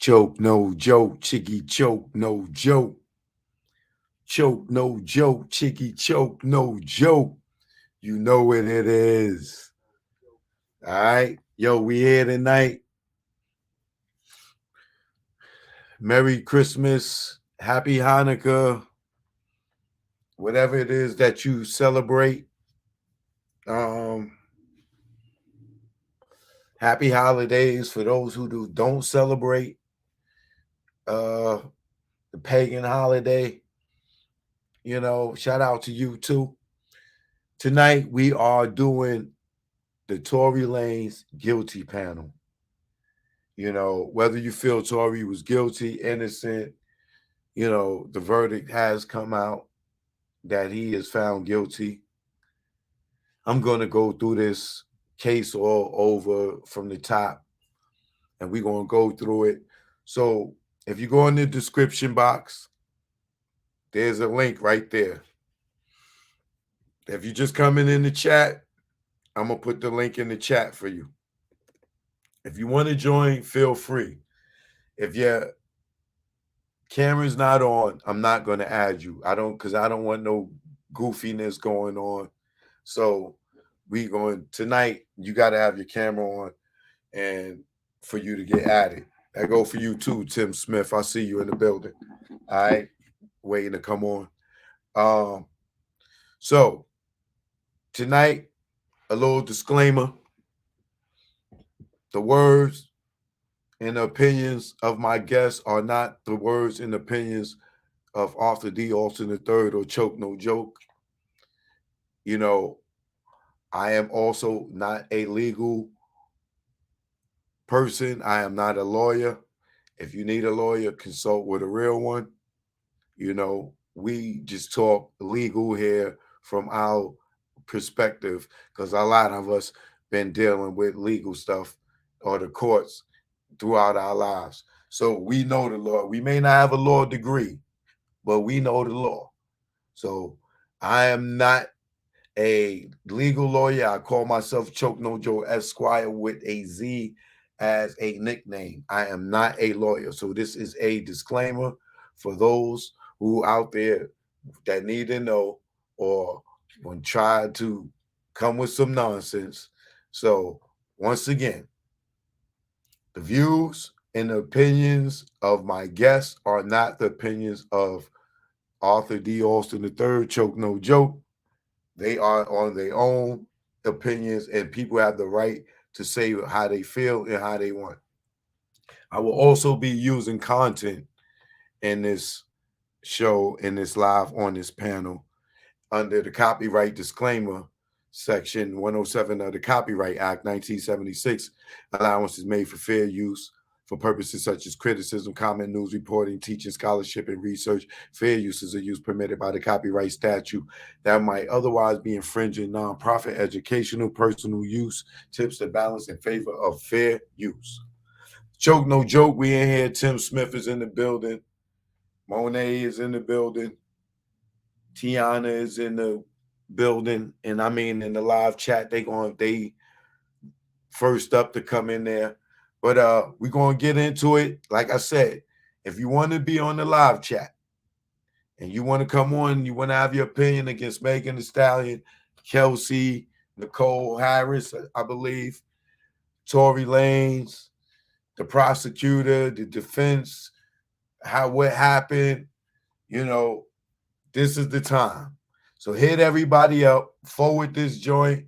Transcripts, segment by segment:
Choke, no joke, chicky choke, no joke. Choke, no joke, chicky choke, no joke. You know what it is. All right. Yo, we here tonight. Merry Christmas. Happy Hanukkah. Whatever it is that you celebrate. Happy holidays for those who don't celebrate the pagan holiday. You know, shout out to you too. Tonight we are doing the Tory Lanez guilty panel. You know, whether you feel Tory was guilty, innocent, you know, the verdict has come out that he is found guilty. I'm going to go through this case all over from the top, and we're going to go through it. So if you go in the description box, there's a link right there. If you're just coming in the chat, I'm going to put the link in the chat for you. If you want to join, feel free. If your camera's not on, I'm not going to add you. Because I don't want no goofiness going on. So tonight, you got to have your camera on and for you to get added. That go for you too, Tim Smith. I see you in the building. All right. Waiting to come on. So tonight, a little disclaimer. The words and the opinions of my guests are not the words and opinions of Arthur D. Alston III or Choke No Joke. You know, I am also not a legal person. I am not a lawyer. If you need a lawyer, consult with a real one. You know, we just talk legal here from our perspective because a lot of us been dealing with legal stuff or the courts throughout our lives. So we know the law. We may not have a law degree, but we know the law. So I am not a legal lawyer. I call myself Choke No Joe Esquire with a Z as a nickname. I am not a lawyer. So this is a disclaimer for those who out there that need to know or when try to come with some nonsense. So once again, the views and the opinions of my guests are not the opinions of Arthur D. Alston III, Choke No Joke. They are on their own opinions, and people have the right to say how they feel and how they want. I will also be using content in this show, in this live, on this panel, under the copyright disclaimer section 107 of the Copyright Act 1976. Allowance is made for fair use for purposes such as criticism, comment, news reporting, teaching, scholarship, and research. Fair uses are used permitted by the copyright statute that might otherwise be infringing nonprofit, educational, personal use. Tips to balance in favor of fair use. Choke No Joke, we in here. Tim Smith is in the building. Monet is in the building. Tiana is in the building, and I mean in the live chat, they first up to come in there. But we're gonna get into it. Like I said, if you want to be on the live chat and you want to come on, you want to have your opinion against Megan Thee Stallion, Kelsey, Nicole Harris, I believe, Tory Lanez, the prosecutor, the defense, what happened, you know, this is the time. So hit everybody up, forward this joint.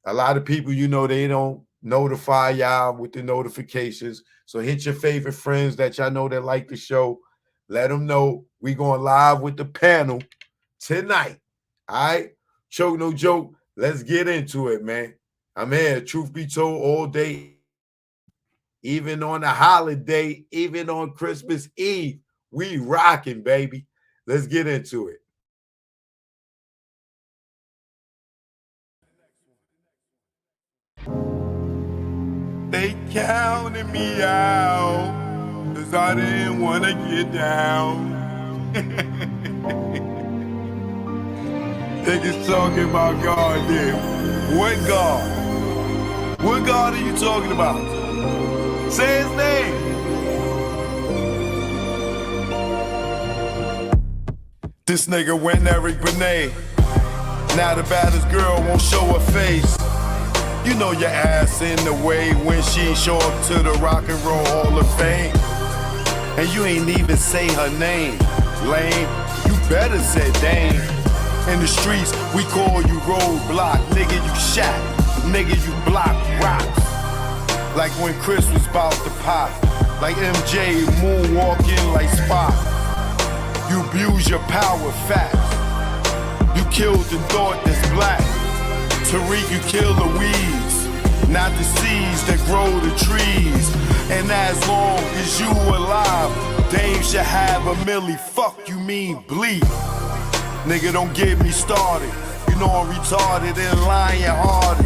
A lot of people, you know, they don't notify y'all with the notifications. So hit your favorite friends that y'all know that like the show. Let them know we going live with the panel tonight. All right? Choke No Joke. Let's get into it, man. I'm here, truth be told, all day. Even on a holiday, even on Christmas Eve, we rocking, baby. Let's get into it. They counted me out because I didn't want to get down. Niggas talking about God there. What God? What God are you talking about? Say his name. This nigga went Eric Benet. Now the baddest girl won't show her face. You know your ass in the way when she ain't show up to the Rock and Roll Hall of Fame. And you ain't even say her name. Lame, you better say Dame. In the streets, we call you roadblock. Nigga, you shot. Nigga, you block rocks. Like when Chris was about to pop. Like MJ moonwalking like Spock. You abuse your power fast. You killed and thought that's black. Tariq, you kill the weeds, not the seeds that grow the trees. And as long as you alive, Dame should have a milli. Fuck you mean bleed. Nigga, don't get me started. You know I'm retarded and lion-hearted.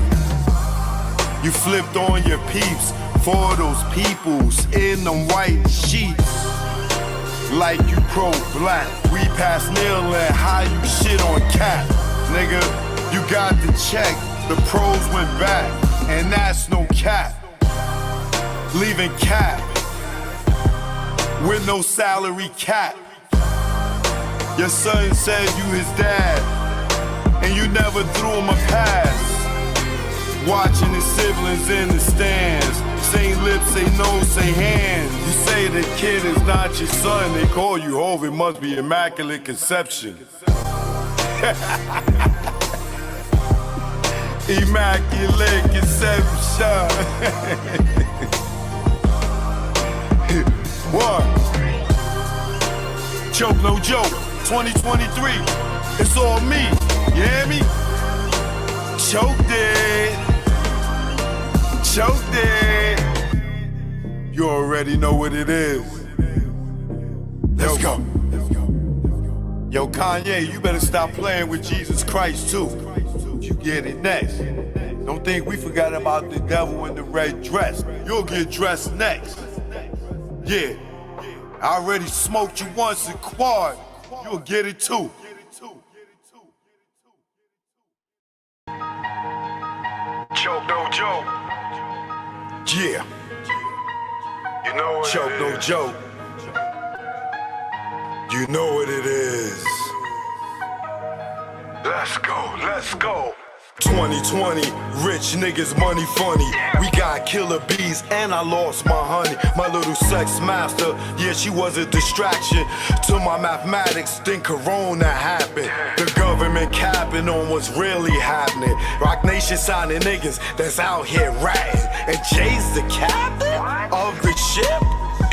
You flipped on your peeps for those peoples in them white sheets. Like you pro-black. We past kneeling, how you shit on cap. Nigga, you got the check, the pros went back, and that's no cap. Leaving cap with no salary cap. Your son said you his dad, and you never threw him a pass. Watching his siblings in the stands, saying lips, say no, say hands. You say the kid is not your son, they call you Hov, it must be immaculate conception. Immaculate conception. What? Choke, no joke. 2023. It's all me. You hear me? Choked it. Choked it. You already know what it is. Let's go. Yo, Kanye, you better stop playing with Jesus Christ too. You get it next. Don't think we forgot about the devil in the red dress. You'll get dressed next. Yeah, I already smoked you once in quad. You'll get it too. Choke no joke. Yeah. You know what Choke no joke. You know what it is. Let's go, let's go. 2020, rich niggas, money funny. We got killer bees and I lost my honey. My little sex master, yeah, she was a distraction to my mathematics. Then Corona happened. The government capping on what's really happening. Rock Nation signing niggas that's out here ratting. And Jay's the captain of the ship.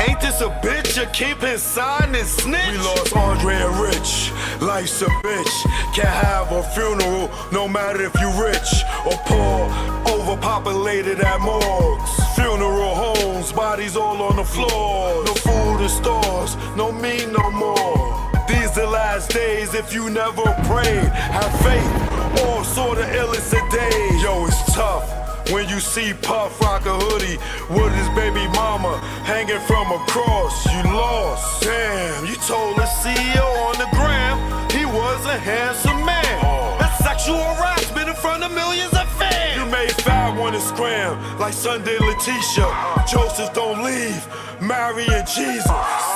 Ain't this a bitch? You keep his sign and snitch. We lost Andre and Rich. Life's a bitch. Can't have a funeral, no matter if you rich or poor. Overpopulated at morgues. Funeral homes, bodies all on the floor. No food in stores, no me no more. These the last days if you never prayed. Have faith, all sort of illicit days. Yo, it's tough. When you see Puff rock a hoodie with his baby mama hanging from a cross, you lost. Damn, you told the CEO on the gram he was a handsome man. That's sexual harassment in front of millions of fans. You made Fat wanna scram like Sunday Letitia. Joseph don't leave, Mary and Jesus.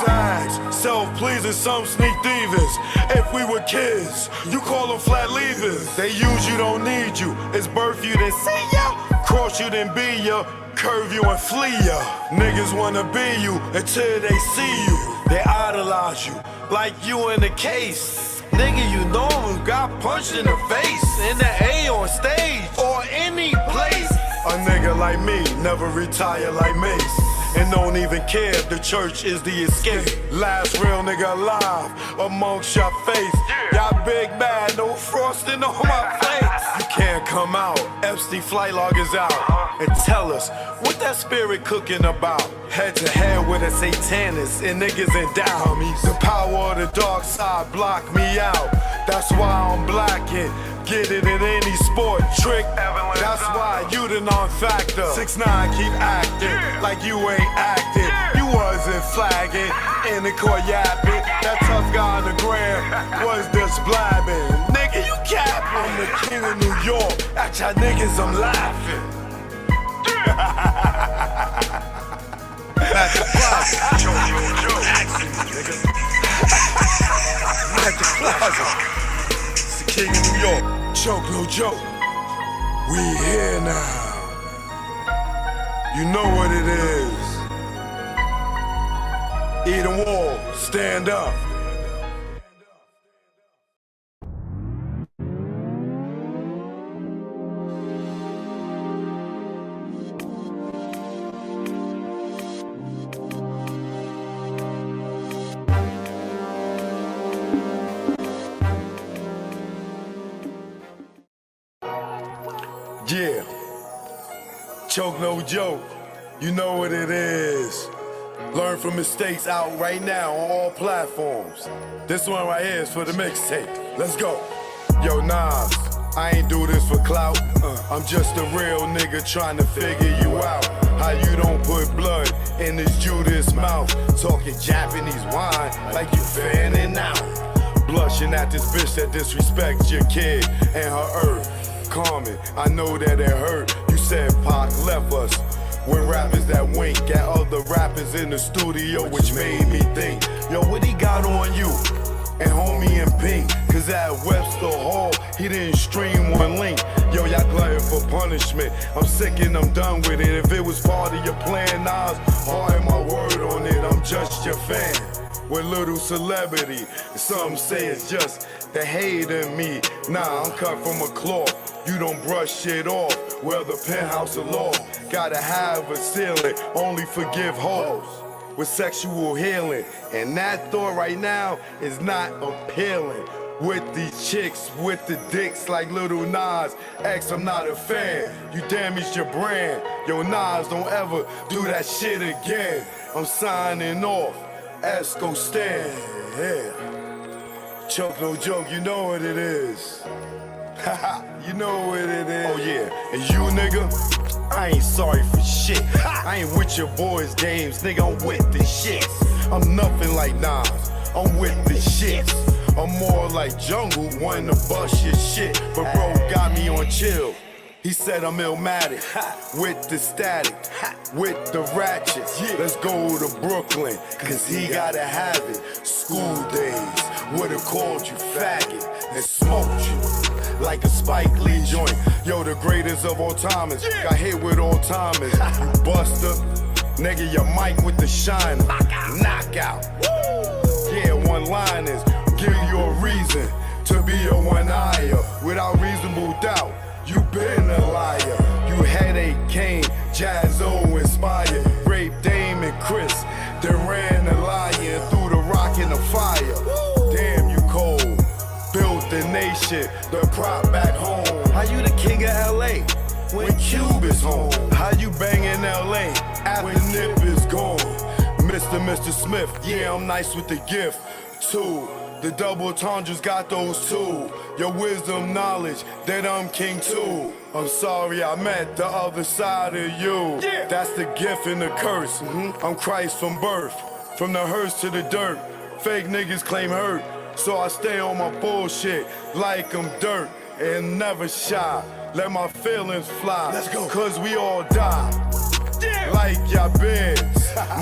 Sags, self-pleasing, some sneak thievers. If we were kids, you call them flat leavers. They use you, don't need you. It's birth you, then see ya. Cross you, then be ya. Curve you and flee ya. Niggas wanna be you until they see you. They idolize you like you in the case. Nigga, you know him got punched in the face. In the A on stage or any place. A nigga like me never retire like Mace. And don't even care if the church is the escape. Last real nigga alive amongst your face. Y'all big mad, no frosting on my face. You can't come out, Epstein flight log is out. And tell us, what that spirit cooking about? Head to head with a satanist and niggas endowed. The power of the dark side block me out. That's why I'm blacking. Get it in any sport trick. That's why you the non-factor. 6ix9ine keep acting like you ain't acting. You wasn't flagging in the court yapping. That tough guy on the gram was just blabbing. Nigga, you capping. I'm the king of New York. At y'all niggas, I'm laughing. That's the Magic Plaza. It's the king of New York. Choke, no joke. We here now. You know what it is. Eden Wall, stand up. Yeah, choke no joke, you know what it is. Learn from mistakes out right now on all platforms. This one right here is for the mixtape. Let's go. Yo, Nas, I ain't do this for clout. I'm just a real nigga trying to figure you out. How you don't put blood in this Judas mouth. Talking Japanese wine like you fanning out. Blushing at this bitch that disrespects your kid and her earth. Carmen, I know that it hurt. You said Pac left us when rappers that wink at other rappers in the studio, which made me think, yo, what he got on you? And homie in pink, cause at Webster Hall, he didn't stream one link. Yo, y'all glutton for punishment. I'm sick and I'm done with it. If it was part of your plan, Nas, hard my word on it. I'm just your fan. With little celebrity, some say it's just the hate in me. Nah, I'm cut from a cloth. You don't brush shit off. Well, the penthouse of law gotta have a ceiling. Only forgive hoes with sexual healing. And that thought right now is not appealing. With these chicks, with the dicks like Little Nas X, I'm not a fan. You damaged your brand. Yo, Nas, don't ever do that shit again. I'm signing off. Esco stand. Yeah. Choke no joke, you know what it is. You know what it is. Oh yeah, and you nigga, I ain't sorry for shit. I ain't with your boys' games, nigga, I'm with the shits. I'm nothing like Nas, I'm with the shits. I'm more like Jungle, wanting to bust your shit. But bro got me on chill. He said I'm illmatic, with the static, with the ratchets. Let's go to Brooklyn, cause he gotta have it. School days, would've called you faggot and smoked you like a Spike Lee joint. Yo, the greatest of all timers, got hit with all timers. You buster, nigga, your mic with the shine. Knockout. Yeah, one-liners, give you a reason to be a one-eye without reasonable doubt. You been a liar. You headache Kane, Jazzo inspired. Rape Dame and Chris, then ran the lion through the rock and the fire. Damn, you cold. Built the nation, the prop back home. How you the king of LA when Cube is home? How you bang in LA after Nip is gone? Mr. Smith, yeah, I'm nice with the gift too. The double entendres got those too. Your wisdom, knowledge, that I'm king too. I'm sorry I met the other side of you. That's the gift and the curse. I'm Christ from birth. From the hearse to the dirt. Fake niggas claim hurt. So I stay on my bullshit like I'm dirt. And never shy. Let my feelings fly. Let's go. Cause we all die. Like your beds.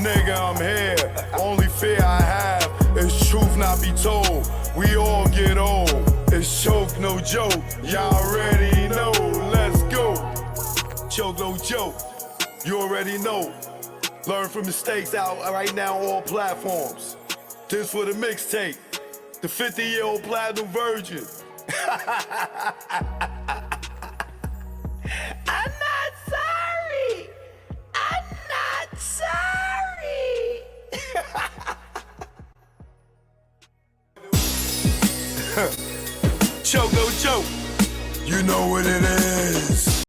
Nigga, I'm here. Only fear I have is truth not be told. We all get old. It's choke, no joke. Y'all already know. Let's go. Choke, no joke. You already know. Learn from mistakes out right now on all platforms. This for the mixtape. The 50-year-old platinum virgin. I'm not sorry. I'm not sorry. Choke, no joke. You know what it is.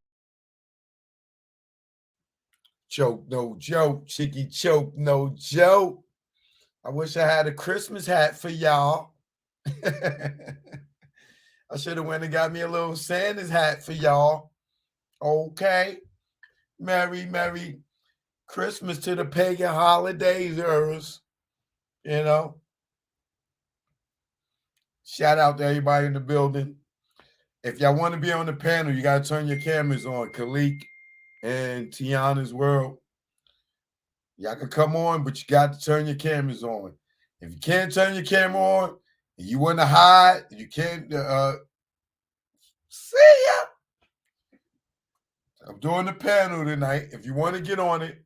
Choke, no joke. Chicky choke, no joke. I wish I had a Christmas hat for y'all. I should have went and got me a little Santa's hat for y'all. Okay. Merry Christmas to the pagan holidays, you know. Shout out to everybody in the building. If y'all want to be on the panel, you got to turn your cameras on. Khalik and Tiana's World. Y'all can come on, but you got to turn your cameras on. If you can't turn your camera on, and you want to hide, you can't. See ya. I'm doing the panel tonight. If you want to get on it,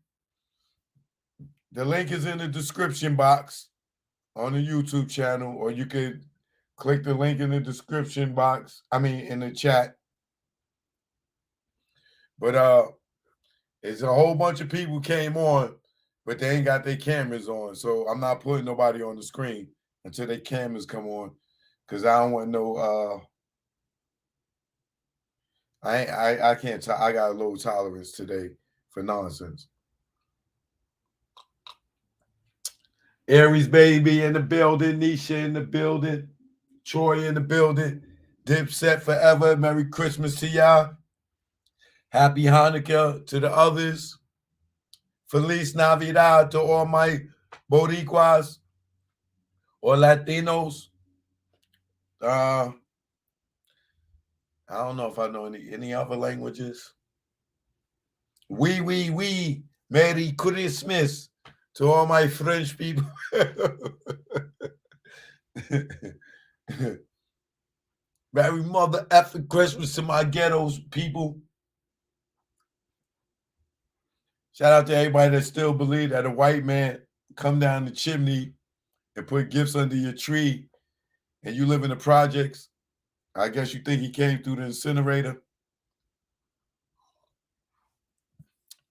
the link is in the description box on the YouTube channel, or you could click the link in the description box. I mean, in the chat. But it's a whole bunch of people came on, but they ain't got their cameras on. So I'm not putting nobody on the screen until their cameras come on, because I don't want no. I can't. I got a low tolerance today for nonsense. Aries baby in the building, Nisha in the building, Troy in the building, Dipset forever. Merry Christmas to y'all. Happy Hanukkah to the others. Feliz Navidad to all my Boricuas or Latinos. I don't know if I know any other languages. Oui. Merry Christmas to all my French people. Merry mother effing Christmas to my ghettos people. Shout out to everybody that still believe that a white man come down the chimney and put gifts under your tree and you live in the projects. I guess you think he came through the incinerator.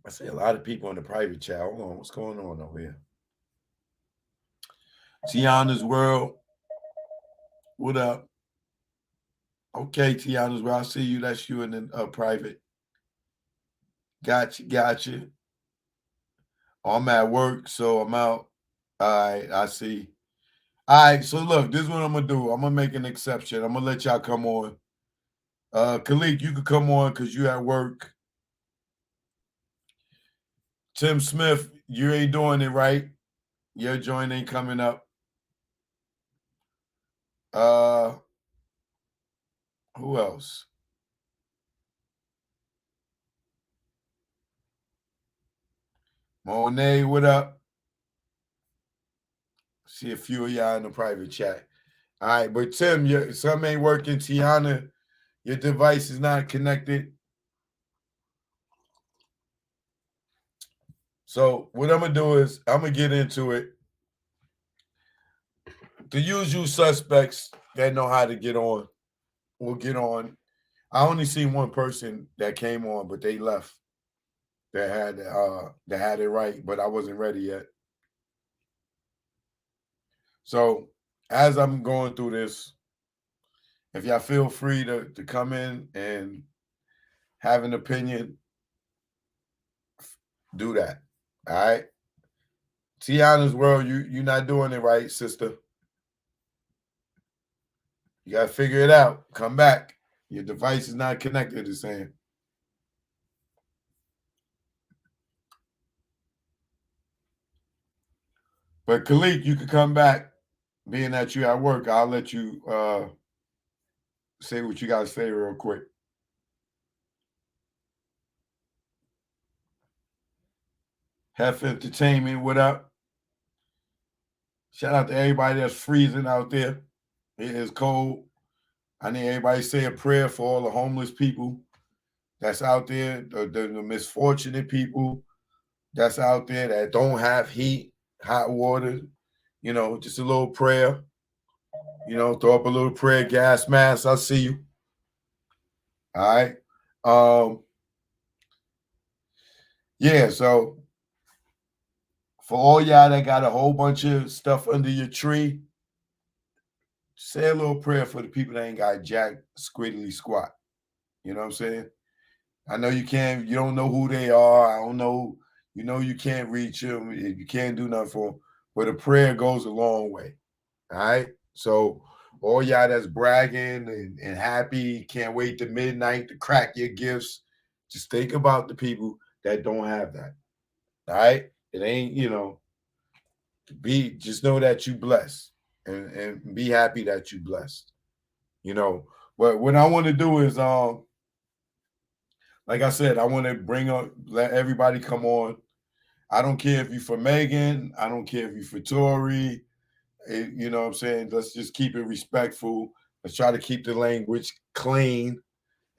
I see a lot of people in the private chat. Hold on, what's going on over here? Tiana's World. What up? Okay, Tiana's World. I see you. That's you in the private. Gotcha. I'm at work, so I'm out. All right, I see. All right, so look, this is what I'm going to do. I'm going to make an exception. I'm going to let y'all come on. Khalik, you could come on because you at work. Tim Smith, you ain't doing it right. Your joint ain't coming up. Who else? Monet, what up? See a few of y'all in the private chat. All right, but Tim, something ain't working. Tiana, your device is not connected. So what I'm going to do is I'm going to get into it. The usual suspects that know how to get on will get on. I only seen one person that came on, but they left. That had it right, but I wasn't ready yet. So as I'm going through this, if y'all feel free to come in and have an opinion, do that. All right. Tiana's World, you're not doing it right, sister. You gotta figure it out. Come back. Your device is not connected, it's saying. But Khalik, you could come back. Being that you at work, I'll let you say what you gotta say real quick. Hef Entertainment, what up? Shout out to everybody that's freezing out there. It is cold. I need everybody to say a prayer for all the homeless people that's out there, the misfortunate people that's out there that don't have heat, hot water. You know, just a little prayer. You know, throw up a little prayer gas mask. I'll see you. All right. Yeah, so for all y'all that got a whole bunch of stuff under your tree, say a little prayer for the people that ain't got jack squiddly squat. You know what I'm saying? I know you don't know who they are. I don't know, you can't reach them. You can't do nothing for them. But a prayer goes a long way. All right. So all y'all that's bragging and happy, can't wait to midnight to crack your gifts. Just think about the people that don't have that. All right. It ain't, just know that you blessed and be happy that you blessed. But what I want to do is like I said, I want to let everybody come on. I don't care if you're for Megan. I don't care if you're for Tory. You know what I'm saying? Let's just keep it respectful. Let's try to keep the language clean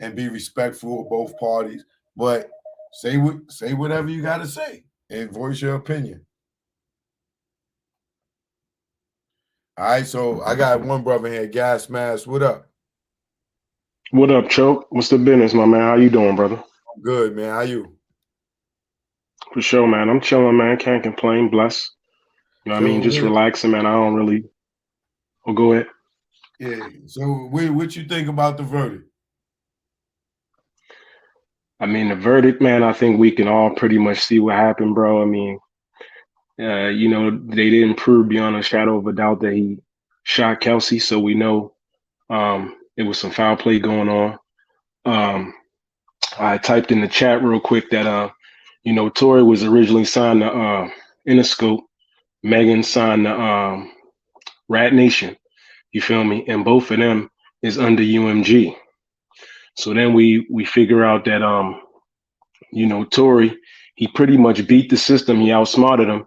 and be respectful of both parties. But say whatever you got to say and voice your opinion. All right, so I got one brother here, Gas Mask. What up? What up, Choke? What's the business, my man? How you doing, brother? I'm good, man. How you? For sure, man. I'm chilling, man. Can't complain. Blessed. You know what I So mean? Just relaxing, man. I don't really. Oh, go ahead. yeah. So what you think about the verdict? I mean, the verdict, man. I think we can all pretty much see what happened, bro. I mean, they didn't prove beyond a shadow of a doubt that he shot Kelsey, so we know it was some foul play going on. Um, I typed in the chat real quick that Tory was originally signed to Interscope. Megan signed to Rat Nation. You feel me? And both of them is under UMG. So then we figure out that Tory, he pretty much beat the system. He outsmarted him.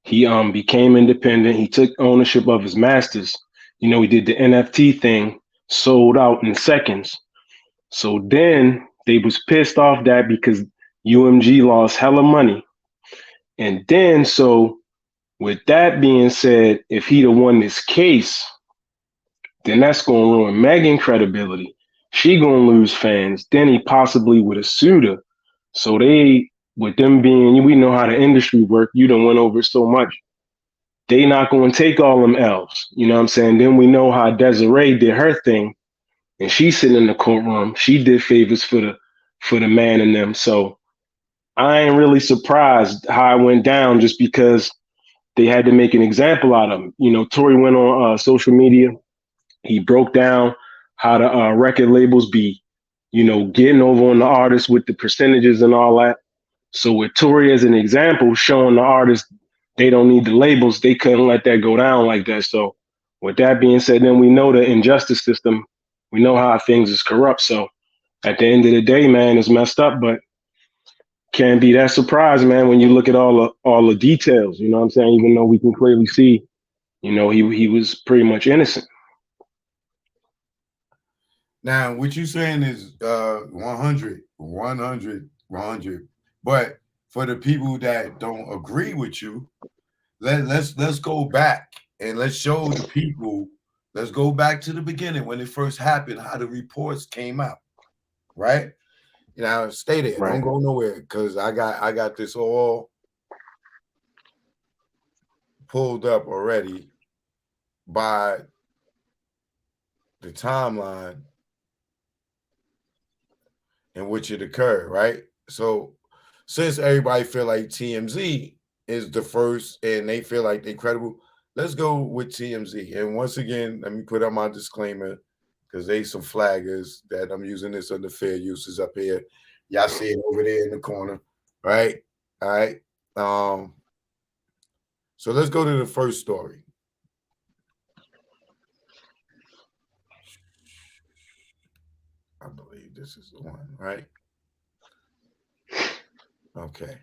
He became independent. He took ownership of his masters. He did the NFT thing, sold out in seconds. So then they was pissed off that because UMG lost hella money. And then so with that being said, if he'd have won this case, then that's gonna ruin Megan credibility. She gonna lose fans. Then he possibly would have sued her. So with them being, we know how the industry work. You done went over so much. They not gonna take all them L's. You know what I'm saying? Then we know how Desiree did her thing, and she sitting in the courtroom. She did favors for the man and them. So I ain't really surprised how it went down, just because they had to make an example out of him. Tory went on social media. He broke down how the record labels be, getting over on the artists with the percentages and all that. So with Tory as an example, showing the artists they don't need the labels, they couldn't let that go down like that. So with that being said, then we know the injustice system. We know how things is corrupt. So at the end of the day, man, it's messed up, but can't be that surprised, man, when you look at all the details. You know what I'm saying? Even though we can clearly see, he was pretty much innocent. Now, what you saying is 100, 100, 100. But for the people that don't agree with you, let's go back and let's show the people. Let's go back to the beginning when it first happened, how the reports came out, right? Stay there. Right. Don't go nowhere because I got this all pulled up already by the timeline in which it occurred, right? So since everybody feel like TMZ is the first and they feel like they're credible, let's go with TMZ. And once again, let me put up my disclaimer because they some flaggers that I'm using this under fair uses up here. Y'all see it over there in the corner, right? All right. So let's go to the first story. I believe this is the one, right? Okay.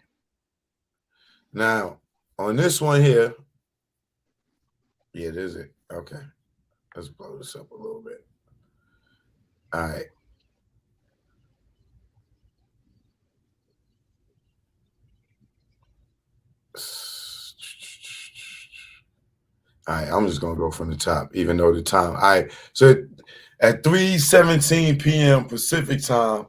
Now, on this one here, yeah, this is it. Okay. Let's blow this up a little bit. All right. All right, I'm just gonna go from the top, even though the time. All right, so at 3:17 p.m. Pacific time,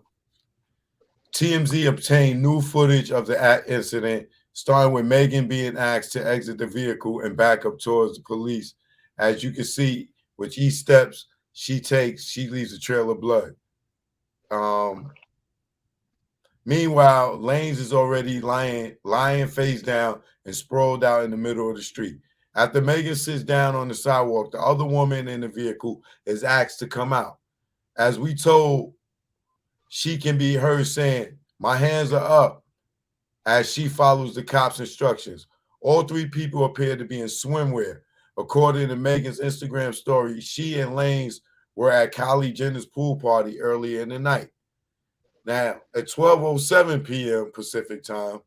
TMZ obtained new footage of the incident, starting with Megan being asked to exit the vehicle and back up towards the police. As you can see, with each steps she takes, she leaves a trail of blood. Meanwhile, Lanez is already lying face down and sprawled out in the middle of the street. After Megan sits down on the sidewalk, the other woman in the vehicle is asked to come out. As we told, she can be heard saying, "My hands are up," as she follows the cops' instructions. All three people appear to be in swimwear. According to Megan's Instagram story, she and Lanez were at Kylie Jenner's pool party earlier in the night. Now, at 12:07 p.m. Pacific time,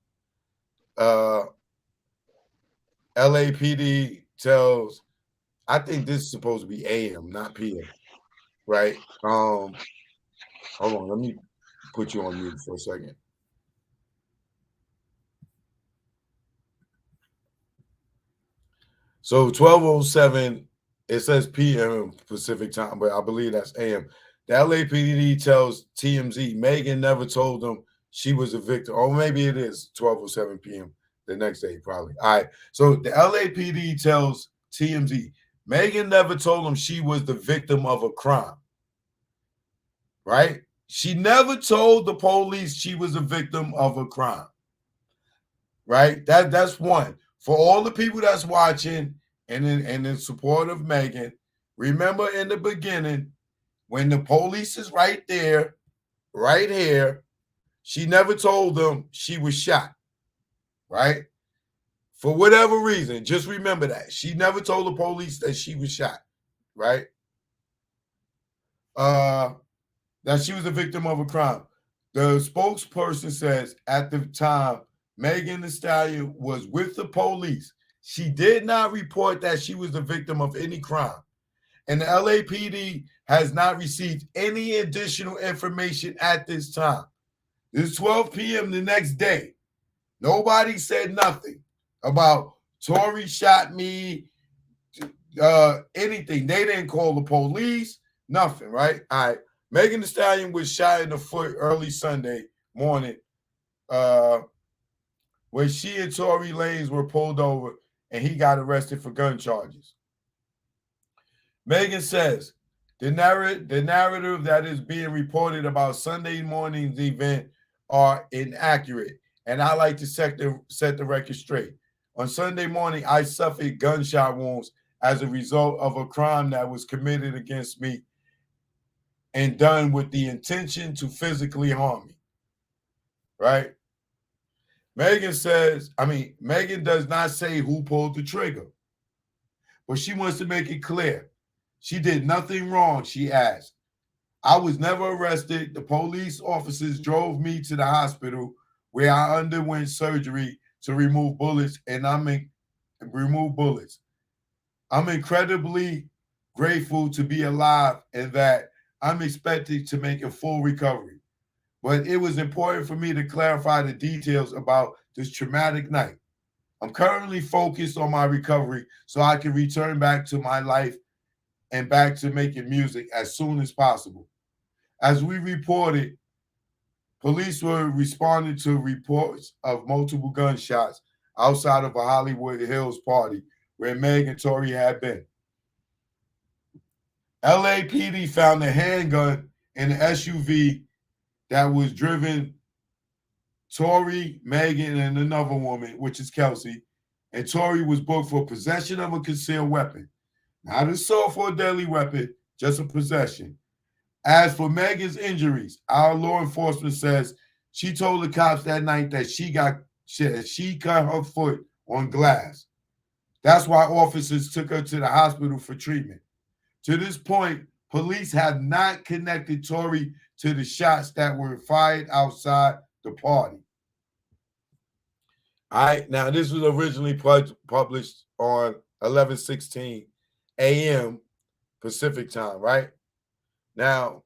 LAPD tells I think this is supposed to be AM, not PM, right? Hold on, let me put you on mute for a second. So 12:07, it says PM Pacific time, but I believe that's AM. The LAPD tells TMZ Megan never told them she was a victim, or maybe it is 12:07 p.m. the next day, probably. All right. So the LAPD tells TMZ Megan never told them she was the victim of a crime. Right? She never told the police she was a victim of a crime. Right? That's one. For all the people that's watching and in support of Megan, remember in the beginning when the police is right there, right here, she never told them she was shot. Right? For whatever reason, just remember that. She never told the police that she was shot. Right? That she was a victim of a crime. The spokesperson says at the time, Megan Thee Stallion was with the police. She did not report that she was the victim of any crime. And the LAPD has not received any additional information at this time. It's 12 p.m. the next day. Nobody said nothing about Tory shot me, anything. They didn't call the police, nothing, right? All right. Megan Thee Stallion was shot in the foot early Sunday morning when she and Tory Lanez were pulled over and he got arrested for gun charges. Megan says, the narrative that is being reported about Sunday morning's event are inaccurate, and I like to set the record straight. On Sunday morning, I suffered gunshot wounds as a result of a crime that was committed against me and done with the intention to physically harm me, right? Megan does not say who pulled the trigger, but she wants to make it clear. She did nothing wrong, she asked. I was never arrested. The police officers drove me to the hospital where I underwent surgery to remove bullets, and I'm incredibly grateful to be alive and that I'm expected to make a full recovery. But it was important for me to clarify the details about this traumatic night. I'm currently focused on my recovery so I can return back to my life and back to making music as soon as possible. As we reported, police were responding to reports of multiple gunshots outside of a Hollywood Hills party where Meg and Tory had been. LAPD found a handgun in an SUV that was driven Tory, Megan, and another woman, which is Kelsey, and Tory was booked for possession of a concealed weapon. Not assault for a deadly weapon, just a possession. As for Megan's injuries, our law enforcement says she told the cops that night that she cut her foot on glass. That's why officers took her to the hospital for treatment. To this point, police have not connected Tory to the shots that were fired outside the party. All right, now this was originally published on 11:16 a.m. Pacific time, right? Now,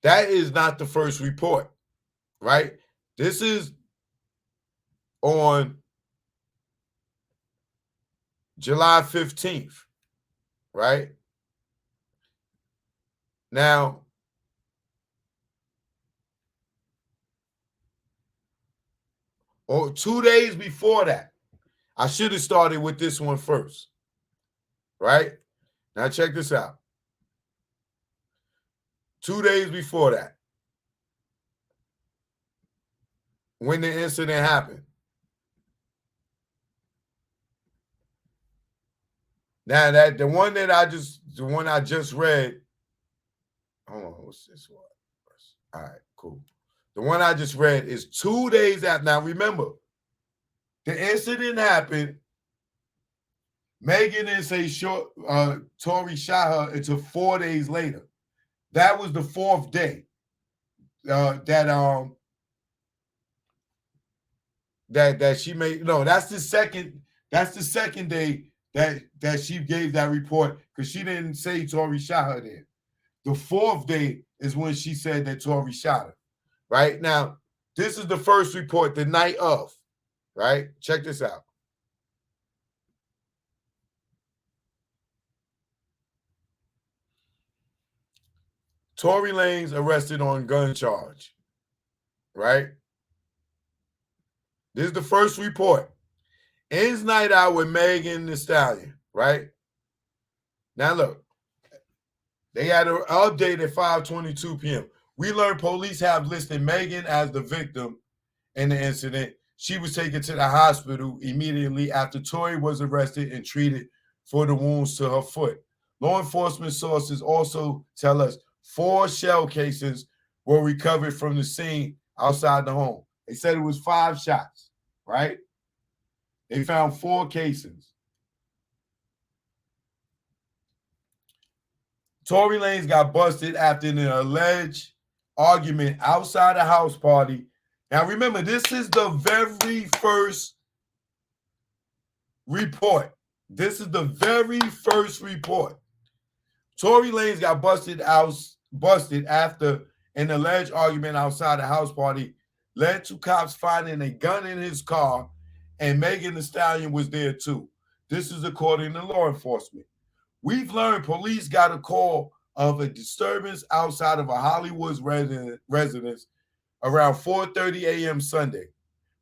that is not the first report, right? This is on July 15th, right? Now, or 2 days before that, I should have started with this one first, right? Now, check this out. 2 days before that, when the incident happened. Now that the one I just read. Hold on, what's this one? All right, cool. The one I just read is 2 days after. Now remember, the incident happened. Megan didn't say Tory shot her until 4 days later. That was the fourth day that she made. No, that's the second day that she gave that report because she didn't say Tory shot her there. The fourth day is when she said that Tory shot her. Right now, this is the first report the night of. Right, check this out. Tory Lanez arrested on gun charge. Right. This is the first report. Ends night out with Megan Thee Stallion, right? Now look, they had an update at 5:22 p.m. We learned police have listed Megan as the victim in the incident. She was taken to the hospital immediately after Tory was arrested and treated for the wounds to her foot. Law enforcement sources also tell us 4 shell casings were recovered from the scene outside the home. They said it was 5 shots, right? They found 4 casings. Tory Lanez got busted after an alleged argument outside a house party. Now remember, this is the very first report. This is the very first report. Tory Lanez got busted after an alleged argument outside a house party led to cops finding a gun in his car, and Megan Thee Stallion was there too. This is according to law enforcement. We've learned police got a call of a disturbance outside of a Hollywood residence around 4:30 a.m. Sunday.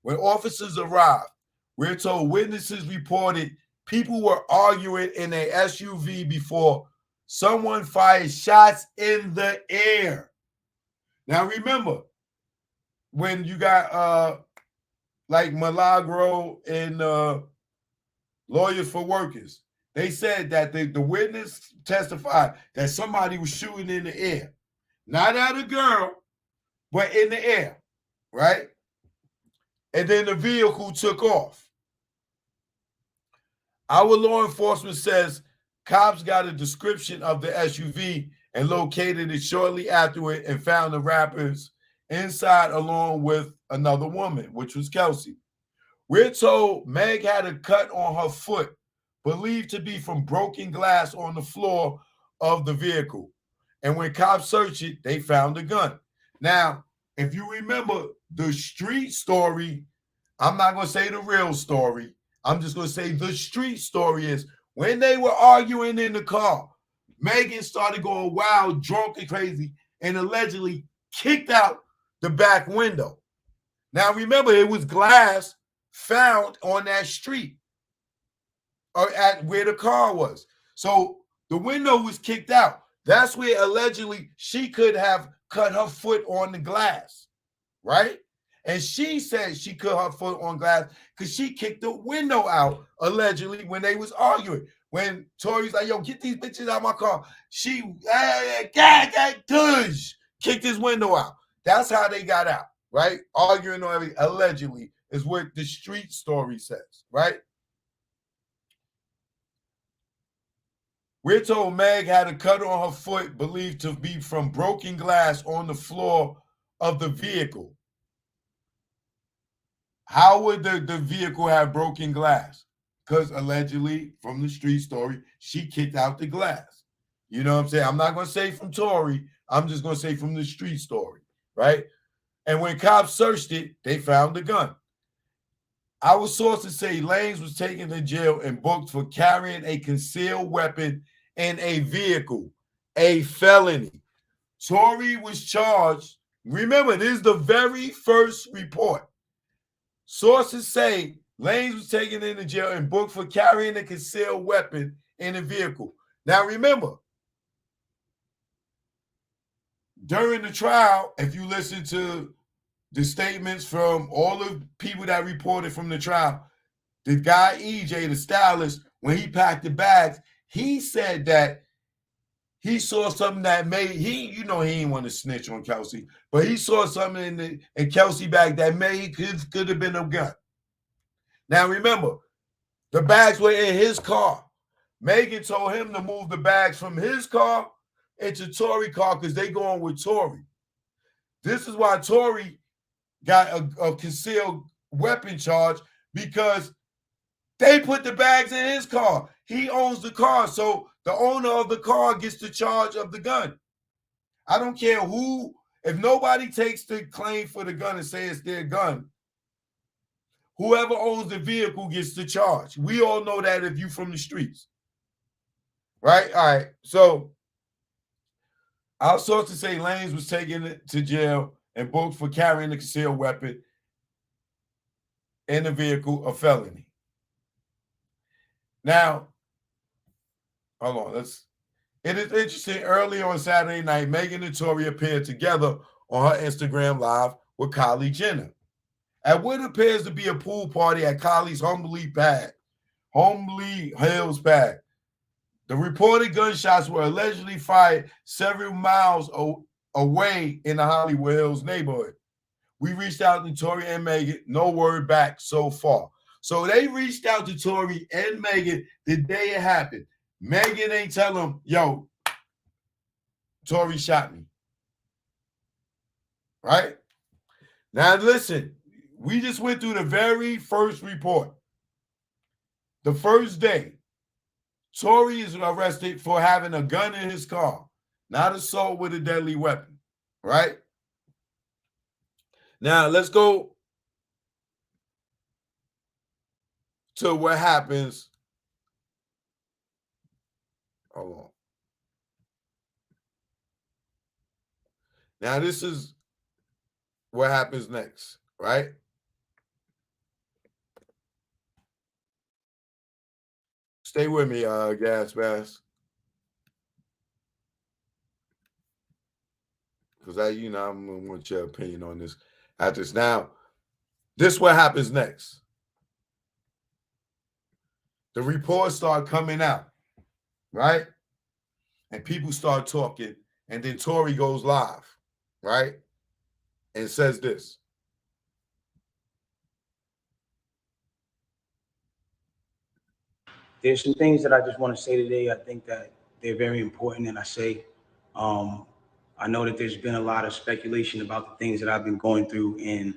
When officers arrived, we're told witnesses reported people were arguing in a SUV before someone fired shots in the air. Now remember, when you got like Milagro and Lawyers for Workers, they said that the witness testified that somebody was shooting in the air. Not at a girl, but in the air, right? And then the vehicle took off. Our law enforcement says cops got a description of the SUV and located it shortly afterward and found the rappers inside along with another woman, which was Kelsey. We're told Meg had a cut on her foot, believed to be from broken glass on the floor of the vehicle. And when cops searched it, they found a gun. Now, if you remember the street story, I'm not going to say the real story. I'm just going to say the street story is when they were arguing in the car, Megan started going wild, drunk and crazy, and allegedly kicked out the back window. Now, remember, it was glass found on that street or at where the car was. So the window was kicked out. That's where allegedly she could have cut her foot on the glass, right? And she said she cut her foot on glass because she kicked the window out, allegedly, when they was arguing. When Tory's like, yo, get these bitches out of my car. She kicked his window out. That's how they got out, right? Arguing on everything, allegedly, is what the street story says, right? We're told Meg had a cut on her foot believed to be from broken glass on the floor of the vehicle. How would the vehicle have broken glass? Because allegedly, from the street story, she kicked out the glass. You know what I'm saying? I'm not going to say from Tory. I'm just going to say from the street story, right? And when cops searched it, they found the gun. Our sources say Lanez was taken to jail and booked for carrying a concealed weapon in a vehicle, a felony. Tory was charged. Remember, this is the very first report. Sources say Lanez was taken into jail and booked for carrying a concealed weapon in a vehicle. Now, remember, during the trial, if you listen to the statements from all the people that reported from the trial, the guy EJ, the stylist, when he packed the bags, he said that he saw something that made he didn't want to snitch on Kelsey, but he saw something in Kelsey bag that could have been a gun. Now remember, the bags were in his car. Megan told him to move the bags from his car into Tory's car because they going with Tory. This is why Tory got a concealed weapon charge, because they put the bags in his car. He owns the car, so the owner of the car gets the charge of the gun. I don't care who, if nobody takes the claim for the gun and say it's their gun, whoever owns the vehicle gets the charge. We all know that if you from the streets. Right? All right. So our sources say Lanez was taken to jail and booked for carrying a concealed weapon in the vehicle, a felony. Now, hold on. It is interesting. Early on Saturday night, Megan and Tory appeared together on her Instagram Live with Kylie Jenner at what appears to be a pool party at Kylie's Homely Hills pad. The reported gunshots were allegedly fired several miles away in the Hollywood Hills neighborhood. We reached out to Tory and Megan. No word back so far. So they reached out to Tory and Megan the day it happened. Megan ain't tell them, yo, Tory shot me. Right? Now listen, we just went through the very first report. The first day, Tory is arrested for having a gun in his car, not assault with a deadly weapon. Right? Now let's go to what happens. Hold on. Now this is what happens next, right? Stay with me, Gas Mask. Because I'm gonna want your opinion on this after this. Now, this is what happens next. The reports start coming out, right? And people start talking, and then Tory goes live, right? And says this. There's some things that I just want to say today. I think that they're very important, and I know that there's been a lot of speculation about the things that I've been going through and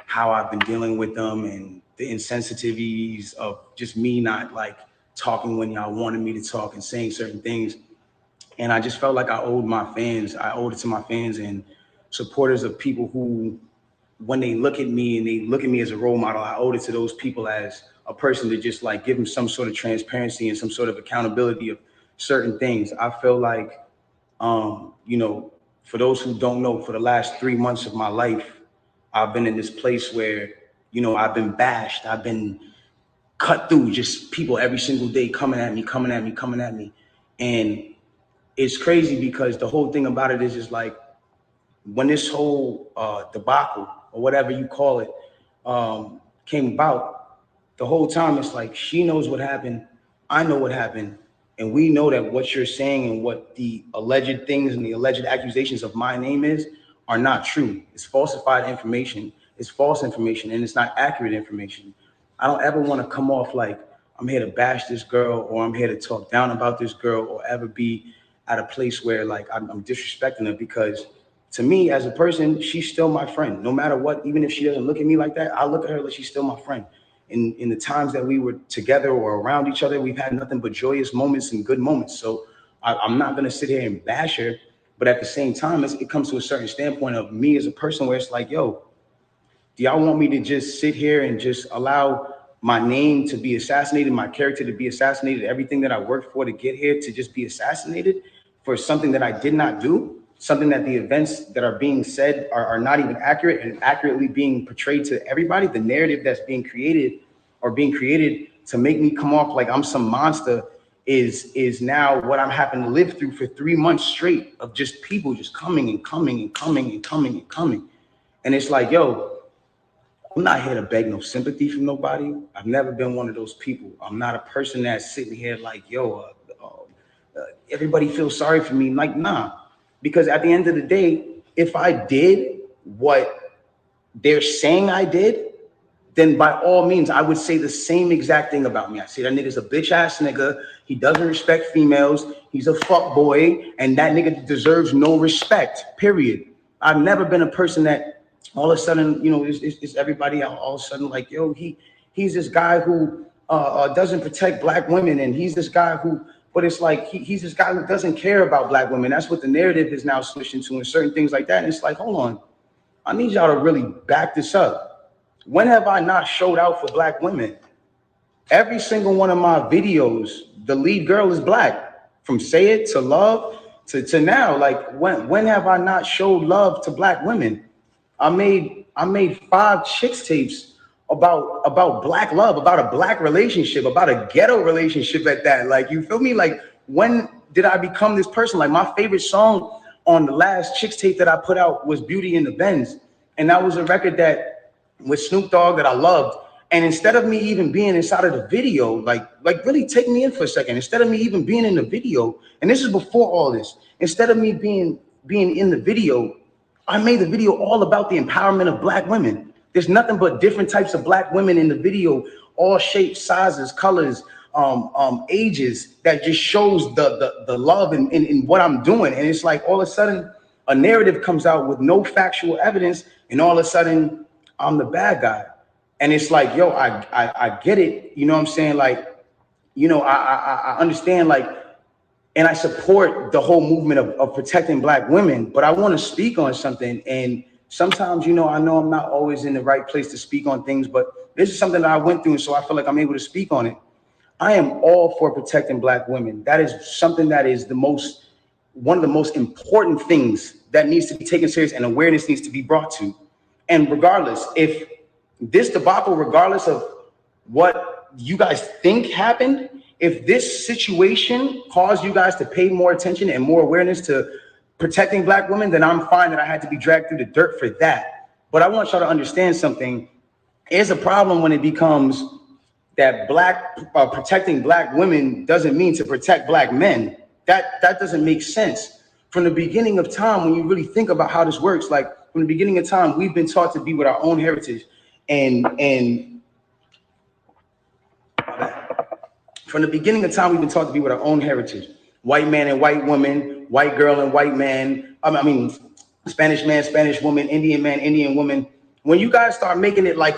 how I've been dealing with them and the insensitivities of just me not like talking when y'all wanted me to talk and saying certain things. And I just felt like I owed it to my fans and supporters of people who, when they look at me and they look at me as a role model, I owed it to those people as a person to just like give them some sort of transparency and some sort of accountability of certain things. I feel like, for those who don't know, for the last 3 months of my life, I've been in this place where, I've been bashed. I've been cut through, just people every single day coming at me. And it's crazy because the whole thing about it is just like when this whole debacle or whatever you call it came about, the whole time it's like she knows what happened, I know what happened, and we know that what you're saying and what the alleged things and the alleged accusations of my name are not true. It's falsified information, it's false information, and it's not accurate information. I don't ever want to come off like I'm here to bash this girl or I'm here to talk down about this girl or ever be at a place where like I'm disrespecting her, because to me as a person, she's still my friend. No matter what, even if she doesn't look at me like that, I look at her like she's still my friend. In the times that we were together or around each other, we've had nothing but joyous moments and good moments. So I'm not going to sit here and bash her. But at the same time, it comes to a certain standpoint of me as a person where it's like, yo, do y'all want me to just sit here and just allow my name to be assassinated, my character to be assassinated, everything that I worked for to get here to just be assassinated for something that I did not do? Something that the events that are being said are not even accurate and accurately being portrayed to everybody. The narrative that's being created to make me come off like I'm some monster is now what I'm having to live through for 3 months straight of just people just coming and coming and coming and coming and coming. And it's like, yo, I'm not here to beg no sympathy from nobody. I've never been one of those people. I'm not a person that's sitting here like, yo, everybody feels sorry for me. Like, nah. Because at the end of the day, if I did what they're saying I did, then by all means, I would say the same exact thing about me. I say that nigga's a bitch ass nigga. He doesn't respect females. He's a fuck boy. And that nigga deserves no respect, period. I've never been a person that all of a sudden, is everybody all of a sudden like, yo, he's this guy who doesn't protect black women, and he's this guy who, but it's like he's this guy who doesn't care about black women. That's what the narrative is now switched into, and certain things like that. And it's like, hold on, I need y'all to really back this up. When have I not showed out for black women? Every single one of my videos, the lead girl is black. From Say It to Love to now. Like when have I not showed love to black women? I made 5 chicks tapes about black love, about a black relationship, about a ghetto relationship at that. Like, you feel me? Like, when did I become this person? Like, my favorite song on the last chicks tape that I put out was Beauty in the Benz. And that was a record that with Snoop Dogg that I loved. And instead of me even being inside of the video, like really take me in for a second. Instead of me even being in the video, and this is before all this, instead of me being in the video, I made the video all about the empowerment of black women. There's nothing but different types of black women in the video, all shapes, sizes, colors, ages, that just shows the love in what I'm doing. And it's like all of a sudden a narrative comes out with no factual evidence, and all of a sudden I'm the bad guy. And it's like, yo, I get it. You know what I'm saying? Like, you know, I understand, like, and I support the whole movement of protecting black women, but I want to speak on something. And sometimes, you know I'm not always in the right place to speak on things, but this is something that I went through, and so I feel like I'm able to speak on it. I am all for protecting black women. That is something that is one of the most important things that needs to be taken serious, and awareness needs to be brought to. And regardless, if this debacle, regardless of what you guys think happened, if this situation caused you guys to pay more attention and more awareness to protecting black women, then I'm fine that I had to be dragged through the dirt for that. But I want y'all to understand something. It's a problem when it becomes that protecting black women doesn't mean to protect black men. That doesn't make sense. From the beginning of time, when you really think about how this works, like from the beginning of time, we've been taught to be with our own heritage. And from the beginning of time, we've been taught to be with our own heritage. White man and white woman, white girl and white man. I mean, Spanish man, Spanish woman, Indian man, Indian woman. When you guys start making it like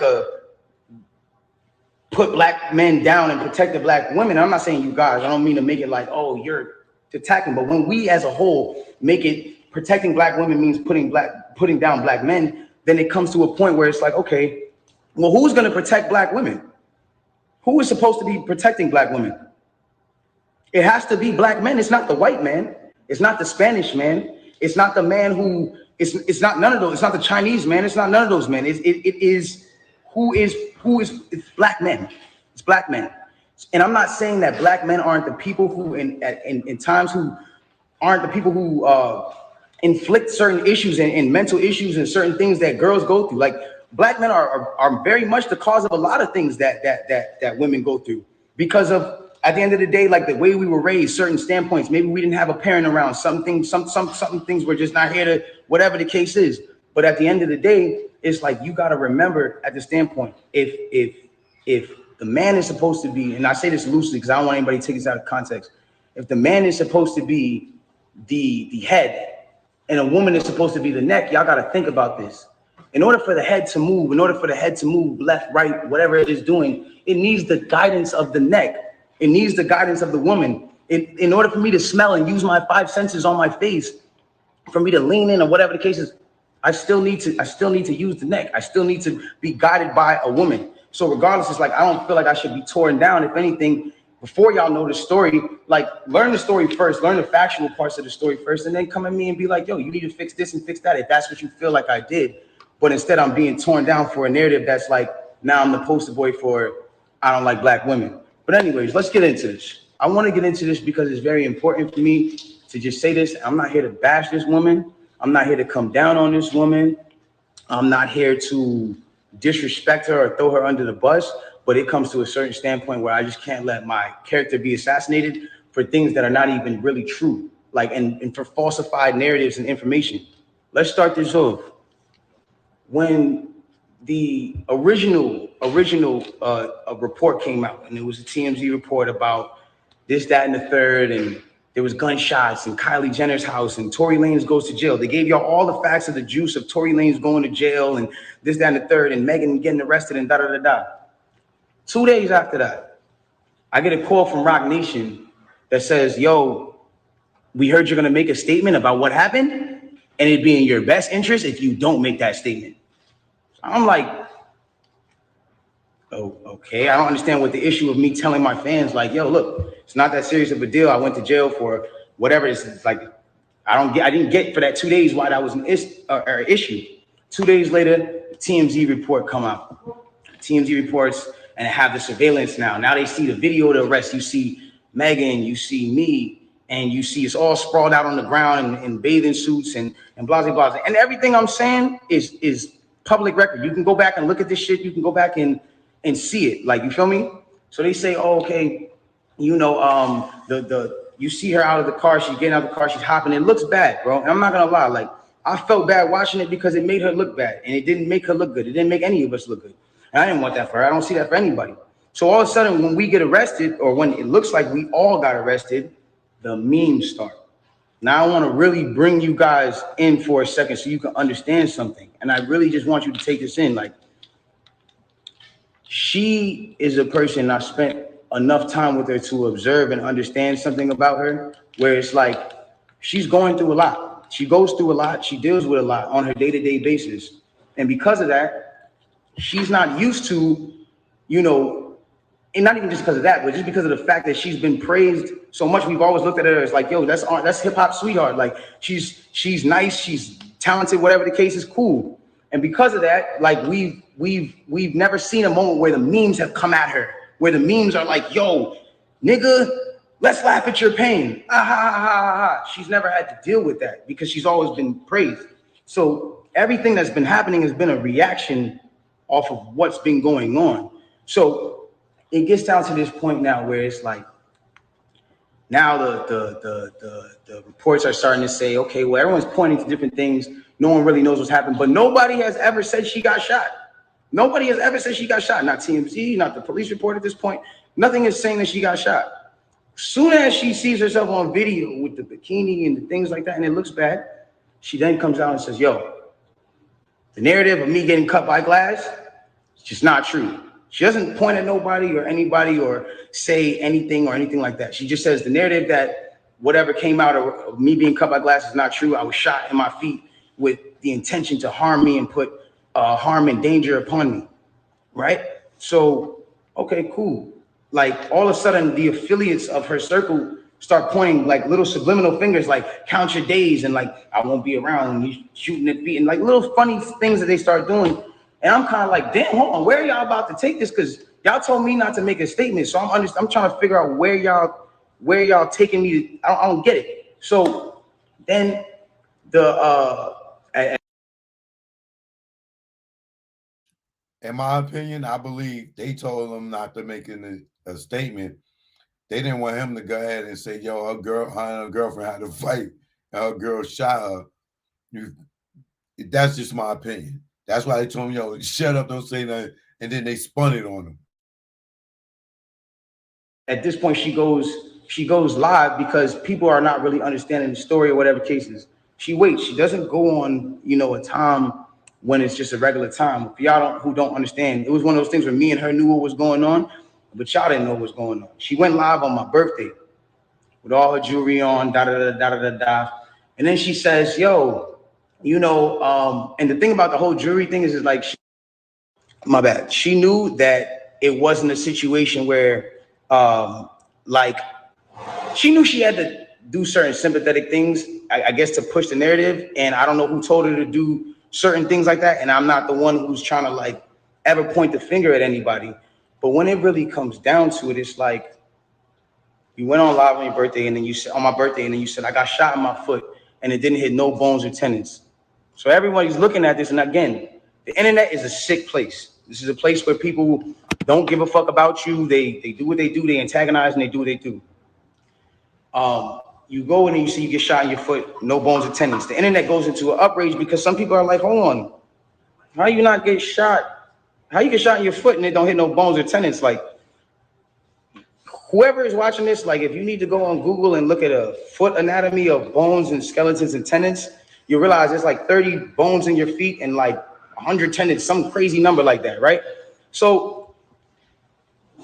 put black men down and protect the black women, I'm not saying you guys, I don't mean to make it like, oh, you're attacking, but when we as a whole make it protecting black women means putting down black men, then it comes to a point where it's like, okay, well, who's going to protect black women? Who is supposed to be protecting black women? It has to be black men. It's not the white man. It's not the Spanish man. It's not the man who, it's not none of those. It's not the Chinese man. It's not none of those men. It's black men. It's black men. And I'm not saying that black men aren't the people who in times who aren't the people who inflict certain issues and mental issues and certain things that girls go through. Like, black men are very much the cause of a lot of things that women go through, because of, at the end of the day, like the way we were raised, certain standpoints. Maybe we didn't have a parent around. Some things were just not here to, whatever the case is. But at the end of the day, it's like, you got to remember at the standpoint, if the man is supposed to be, and I say this loosely because I don't want anybody to take this out of context. If the man is supposed to be the head and a woman is supposed to be the neck, y'all got to think about this. In order for the head to move, left, right, whatever it is doing, it needs the guidance of the neck. It needs the guidance of the woman. In order for me to smell and use my 5 senses on my face, for me to lean in or whatever the case is, I still need to use the neck. I still need to be guided by a woman. So regardless, it's like, I don't feel like I should be torn down. If anything, before y'all know the story, like, learn the story first, learn the factual parts of the story first, and then come at me and be like, yo, you need to fix this and fix that, if that's what you feel like I did. But instead, I'm being torn down for a narrative that's like, now I'm the poster boy for, I don't like black women. But anyways, let's get into this. I want to get into this because it's very important for me to just say this. I'm not here to bash this woman. I'm not here to come down on this woman. I'm not here to disrespect her or throw her under the bus. But it comes to a certain standpoint where I just can't let my character be assassinated for things that are not even really true, like, and for falsified narratives and information. Let's start this off. When the original report came out, and it was a TMZ report about this, that, and the third, and there was gunshots in Kylie Jenner's house, and Tory Lanez goes to jail. They gave y'all all the facts of the juice of Tory Lanez going to jail, and this, that, and the third, and Megan getting arrested, and da-da-da-da. 2 days after that, I get a call from Rock Nation that says, yo, we heard you're going to make a statement about what happened, and it'd be in your best interest if you don't make that statement. So I'm like, oh, okay. I don't understand what the issue of me telling my fans, like, yo, look, it's not that serious of a deal. I went to jail for whatever. It's like, I didn't get for that 2 days why that was an issue. 2 days later, the TMZ report come out. TMZ reports and have the surveillance now. Now they see the video of the arrest. You see Megan, you see me, and you see it's all sprawled out on the ground in bathing suits and blah, blah, blah. And everything I'm saying is public record. You can go back and look at this shit. You can go back and see it. Like, you feel me? So they say, oh, okay, you know, you see her out of the car, she's getting out of the car, she's hopping. It looks bad, bro. And I'm not gonna lie, like, I felt bad watching it because it made her look bad, and it didn't make her look good. It didn't make any of us look good. And I didn't want that for her. I don't see that for anybody. So all of a sudden, when we get arrested, or when it looks like we all got arrested, the memes start. Now I want to really bring you guys in for a second so you can understand something. And I really just want you to take this in. Like, she is a person I spent enough time with her to observe and understand something about her, where it's like, she's going through a lot. She goes through a lot. She deals with a lot on her day-to-day basis. And because of that, she's not used to, you know, and not even just because of that, but just because of the fact that she's been praised so much. We've always looked at her as like, yo, that's hip hop sweetheart. Like, she's nice, she's talented, whatever the case is, cool. And because of that, like, we've never seen a moment where the memes have come at her, where the memes are like, yo, nigga, let's laugh at your pain. Ah, ha, ha, ha, ha. She's never had to deal with that because she's always been praised. So everything that's been happening has been a reaction off of what's been going on. So it gets down to this point now where it's like, now the reports are starting to say, okay, well, everyone's pointing to different things. No one really knows what's happened, but nobody has ever said she got shot. Nobody has ever said she got shot. Not TMZ, not the police report at this point. Nothing is saying that she got shot. Soon as she sees herself on video with the bikini and the things like that, and it looks bad, she then comes out and says, yo, the narrative of me getting cut by glass, it's just not true. She doesn't point at nobody or anybody or say anything or anything like that. She just says the narrative that whatever came out of me being cut by glass is not true. I was shot in my feet with the intention to harm me and put harm and danger upon me, right? So, okay, cool. Like, all of a sudden, the affiliates of her circle start pointing like little subliminal fingers, like, count your days, and like, I won't be around, and you shooting at feet, and like little funny things that they start doing. And I'm kind of like, damn, hold on, where are y'all about to take this? Because y'all told me not to make a statement. So I'm trying to figure out where y'all taking me to. I don't get it. So then in my opinion, I believe they told him not to make a statement. They didn't want him to go ahead and say, yo, her and her girlfriend had a fight, and her girl shot her. That's just my opinion. That's why they told him, yo, shut up, don't say nothing. And then they spun it on him. At this point, she goes live because people are not really understanding the story or whatever cases. She waits. She doesn't go on, you know, a time when it's just a regular time. For y'all who don't understand, it was one of those things where me and her knew what was going on, but y'all didn't know what was going on. She went live on my birthday with all her jewelry on, da da da da da da. And then she says, yo, you know, and the thing about the whole jury thing is like, my bad. She knew that it wasn't a situation where, like, she knew she had to do certain sympathetic things, I guess, to push the narrative. And I don't know who told her to do certain things like that. And I'm not the one who's trying to like ever point the finger at anybody. But when it really comes down to it, it's like, you went on live on your birthday, and then you said, on my birthday, and then you said, I got shot in my foot, and it didn't hit no bones or tendons. So everybody's looking at this, and again, the internet is a sick place. This is a place where people don't give a fuck about you. They do what they do. They antagonize, and they do what they do. You go in and you see you get shot in your foot, no bones or tendons. The internet goes into an outrage because some people are like, hold on, how you not get shot? How you get shot in your foot and it don't hit no bones or tendons? Like, whoever is watching this, like, if you need to go on Google and look at a foot anatomy of bones and skeletons and tendons, you realize there's like 30 bones in your feet and like 100 tendons, some crazy number like that, right? So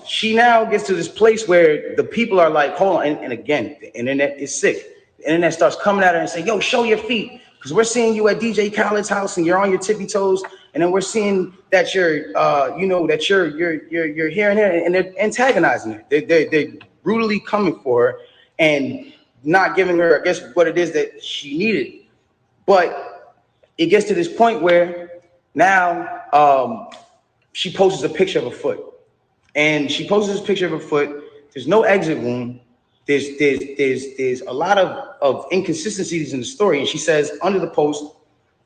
she now gets to this place where the people are like, hold on. And again, the internet is sick. The internet starts coming at her and say, yo, show your feet. Because we're seeing you at DJ Khaled's house and you're on your tippy toes. And then we're seeing that you're, that you're here and there, and they're antagonizing her. They're brutally coming for her and not giving her, I guess, what it is that she needed. But it gets to this point where now she posts a picture of a foot. And she posts this picture of her foot. There's no exit wound. There's a lot of inconsistencies in the story. And she says under the post,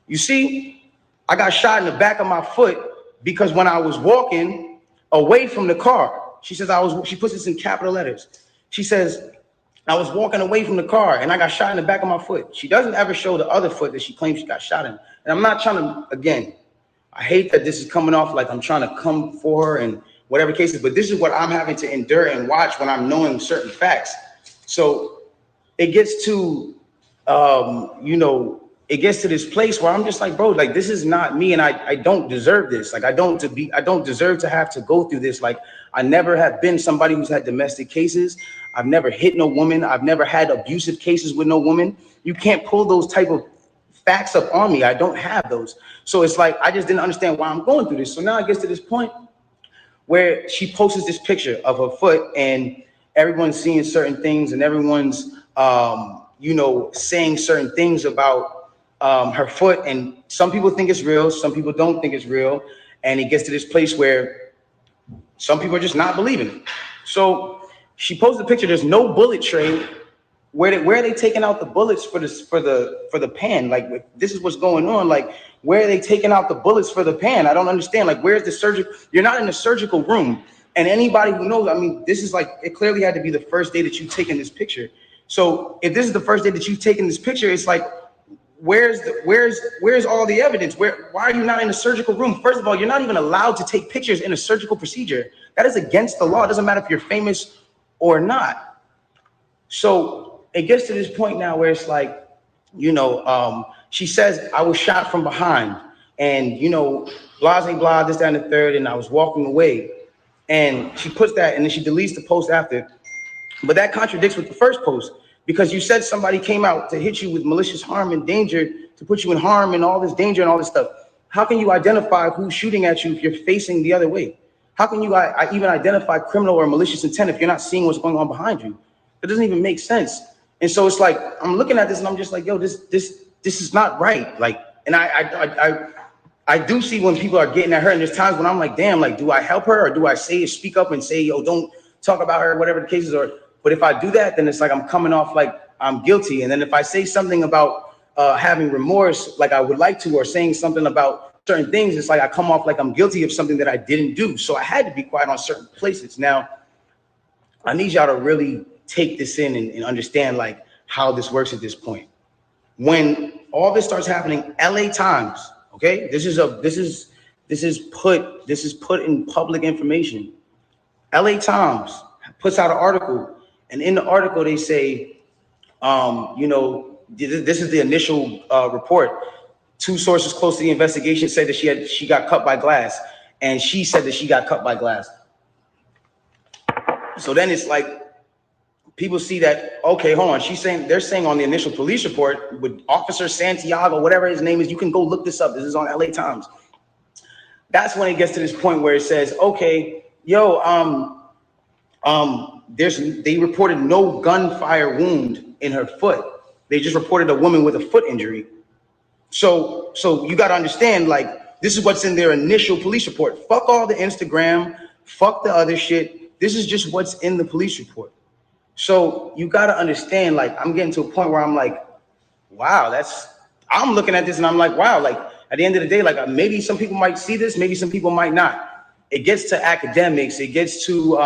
you see, I got shot in the back of my foot because when I was walking away from the car, she says she puts this in capital letters. She says, I was walking away from the car and I got shot in the back of my foot. She doesn't ever show the other foot that she claims she got shot in. And I'm not trying to, again, I hate that this is coming off like I'm trying to come for her and whatever cases, but this is what I'm having to endure and watch when I'm knowing certain facts. So it gets to, it gets to this place where I'm just like, bro, like, this is not me. And I don't deserve this. Like, I don't deserve to have to go through this. Like, I never have been somebody who's had domestic cases. I've never hit no woman. I've never had abusive cases with no woman. You can't pull those type of facts up on me. I don't have those. So it's like, I just didn't understand why I'm going through this. So now it gets to this point where she posts this picture of her foot and everyone's seeing certain things and everyone's, saying certain things about her foot. And some people think it's real. Some people don't think it's real. And it gets to this place where some people are just not believing it. So she posted a picture. There's no bullet tray. Where are they taking out the bullets for the pan? Like, this is what's going on. Like, where are they taking out the bullets for the pan? I don't understand. Like, where's the surgical? You're not in the surgical room. And anybody who knows, I mean, this is like, it clearly had to be the first day that you've taken this picture. So if this is the first day that you've taken this picture, it's like, where's all the evidence? Why are you not in a surgical room? First of all, you're not even allowed to take pictures in a surgical procedure. That is against the law. It doesn't matter if you're famous or not. So it gets to this point now where it's like, she says, I was shot from behind and, blah, blah, blah, this, that, and the third, and I was walking away. And she puts that and then she deletes the post after. But that contradicts with the first post because you said somebody came out to hit you with malicious harm and danger, to put you in harm and all this danger and all this stuff. How can you identify who's shooting at you if you're facing the other way? How can you even identify criminal or malicious intent if you're not seeing what's going on behind you? It doesn't even make sense. And so it's like, I'm looking at this and I'm just like, yo, this is not right. Like, and I do see when people are getting at her, and there's times when I'm like, damn, like, do I help her or do I speak up and say, yo, don't talk about her, whatever the cases are. But if I do that, then it's like I'm coming off like I'm guilty. And then if I say something about having remorse, like I would like to, or saying something about certain things, it's like I come off like I'm guilty of something that I didn't do. So I had to be quiet on certain places. Now, I need y'all to really take this in and understand like how this works at this point. When all this starts happening, LA Times, okay, this is put in public information. LA Times puts out an article, and in the article they say, this is the initial report. Two sources close to the investigation said that she got cut by glass, and she said that she got cut by glass. So then it's like people see that, okay, hold on. They're saying on the initial police report with Officer Santiago, whatever his name is, you can go look this up. This is on LA Times. That's when it gets to this point where it says, okay, yo, they reported no gunfire wound in her foot. They just reported a woman with a foot injury. So you got to understand, like, this is what's in their initial police report. Fuck all the Instagram, fuck the other shit. This is just what's in the police report. So you got to understand, like, I'm getting to a point where I'm like, wow, I'm looking at this and I'm like, wow, like, at the end of the day, like, maybe some people might see this, maybe some people might not. It gets to academics, it gets to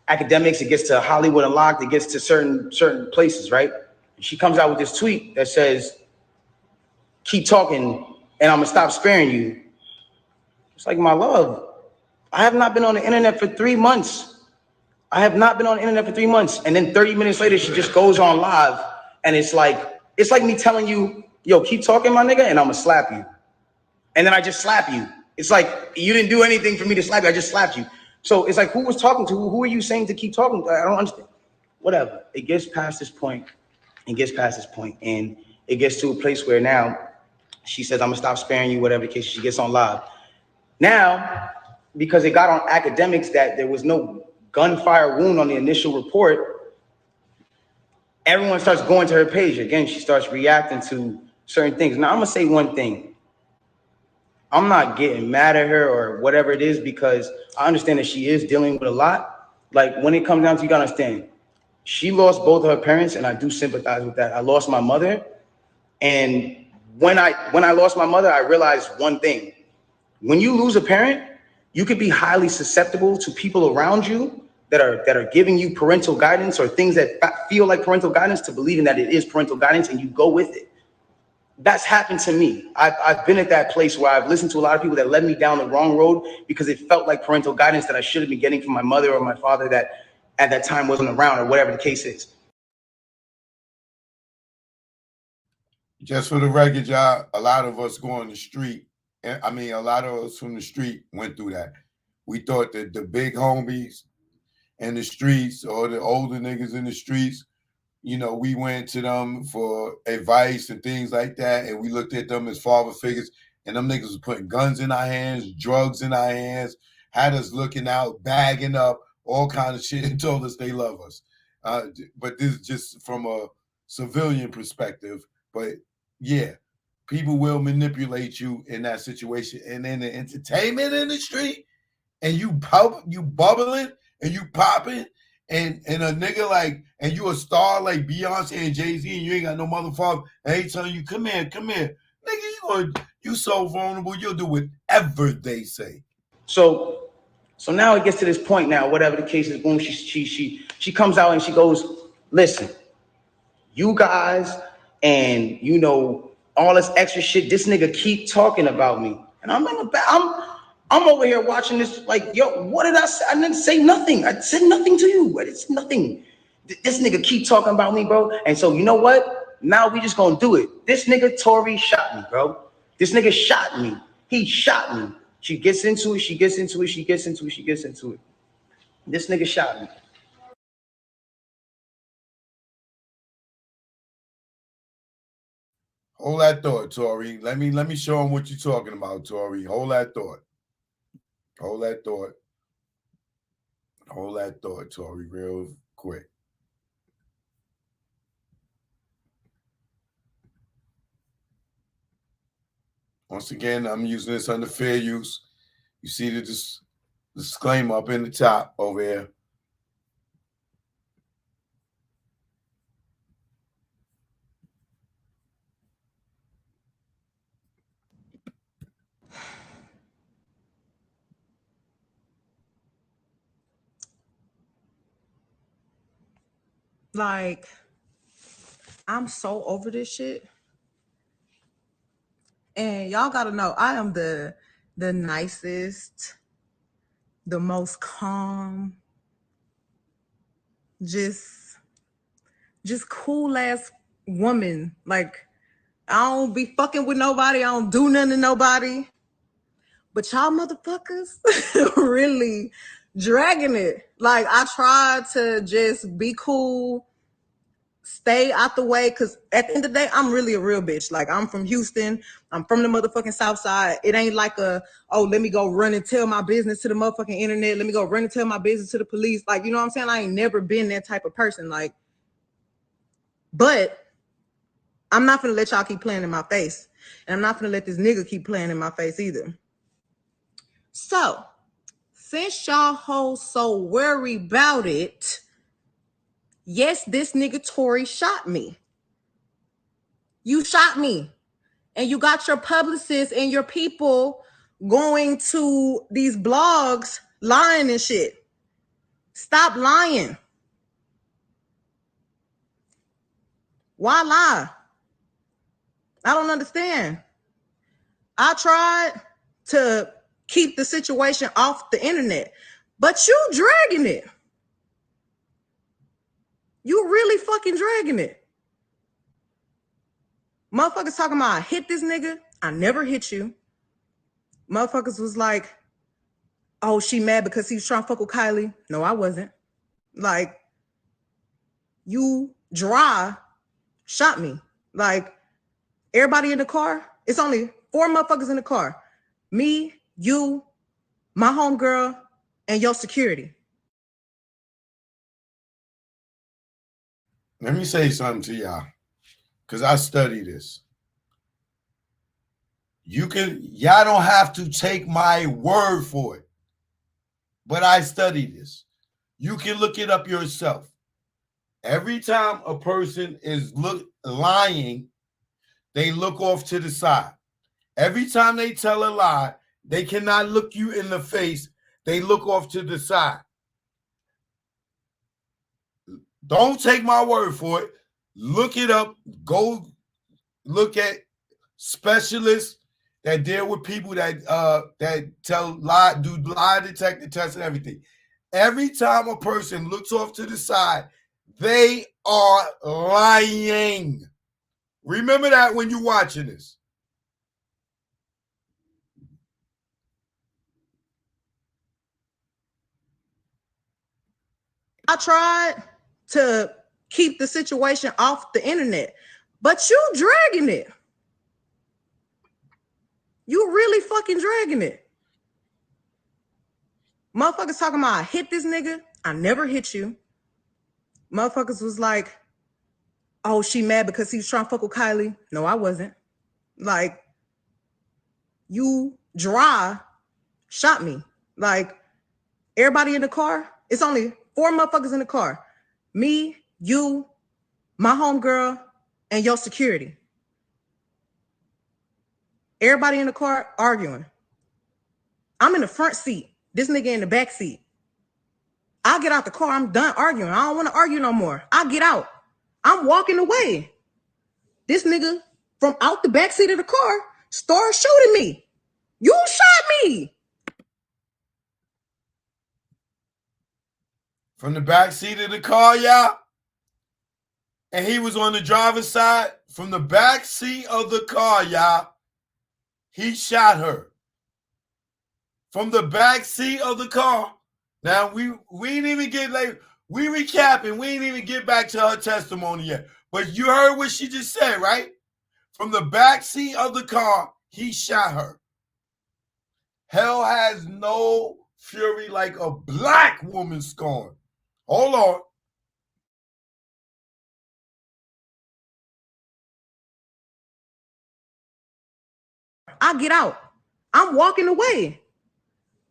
academics, it gets to Hollywood Unlocked, it gets to certain places, right? And she comes out with this tweet that says, keep talking and I'm gonna stop sparing you. It's like, my love, I have not been on the internet for 3 months. And then 30 minutes later, she just goes on live. And it's like me telling you, yo, keep talking, my nigga, and I'm gonna slap you. And then I just slap you. It's like, you didn't do anything for me to slap you. I just slapped you. So it's like, who was talking to who? Who are you saying to keep talking to? I don't understand. Whatever. It gets past this point. And it gets to a place where now she says, I'm gonna stop sparing you, whatever the case. She gets on live. Now, because it got on academics that there was no gunfire wound on the initial report, everyone starts going to her page. Again, she starts reacting to certain things. Now, I'm gonna say one thing. I'm not getting mad at her or whatever it is, because I understand that she is dealing with a lot. Like, when it comes down to, you gotta understand, she lost both of her parents, and I do sympathize with that. I lost my mother, and when I lost my mother, I realized one thing. When you lose a parent, you could be highly susceptible to people around you that are giving you parental guidance or things that feel like parental guidance, to believing that it is parental guidance, and you go with it. That's happened to me. I've been at that place where I've listened to a lot of people that led me down the wrong road because it felt like parental guidance that I should have been getting from my mother or my father that at that time wasn't around, or whatever the case is. Just for the record, y'all, a lot of us go on the street. I mean, a lot of us from the street went through that. We thought that the big homies in the streets or the older niggas in the streets, you know, we went to them for advice and things like that, and we looked at them as father figures, and them niggas was putting guns in our hands, drugs in our hands, had us looking out, bagging up, all kind of shit, and told us they love us. But this is just from a civilian perspective. But yeah, people will manipulate you in that situation. And in the entertainment industry, and you bubbling and you popping, and a nigga like, and you a star like Beyonce and Jay-Z, and you ain't got no motherfucker, and they telling you, come here, nigga, you so vulnerable, you'll do whatever they say. So now it gets to this point now, whatever the case is, boom, she comes out and she goes, listen, you guys, and you know, all this extra shit, this nigga keep talking about me. And I'm over here watching this like, yo, what did I say? I didn't say nothing. I said nothing to you. It's nothing. This nigga keep talking about me, bro. And so, you know what? Now we just gonna do it. This nigga Tory shot me, bro. This nigga shot me. He shot me. She gets into it. This nigga shot me. Hold that thought, Tory. Let me show him what you're talking about, Tory. Hold that thought, Tory, real quick. Once again, I'm using this under fair use. You see the disclaimer up in the top over here. Like, I'm so over this shit. And y'all gotta know, I am the nicest, the most calm, just cool ass woman. Like, I don't be fucking with nobody. I don't do nothing to nobody. But y'all motherfuckers really dragging it. Like, I tried to just be cool, stay out the way, because at the end of the day, I'm really a real bitch. Like, I'm from Houston. I'm from the motherfucking South Side. It ain't like let me go run and tell my business to the motherfucking internet. Let me go run and tell my business to the police. Like, you know what I'm saying? I ain't never been that type of person. Like, but I'm not gonna let y'all keep playing in my face. And I'm not gonna let this nigga keep playing in my face either. So, since y'all hoes so worried about it, yes, this nigga Tory shot me. You shot me. And you got your publicists and your people going to these blogs lying and shit. Stop lying. Why lie? I don't understand. I tried to keep the situation off the internet, but you dragging it. You really fucking dragging it. Motherfuckers talking about I hit this nigga. I never hit you. Motherfuckers was like, oh, she mad because he was trying to fuck with Kylie. No, I wasn't. Like, you dry shot me. Like, everybody in the car, it's only 4 motherfuckers in the car. Me, you, my homegirl, and your security. Let me say something to y'all, because I study this. Y'all don't have to take my word for it, but I study this. You can look it up yourself. Every time a person is lying, they look off to the side. Every time they tell a lie, they cannot look you in the face. They look off to the side. Don't take my word for it. Look it up. Go look at specialists that deal with people that tell lie, do lie detector tests and everything. Every time a person looks off to the side, they are lying. Remember that when you're watching this. I tried to keep the situation off the internet, but you dragging it. You really fucking dragging it. Motherfuckers talking about I hit this nigga. I never hit you. Motherfuckers was like, oh, she mad because he was trying to fuck with Kylie. No, I wasn't. Like, you dry shot me. Like, everybody in the car, it's only 4 motherfuckers in the car. Me, you, my homegirl, and your security. Everybody in the car arguing. I'm in the front seat. This nigga in the back seat. I get out the car. I'm done arguing. I don't want to argue no more. I get out. I'm walking away. This nigga from out the back seat of the car starts shooting me. You shot me. From the back seat of the car, y'all. And he was on the driver's side. From the back seat of the car, y'all. He shot her. From the back seat of the car. Now, we didn't even get, like, we recapping. We didn't even get back to her testimony yet. But you heard what she just said, right? From the back seat of the car, he shot her. Hell has no fury like a black woman scorn. Hold on. I get out. I'm walking away.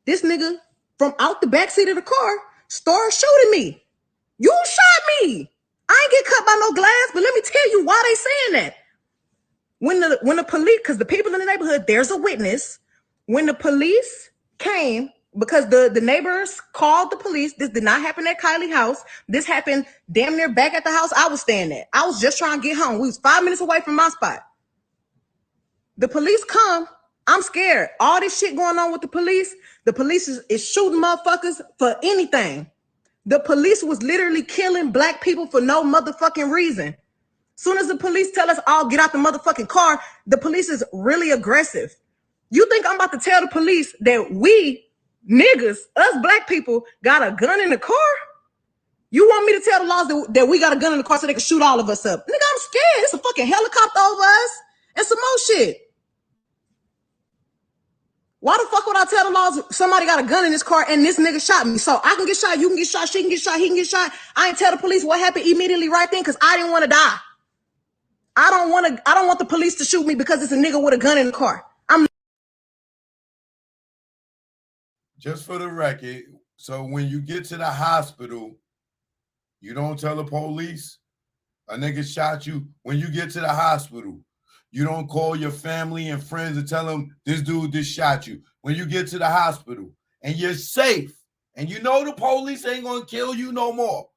This nigga from out the back seat of the car starts shooting me. You shot me. I ain't get cut by no glass, but let me tell you why they saying that. When the police, because the people in the neighborhood, there's a witness. When the police came, because the neighbors called the police, this did not happen at Kylie's house. This happened damn near back at the house I was staying at. I was just trying to get home. We was 5 minutes away from my spot. The police come. I'm scared. All this shit going on with the police is shooting motherfuckers for anything. The police was literally killing black people for no motherfucking reason. Soon as the police tell us all get out the motherfucking car, the police is really aggressive. You think I'm about to tell the police that we niggas, us black people, got a gun in the car? You want me to tell the laws that we got a gun in the car so they can shoot all of us up? Nigga, I'm scared. It's a fucking helicopter over us and some more shit. Why the fuck would I tell the laws somebody got a gun in this car and this nigga shot me? So I can get shot, you can get shot, she can get shot, he can get shot. I ain't tell the police what happened immediately right then because I didn't want to die. I don't want the police to shoot me because it's a nigga with a gun in the car. Just for the record, so when you get to the hospital, you don't tell the police a nigga shot you. When you get to the hospital, you don't call your family and friends and tell them this dude just shot you. When you get to the hospital and you're safe and you know the police ain't gonna kill you no more,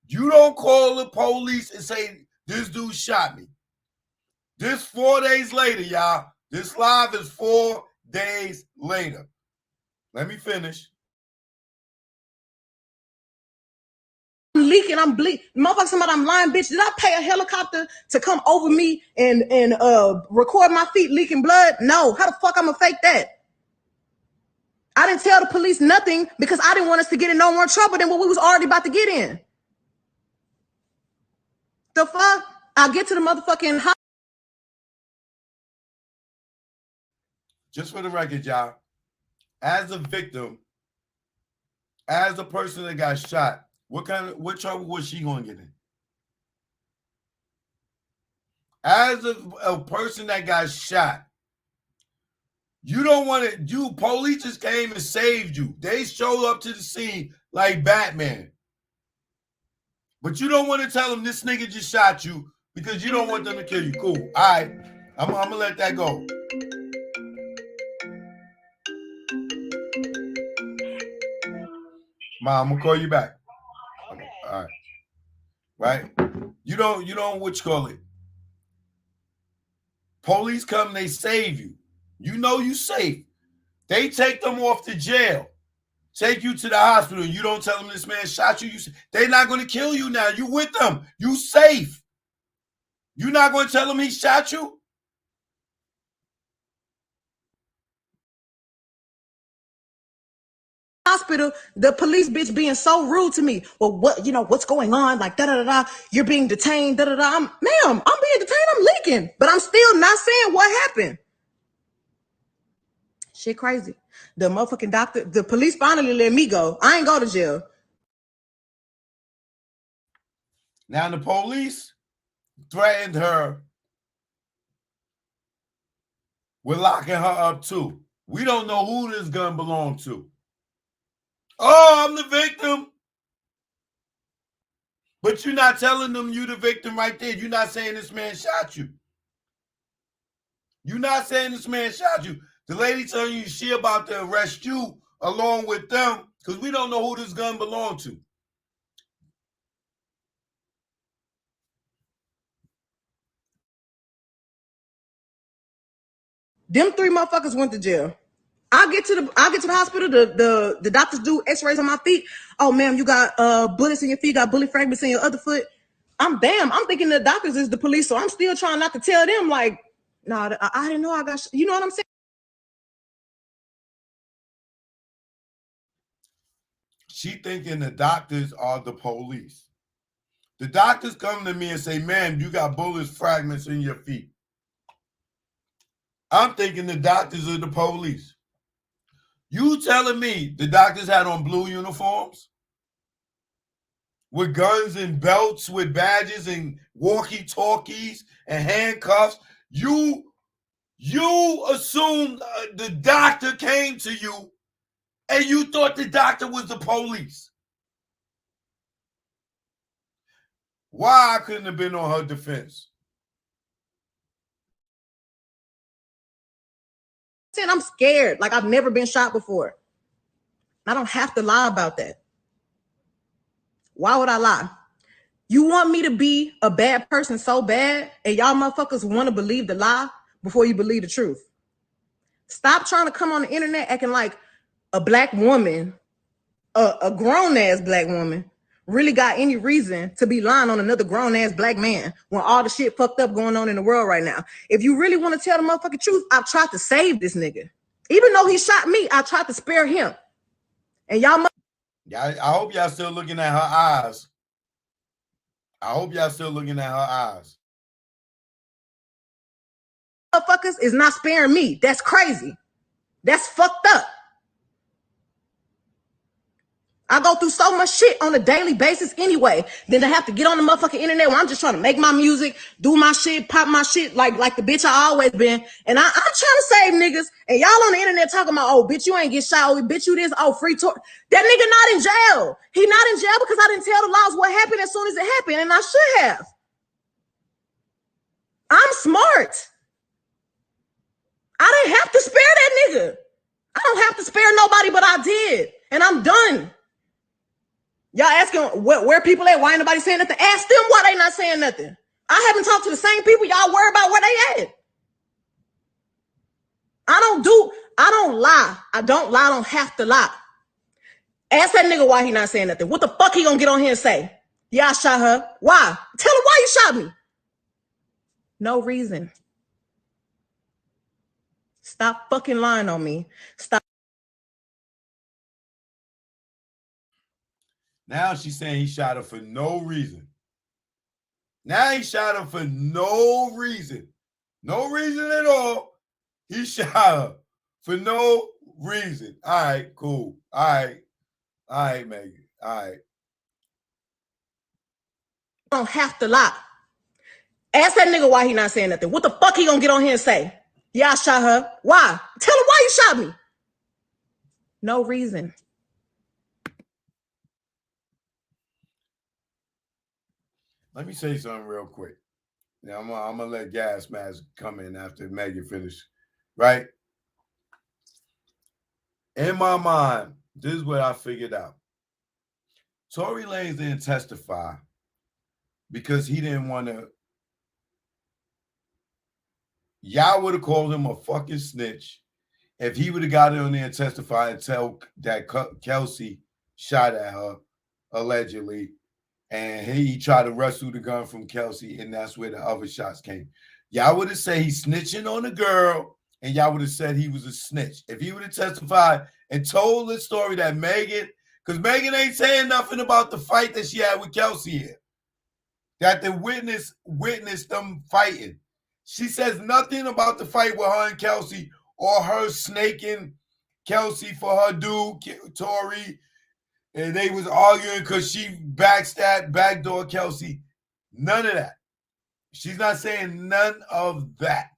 you don't call the police and say this dude shot me. This 4 days later, y'all. This live is 4 days later. Let me finish. I'm leaking, I'm bleeding. Motherfucker, somebody, I'm lying, bitch. Did I pay a helicopter to come over me and record my feet leaking blood? No. How the fuck I'm gonna fake that? I didn't tell the police nothing because I didn't want us to get in no more trouble than what we was already about to get in. The fuck? I get to the motherfucking house. Just for the record, y'all, as a victim, as a person that got shot, what trouble was she gonna get in? As a person that got shot, you don't want to. Police just came and saved you. They showed up to the scene like Batman. But you don't want to tell them this nigga just shot you because you don't want them to kill you. Cool. All right. I'm gonna let that go. Mom, I'm gonna call you back. All right. Right? You don't what you call it. Police come, they save you. You know you safe. They take them off to jail, take you to the hospital, and you don't tell them this man shot you. They're not going to kill you now. You with them. You safe. You're not going to tell them he shot you? Hospital, the police bitch being so rude to me. Well, what's going on? Like, da-da-da-da, you're being detained, da-da-da. Ma'am, I'm being detained, I'm leaking. But I'm still not saying what happened. Shit crazy. The motherfucking doctor, the police finally let me go. I ain't go to jail. Now the police threatened her with locking her up too. We don't know who this gun belonged to. Oh, I'm the victim. But you're not telling them you the victim right there. You're not saying this man shot you. You're not saying this man shot you. The lady telling you she about to arrest you along with them because we don't know who this gun belonged to. Them three motherfuckers went to jail. I get to the hospital. The doctors do x-rays on my feet. Oh, ma'am, you got bullets in your feet, got bullet fragments in your other foot. I'm thinking the doctors is the police, so I'm still trying not to tell them like, no, I didn't know I got, you know what I'm saying? She thinking the doctors are the police. The doctors come to me and say, "Man, you got bullet fragments in your feet." I'm thinking the doctors are the police. You telling me the doctors had on blue uniforms with guns and belts with badges and walkie-talkies and handcuffs? You assumed the doctor came to you and you thought the doctor was the police. Why I couldn't have been on her defense? I'm scared. Like, I've never been shot before. I don't have to lie about that. Why would I lie? You want me to be a bad person so bad, and y'all motherfuckers want to believe the lie before you believe the truth. Stop trying to come on the internet acting like a black woman, a grown-ass black woman, really got any reason to be lying on another grown-ass black man when all the shit fucked up going on in the world right now. If you really want to tell the motherfucking truth, I've tried to save this nigga. Even though he shot me, I tried to spare him. And y'all I hope y'all still looking at her eyes. I hope y'all still looking at her eyes. motherfuckers is not sparing me. That's crazy. That's fucked up. I go through so much shit on a daily basis anyway. Then to have to get on the motherfucking internet where I'm just trying to make my music, do my shit, pop my shit like the bitch I always been. And I'm trying to save niggas. And y'all on the internet talking about, oh, bitch, you ain't get shot. Oh, bitch, you this. Oh, free tour. That nigga not in jail. He not in jail because I didn't tell the laws what happened as soon as it happened. And I should have. I'm smart. I didn't have to spare that nigga. I don't have to spare nobody, but I did. And I'm done. Y'all asking where people at? Why ain't nobody saying nothing? Ask them why they not saying nothing. I haven't talked to the same people. Y'all worry about where they at. I don't lie. I don't lie. I don't have to lie. Ask that nigga why he not saying nothing. What the fuck he gonna get on here and say? Yeah, I shot her. Why? Tell him why you shot me. No reason. Stop fucking lying on me. Stop. Now she's saying he shot her for no reason. Now he shot her for no reason. No reason at all. He shot her for no reason. All right, cool. All right, Megan. All right. Don't have to lie. Ask that nigga why he not saying nothing. What the fuck he gonna get on here and say? Yeah, I shot her. Why? Tell him why you shot me. No reason. Let me say something real quick. Now I'm gonna let Gas Mask come in after Megan finish. Right? In my mind, this is what I figured out. Tory Lanez didn't testify because he didn't want to. Y'all would have called him a fucking snitch if he would have got on there and testified and tell that Kelsey shot at her, allegedly, and he tried to wrestle the gun from Kelsey, and that's where the other shots came. Y'all would have said he's snitching on the girl, and y'all would have said he was a snitch. If he would have testified and told the story that Megan, because Megan ain't saying nothing about the fight that she had with Kelsey here, that the witness witnessed them fighting. She says nothing about the fight with her and Kelsey or her snaking Kelsey for her dude, Tory, and they was arguing because she backdoor Kelsey. None of that. She's not saying none of that.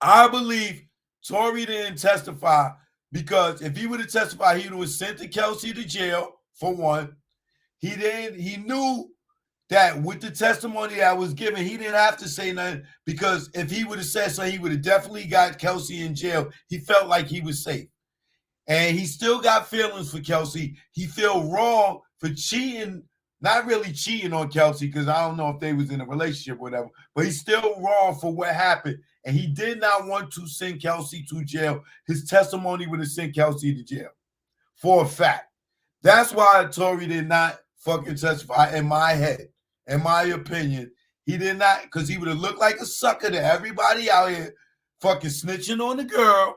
I believe Tory didn't testify because if he would have testified, he would have sent the Kelsey to jail, for one. He knew that with the testimony that was given, he didn't have to say nothing, because if he would have said so, he would have definitely got Kelsey in jail. He felt like he was safe. And he still got feelings for Kelsey. He feel wrong for cheating, not really cheating on Kelsey, because I don't know if they was in a relationship or whatever, but he's still wrong for what happened. And he did not want to send Kelsey to jail. His testimony would have sent Kelsey to jail, for a fact. That's why Tory did not fucking testify, in my head. In my opinion, he did not, because he would have looked like a sucker to everybody out here fucking snitching on the girl.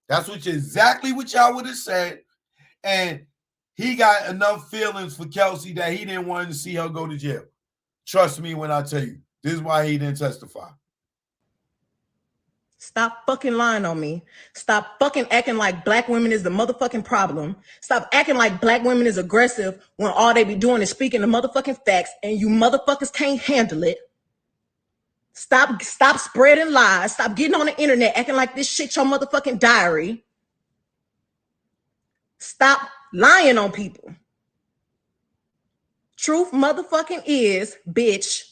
That's exactly what y'all would have said. And he got enough feelings for Kelsey that he didn't want to see her go to jail. Trust me when I tell you, this is why he didn't testify. Stop fucking lying on me. Stop fucking acting like black women is the motherfucking problem. Stop acting like black women is aggressive when all they be doing is speaking the motherfucking facts and you motherfuckers can't handle it. Stop spreading lies. Stop getting on the internet acting like this shit your motherfucking diary. Stop lying on people. Truth motherfucking is, bitch,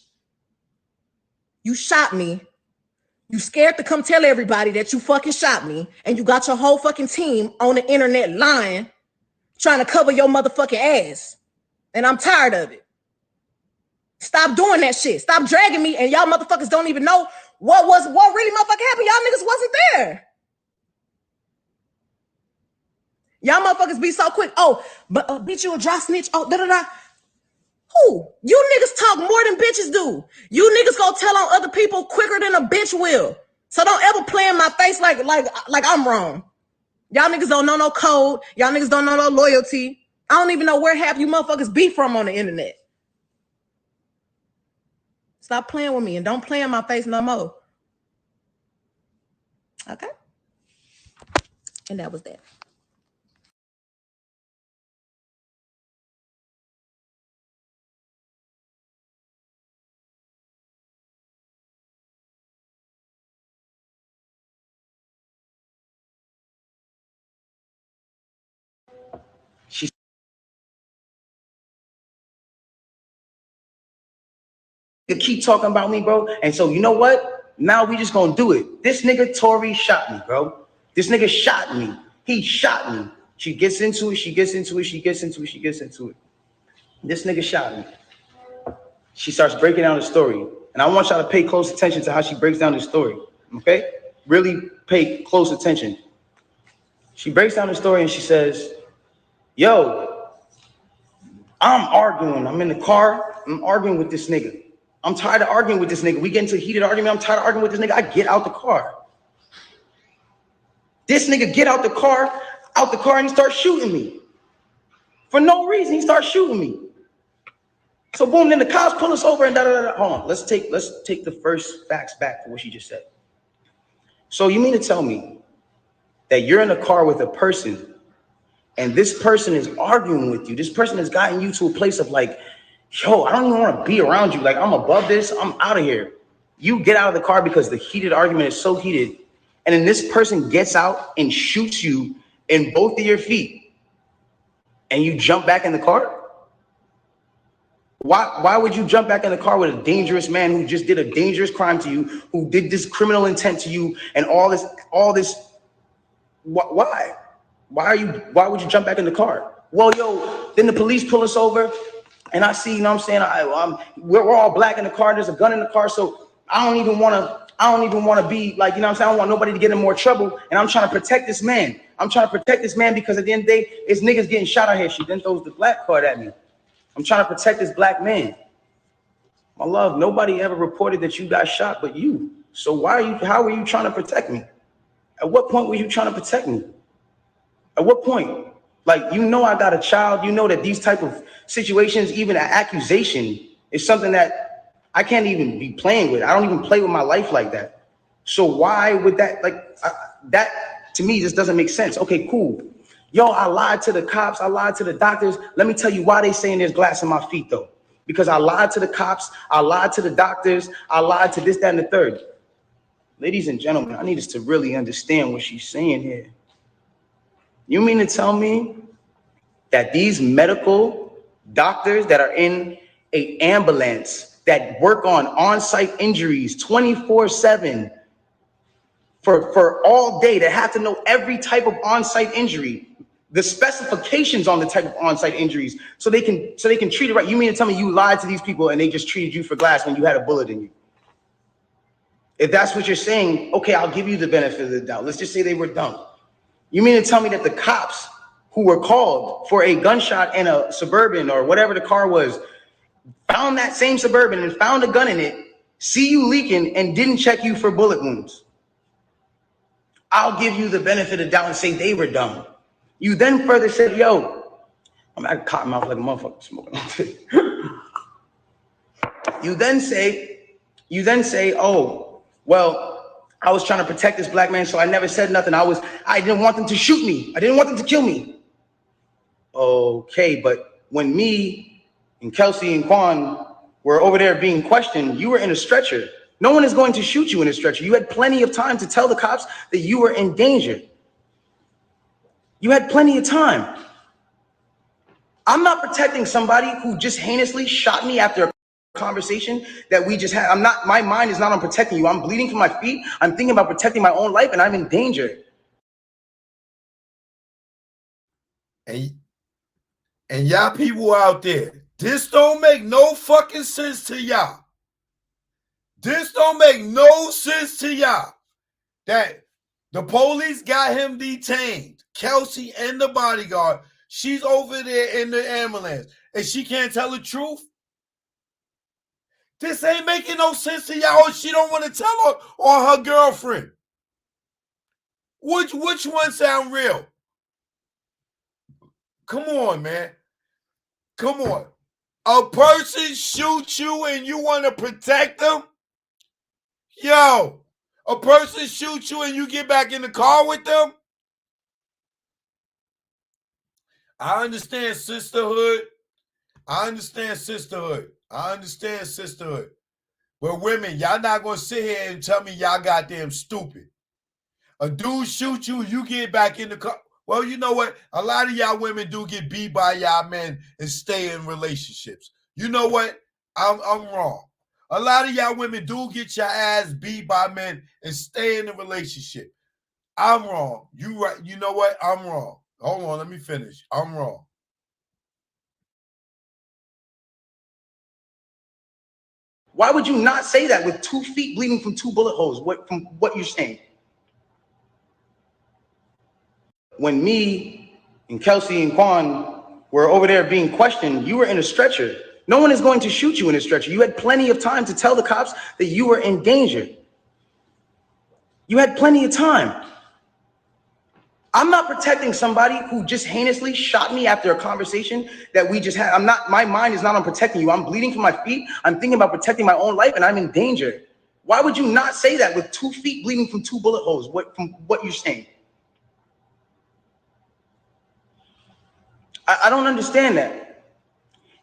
you shot me. You scared to come tell everybody that you fucking shot me, and you got your whole fucking team on the internet lying, trying to cover your motherfucking ass. And I'm tired of it. Stop doing that shit. Stop dragging me, and y'all motherfuckers don't even know what really motherfucking happened. Y'all niggas wasn't there. Y'all motherfuckers be so quick. Oh, but bitch, you a dry snitch. Oh, da-da-da. Who? You niggas talk more than bitches do. You niggas go tell on other people quicker than a bitch will. So don't ever play in my face like I'm wrong. Y'all niggas don't know no code. Y'all niggas don't know no loyalty. I don't even know where half you motherfuckers be from on the internet. Stop playing with me and don't play in my face no more. Okay? And that was that. She could keep talking about me, bro. And so you know what? Now we just gonna do it. This nigga Tory shot me, bro. This nigga shot me. He shot me. She gets into it. This nigga shot me. She starts breaking down the story. And I want y'all to pay close attention to how she breaks down the story. Okay? Really pay close attention. She breaks down the story and she says, yo, I'm arguing. I'm in the car. I'm arguing with this nigga. I'm tired of arguing with this nigga. We get into a heated argument. I'm tired of arguing with this nigga. I get out the car. This nigga get out the car and he starts shooting me. For no reason, he starts shooting me. So boom, then the cops pull us over and da-da-da-da. Hold on, let's take the first facts back for what she just said. So you mean to tell me that you're in a car with a person and this person is arguing with you? This person has gotten you to a place of like, yo, I don't even want to be around you. Like, I'm above this, I'm out of here. You get out of the car because the heated argument is so heated. And then this person gets out and shoots you in both of your feet. And you jump back in the car? Why would you jump back in the car with a dangerous man who just did a dangerous crime to you, who did this criminal intent to you and all this? Why? Why would you jump back in the car? Well, yo, then the police pull us over and I see, you know what I'm saying? We're all black in the car. There's a gun in the car. So I don't even want to be like, you know what I'm saying? I don't want nobody to get in more trouble. And I'm trying to protect this man. I'm trying to protect this man because at the end of the day, it's niggas getting shot out here. She then throws the black card at me. I'm trying to protect this black man. My love, nobody ever reported that you got shot but you. So how are you trying to protect me? At what point were you trying to protect me? At what point? Like, you know I got a child. You know that these type of situations, even an accusation, is something that I can't even be playing with. I don't even play with my life like that. So why would that, that to me just doesn't make sense. Okay, cool. Yo, I lied to the cops. I lied to the doctors. Let me tell you why they saying there's glass in my feet, though. Because I lied to the cops. I lied to the doctors. I lied to this, that, and the third. Ladies and gentlemen, I need us to really understand what she's saying here. You mean to tell me that these medical doctors that are in an ambulance that work on on-site injuries 24/7 for all day, that have to know every type of on-site injury, the specifications on the type of on-site injuries, so they can treat it right? You mean to tell me you lied to these people and they just treated you for glass when you had a bullet in you? If that's what you're saying, okay, I'll give you the benefit of the doubt. Let's just say they were dumb. You mean to tell me that the cops who were called for a gunshot in a Suburban or whatever the car was found that same Suburban and found a gun in it, see you leaking, and didn't check you for bullet wounds? I'll give you the benefit of the doubt and say they were dumb. You then further said, yo, I'm at cotton mouth like a motherfucker smoking. You then say, oh, well, I was trying to protect this black man, so I never said nothing. I didn't want them to shoot me. I didn't want them to kill me. Okay, but when me and Kelsey and Quan were over there being questioned, you were in a stretcher. No one is going to shoot you in a stretcher. You had plenty of time to tell the cops that you were in danger. You had plenty of time. I'm not protecting somebody who just heinously shot me after a conversation that we just had. My mind is not on protecting you. I'm bleeding from my feet. I'm thinking about protecting my own life and I'm in danger. And y'all people out there, this don't make no fucking sense to y'all. This don't make no sense to y'all. That the police got him detained, Kelsey and the bodyguard. She's over there in the ambulance and she can't tell the truth. This ain't making no sense to y'all, or she don't want to tell her or her girlfriend. Which one sound real? Come on, man. Come on. A person shoots you and you want to protect them? Yo, a person shoots you and you get back in the car with them? I understand sisterhood. I understand sisterhood. But women, y'all not going to sit here and tell me y'all goddamn stupid. A dude shoot you, you get back in the car. Well, you know what? A lot of y'all women do get beat by y'all men and stay in relationships. You know what? I'm wrong. A lot of y'all women do get your ass beat by men and stay in the relationship. I'm wrong. You right. You know what? I'm wrong. Hold on, let me finish. I'm wrong. Why would you not say that with 2 feet bleeding from 2 bullet holes? From what you're saying? When me and Kelsey and Quan were over there being questioned, you were in a stretcher. No one is going to shoot you in a stretcher. You had plenty of time to tell the cops that you were in danger. You had plenty of time. I'm not protecting somebody who just heinously shot me after a conversation that we just had. My mind is not on protecting you. I'm bleeding from my feet. I'm thinking about protecting my own life and I'm in danger. Why would you not say that with 2 feet bleeding from 2 bullet holes? From what you're saying? I don't understand that.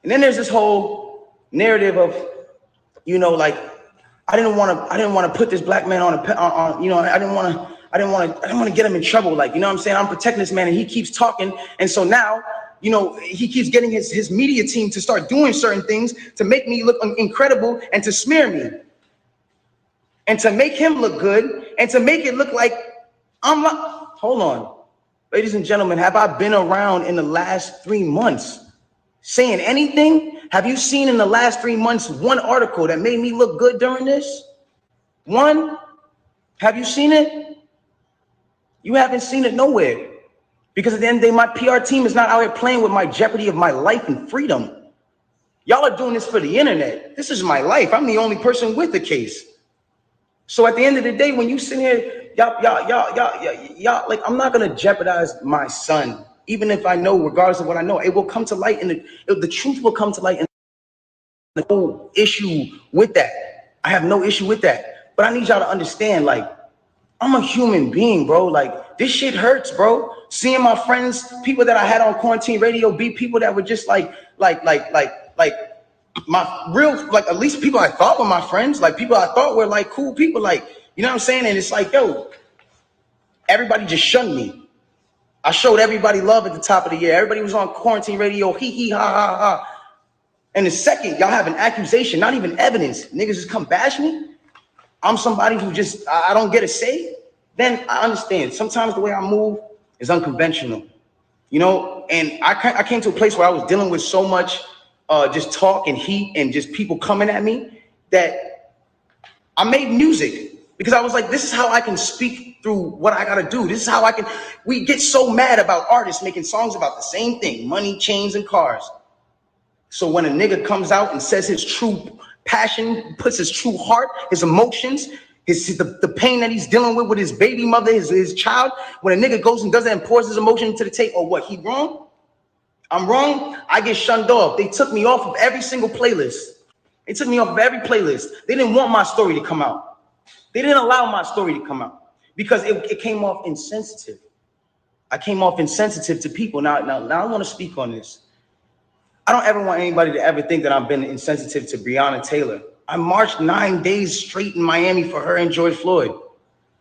And then there's this whole narrative of, you know, like, I didn't want to put this black man on you know, I didn't want to get him in trouble. Like, you know what I'm saying? I'm protecting this man and he keeps talking. And so now, you know, he keeps getting his media team to start doing certain things to make me look incredible and to smear me and to make him look good and to make it look like I'm not. Hold on. Ladies and gentlemen, have I been around in the last 3 months saying anything? Have you seen in the last 3 months one article that made me look good during this? One? Have you seen it? You haven't seen it nowhere. Because at the end of the day, my PR team is not out here playing with my jeopardy of my life and freedom. Y'all are doing this for the internet. This is my life. I'm the only person with the case. So at the end of the day, when you sit here, y'all, like, I'm not gonna jeopardize my son, even if I know, regardless of what I know, it will come to light, and the truth will come to light. And the whole issue with that, I have no issue with that. But I need y'all to understand, like, I'm a human being, bro. Like, this shit hurts, bro. Seeing my friends, people that I had on quarantine radio, be people that were just like my real, like, at least people I thought were my friends, like people I thought were like cool people, like, you know what I'm saying? And it's like, yo, everybody just shunned me. I showed everybody love at the top of the year. Everybody was on quarantine radio, hee hee ha ha ha. And the second y'all have an accusation, not even evidence, niggas just come bash me. I'm somebody who just, I don't get a say. Then I understand. Sometimes the way I move is unconventional, you know? And I came to a place where I was dealing with so much just talk and heat and just people coming at me that I made music because I was like, this is how I can speak through what I gotta do. This is how we get so mad about artists making songs about the same thing, money, chains, and cars. So when a nigga comes out and says his true passion, puts his true heart, his emotions, the pain that he's dealing with his baby mother, his child, when a nigga goes and does that and pours his emotion into the tape, or what, he wrong? I'm wrong, I get shunned off. They took me off of every single playlist. They took me off of every playlist. They didn't want my story to come out. They didn't allow my story to come out because it came off insensitive. I came off insensitive to people. Now I want to speak on this. I don't ever want anybody to ever think that I've been insensitive to Breonna Taylor. I marched 9 days straight in Miami for her and George Floyd.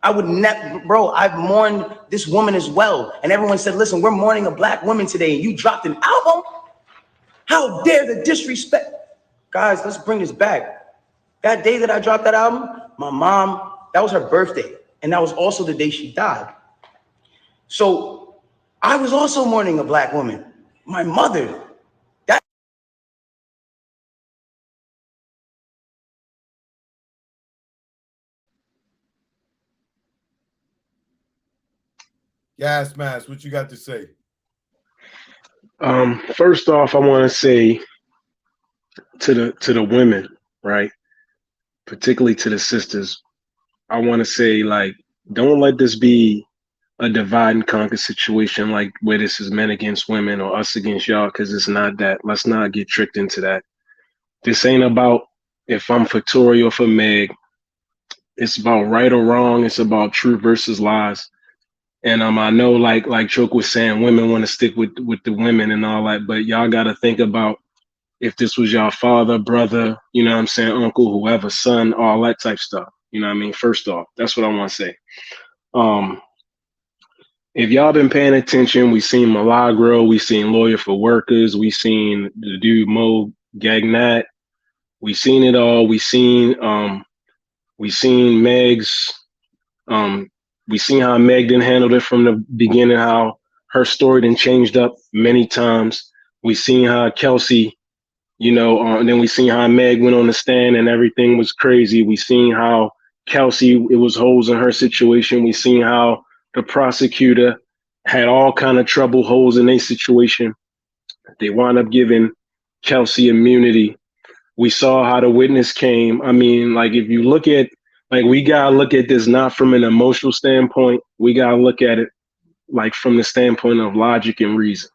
I would never, bro, I've mourned this woman as well. And everyone said, listen, we're mourning a black woman today and you dropped an album? How dare the disrespect? Guys, let's bring this back. That day that I dropped that album, my mom, that was her birthday. And that was also the day she died. So I was also mourning a black woman, my mother. Gas Mask, what you got to say? First off, I want to say to the women, right? Particularly to the sisters, I want to say, like, don't let this be a divide and conquer situation, like where this is men against women or us against y'all, because it's not that. Let's not get tricked into that. This ain't about if I'm for Tory or for Meg. It's about right or wrong. It's about truth versus lies. And I know, like Choke was saying, women want to stick with the women and all that, but y'all got to think about if this was your father, brother, you know what I'm saying, uncle, whoever, son, all that type stuff. You know what I mean? First off, that's what I want to say. If y'all been paying attention, we seen Milagro, we seen Lawyer for Workers, we seen the dude Mo Gagnat, we seen it all. We seen Meg's. We seen how Meg didn't handle it from the beginning, how her story done changed up many times. We seen how Kelsey, you know, and then we seen how Meg went on the stand and everything was crazy. We seen how Kelsey, it was holes in her situation. We seen how the prosecutor had all kind of trouble, holes in their situation. They wound up giving Kelsey immunity. We saw how the witness came. I mean, like, if you look at, like, we gotta look at this not from an emotional standpoint. We gotta look at it like from the standpoint of logic and reason.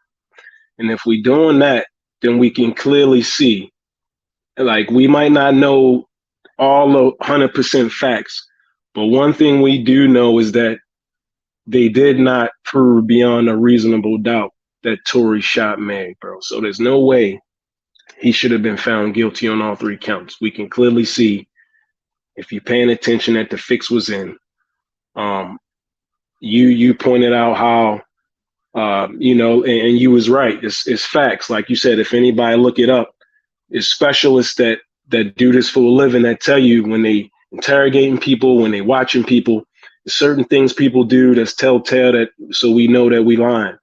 And if we doing that, then we can clearly see, like, we might not know all the 100% facts, but one thing we do know is that they did not prove beyond a reasonable doubt that Tory shot Meg, bro. So there's no way he should have been found guilty on all 3 counts. We can clearly see, if you're paying attention, that the fix was in. You pointed out how, you know, and you was right. It's facts. Like you said, if anybody look it up, it's specialists that do this for a living that tell you when they interrogating people, when they watching people, certain things people do that's telltale, that so we know that we lying.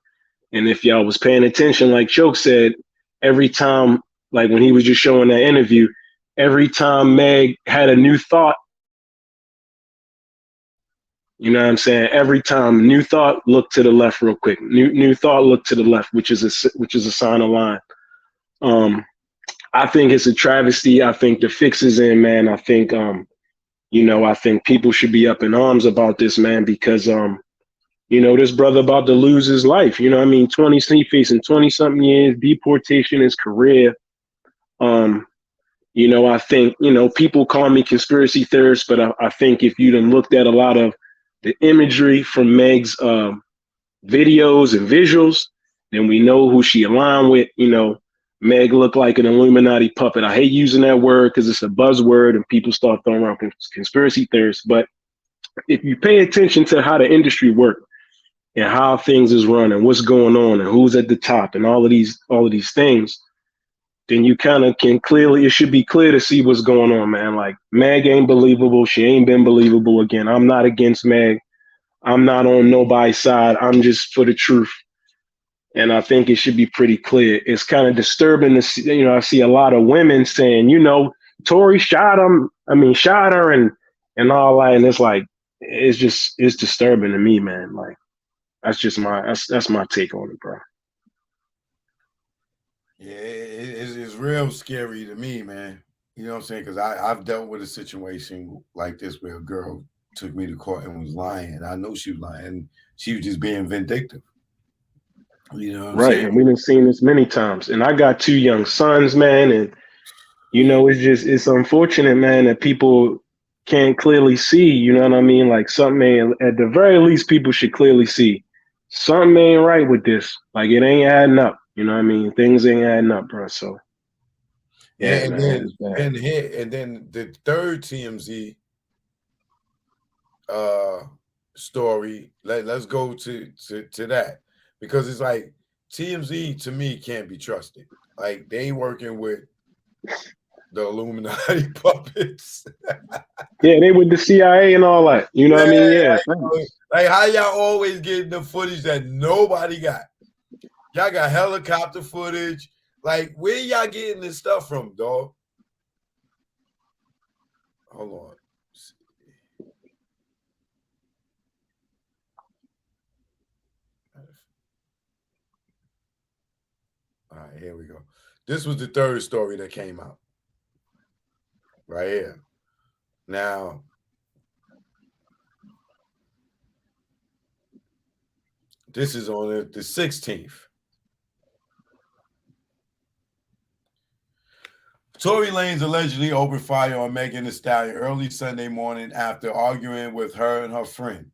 And if y'all was paying attention, like Choke said, every time, like when he was just showing that interview, every time Meg had a new thought, you know what I'm saying? Every time, new thought, look to the left real quick. New thought, look to the left, which is a sign of lying. I think it's a travesty. I think the fix is in, man. I think you know, I think people should be up in arms about this, man, because you know, this brother about to lose his life. You know what I mean? He facing 20-something years, deportation, his career. You know, I think, you know, people call me conspiracy theorist, but I think if you done looked at a lot of the imagery from Meg's videos and visuals, then we know who she aligned with. You know, Meg looked like an Illuminati puppet. I hate using that word because it's a buzzword and people start throwing around conspiracy theorists. But if you pay attention to how the industry works and how things is run and what's going on and who's at the top and all of these things, then you kind of can clearly, it should be clear to see what's going on, man. Like, Meg ain't believable. She ain't been believable again. I'm not against Meg. I'm not on nobody's side. I'm just for the truth. And I think it should be pretty clear. It's kind of disturbing to see, you know, I see a lot of women saying, you know, Tory shot her and all that. And it's like, it's disturbing to me, man. Like, that's my take on it, bro. Yeah, it's real scary to me, man. You know what I'm saying? Because I've dealt with a situation like this where a girl took me to court and was lying. I know she was lying. She was just being vindictive. You know what I'm Right. saying? And we've seen this many times. And I got 2 young sons, man. And, you know, it's unfortunate, man, that people can't clearly see, you know what I mean? Like, something at the very least, people should clearly see something ain't right with this. Like, it ain't adding up. You know what I mean? Things ain't adding up, bro. So, Yeah, yeah, man. and then the third TMZ story. Let's go to that, because it's like TMZ to me can't be trusted. Like, they ain't working with the Illuminati puppets. Yeah, they with the CIA and all that. You know what I mean? Yeah. Like how y'all always getting the footage that nobody got? Y'all got helicopter footage. Like, where y'all getting this stuff from, dog? Hold on. All right, here we go. This was the third story that came out. Right here. Now, this is on the 16th. Tory Lanez allegedly opened fire on Megan Thee Stallion early Sunday morning after arguing with her and her friend.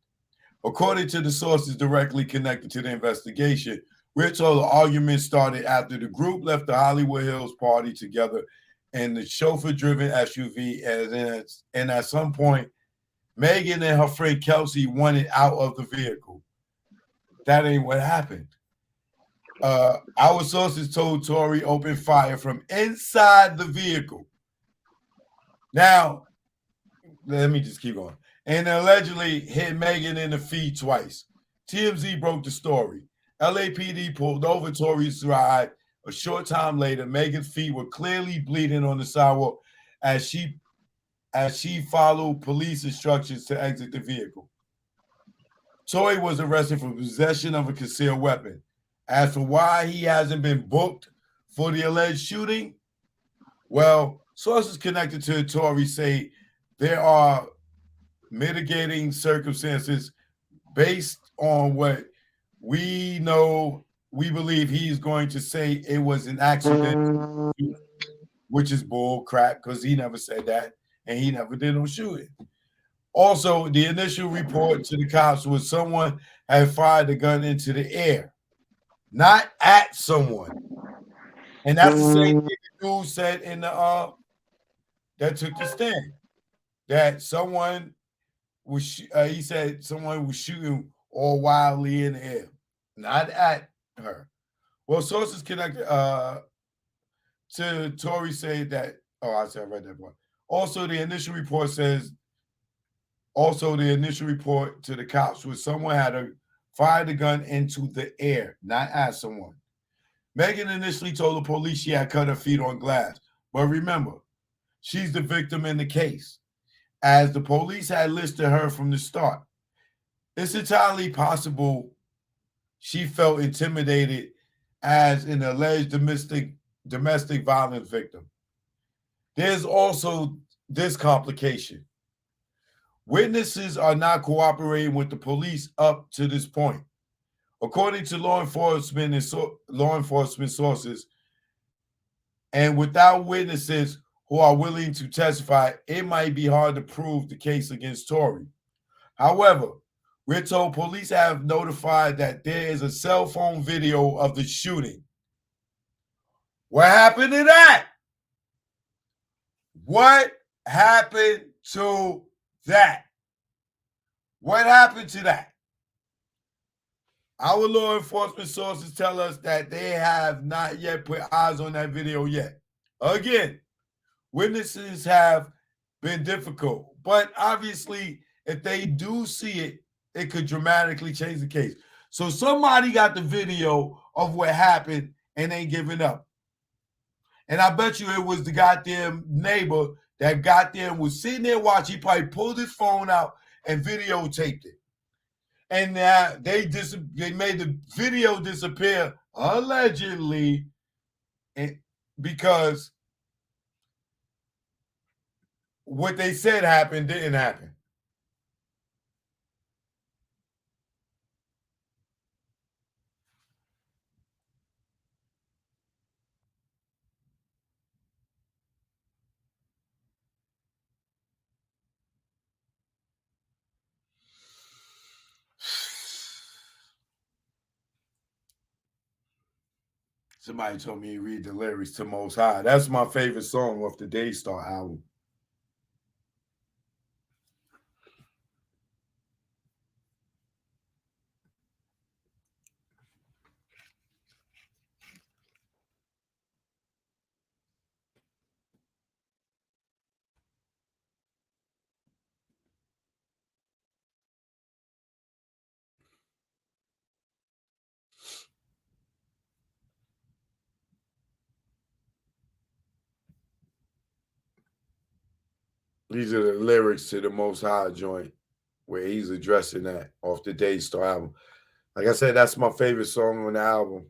According to the sources directly connected to the investigation, we're told the argument started after the group left the Hollywood Hills party together in the chauffeur-driven SUV, and at some point, Megan and her friend Kelsey wanted out of the vehicle. That ain't what happened. Our sources told Tory opened fire from inside the vehicle. Now, let me just keep going. And allegedly hit Megan in the feet twice. TMZ broke the story. LAPD pulled over Tory's ride. A short time later, Megan's feet were clearly bleeding on the sidewalk as she followed police instructions to exit the vehicle. Tory was arrested for possession of a concealed weapon. As for why he hasn't been booked for the alleged shooting, well, sources connected to Tory say there are mitigating circumstances based on what we believe he's going to say it was an accident, which is bull crap because he never said that and he never did no shooting. Also, the initial report to the cops was someone had fired the gun into the air, not at someone. And that's the same thing the dude said in the that took the stand. That someone was he said someone was shooting all wildly in the air, not at her. Well, sources connected to Tory say that. Oh, I read that part. Also, the initial report to the cops was someone had fired the gun into the air, not at someone. Megan initially told the police she had cut her feet on glass, but remember, she's the victim in the case, as the police had listed her from the start. It's entirely possible she felt intimidated as an alleged domestic violence victim. There's also this complication. Witnesses are not cooperating with the police up to this point. According to law enforcement sources, and without witnesses who are willing to testify, it might be hard to prove the case against Tory. However, we're told police have notified that there is a cell phone video of the shooting. What happened to that? What happened to that? What happened to that? Our law enforcement sources tell us that they have not yet put eyes on that video yet. Again, witnesses have been difficult, but obviously, if they do see it, it could dramatically change the case. So somebody got the video of what happened and ain't giving up. And I bet you it was the goddamn neighbor that got there and was sitting there watching. He probably pulled his phone out and videotaped it. And they made the video disappear allegedly because what they said happened didn't happen. Somebody told me to read the lyrics to Most High. That's my favorite song off the Daystar album. These are the lyrics to the Most High joint where he's addressing that off the Daystar album. Like I said, that's my favorite song on the album.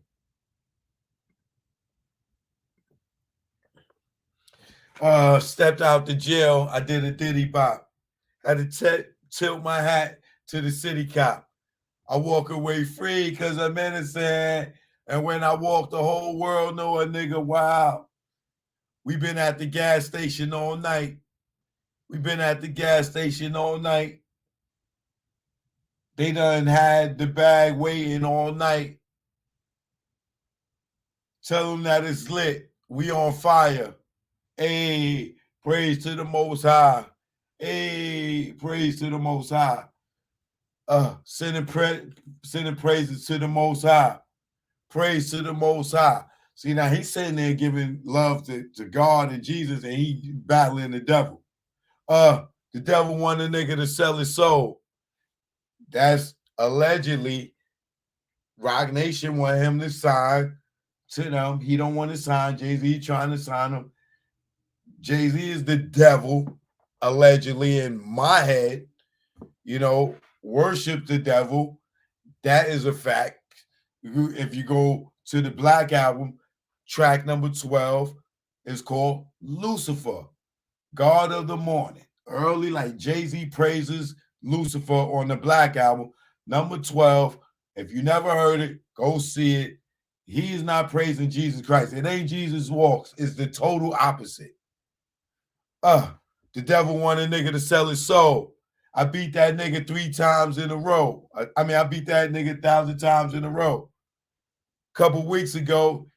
Stepped out the jail. I did a diddy bop. Had to tilt my hat to the city cop. I walk away free because I'm innocent. And when I walk, the whole world know a nigga wild. We been at the gas station all night. We've been at the gas station all night. They done had the bag waiting all night. Tell them that it's lit. We on fire. Hey, praise to the Most High. Hey, praise to the Most High. Sending praises to the Most High. Praise to the Most High. See, now he's sitting there giving love to God and Jesus, and he battling the devil. The devil want a nigga to sell his soul. That's allegedly Rock Nation want him to sign to them. He don't want to sign. Jay-Z trying to sign him. Jay-Z is the devil, allegedly, in my head. You know, worship the devil. That is a fact. If you go to the Black Album, track number 12 is called Lucifer, God of the Morning. Early, like Jay-Z praises Lucifer on the Black Album. Number 12 If you never heard it, go see it. He is not praising Jesus Christ. It ain't Jesus walks. It's the total opposite. The devil wanted a nigga to sell his soul. I beat that nigga 3 times in a row. I beat that nigga 1,000 times in a row. A couple weeks ago,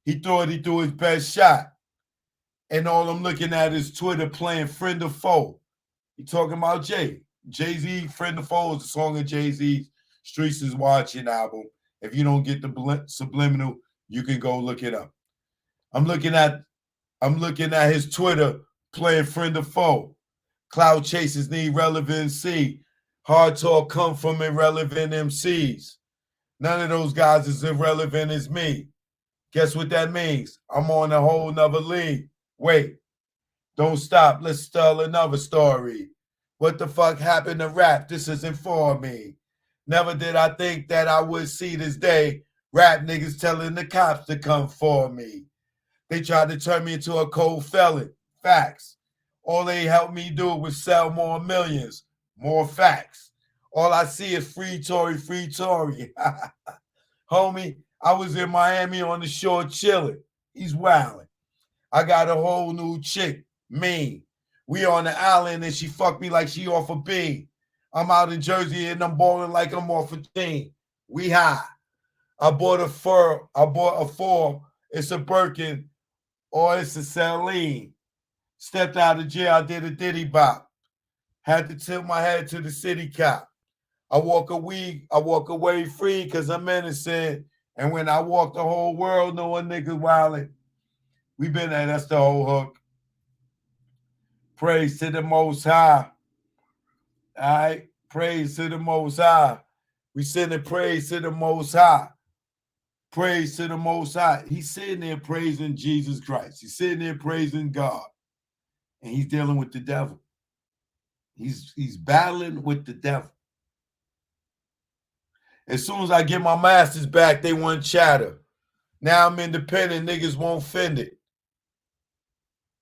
he thought he threw his best shot. And all I'm looking at is Twitter playing Friend or Foe. He talking about Jay-Z, Friend or Foe is a song of Jay-Z's Streets is Watching album. If you don't get the subliminal, you can go look it up. I'm looking at his Twitter playing Friend or Foe. Cloud chasers need relevancy. Hard talk come from irrelevant MCs. None of those guys is irrelevant as me. Guess what that means? I'm on a whole nother league. Wait, don't stop. Let's tell another story. What the fuck happened to rap? This isn't for me. Never did I think that I would see this day. Rap niggas telling the cops to come for me. They tried to turn me into a cold felon. Facts. All they helped me do was sell more millions. More facts. All I see is free Tory, free Tory. Homie, I was in Miami on the shore chilling. He's wilding. I got a whole new chick, me. We on the island and she fucked me like she off a bean. I'm out in Jersey and I'm balling like I'm off a team. We high. I bought a four. It's a Birkin or it's a Celine. Stepped out of jail, I did a diddy bop. Had to tilt my head to the city cop. I walk away free because I'm innocent. And when I walk the whole world, no one niggas wildin'. We been there, that's the whole hook. Praise to the Most High. All right? Praise to the Most High. We sending praise to the Most High. Praise to the Most High. He's sitting there praising Jesus Christ. He's sitting there praising God. And he's dealing with the devil. He's battling with the devil. As soon as I get my masters back, they want chatter. Now I'm independent, niggas won't fend it.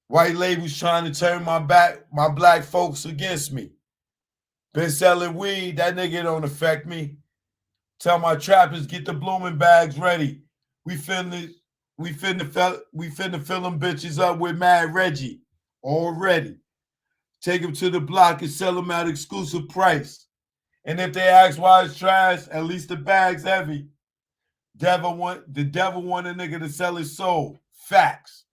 White labels trying to turn my black folks against me. Been selling weed, that nigga don't affect me. Tell my trappers, get the blooming bags ready. We finna fill them bitches up with Mad Reggie already. Take them to the block and sell them at exclusive price. And if they ask why it's trash, at least the bag's heavy. The devil want a nigga to sell his soul. Facts.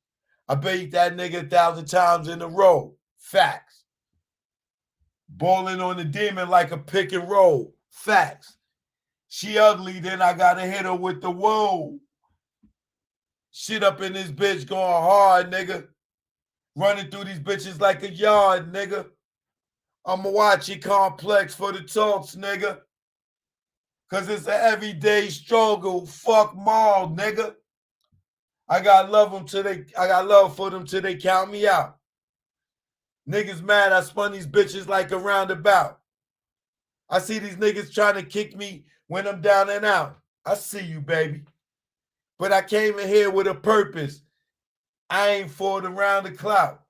I beat that nigga 1,000 times in a row. Facts. Balling on the demon like a pick and roll. Facts. She ugly, then I gotta hit her with the whoa. Shit up in this bitch going hard, nigga. Running through these bitches like a yard, nigga. I'ma watch it complex for the talks, nigga. Cause it's an everyday struggle. Fuck Maul, nigga. I got love for them till they count me out. Niggas mad I spun these bitches like a roundabout. I see these niggas trying to kick me when I'm down and out. I see you, baby. But I came in here with a purpose. I ain't for the round the clout.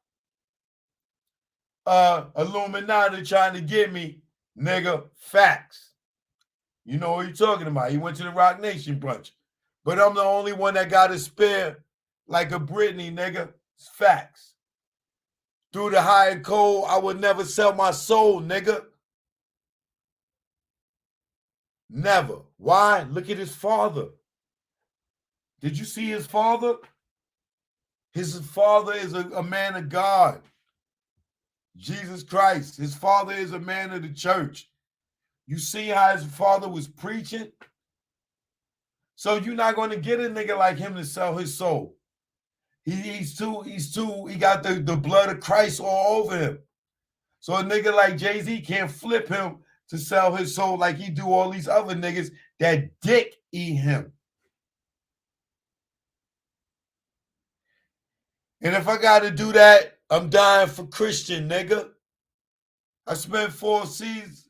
Illuminati trying to get me, nigga. Facts. You know what you're talking about. He went to the Rock Nation brunch. But I'm the only one that got a spare like a Britney, nigga. It's facts. Through the high and cold, I would never sell my soul, nigga. Never. Why? Look at his father. Did you see his father? His father is a man of God. Jesus Christ. His father is a man of the church. You see how his father was preaching? So you're not going to get a nigga like him to sell his soul. He got the blood of Christ all over him. So a nigga like Jay-Z can't flip him to sell his soul like he do all these other niggas that dick eat him. And if I got to do that, I'm dying for Christian, nigga. I spent 4 seasons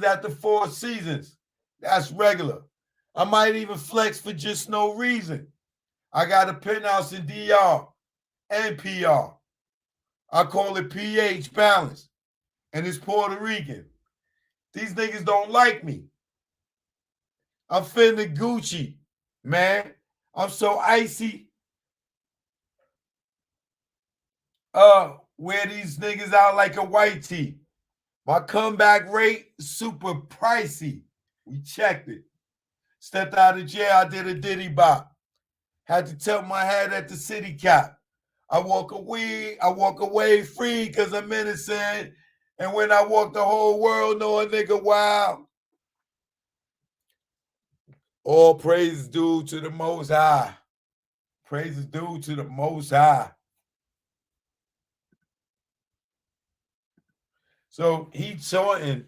after 4 seasons. That's regular. I might even flex for just no reason. I got a penthouse in DR and PR. I call it pH balance. And it's Puerto Rican. These niggas don't like me. I'm feeling Gucci, man. I'm so icy. Wear these niggas out like a white tee. My comeback rate, super pricey. We checked it. Stepped out of jail, I did a diddy bop. Had to tilt my head at the city cap. I walk away free because I'm innocent. And when I walk the whole world, know a nigga wild. All praise is due to the Most High. Praise is due to the Most High. So he taunting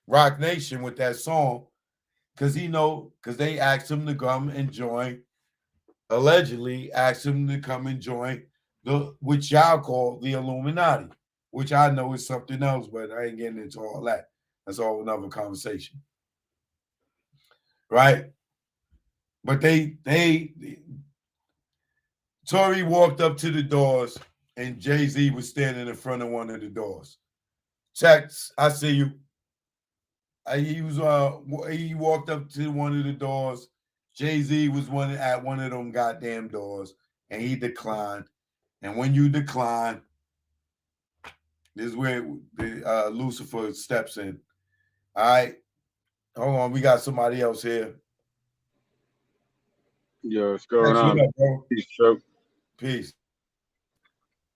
Rock Nation with that song because they asked him to come and join, allegedly asked him to come and join which y'all call the Illuminati, which I know is something else, but I ain't getting into all that. That's all another conversation. Right? But Tory walked up to the doors and Jay-Z was standing in front of one of the doors. Checks, I see you. He walked up to one of the doors. Jay-Z was at one of them goddamn doors, and he declined. And when you decline, this is where Lucifer steps in. All right, hold on, we got somebody else here. Yo, what's going on? What up, bro? Peace, Chuck. Peace.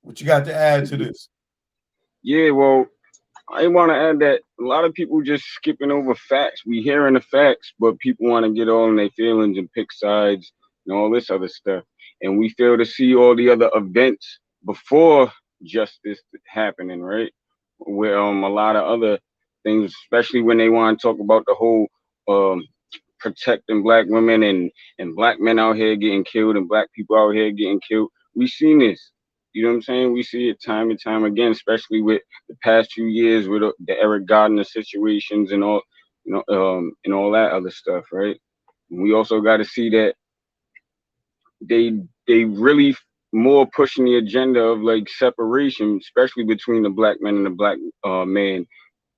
What you got to add to this? Yeah, well, I want to add that a lot of people just skipping over facts. We hearing the facts, but people want to get all in their feelings and pick sides and all this other stuff. And we fail to see all the other events before justice happening, right? Where a lot of other things, especially when they want to talk about the whole protecting black women and black men out here getting killed and black people out here getting killed. We seen this. You know what I'm saying? We see it time and time again, especially with the past few years with the Eric Gardner situations and all, and all that other stuff, right? And we also got to see that they really more pushing the agenda of like separation, especially between the black man and the black man.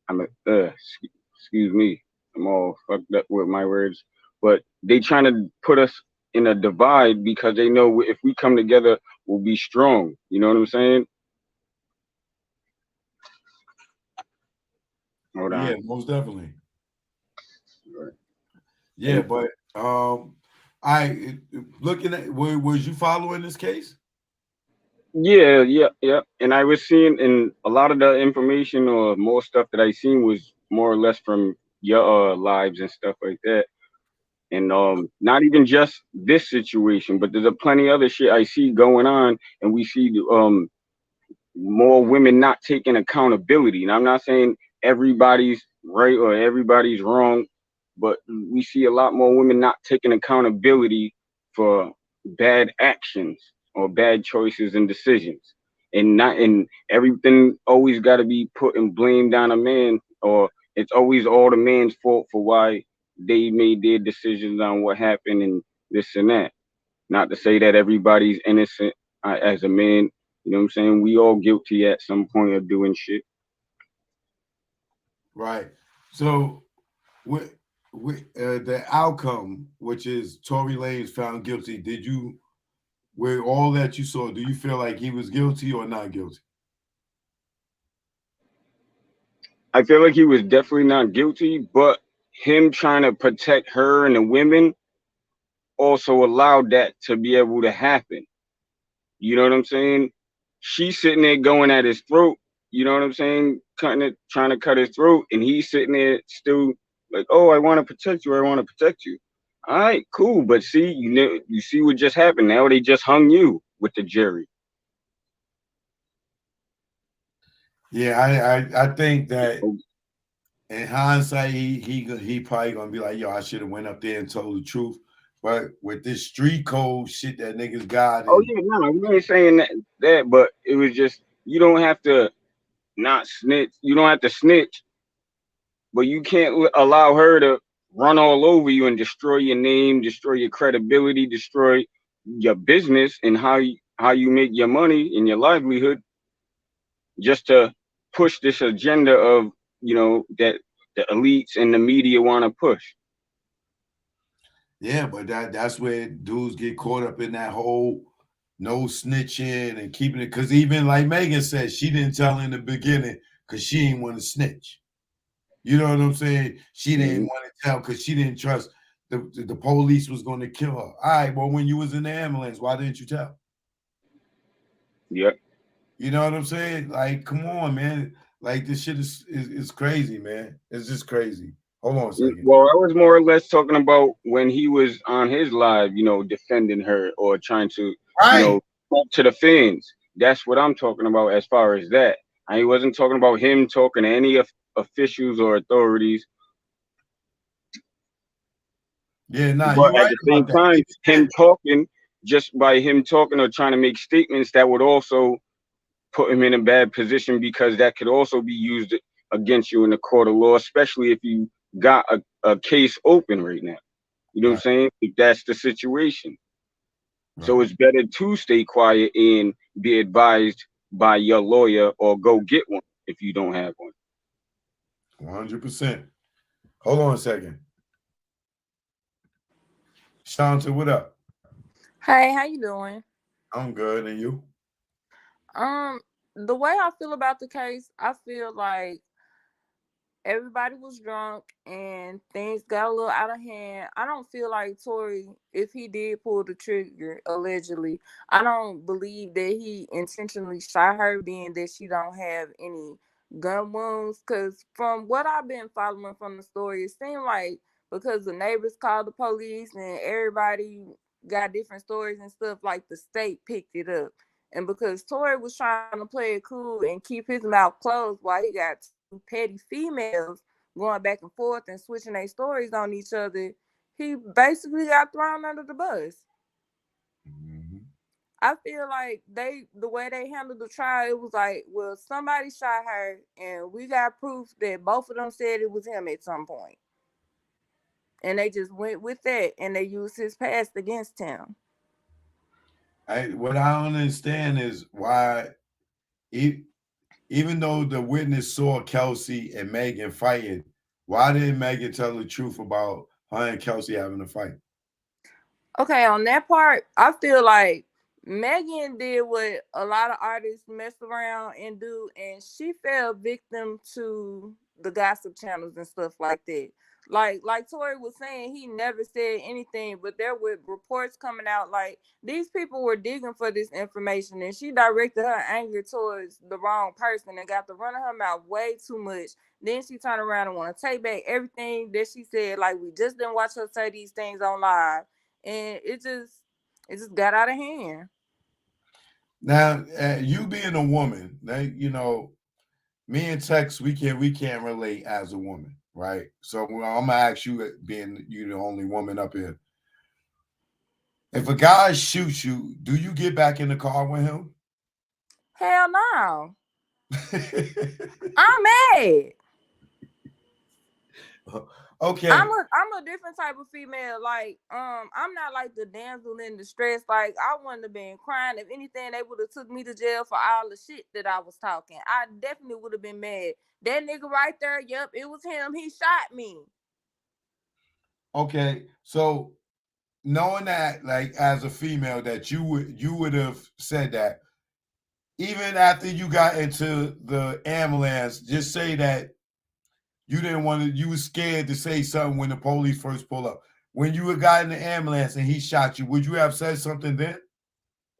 Excuse me, I'm all fucked up with my words, but they trying to put us in a divide because they know if we come together, we'll be strong. You know what I'm saying? Hold on. Yeah, most definitely. Right. Yeah, but looking at, was you following this case? Yeah. And I was seeing, and a lot of the information or more stuff that I seen was more or less from your lives and stuff like that. And not even just this situation, but there's a plenty other shit I see going on, and we see more women not taking accountability. And I'm not saying everybody's right or everybody's wrong, but we see a lot more women not taking accountability for bad actions or bad choices and decisions. And everything always got to be put and blamed on a man, or it's always all the man's fault for why they made their decisions on what happened and this and that. Not to say that everybody's innocent as a man. You know what I'm saying? We all guilty at some point of doing shit. Right. So with the outcome, which is Tory Lanez found guilty, with all that you saw, do you feel like he was guilty or not guilty? I feel like he was definitely not guilty, but him trying to protect her and the women also allowed that to be able to happen. You know what I'm saying? She's sitting there going at his throat, you know what I'm saying? Trying to cut his throat, and he's sitting there still like, oh, I want to protect you, I want to protect you. All right, cool. But see, you see what just happened. Now they just hung you with the jury. Yeah, I think that in hindsight, he probably gonna be like, yo, I should have went up there and told the truth. But with this street code shit that niggas got, Oh yeah, no, we ain't saying that, but it was just you don't have to not snitch. You don't have to snitch, but you can't allow her to run all over you and destroy your name, destroy your credibility, destroy your business and how you make your money and your livelihood, just to push this agenda of that the elites and the media want to push. Yeah, but that's where dudes get caught up in that whole no snitching and keeping it. Because even like Megan said, she didn't tell in the beginning because she didn't want to snitch. You know what I'm saying? She didn't want to tell because she didn't trust the police was going to kill her. All right, well, when you was in the ambulance, why didn't you tell? Yep. You know what I'm saying? Like, come on, man. Like this shit is crazy, man. It's just crazy. Hold on a second. Well, I was more or less talking about when he was on his live, defending her or trying to, Right. talk to the fans. That's what I'm talking about as far as that. I wasn't talking about him talking to any officials or authorities. Yeah, nah, But you're at right the about same that. time, Even him then, talking, just by him talking or trying to make statements, that would also put him in a bad position because that could also be used against you in the court of law, especially if you got a case open right now. You know what I'm right, saying? If that's the situation. So right. it's better to stay quiet and be advised by your lawyer or go get one if you don't have one. 100%. Hold on a second. Shanta, what up? Hey, how you doing? I'm good, and you? Um, the way I feel about the case, I feel like everybody was drunk and things got a little out of hand. I don't feel like Tory, if he did pull the trigger allegedly, I don't believe that he intentionally shot her, being that she don't have any gun wounds. Cause from what I've been following from the story, it seemed like because the neighbors called the police and everybody got different stories and stuff, like the state picked it up. And because Tory was trying to play it cool and keep his mouth closed while he got petty females going back and forth and switching their stories on each other, he basically got thrown under the bus. Mhm. I feel like the way they handled the trial, it was like, well, somebody shot her, and we got proof that both of them said it was him at some point, and they just went with that, and they used his past against him. What I don't understand is why, e- even though the witness saw Kelsey and Megan fighting, why didn't Megan tell the truth about her and Kelsey having a fight? Okay, on that part, I feel like Megan did what a lot of artists mess around and do, and she fell victim to the gossip channels and stuff like that. Like Tori was saying, he never said anything, but there were reports coming out like these people were digging for this information, and she directed her anger towards the wrong person and got to run her mouth way too much. Then she turned around and want to take back everything that she said. Like, we just didn't watch her say these things on live, and it just got out of hand. Now, you being a woman, me and Tex, we can't relate as a woman, right? So I'm gonna ask you, being you the only woman up here, if a guy shoots you, do you get back in the car with him? Hell no. I'm mad. I'm Okay, a different type of female. Like, I'm not like the damsel in distress. Like, I wouldn't have been crying. If anything, they would have took me to jail for all the shit that I was talking. I definitely would have been mad. That nigga right there, yep, it was him. He shot me. okay. So knowing that, like as a female, that you would have said that even after you got into the ambulance, just say that you didn't want to, you was scared to say something when the police first pull up. When you had got in the ambulance and he shot you, would you have said something then?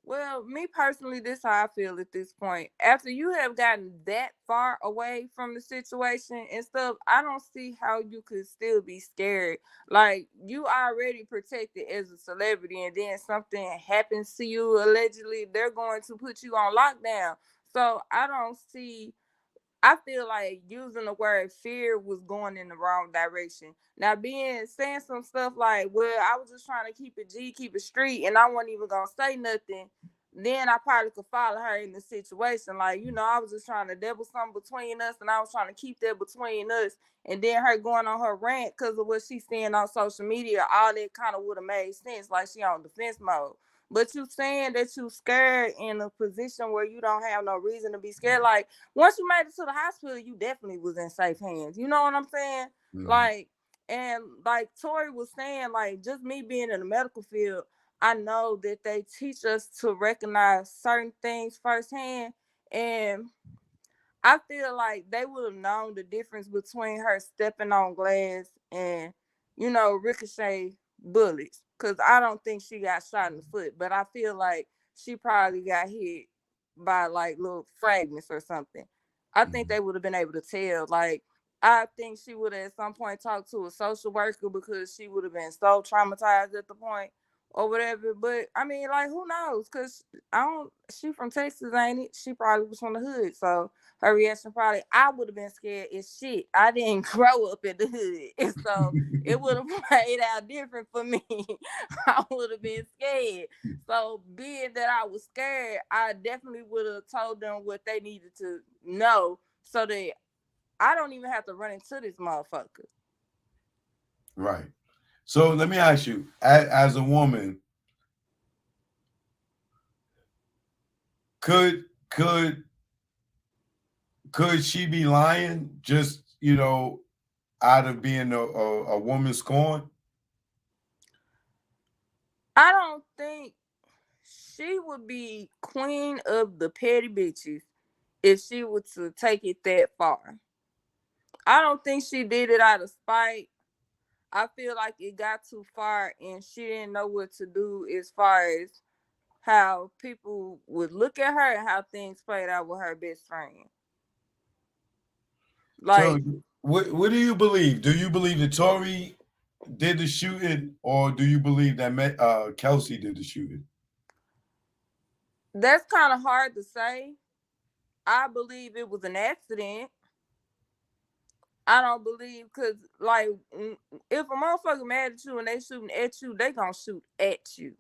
Well, me personally, this is how I feel at this point. After you have gotten that far away from the situation and stuff, I don't see how you could still be scared. Like, you already protected as a celebrity, and then something happens to you allegedly, they're going to put you on lockdown. So I don't see, I feel like using the word fear was going in the wrong direction. Now, being saying some stuff like, well, I was just trying to keep it G, keep it street, and I wasn't even gonna say nothing, then I probably could follow her in the situation. Like, I was just trying to devil something between us, and I was trying to keep that between us. And then her going on her rant because of what she's saying on social media, all that kind of would have made sense, like she on defense mode. But you saying that you scared in a position where you don't have no reason to be scared, like, once you made it to the hospital, you definitely was in safe hands. You know what I'm saying? Mhm. Like, And like Tory was saying, like just me being in the medical field, I know that they teach us to recognize certain things firsthand. And I feel like they would have known the difference between her stepping on glass and, ricochet bullets. Cause I don't think she got shot in the foot, but I feel like she probably got hit by like little fragments or something. I think they would have been able to tell. Like, I think she would have at some point talked to a social worker because she would have been so traumatized at the point or whatever. But I mean, like, who knows? Cause she from Texas, ain't it? She probably was from the hood. So her reaction probably, I would have been scared as shit. I didn't grow up in the hood. And so it would have played out different for me. I would have been scared. So being that I was scared, I definitely would have told them what they needed to know so that I don't even have to run into this motherfucker. Right. So let me ask you, as a woman, could she be lying just, out of being a woman scorned? I don't think she would be queen of the petty bitches if she were to take it that far. I don't think she did it out of spite. I feel like it got too far and she didn't know what to do as far as how people would look at her and how things played out with her best friend. Like, so what do you believe? Do you believe that Tory did the shooting, or do you believe that Kelsey did the shooting? that's kind of hard to say. I believe it was an accident. I don't believe, because, like, if a motherfucker mad at you and they shooting at you, they gonna shoot at you.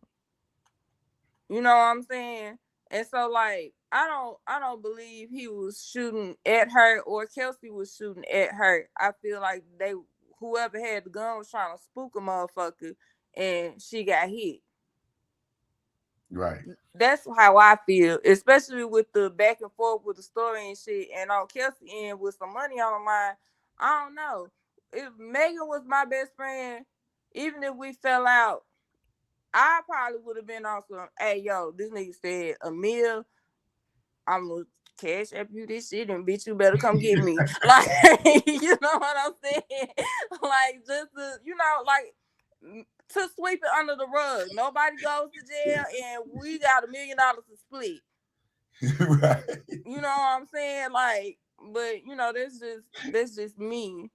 You know what I'm saying? And so, like, I don't believe he was shooting at her or Kelsey was shooting at her. I feel like whoever had the gun was trying to spook a motherfucker and she got hit. Right. That's how I feel, especially with the back and forth with the story and shit. And on Kelsey end with some money on the line, I don't know. If Megan was my best friend, even if we fell out, I probably would have been on some, hey, yo, this nigga said a meal, I'm gonna cash up you this shit and bitch, you better come get me. Like, you know what I'm saying? Like, just to, like, to sweep it under the rug. Nobody goes to jail and we got $1 million to split. Right. You know what I'm saying? Like, but that's just me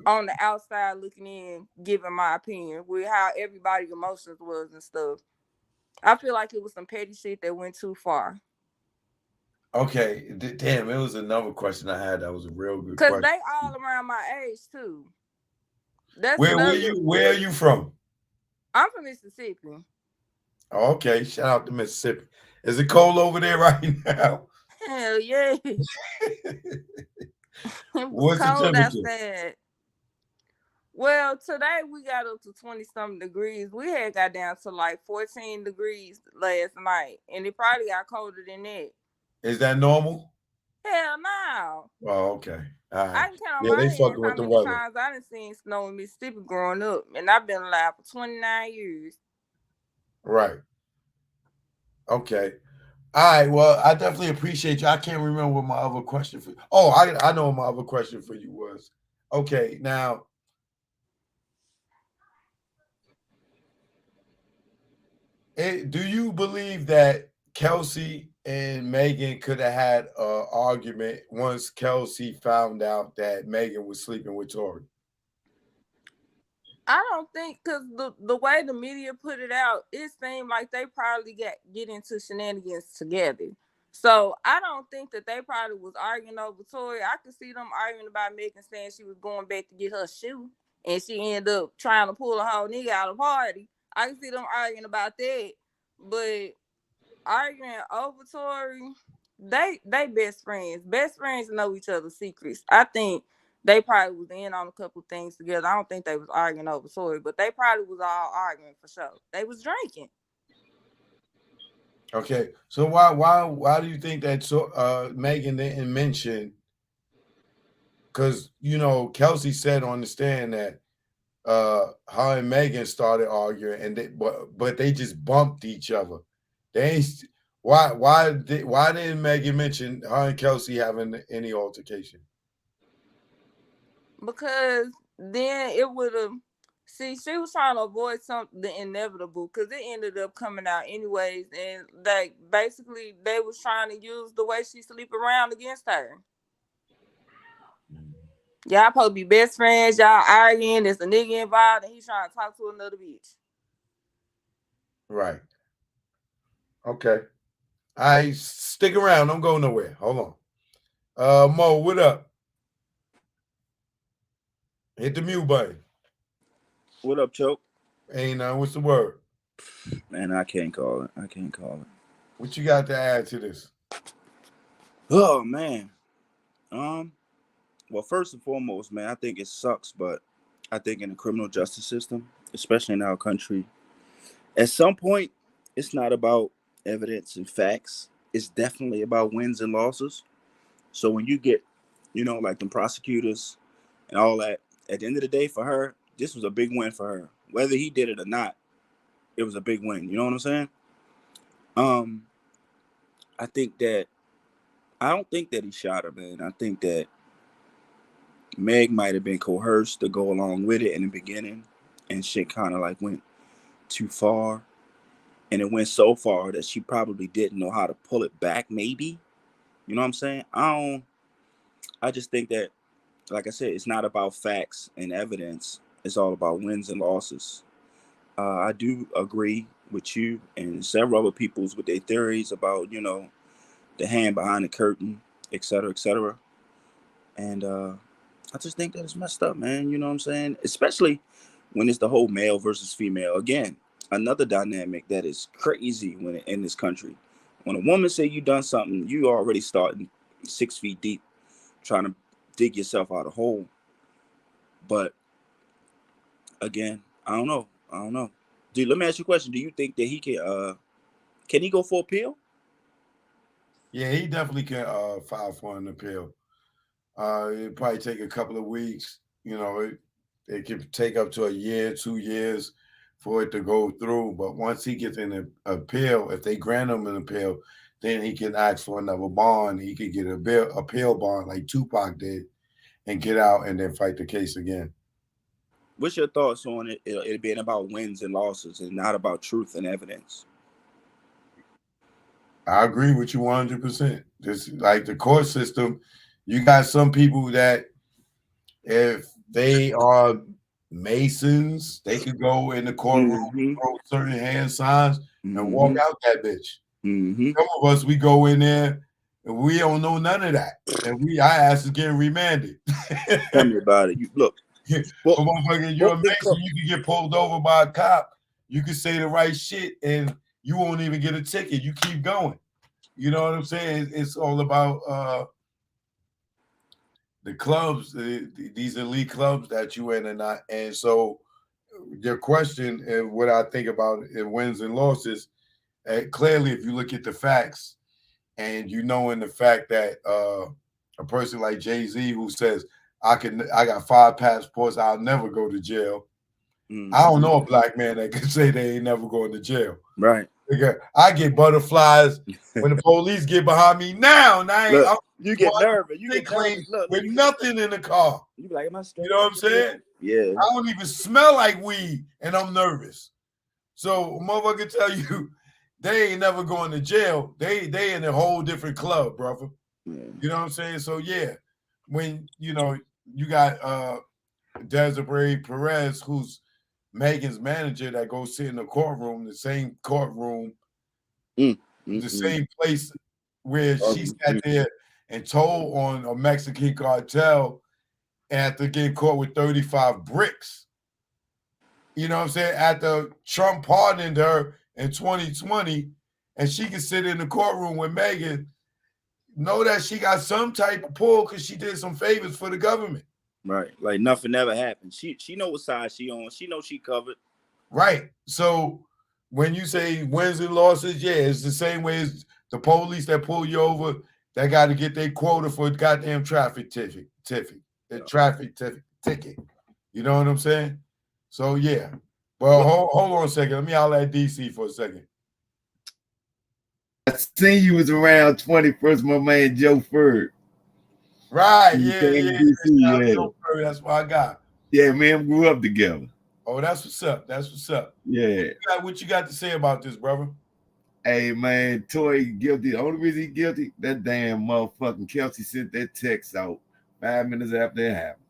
on the outside looking in, giving my opinion with how everybody's emotions was and stuff. I feel like it was some petty shit that went too far. Okay, damn, it was another question I had that was a real good Cause question. they all around my age too. That's Where are you from? I'm from Mississippi. Oh, okay, shout out to Mississippi. Is it cold over there right now? Hell yeah. It was What's the cold temperature? outside. Well, today we got up to 20-something degrees. We had got down to like 14 degrees last night. And it probably got colder than that. Is that normal? Hell no. Oh, okay. All right. I can count on Yeah, my they hands fucking how with the many weather. times I done seen snow in Mississippi growing up. And I've been alive for 29 years. Right. Okay. All right. Well, I definitely appreciate you. I can't remember what my other question for you. Oh, I know what my other question for you was. Okay, now do you believe that Kelsey and Megan could have had an argument once Kelsey found out that Megan was sleeping with Tory? I don't think, because the way the media put it out, it seemed like they probably get into shenanigans together. So I don't think that they probably was arguing over Tory. I could see them arguing about Megan saying she was going back to get her shoe and she ended up trying to pull a whole nigga out of the party. I can see them arguing about that. But arguing over Tory, they best friends. Best friends know each other's secrets. I think they probably was in on a couple things together. I don't think they was arguing over Tory, but they probably was all arguing for sure. They was drinking. Okay, so why do you think that Megan didn't mention? Because Kelsey said on the stand that her and Megan started arguing, and but they just bumped each other. They ain't. Why didn't Megan mention her and Kelsey having any altercation? Because then it would have. See, she was trying to avoid the inevitable because it ended up coming out anyways, and like basically they was trying to use the way she sleep around against her. Y'all supposed to be best friends. Y'all arguing. There's a nigga involved, and he's trying to talk to another bitch. Right. Okay. I stick around. Don't go nowhere. Hold on. Mo, what up? Hit the mute button. What up, Choke? Ain't what's the word? Man, I can't call it. What you got to add to this? Oh man. Well, first and foremost, man, I think it sucks, but I think in the criminal justice system, especially in our country, at some point, it's not about evidence and facts. It's definitely about wins and losses. So when you get, like the prosecutors and all that, at the end of the day, for her, this was a big win for her. Whether he did it or not, it was a big win. You know what I'm saying? I don't think that he shot her, man. I think that Meg might have been coerced to go along with it in the beginning, and shit kind of like went too far. And it went so far that she probably didn't know how to pull it back, maybe. You know what I'm saying? I just think that, like I said, it's not about facts and evidence. It's all about wins and losses. I do agree with you and several other people's with their theories about, the hand behind the curtain, et cetera, et cetera. And I just think that it's messed up, man. You know what I'm saying? Especially when it's the whole male versus female. Again, another dynamic that is crazy in this country. When a woman say you done something, you already starting 6 feet deep, trying to dig yourself out of a hole. But again, I don't know. Dude, let me ask you a question. Do you think that he can he go for appeal? Yeah, he definitely can file for an appeal. It'd probably take a couple of weeks. It could take up to a year, 2 years for it to go through. But once he gets an appeal, if they grant him an appeal, then he can ask for another bond. He could get a appeal bond like Tupac did and get out and then fight the case again. What's your thoughts on it being about wins and losses and not about truth and evidence? I agree with you 100%. Just like the court system, you got some people that if they are Masons, they could go in the courtroom, throw certain hand signs, and walk out that bitch. Some of us, we go in there and we don't know none of that, and our ass is getting remanded. Tell me about it. Look, motherfucker, you're a Mason, you can get pulled over by a cop. You can say the right shit, and you won't even get a ticket. You keep going. You know what I'm saying? It's all about the clubs, these elite clubs that you in and not. And so your question and what I think about it, wins and losses, clearly, if you look at the facts and in the fact that a person like Jay-Z who says, I got 5 passports, I'll never go to jail. I don't know a black man that can say they ain't never going to jail. Right. I get butterflies when the police get behind me now. You get nervous. You get nervous. With nothing in the car. You be like, am I straight? You know what I'm saying? Yeah. I don't even smell like weed, and I'm nervous. So a motherfucker tell you they ain't never going to jail. They in a whole different club, brother. Yeah. You know what I'm saying? So yeah, when you got Desiree Perez, who's Megan's manager, that goes sit in the courtroom, the same courtroom, the same place where she sat there and told on a Mexican cartel after getting caught with 35 bricks. You know what I'm saying? After Trump pardoned her in 2020, and she can sit in the courtroom with Megan, know that she got some type of pull because she did some favors for the government. Right. Like nothing ever happened. She know what side she on. She know she covered. Right. So when you say wins and losses, yeah, it's the same way as the police that pull you over, they got to get their quota for a goddamn traffic ticket. You know what I'm saying? So yeah. Well, hold on a second. Let me holler at DC for a second. I seen you was around 21st, my man Joe Ferd. Right, You yeah. DC, yeah. That's what I got. Yeah, man, grew up together. Oh, that's what's up. That's what's up. Yeah. What you got to say about this, brother? Hey, man, Tory guilty. The only reason he guilty, that damn motherfucking Kelsey sent that text out 5 minutes after it happened.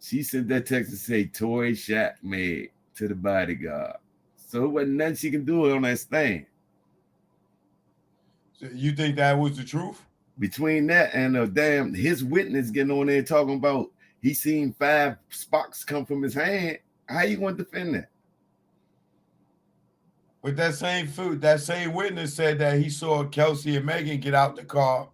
She sent that text to say Tory shot Meg to the bodyguard. So it wasn't nothing she can do on that stand. So you think that was the truth? Between that and his witness getting on there talking about he seen 5 sparks come from his hand, how you going to defend that? But that same witness said that he saw Kelsey and Megan get out the car,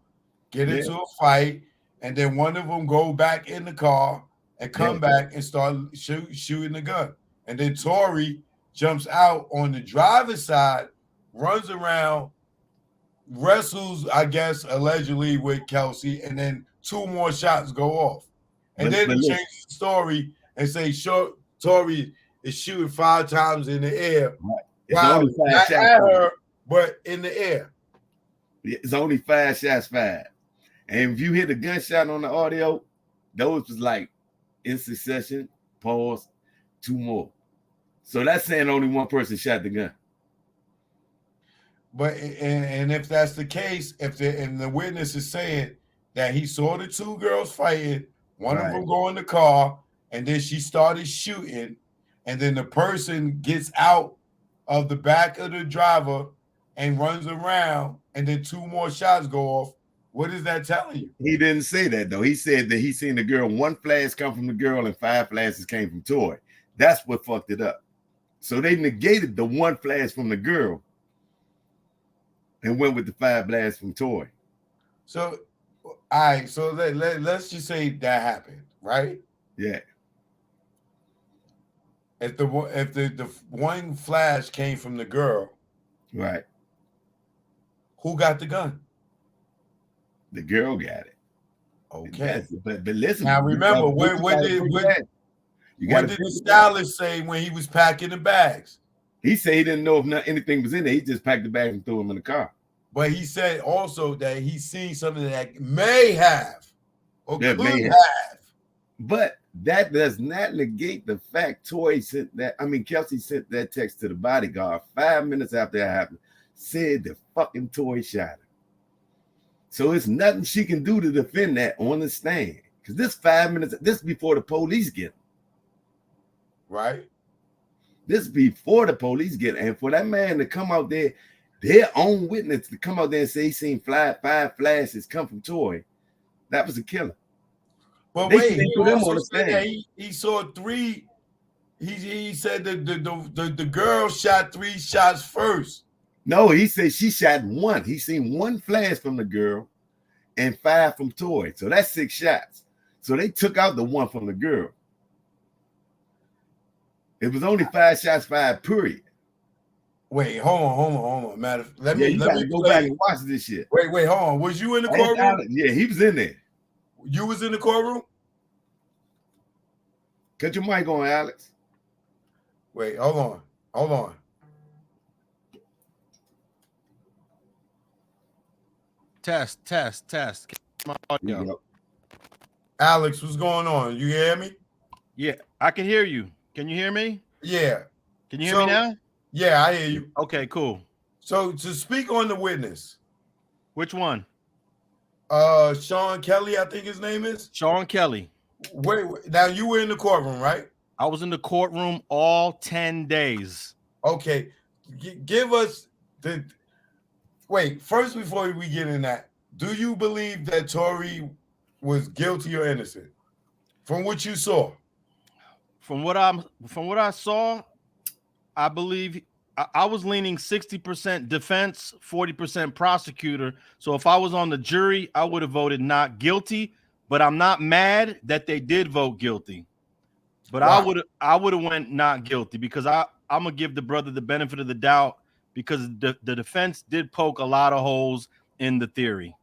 get into a fight, and then one of them go back in the car and come back and start shooting the gun. And then Tory jumps out on the driver's side, runs around, wrestles, I guess, allegedly with Kelsey, and then 2 more shots go off. And then he changes the story and say, sure, Tory is shooting 5 times in the air. Right. Wow, not at her, but in the air. It's only 5 shots fired. And if you hear the gunshot on the audio, those was like in succession, pause, 2 more. So that's saying only one person shot the gun. But and if that's the case, if the witness is saying that he saw the 2 girls fighting, one of them go in the car, and then she started shooting, and then the person gets out of the back of the driver and runs around, and then 2 more shots go off. What is that telling you? He didn't say that though. He said that he seen the girl, 1 flash come from the girl and 5 flashes came from Tory. That's what fucked it up. So they negated the 1 flash from the girl and went with the 5 blasts from Tory. So, all right. So let's just say that happened, right? Yeah. If the 1 flash came from the girl, right? Who got the gun? The girl got it. Okay. But listen. Now remember, what did the stylist say when he was packing the bags? He said he didn't know if anything was in there. He just packed the bag and threw them in the car. But he said also that he's seen something that may have or could have. But that does not negate the fact Kelsey sent that text to the bodyguard 5 minutes after that happened, said the fucking Tory shot her. So it's nothing she can do to defend that on the stand. Because this 5 minutes, this is before the police get him. Right. This is before the police get him. And for that man to come out there, their own witness to come out there and say he seen 5 flashes come from Tory, that was a killer. But wait, he also said that he saw 3. He said that the girl shot 3 shots first. No, he said she shot 1. He seen 1 flash from the girl and 5 from Tory. So that's 6 shots. So they took out the 1 from the girl. It was only 5 shots fired, period. Wait, hold on. Let me go back and watch this shit. Wait, hold on. Was you in the courtroom? Yeah, he was in there. You was in the courtroom? Cut your mic on, Alex. Wait, hold on. Test. My audio. Alex, what's going on? You hear me? Yeah, I can hear you. Can you hear me? Yeah. Can you hear me now? Yeah, I hear you. Okay, cool. So to speak on the witness. Which one? Sean Kelly, I think his name is. Sean Kelly. Wait, now you were in the courtroom, right? I was in the courtroom all 10 days. Okay. Give us the... Wait, first before we get in that, do you believe that Tory was guilty or innocent? From what you saw? From what I saw, I believe I was leaning 60% defense, 40% prosecutor. So if I was on the jury, I would have voted not guilty, but I'm not mad that they did vote guilty. But wow. I would have went not guilty because I'm gonna give the brother the benefit of the doubt because the defense did poke a lot of holes in the theory.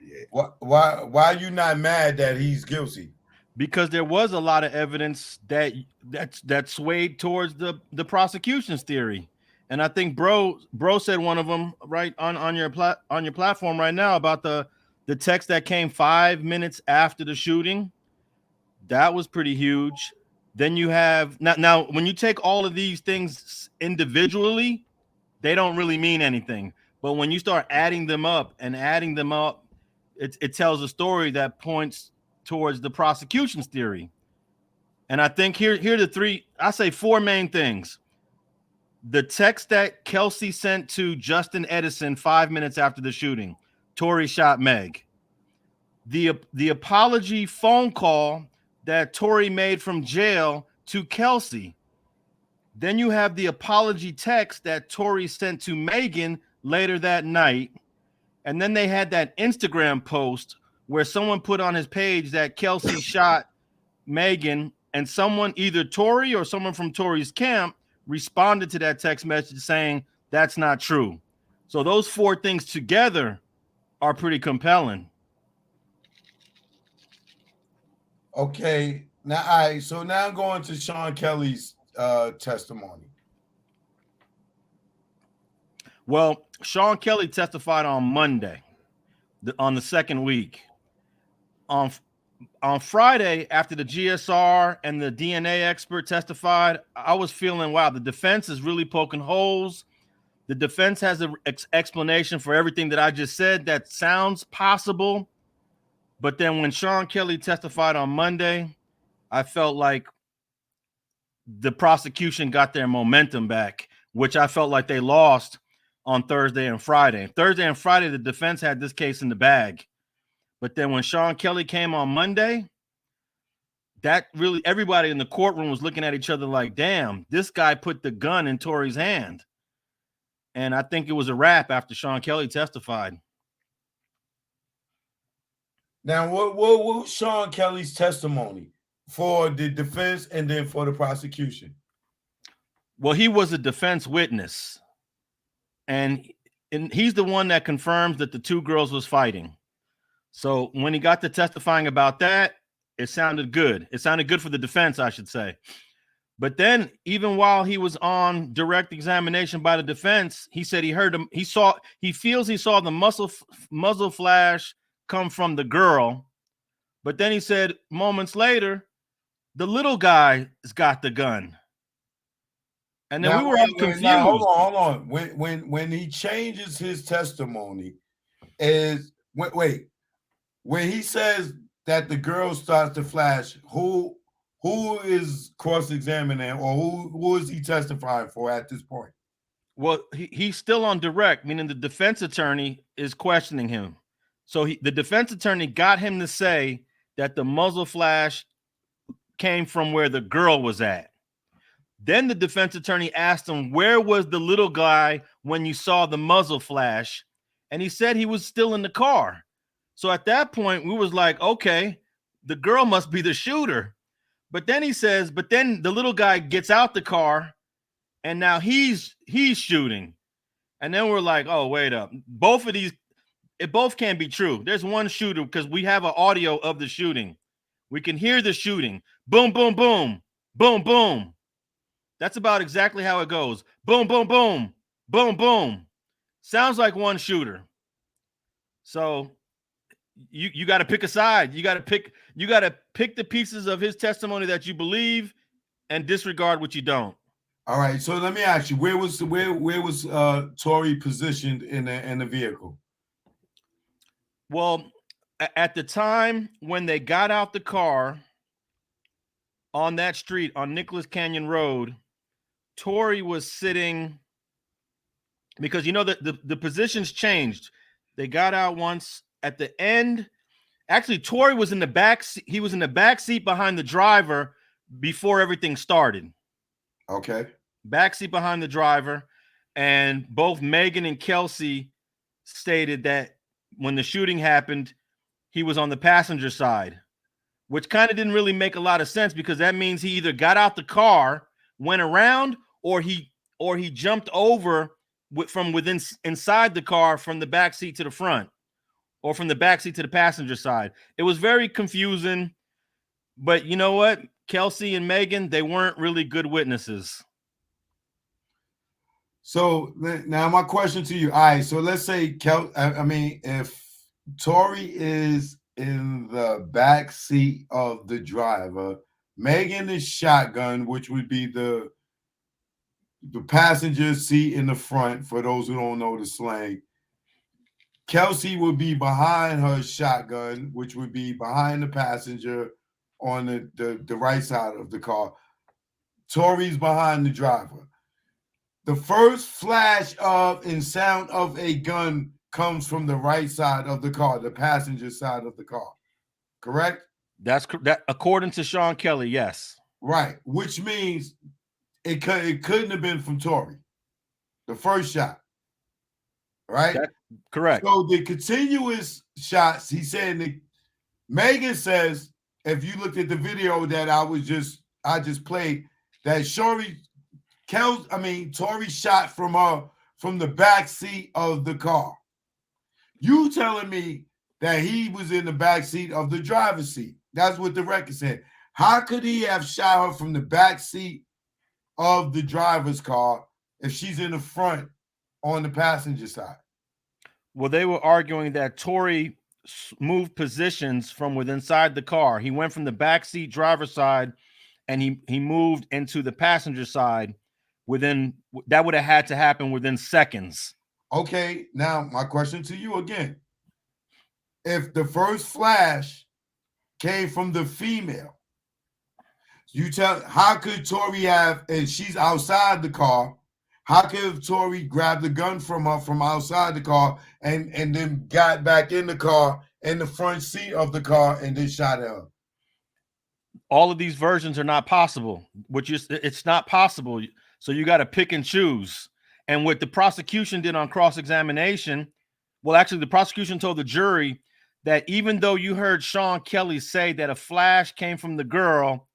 Yeah. Why are you not mad that he's guilty? because there was a lot of evidence that swayed towards the prosecution's theory. And I think bro said one of them right on your platform right now about the text that came 5 minutes after the shooting. That was pretty huge. Then you have now when you take all of these things individually, they don't really mean anything. But when you start adding them up, it tells a story that points towards the prosecution's theory. And I think here are the four main things. The text that Kelsey sent to Justin Edison 5 minutes after the shooting. Tory shot Meg. The apology phone call that Tory made from jail to Kelsey. Then you have the apology text that Tory sent to Megan later that night. And then they had that Instagram post where someone put on his page that Kelsey shot Megan, and someone, either Tory or someone from Tory's camp, responded to that text message saying that's not true. So those four things together are pretty compelling. Okay. Now, all right. So now I'm going to Sean Kelly's testimony. Well, Sean Kelly testified on Monday, on the second week. On Friday, after the GSR and the DNA expert testified, I was feeling, wow, the defense is really poking holes. The defense has an explanation for everything that I just said that sounds possible. But then when Sean Kelly testified on Monday, I felt like the prosecution got their momentum back, which I felt like they lost on Thursday and Friday. Thursday and Friday, the defense had this case in the bag. But then when Sean Kelly came on Monday, that really, everybody in the courtroom was looking at each other like, damn, this guy put the gun in Tory's hand. And I think it was a wrap after Sean Kelly testified. Now, what was Sean Kelly's testimony for the defense and then for the prosecution? Well, he was a defense witness. And he's the one that confirms that the two girls was fighting. So when he got to testifying about that, it sounded good. It sounded good for the defense, I should say. But then even while he was on direct examination by the defense, he said he heard him. He feels he saw the muzzle flash come from the girl. But then he said moments later, the little guy's got the gun. And then now, we were all confused. Now, hold on. When he changes his testimony, when he says that the girl starts to flash, who is cross-examining, or who is he testifying for at this point? Well, he's still on direct, meaning the defense attorney is questioning him. So the defense attorney got him to say that the muzzle flash came from where the girl was at. Then the defense attorney asked him, where was the little guy when you saw the muzzle flash? And he said he was still in the car. So at that point, we was like, okay, the girl must be the shooter. But then he says, but then the little guy gets out the car and now he's shooting. And then we're like, oh, wait up. Both of these, it both can't be true. There's one shooter because we have an audio of the shooting. We can hear the shooting. Boom, boom, boom, boom, boom. That's about exactly how it goes. Boom, boom, boom, boom, boom. Sounds like one shooter. So you got to pick a side. You got to pick the pieces of his testimony that you believe and disregard what you don't. All right. So let me ask you, where was Tory positioned in the vehicle? Well, at the time when they got out the car on that street on Nicholas Canyon Road, Tory was sitting, because you know the positions changed. They got out once at the end. Actually, Tory was in the back. He was in the back seat behind the driver before everything started. Okay. Back seat behind the driver, and both Megan and Kelsey stated that when the shooting happened, he was on the passenger side, which kind of didn't really make a lot of sense because that means he either got out the car, went around, or he jumped over from inside the car from the back seat to the front, or from the back seat to the passenger side. It was very confusing. But you know what? Kelsey and Megan, they weren't really good witnesses. So now my question to you. All right, so let's say if Tory is in the back seat of the driver, Megan is shotgun, which would be the passenger seat in the front, for those who don't know the slang. Kelsey would be behind her shotgun, which would be behind the passenger on the right side of the car. Tory's behind the driver. The first flash of and sound of a gun comes from the right side of the car, the passenger side of the car. Correct? That according to Sean Kelly, yes. Right, which means it couldn't have been from Tory. The first shot. Right? That's correct. So the continuous shots, he said that Megan says, if you looked at the video that I just played, that Tory shot from the back seat of the car. You telling me that he was in the back seat of the driver's seat? That's what the record said. How could he have shot her from the back seat of the driver's car if she's in the front on the passenger side? Well, they were arguing that Tory moved positions from within inside the car. He went from the backseat driver's side and he moved into the passenger side that would have had to happen within seconds. Okay, now my question to you again. If the first flash came from the female, how could Tory have, and she's outside the car, how could Tory grab the gun from her from outside the car and then got back in the car, in the front seat of the car, and then shot her? All of these versions are not possible. It's not possible. So you got to pick and choose. And what the prosecution did on cross-examination, well, actually, the prosecution told the jury that even though you heard Sean Kelly say that a flash came from the girl,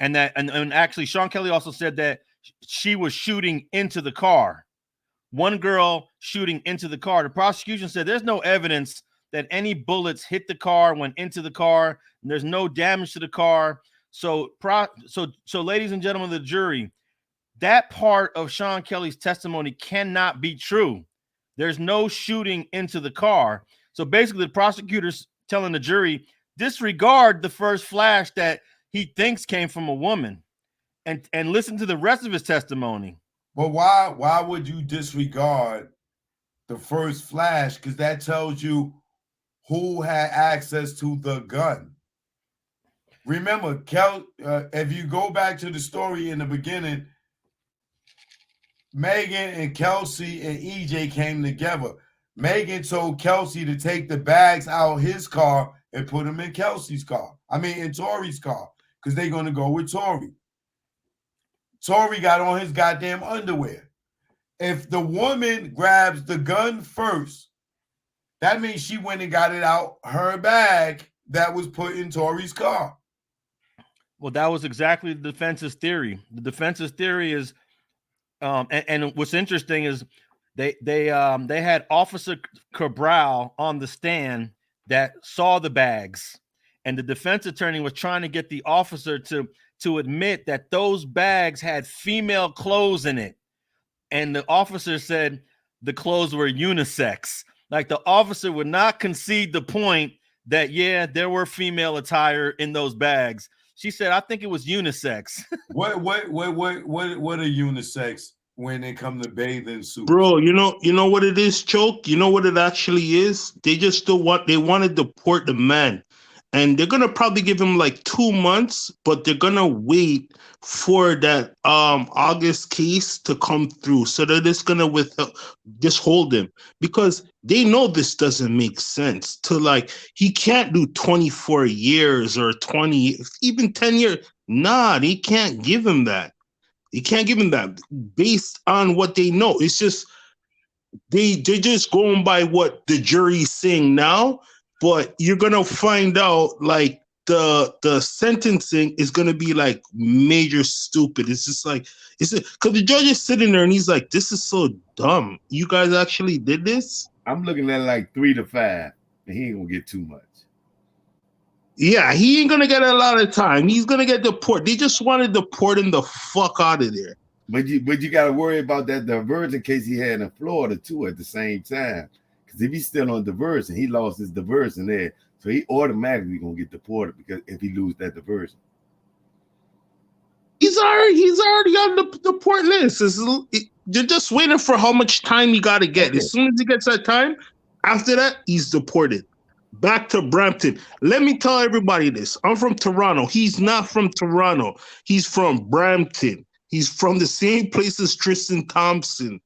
and actually Sean Kelly also said that she was shooting into the car. One girl shooting into the car. The prosecution said there's no evidence that any bullets hit the car, went into the car, and there's no damage to the car. So ladies and gentlemen of the jury, that part of Sean Kelly's testimony cannot be true. There's no shooting into the car. So basically, the prosecutor's telling the jury, disregard the first flash that he thinks came from a woman, and listen to the rest of his testimony. But why would you disregard the first flash? Because that tells you who had access to the gun. Remember, if you go back to the story in the beginning, Megan and Kelsey and EJ came together. Megan told Kelsey to take the bags out of his car and put them in Kelsey's car. In Tory's car, because they're going to go with Tory. Tory got on his goddamn underwear. If the woman grabs the gun first, that means she went and got it out her bag that was put in Tory's car. Well, that was exactly the defense's theory. The defense's theory is, and what's interesting is they had Officer Cabral on the stand that saw the bags, and the defense attorney was trying to get the officer to admit that those bags had female clothes in it, and the officer said the clothes were unisex. Like, the officer would not concede the point that, yeah, there were female attire in those bags. She said, I think it was unisex. What are unisex when they come to bathing suits? Bro, you know what it is, Choke? You know what it actually is? They wanted to deport the man. And they're gonna probably give him like 2 months, but they're gonna wait for that August case to come through. So they're just gonna just hold him, because they know this doesn't make sense. He can't do 24 years or 20, even 10 years. Nah, they can't give him that. They can't give him that based on what they know. It's just they're just going by what the jury's saying now. But you're gonna find out the sentencing is gonna be like major stupid. It's just because the judge is sitting there and he's like, "This is so dumb. You guys actually did this?" I'm looking at like 3 to 5, and he ain't gonna get too much. Yeah, he ain't gonna get a lot of time. He's gonna get deported. They just wanted to deport him the fuck out of there. But you got to worry about that diversion case he had in Florida too at the same time. Because if he's still on diversion, he lost his diversion there, so he automatically gonna get deported because if he lose that diversion. He's already on the deport list. You're just waiting for how much time you got to get. Okay. As soon as he gets that time, after that, he's deported. Back to Brampton. Let me tell everybody this. I'm from Toronto. He's not from Toronto. He's from Brampton. He's from the same place as Tristan Thompson.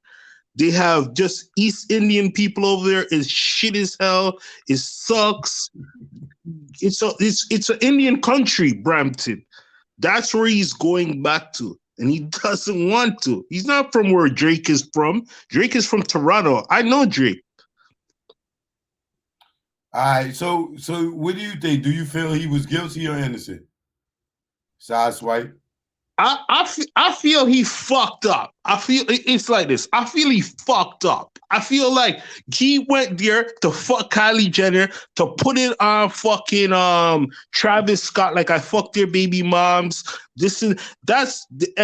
They have just East Indian people over there. It's shit as hell. It sucks. It's an Indian country, Brampton. That's where he's going back to. And he doesn't want to. He's not from where Drake is from. Drake is from Toronto. I know Drake. All right, so what do you think? Do you feel he was guilty or innocent? Sideswipe. I feel he fucked up. I feel it's like this. I feel he fucked up. I feel like he went there to fuck Kylie Jenner, to put it on fucking Travis Scott, like I fucked their baby moms. And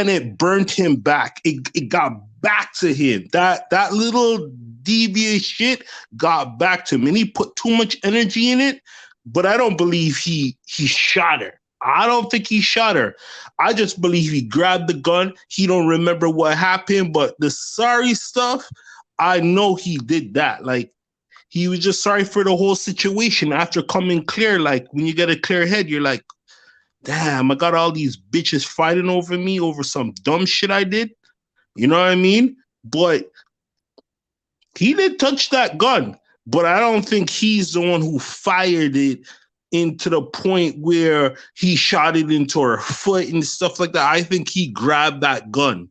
it burnt him back. It got back to him. That little devious shit got back to him, and he put too much energy in it. But I don't believe he shot her. I don't think he shot her. I just believe he grabbed the gun. He don't remember what happened, but the sorry stuff, I know he did that. Like, he was just sorry for the whole situation after coming clear. Like, when you get a clear head, you're like, damn, I got all these bitches fighting over me over some dumb shit I did. You know what I mean? But he did touch that gun, but I don't think he's the one who fired it into the point where he shot it into her foot and stuff like that. I think he grabbed that gun.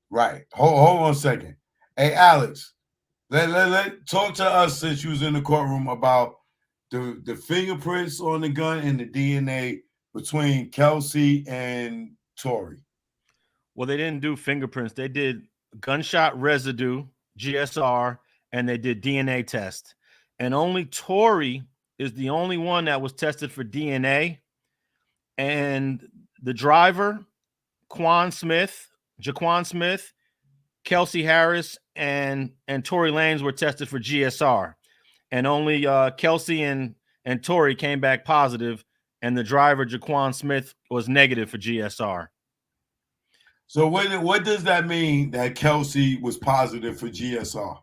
Right. Hold on a second. Hey, Alex, let talk to us since you was in the courtroom about the fingerprints on the gun and the DNA between Kelsey and Tory. Well, they didn't do fingerprints. They did gunshot residue, GSR, and they did DNA test. And only Tory is the only one that was tested for DNA. And the driver, Jaquan Smith, Kelsey Harris, and Tory Lanez were tested for GSR. And only Kelsey and Tory came back positive, and the driver, Jaquan Smith, was negative for GSR. So what does that mean that Kelsey was positive for GSR?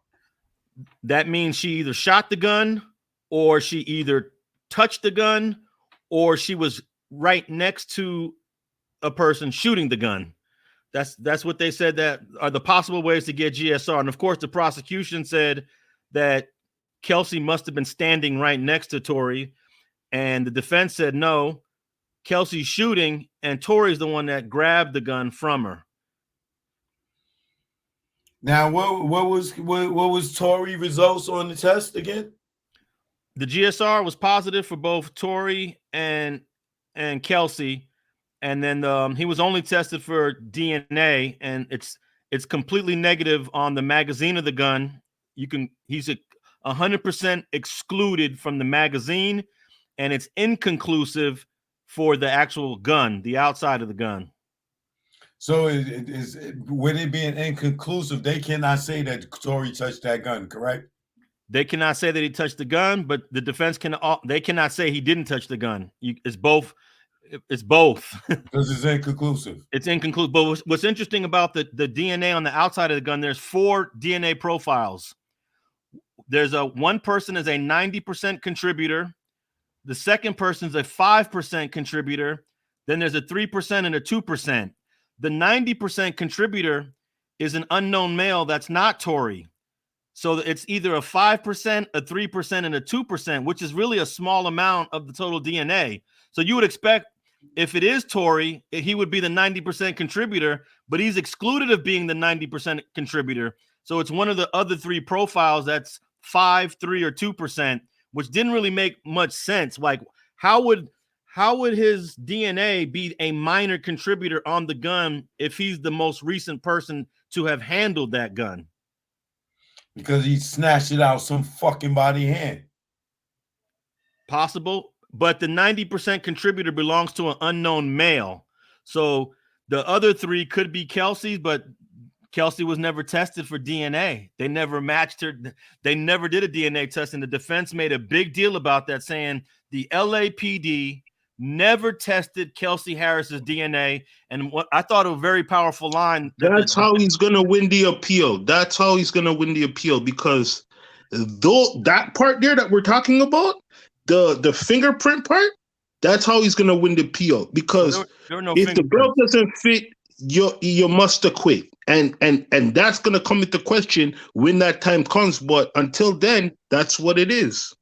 That means she either shot the gun, or she either touched the gun, or she was right next to a person shooting the gun. That's what they said that are the possible ways to get GSR. And of course, the prosecution said that Kelsey must have been standing right next to Tory, and the defense said no, Kelsey's shooting, and Tory's the one that grabbed the gun from her. Now, what was Tory results on the test again? The GSR was positive for both Tory and Kelsey, and then he was only tested for DNA, and it's completely negative on the magazine of the gun. He's 100% excluded from the magazine, and it's inconclusive for the actual gun, the outside of the gun. So with it being inconclusive, they cannot say that Tory touched that gun, correct? They cannot say that he touched the gun, but the defense they cannot say he didn't touch the gun. It's both. It's both. Because it's inconclusive. It's inconclusive. But what's interesting about the DNA on the outside of the gun, there's 4 DNA profiles. There's one person is a 90% contributor. The second person is a 5% contributor. Then there's a 3% and a 2%. The 90% contributor is an unknown male that's not Tory. So it's either a 5%, a 3%, and a 2%, which is really a small amount of the total DNA. So you would expect if it is Tory, he would be the 90% contributor, but he's excluded of being the 90% contributor. So it's one of the other 3 profiles that's 5, 3, or 2%, which didn't really make much sense. Like, how would his DNA be a minor contributor on the gun if he's the most recent person to have handled that gun? Because he snatched it out some fucking body hand. Possible. but the 90% contributor belongs to an unknown male. So the other 3 could be Kelsey's, but Kelsey was never tested for DNA. They never matched her. They never did a DNA test, and the defense made a big deal about that, saying the LAPD never tested Kelsey Harris's DNA. And what I thought a very powerful line. That's how he's gonna win the appeal. That's how he's gonna win the appeal, because though that part there that we're talking about, the fingerprint part, that's how he's gonna win the appeal. Because there were no if the girl doesn't fit, you must acquit, and that's gonna come into question when that time comes. But until then, that's what it is.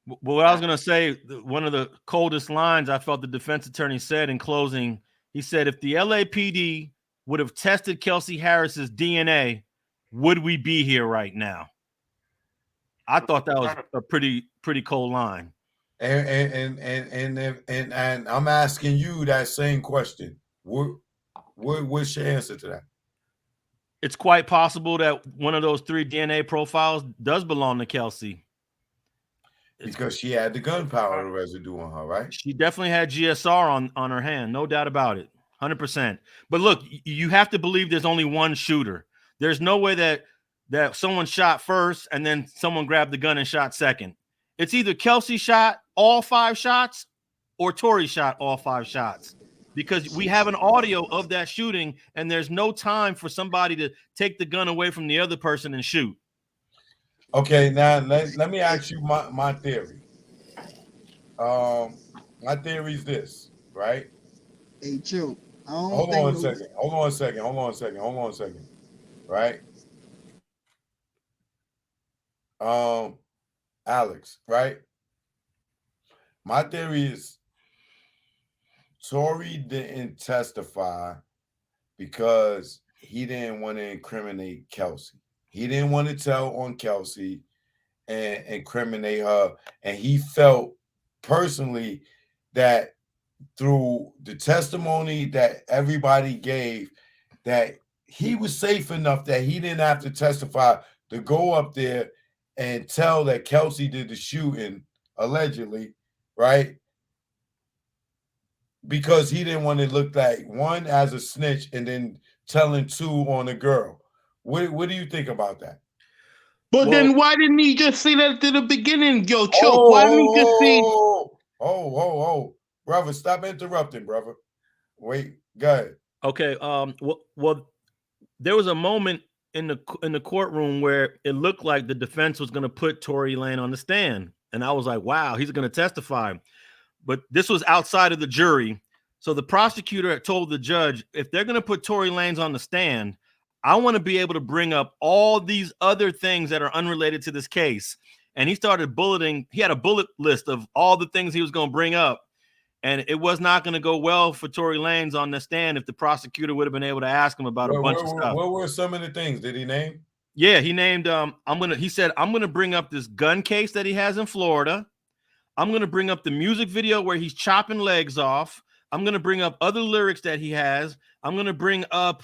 Well, what I was gonna say, one of the coldest lines I felt the defense attorney said in closing, he said, if the LAPD would have tested Kelsey Harris's DNA, would we be here right now? I thought that was a pretty cold line. And I'm asking you that same question. What's your answer to that? It's quite possible that one of those 3 DNA profiles does belong to Kelsey. Because she had the gunpowder residue on her, right? She definitely had GSR on her hand, no doubt about it, 100%. But look, you have to believe there's only one shooter. There's no way that someone shot first and then someone grabbed the gun and shot second. It's either Kelsey shot all 5 shots or Tory shot all 5 shots, because we have an audio of that shooting, and there's no time for somebody to take the gun away from the other person and shoot. Okay, now let me ask you my theory. My theory is this, right? Hey, Chill. Hold on a second. Right? Alex, right? My theory is Tory didn't testify because he didn't want to incriminate Kelsey. He didn't want to tell on Kelsey and incriminate her. And he felt personally that through the testimony that everybody gave, that he was safe enough that he didn't have to testify to go up there and tell that Kelsey did the shooting, allegedly, right? Because he didn't want to look like, one, as a snitch, and then telling 2 on a girl. What do you think about that? But then why didn't he just say that at the beginning, yo, Choke? Why didn't he just say? Oh, brother, stop interrupting, brother. Wait, go ahead. Okay. Well, there was a moment in the courtroom where it looked like the defense was going to put Tory Lanez on the stand, and I was like, wow, he's going to testify. But this was outside of the jury. So the prosecutor told the judge, if they're going to put Tory Lanez on the stand, I want to be able to bring up all these other things that are unrelated to this case. And he started bulleting. He had a bullet list of all the things he was going to bring up. And it was not going to go well for Tory Lanez on the stand if the prosecutor would have been able to ask him about a bunch of stuff. What were some of the things? Did he name? Yeah, he named, he said, I'm going to bring up this gun case that he has in Florida. I'm going to bring up the music video where he's chopping legs off. I'm going to bring up other lyrics that he has. I'm going to bring up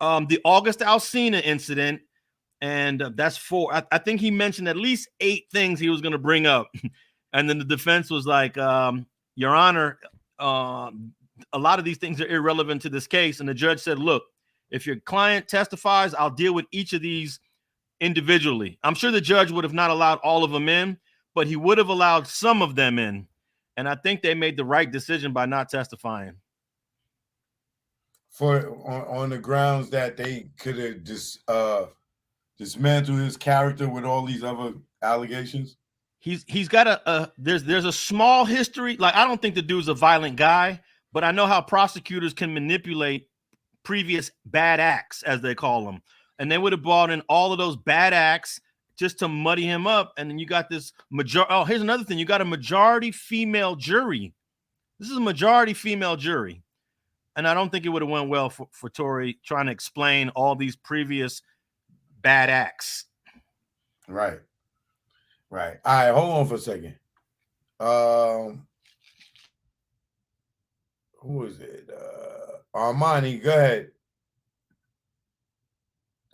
the August Alsina incident. And that's 4. I think he mentioned at least 8 things he was going to bring up. And then the defense was like, Your Honor, a lot of these things are irrelevant to this case. And the judge said, look, if your client testifies, I'll deal with each of these individually. I'm sure the judge would have not allowed all of them in, but he would have allowed some of them in. And I think they made the right decision by not testifying. On the grounds that they could have dismantled his character with all these other allegations? He's got there's a small history. Like, I don't think the dude's a violent guy, but I know how prosecutors can manipulate previous bad acts, as they call them. And they would have brought in all of those bad acts just to muddy him up. And then you got this here's another thing. You got a majority female jury. This is a majority female jury. And I don't think it would have went well for Tory trying to explain all these previous bad acts. Right. All right, hold on for a second. Who is it? Armani, go ahead.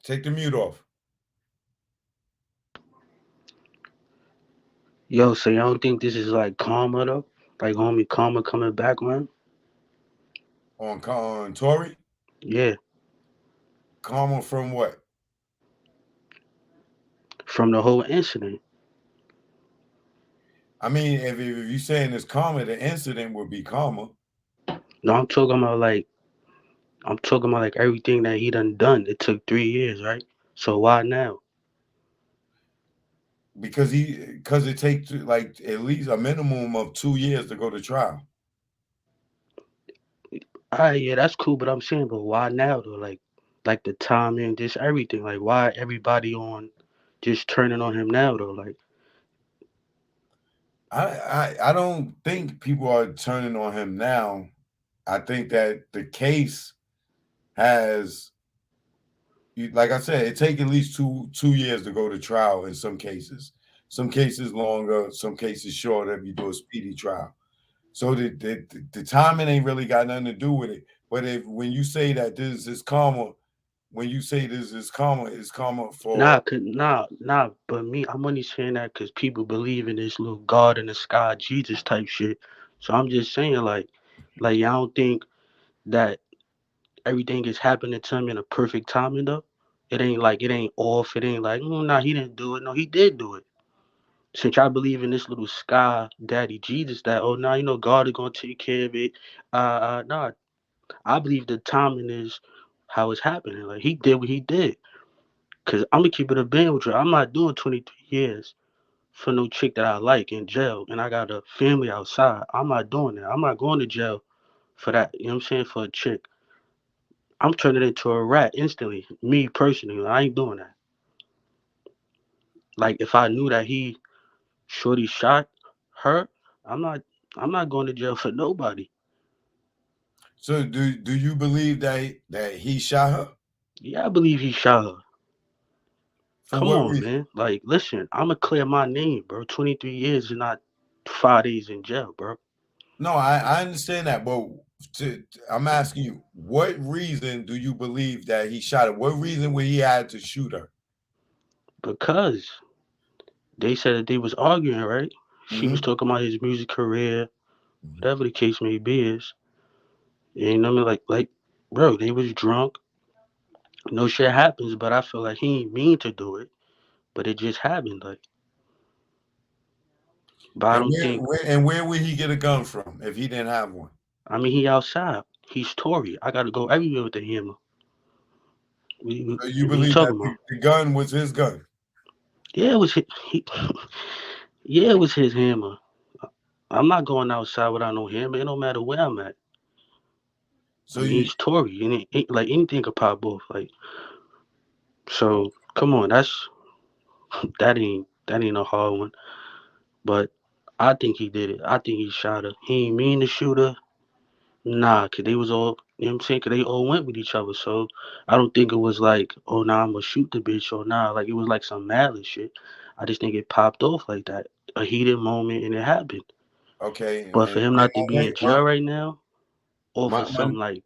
Take the mute off. Yo, so y'all don't think this is like karma though? Like homie karma coming back on? On Tory, Yeah, karma from what? from the whole incident. I mean, if you saying it's karma, the incident would be karma No, I'm talking about like everything that he done. It took 3 years, right? So why now? because it takes like at least a minimum of 2 years to go to trial. Alright, yeah, that's cool, but I'm saying, but why now though? Like the timing, just everything. Like why everybody on just turning on him now though? Like I don't think people are turning on him now. I think that the case has, like I said, it take at least 2 years to go to trial in some cases. Some cases longer, some cases shorter if you do a speedy trial. So the timing ain't really got nothing to do with it. But if when you say that this is karma, when you say this is karma, it's karma for. nah. But me, I'm only saying that because people believe in this little God in the sky, Jesus type shit. So I'm just saying, like y'all don't think that everything is happening to him in a perfect timing though. It ain't off. It ain't like, nah, he didn't do it. No, he did do it. Since I believe in this little sky daddy Jesus, that nah, God is gonna take care of it. Nah, I believe the timing is how it's happening. Like he did what he did. Cause I'm gonna keep it a band with you. I'm not doing 23 years for no chick that I like in jail, and I got a family outside. I'm not doing that. I'm not going to jail for that. You know what I'm saying? For a chick. I'm turning into a rat instantly. Me personally, I ain't doing that. Like if I knew that he shorty shot her, I'm not I'm not going to jail for nobody. So do you believe that he shot her? Yeah, I believe he shot her. For Come what on, reason? man. Like, listen, I'ma clear my name, bro. 23 years is not 5 days in jail, bro. No, I understand that, but I'm asking you, what reason do you believe that he shot her? What reason would he had to shoot her? Because they said that they was arguing, right? She was Hmm. talking about his music career, whatever the case may be is. You know what I mean? Like, bro, they was drunk. No shit happens, but I feel like he ain't mean to do it, but it just happened. Like, but I And don't think. where would he get a gun from if he didn't have one? I mean, he outside. He's Tory. I gotta go everywhere with the hammer. So you What you believe that talking about? the gun was his gun? Yeah, it was yeah, it was his hammer. I'm not going outside without no hammer. It don't matter where I'm at. I So mean, you he's Tory, and like anything could pop off. Like, so come on, that ain't a hard one. But I think he did it. I think he shot her. He ain't mean to shoot her. Nah, cause they was all, you know what I'm saying? Cause they all went with each other. So I don't think it was like, oh, nah, I'm gonna shoot the bitch, or nah, like it was like some malice shit. I just think it popped off like that, a heated moment, and it happened. okay? But for And him not to be in jail right now, or for my some like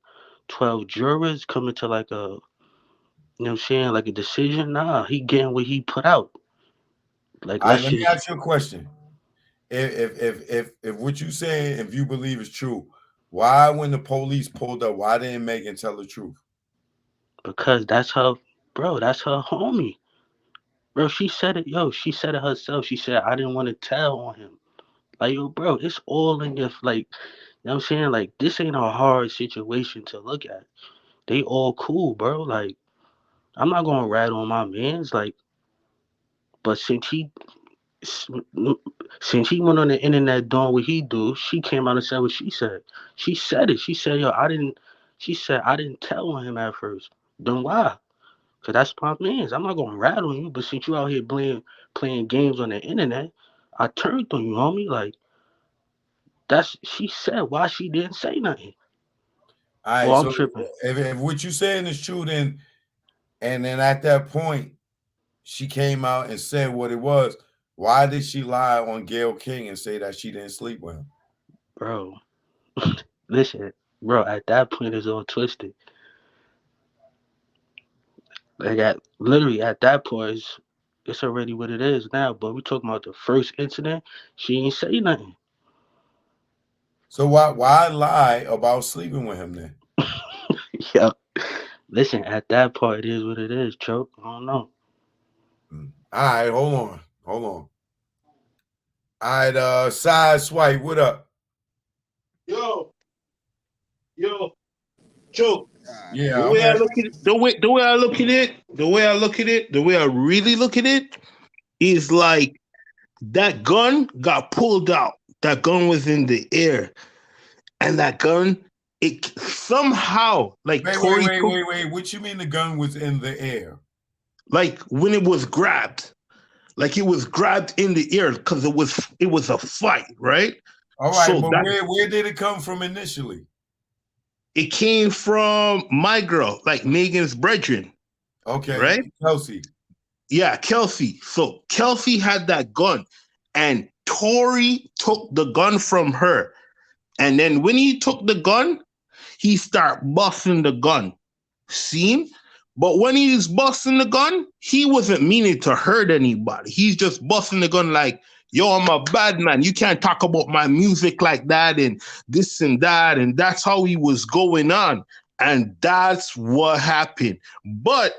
12 jurors coming to like a, you know what I'm saying, like a decision, nah, he getting what he put out. Like, all right, let's let me just, ask you a question. If what you saying, if you believe is true, why when the police pulled up, why didn't Megan tell the truth? because that's her homie. Bro, she said it, she said it herself. She said, I didn't want to tell on him. Like, yo, bro, it's all in your, like, you know what I'm saying? Like, this ain't a hard situation to look at. They all cool, bro. Like, I'm not gonna rat on my mans, like, but since he went on the internet doing what he do, she came out and said what she said. She said it. She said, yo, I didn't, she said, I didn't tell on him at first. Then why? Cause that's my mans. I'm not gonna rat on you, but since you out here playing games on the internet, I turned on you, homie. Like, she said why she didn't say nothing. All Oh, right, I'm so tripping. if what you saying is true, then and then at that point she came out and said what it was. Why did she lie on Gail King and say that she didn't sleep with him? Bro, listen, bro, at that point it's all twisted. Like literally at that point it's already what it is now. But we talking about the first incident. She ain't say nothing. So why lie about sleeping with him then? Yeah. Listen, at that part, it is what it is, Choke. I don't know. All right, hold on. All right, Side Swipe, what up? Yo, Choke. Yeah, The I'm way I here. look at it, the way I look at it, the way I really look at it is like that gun got pulled out. That gun was in the air, and that gun, it somehow like Tory took, Wait. What you mean the gun was in the air? like when it was grabbed, like it was grabbed in the air because it was a fight, right? All right, So but that where did it come from initially? it came from my girl, like Megan's brethren, Okay, right? Kelsey. Yeah, Kelsey. So Kelsey had that gun, and Tory took the gun from her. And then when he took the gun, he started busting the gun. See? But when he was busting the gun, he wasn't meaning to hurt anybody. He's just busting the gun like, yo, I'm a bad man. You can't talk about my music like that and this and that. And that's how he was going on. And that's what happened. But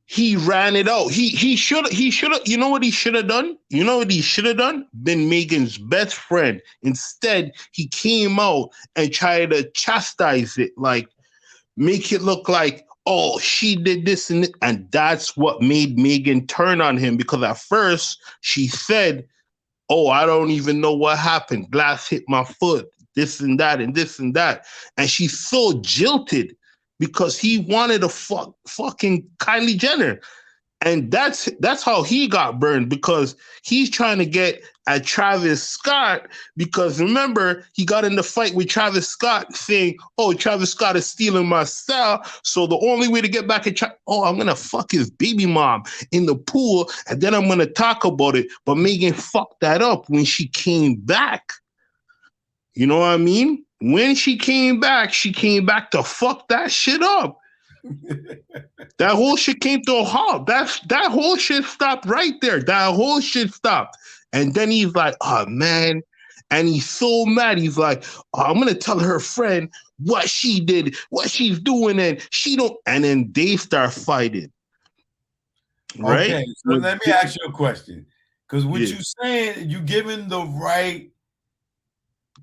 he ran it out. He should have, you know what he should have done? You know what he should have done? Been Megan's best friend. Instead, he came out and tried to chastise it, like make it look like, oh, she did this and that's what made Megan turn on him, because at first she said, oh, I don't even know what happened. Glass hit my foot, this and that and this and that. And she's so jilted because he wanted to fucking Kylie Jenner. And that's how he got burned, because he's trying to get at Travis Scott, because remember, he got in the fight with Travis Scott saying, oh, Travis Scott is stealing my style. So the only way to get back at I'm going to fuck his baby mom in the pool, and then I'm going to talk about it. But Megan fucked that up when she came back. You know what I mean? When she came back to fuck that shit up. That whole shit came to a halt. That whole shit stopped right there. That whole shit stopped. And then he's like, oh, man. And he's so mad. He's like, oh, I'm going to tell her friend what she did, what she's doing, and she don't. And then they start fighting. Right? Okay, so let me ask you a question. Because what you're saying, you're giving the right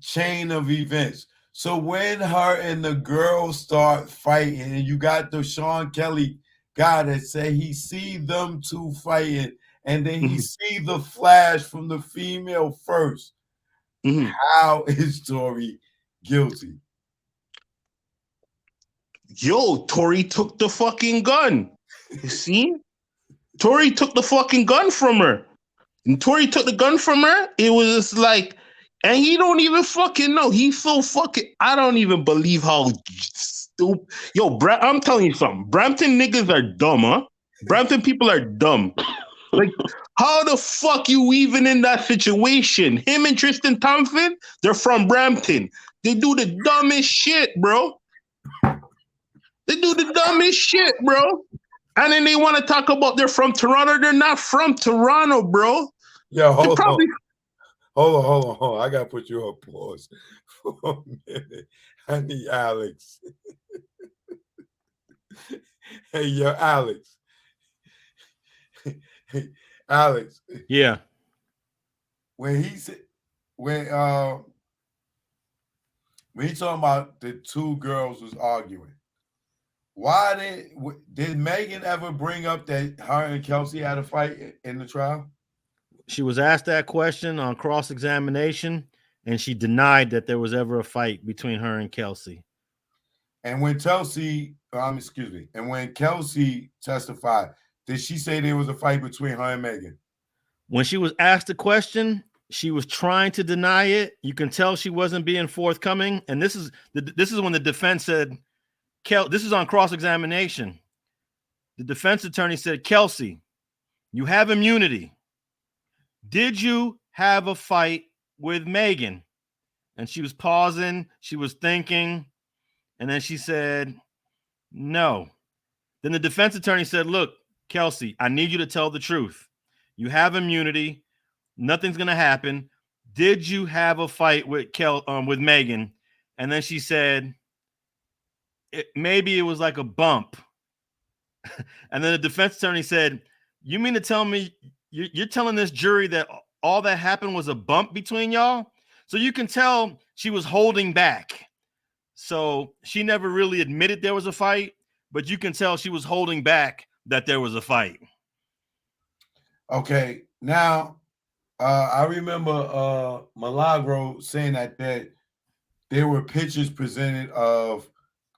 chain of events. So when her and the girl start fighting, and you got the Sean Kelly guy that say he see them two fighting, and then he see the flash from the female first, how is Tory guilty? Yo, Tory took the fucking gun. You see? Tory took the fucking gun from her. And Tory took the gun from her. It was just like, and he don't even fucking know. He's so fucking, I don't even believe how stupid. Yo, I'm telling you something. Brampton niggas are dumb, huh? Brampton people are dumb. Like, how the fuck you even in that situation? Him and Tristan Thompson, they're from Brampton. They do the dumbest shit, bro. They do the dumbest shit, bro. And then they want to talk about they're from Toronto. They're not from Toronto, bro. Yo, hold on. I gotta put you on pause for a minute. I need Alex. Hey, yo, Alex. Hey, Alex. Yeah. When he said, when he talking about the two girls was arguing, why did Megan ever bring up that her and Kelsey had a fight in the trial? She was asked that question on cross-examination, and she denied that there was ever a fight between her and Kelsey. And when Kelsey testified, did she say there was a fight between her and Megan? When she was asked the question, she was trying to deny it. You can tell she wasn't being forthcoming. And this is when the defense said, this is on cross-examination. The defense attorney said, Kelsey, you have immunity. Did you have a fight with Megan? And she was pausing. She was thinking. And then she said, no. Then the defense attorney said, look, Kelsey, I need you to tell the truth. You have immunity. Nothing's gonna happen. Did you have a fight with with Megan? And then she said, maybe it was like a bump. And then the defense attorney said, you mean to tell me you're telling this jury that all that happened was a bump between y'all? So you can tell she was holding back. So she never really admitted there was a fight, but you can tell she was holding back that there was a fight. Okay, now I remember Milagro saying that there were pictures presented of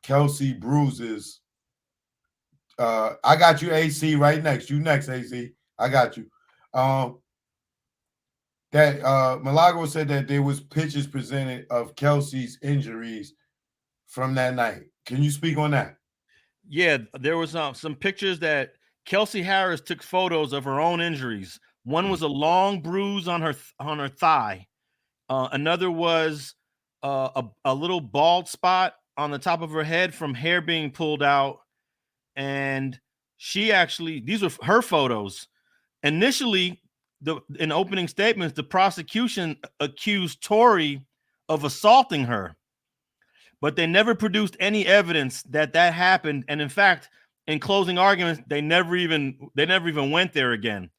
Kelsey bruises. I got you, AC, right next. You next, AC. I got you. That Milagro said that there was pictures presented of Kelsey's injuries from that night. Can you speak on that? Yeah, there was some pictures that Kelsey Harris took photos of her own injuries. One was a long bruise on her thigh. Another was a little bald spot on the top of her head from hair being pulled out. And she actually, these were her photos. Initially, in opening statements, the prosecution accused Tory of assaulting her, but they never produced any evidence that happened. And in fact, in closing arguments, they never even went there again.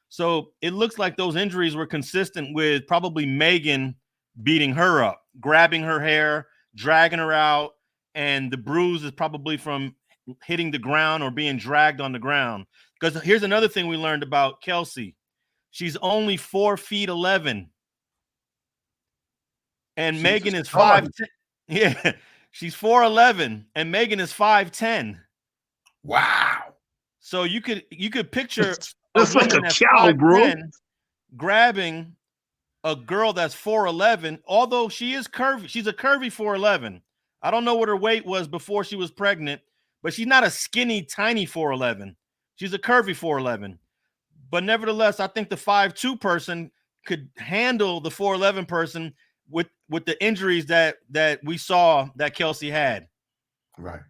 So it looks like those injuries were consistent with probably Megan beating her up, grabbing her hair, dragging her out, and the bruise is probably from hitting the ground or being dragged on the ground. Because here's another thing we learned about Kelsey. She's only 4'11", and Megan is 5'10". Yeah, she's 4'11", and Megan is 5'10". Wow. So you could picture that's like a cow, bro, grabbing a girl that's 4'11", although she is curvy. She's a curvy 4'11". I don't know what her weight was before she was pregnant, but she's not a skinny, tiny 4'11". She's a curvy 4'11". But nevertheless, I think the 5'2" person could handle the 4'11" person with the injuries that we saw that Kelsey had. Right.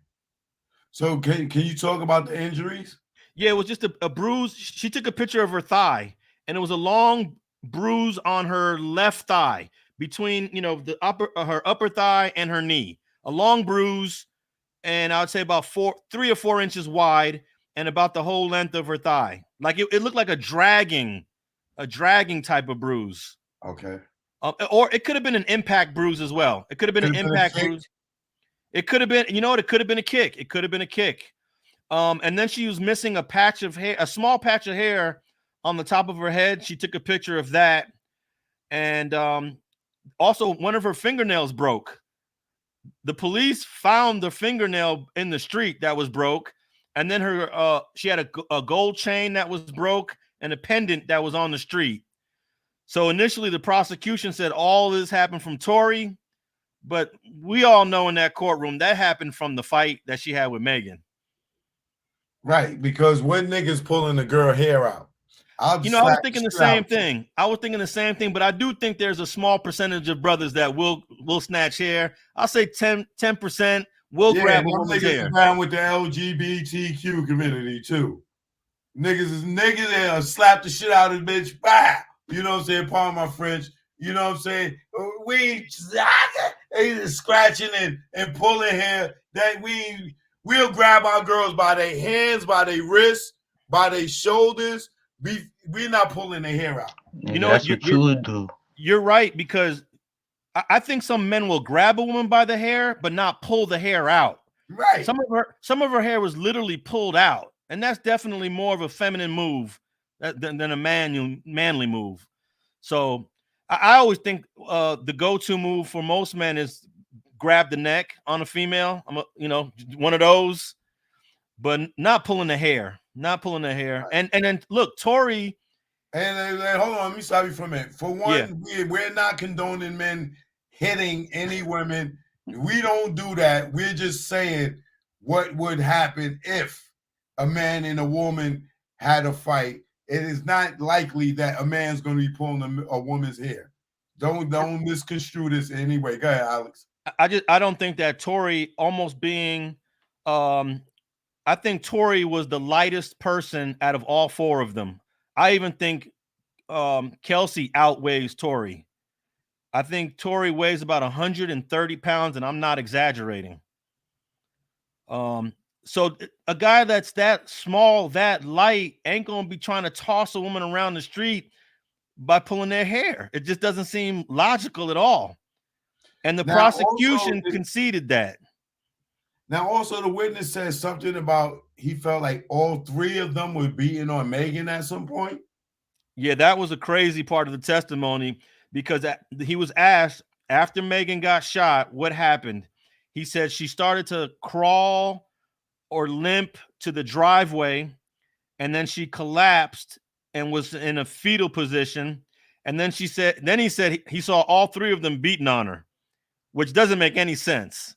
So can you talk about the injuries? Yeah, it was just a bruise. She took a picture of her thigh, and it was a long bruise on her left thigh between, her upper thigh and her knee. A long bruise, and I would say about 3 or 4 inches wide, and about the whole length of her thigh. Like it looked like a dragging type of bruise. Okay. Or it could have been an impact bruise as well. It could have been an impact bruise. It could have been, it could have been a kick. It could have been a kick. And then she was missing a patch of hair, a small patch of hair on the top of her head. She took a picture of that. And also one of her fingernails broke. The police found the fingernail in the street that was broke. And then she had a gold chain that was broke and a pendant that was on the street. So initially the prosecution said all this happened from Tory, but we all know in that courtroom that happened from the fight that she had with Megan. Right, because when niggas pulling the girl hair out, I was thinking the same thing. I was thinking the same thing, but I do think there's a small percentage of brothers that will snatch hair. I'll say 10% will grab a woman's hair. Down with the LGBTQ community too. Niggas slap the shit out of the bitch. Bah! You know what I'm saying? Pardon my French. You know what I'm saying? We scratching and pulling hair that we'll grab our girls by their hands, by their wrists, by their shoulders. We're not pulling their hair out. That's what you would do. You're right, because I think some men will grab a woman by the hair, but not pull the hair out. Right. Some of her hair was literally pulled out, and that's definitely more of a feminine move than a manly move. So I always think the go-to move for most men is grab the neck on a female. One of those, but not pulling the hair. Not pulling the hair. And then look, Tory. And hold on, let me stop you for a minute. For one, we're not condoning men hitting any women. We don't do that. We're just saying what would happen if a man and a woman had a fight. It is not likely that a man's going to be pulling a woman's hair. Don't misconstrue this in any way. Go ahead, Alex. I don't think that Tory almost being I think Tory was the lightest person out of all four of them. I even think Kelsey outweighs Tory. I think Tory weighs about 130 pounds, and I'm not exaggerating. So a guy that's that small, that light, ain't gonna be trying to toss a woman around the street by pulling their hair. It just doesn't seem logical at all. And the Now, prosecution conceded that. Now, also, the witness said something about he felt like all three of them were beating on Megan at some point. Yeah, that was a crazy part of the testimony because he was asked after Megan got shot, what happened? He said she started to crawl or limp to the driveway, and then she collapsed and was in a fetal position. And then he said he saw all three of them beating on her, which doesn't make any sense.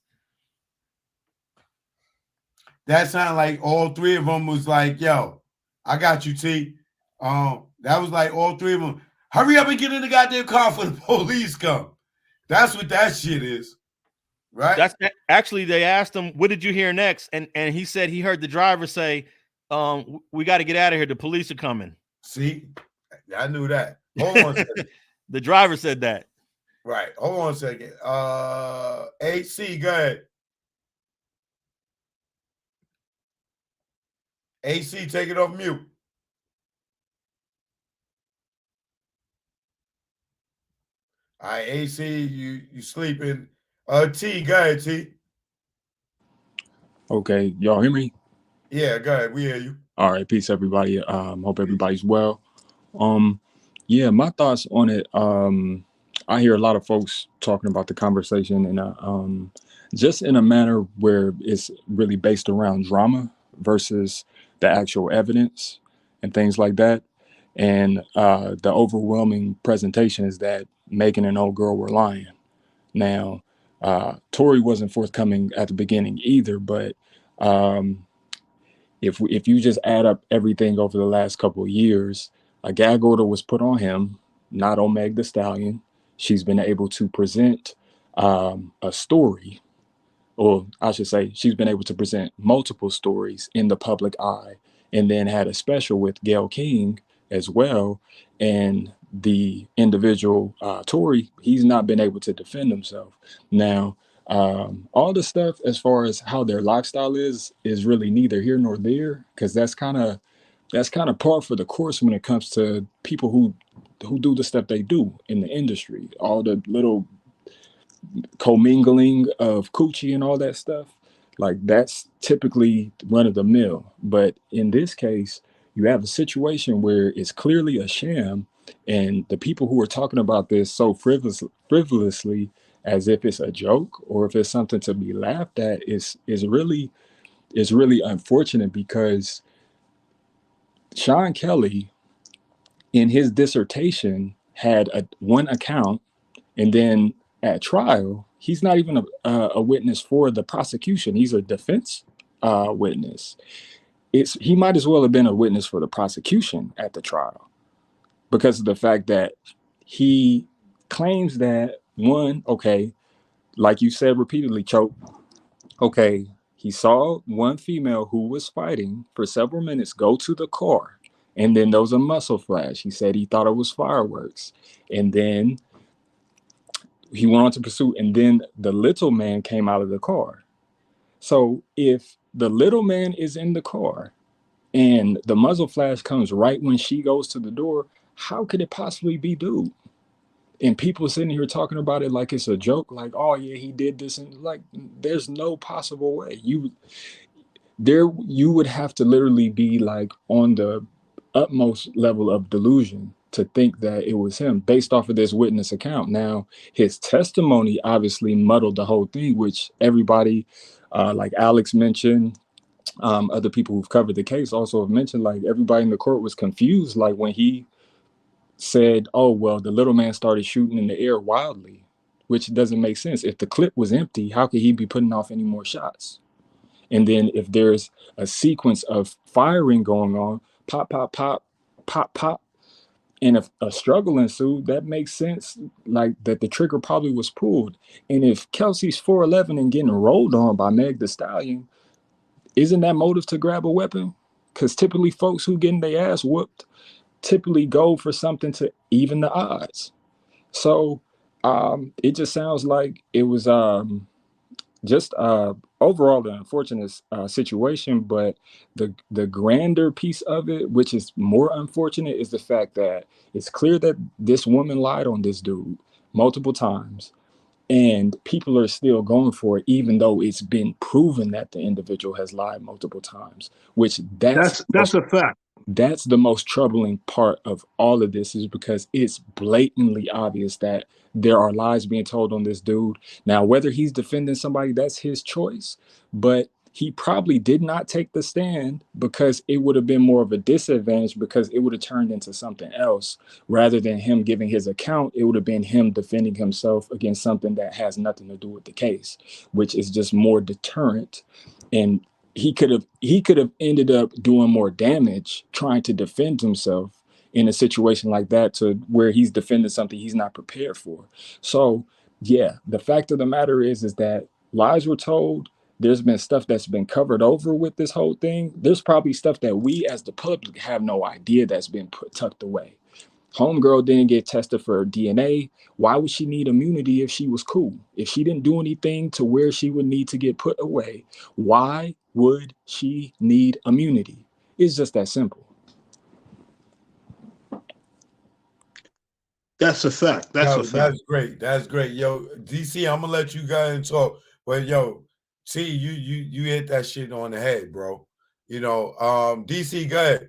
That sounded like all three of them was like, yo, I got you, T. That was like all three of them. Hurry up and get in the goddamn car for the police come. That's what that shit is. Right? That's actually, they asked him, what did you hear next? And he said he heard the driver say, we got to get out of here. The police are coming. See, I knew that. Hold on a second. The driver said that. Right. Hold on a second. AC, go ahead. AC, take it off mute. All right, AC, you sleeping. T, go ahead, T. Okay, y'all hear me? Yeah, go ahead. We hear you. All right, peace, everybody. Hope everybody's well. Yeah, my thoughts on it. I hear a lot of folks talking about the conversation and just in a manner where it's really based around drama versus the actual evidence and things like that. And the overwhelming presentation is that Megan and old girl were lying. Now, Tory wasn't forthcoming at the beginning either, but if you just add up everything over the last couple of years, a gag order was put on him, not on Meg the Stallion. She's been able to present a story, or I should say, she's been able to present multiple stories in the public eye, and then had a special with Gayle King as well. And the individual, Tory, he's not been able to defend himself. Now, all the stuff as far as how their lifestyle is really neither here nor there, because that's kind of par for the course when it comes to people who do the stuff they do in the industry. All the little commingling of coochie and all that stuff, like that's typically run of the mill. But in this case, you have a situation where it's clearly a sham, and the people who are talking about this so frivolously as if it's a joke or if it's something to be laughed at is really unfortunate, because Sean Kelly in his dissertation had one account, and then at trial he's not even a witness for the prosecution. He's a defense witness. He might as well have been a witness for the prosecution at the trial, because of the fact that he claims that, one, okay, like you said repeatedly, Choke, okay, he saw one female who was fighting for several minutes go to the car, and then there was a muzzle flash. He said he thought it was fireworks, and then he went on to pursue, and then the little man came out of the car. So if the little man is in the car and the muzzle flash comes right when she goes to the door, how could it possibly be dude? And people sitting here talking about it like it's a joke, like, oh yeah, he did this, and like, there's no possible way. You would have to literally be like on the utmost level of delusion to think that it was him based off of this witness account. Now, his testimony obviously muddled the whole thing, which everybody, like Alex mentioned, other people who've covered the case also have mentioned, like everybody in the court was confused, like when he said, oh, well, the little man started shooting in the air wildly, which doesn't make sense. If the clip was empty, how could he be putting off any more shots? And then if there's a sequence of firing going on, pop, pop, pop, pop, pop, and if a struggle ensued, that makes sense, like that the trigger probably was pulled. And if Kelsey's 4'11" and getting rolled on by Meg the Stallion, isn't that motive to grab a weapon? Because typically folks who getting their ass whooped typically go for something to even the odds. So it just sounds like it was just overall an unfortunate situation, but the grander piece of it, which is more unfortunate, is the fact that it's clear that this woman lied on this dude multiple times, and people are still going for it, even though it's been proven that the individual has lied multiple times. Which That's a fact. that's the most troubling part of all of this, is because it's blatantly obvious that there are lies being told on this dude. Now, whether he's defending somebody, that's his choice, but he probably did not take the stand because it would have been more of a disadvantage, because it would have turned into something else. Rather than him giving his account, it would have been him defending himself against something that has nothing to do with the case, which is just more deterrent. And he could have ended up doing more damage trying to defend himself in a situation like that, to where he's defending something he's not prepared for. So yeah, the fact of the matter is that lies were told. There's been stuff that's been covered over with this whole thing. There's probably stuff that we as the public have no idea that's been tucked away. Homegirl didn't get tested for DNA. Why would she need immunity if she was cool? If she didn't do anything to where she would need to get put away, why would she need immunity? It's just that simple. That's a fact. That's a fact. That's great. That's great. Yo, DC, I'm gonna let you guys talk. But yo, T, you hit that shit on the head, bro. You know, DC, go ahead.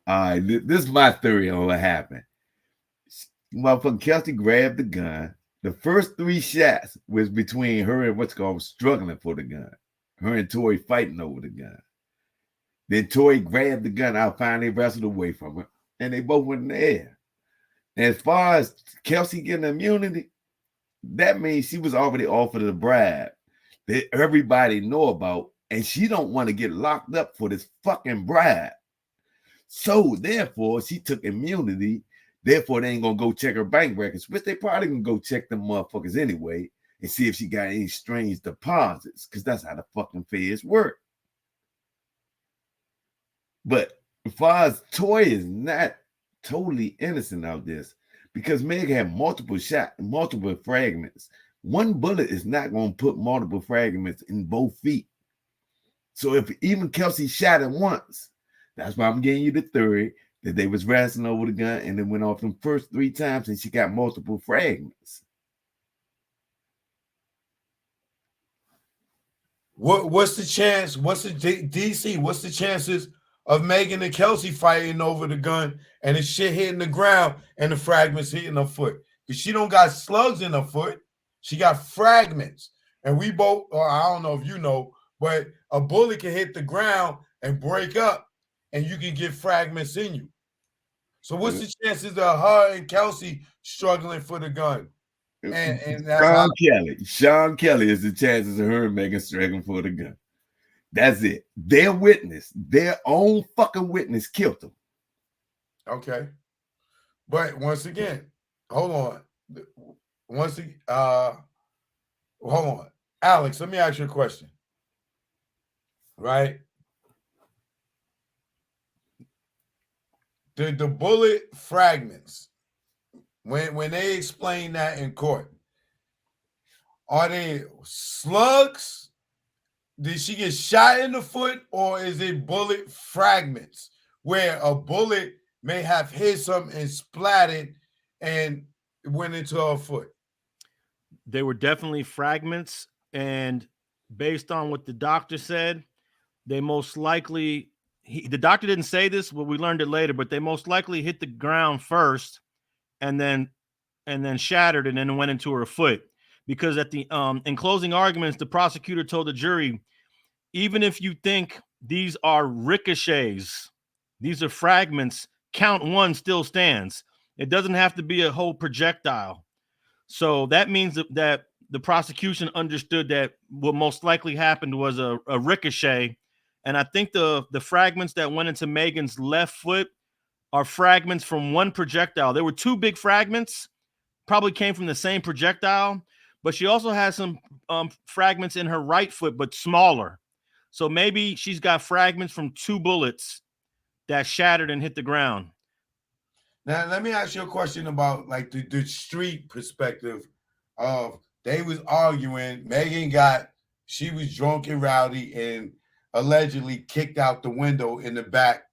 All right, this is my theory on what happened. Motherfucking Kelsey grabbed the gun. The first 3 shots was between her and what's called struggling for the gun. Her and Tory fighting over the gun. Then Tory grabbed the gun out, finally wrestled away from her, and they both went in the air. And as far as Kelsey getting immunity, that means she was already offered a bribe that everybody know about, and she don't want to get locked up for this fucking bribe. So therefore, she took immunity. Therefore, they ain't gonna go check her bank records, which they probably gonna go check them motherfuckers anyway and see if she got any strange deposits, because that's how the fucking feds work. But as far as Toy is not totally innocent of this, because Meg had multiple fragments. One bullet is not going to put multiple fragments in both feet. So if even Kelsey shot it once, that's why I'm giving you the theory that they was wrestling over the gun and it went off them first 3 times and she got multiple fragments. What's the chance? What's the DC? What's the chances of Megan and Kelsey fighting over the gun and the shit hitting the ground and the fragments hitting her foot? Because she don't got slugs in her foot. She got fragments. And we both, or I don't know if you know, but a bullet can hit the ground and break up and you can get fragments in you. So what's the chances of her and Kelsey struggling for the gun? And that's Sean Kelly is the chances of her and Megan struggling for the gun. That's it. Their witness, their own fucking witness killed them. Okay. But once again, hold on. Hold on. Alex, let me ask you a question. Right? The bullet fragments, when they explain that in court, are they slugs? Did she get shot in the foot, or is it bullet fragments where a bullet may have hit something and splattered and went into her foot? They were definitely fragments, and based on what the doctor said, they most likely, the doctor didn't say this, but we learned it later, but they most likely hit the ground first and then shattered and then went into her foot. Because at the in closing arguments, the prosecutor told the jury, even if you think these are ricochets, these are fragments, count 1 still stands. It doesn't have to be a whole projectile. So that means that the prosecution understood that what most likely happened was a ricochet. And I think the fragments that went into Megan's left foot are fragments from one projectile. There were 2 big fragments, probably came from the same projectile, but she also has some fragments in her right foot, but smaller. So maybe she's got fragments from 2 bullets that shattered and hit the ground. Now, let me ask you a question about like the street perspective of they was arguing. She was drunk and rowdy and allegedly kicked out the window in the back,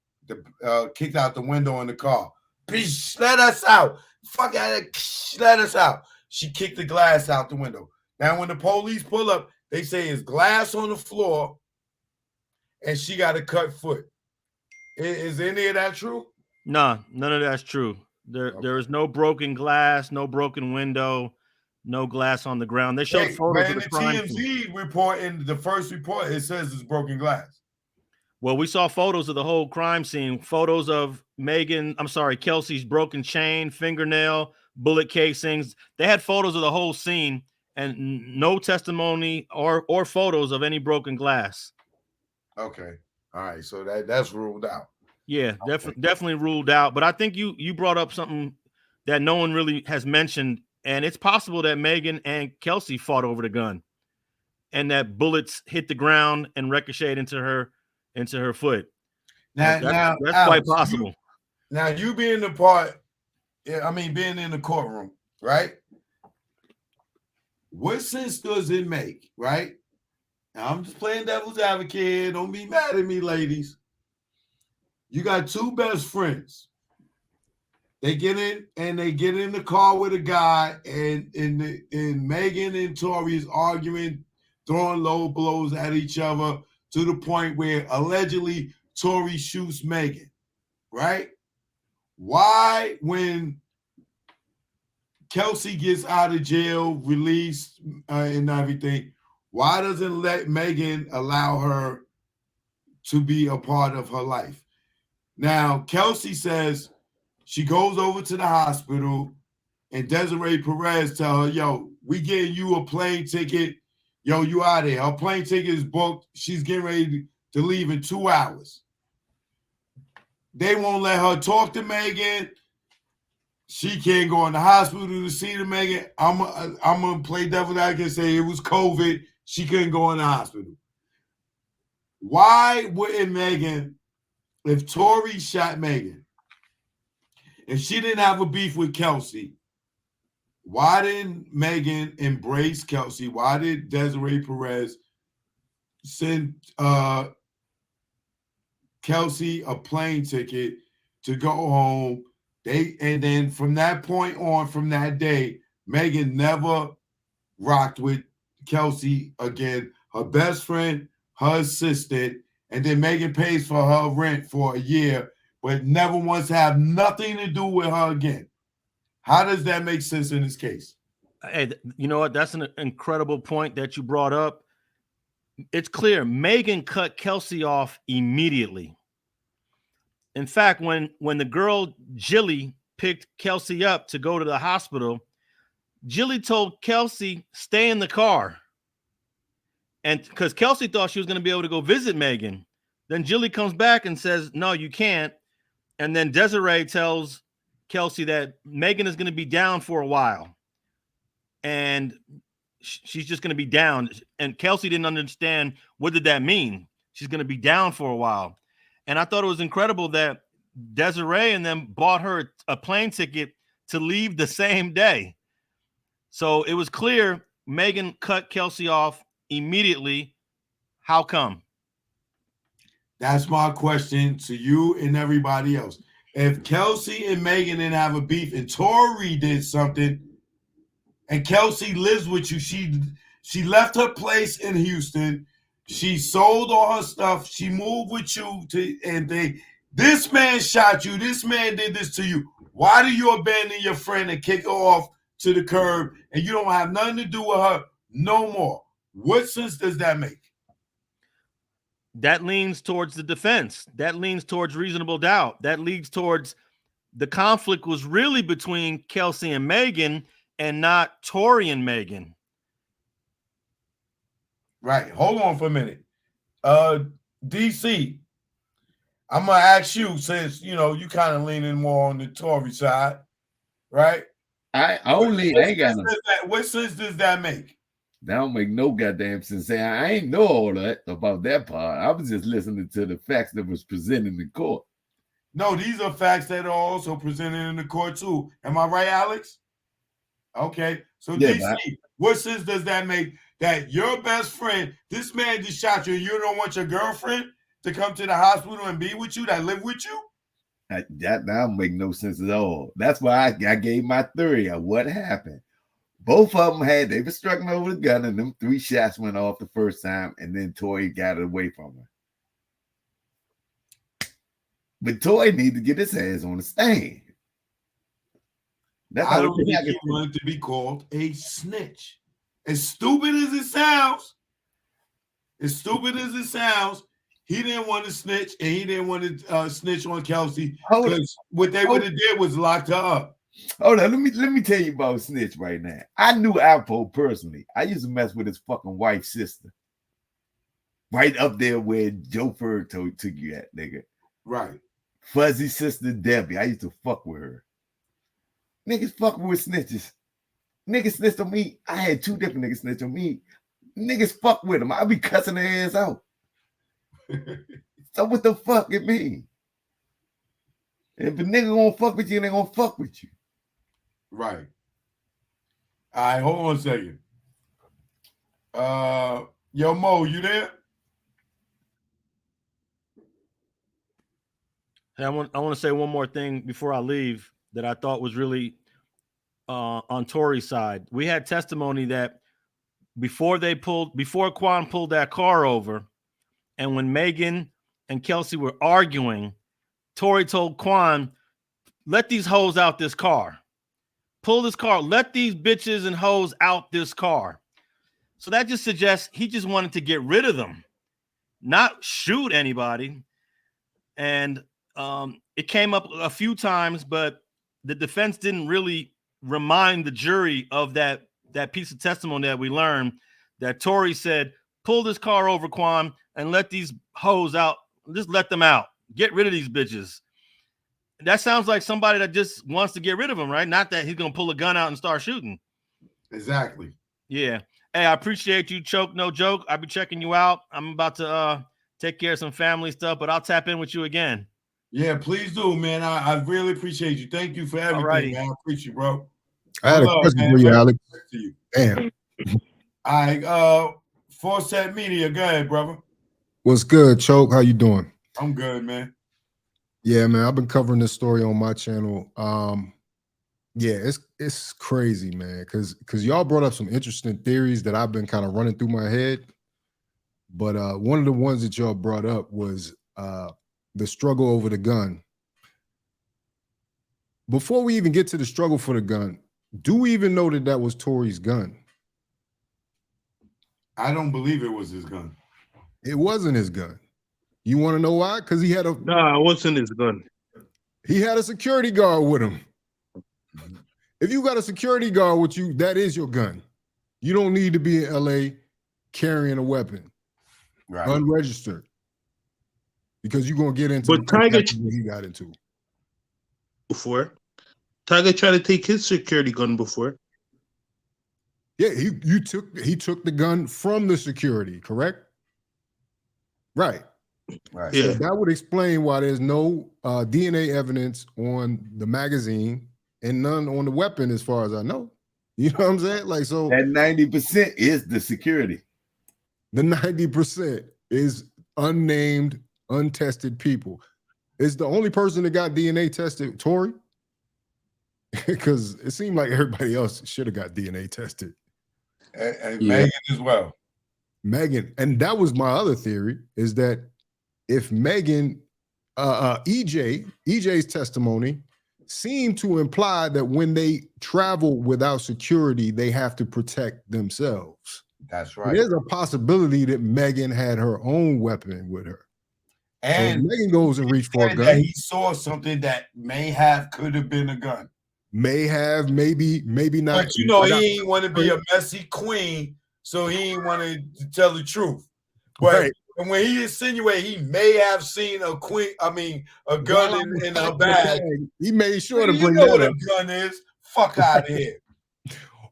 kicked out the window in the car. Bitch, let us out. Fuck out of it. Let us out. She kicked the glass out the window. Now, when the police pull up, they say it's glass on the floor and she got a cut foot. Is any of that true? Nah, none of that's true. There is no broken glass, no broken window, no glass on the ground. They showed photos of the crime scene. TMZ report, in the first report, it says it's broken glass. Well, we saw photos of the whole crime scene, photos of Kelsey's broken chain, fingernail, bullet casings. They had photos of the whole scene and no testimony or photos of any broken glass. Okay. All right. So that's ruled out. Yeah, definitely ruled out. But I think you brought up something that no one really has mentioned, and it's possible that Megan and Kelsey fought over the gun, and that bullets hit the ground and ricocheted into her foot. That's Alex, quite possible. You being in the courtroom, right? What sense does it make, right? Now, I'm just playing devil's advocate. Don't be mad at me, ladies. You got 2 best friends. They get in the car with a guy, and Megan and Tory is arguing, throwing low blows at each other to the point where allegedly Tory shoots Megan, right? Why, when Kelsey gets out of jail, released and everything, why doesn't let Megan allow her to be a part of her life? Now, Kelsey says she goes over to the hospital and Desiree Perez tell her, yo, we getting you a plane ticket. Yo, you out there. Her plane ticket is booked. She's getting ready to leave in 2 hours. They won't let her talk to Megan. She can't go in the hospital to see the Megan. I'm gonna play devil's advocate and say it was COVID. She couldn't go in the hospital. Why wouldn't Megan, if Tory shot Megan, if she didn't have a beef with Kelsey, why didn't Megan embrace Kelsey? Why did Desiree Perez send Kelsey a plane ticket to go home? And then from that point on, from that day, Megan never rocked with Kelsey again. Her best friend, her assistant, and then Megan pays for her rent for a year, but never wants to have nothing to do with her again. How does that make sense in this case? Hey, you know what? That's an incredible point that you brought up. It's clear Megan cut Kelsey off immediately. In fact, when the girl Jilly picked Kelsey up to go to the hospital, Jilly told Kelsey, stay in the car. And because Kelsey thought she was going to be able to go visit Megan. Then Jilly comes back and says, no, you can't. And then Desiree tells Kelsey that Megan is going to be down for a while. And she's just going to be down. And Kelsey didn't understand, what did that mean? She's going to be down for a while. And I thought it was incredible that Desiree and them bought her a plane ticket to leave the same day. So it was clear Megan cut Kelsey off immediately. How come? That's my question to you and everybody else. If Kelsey and Megan didn't have a beef and Tory did something, and Kelsey lives with you, she left her place in Houston, she sold all her stuff, she moved with you this man shot you, this man did this to you. Why do you abandon your friend and kick her off to the curb and you don't have nothing to do with her no more? What sense does that make? That leans towards the defense. That leans towards reasonable doubt. That leads towards the conflict was really between Kelsey and Megan and not Tory and Megan. Right. Hold on for a minute. DC, I'm going to ask you, since, you kind of leaning more on the Tory side, right? What sense does that make? That don't make no goddamn sense. Saying I ain't know all that about that part. I was just listening to the facts that was presented in court. No, these are facts that are also presented in the court too. Am I right, Alex? Okay. So Yeah, DC, what sense does that make that your best friend, this man just shot you, and you don't want your girlfriend to come to the hospital and be with you, that live with you? That don't make no sense at all. That's why I gave my theory of what happened. Both of them they were struggling over the gun, and them 3 shots went off the first time, and then Tory got it away from her. But Tory needs to get his ass on the stand. I don't think he wanted to be called a snitch. As stupid as it sounds, he didn't want to snitch, and he didn't want to snitch on Kelsey, because what they would have did was locked her up. Hold on, let me tell you about snitch right now. I knew Alpo personally. I used to mess with his fucking wife's sister. Right up there where Joe Ferg took you at, nigga. Right. Fuzzy sister Debbie. I used to fuck with her. Niggas fucking with snitches. Niggas snitched on me. I had 2 different niggas snitch on me. Niggas fuck with them. I be cussing their ass out. So what the fuck it mean? If a nigga gonna fuck with you, they gonna fuck with you. Right. All right, hold on a second. Yo, Mo, you there? Hey, I want to say one more thing before I leave that I thought was really on Tory's side. We had testimony that before Quan pulled that car over, and when Megan and Kelsey were arguing, Tory told Quan, let these hoes out this car. Pull this car. Let these bitches and hoes out this car. So that just suggests he just wanted to get rid of them, not shoot anybody. And it came up a few times, but the defense didn't really remind the jury of that piece of testimony that we learned, that Tory said, pull this car over, Quan, and let these hoes out. Just let them out. Get rid of these bitches. That sounds like somebody that just wants to get rid of them, right? Not that he's going to pull a gun out and start shooting. Exactly. Yeah. Hey, I appreciate you, Choke No Joke. I'll be checking you out. I'm about to take care of some family stuff, but I'll tap in with you again. Yeah, please do, man. I really appreciate you. Thank you for everything, man. I appreciate you, bro. I had a question for you, Alex. Damn. All right, Forset Media, go ahead, brother. What's good, Choke? How you doing? I'm good, man. Yeah, man. I've been covering this story on my channel. Yeah, it's crazy, man. Because y'all brought up some interesting theories that I've been kind of running through my head. But one of the ones that y'all brought up was the struggle over the gun. Before we even get to the struggle for the gun, do we even know that was Tory's gun? I don't believe it was his gun. It wasn't his gun. You want to know why? Because he had a... Nah, it wasn't his gun. He had a security guard with him. If you got a security guard with you, that is your gun. You don't need to be in LA carrying a weapon, right? Unregistered, because you're gonna get into. But Tiger, he got into before. Tiger tried to take his security gun before. Yeah, he took the gun from the security, correct? Right. Right. Yeah. So that would explain why there's no DNA evidence on the magazine and none on the weapon, as far as I know. You know what I'm saying? Like, so that 90% is the security. The 90% is unnamed, untested people. Is the only person that got DNA tested Tory? Because it seemed like everybody else should have got DNA tested. And yeah. Megan as well. Megan, and that was my other theory, is that if Megan, EJ's testimony seemed to imply that when they travel without security, they have to protect themselves. That's right. There's a possibility that Megan had her own weapon with her. And so Megan goes and reach for a gun. He saw something that could have been a gun. May have, maybe not. But you know, he ain't want to be a messy queen, so he ain't want to tell the truth. But right. And when he insinuated he may have seen a gun in her bag, he made sure to bring that up. You know what a gun is? Fuck out of here.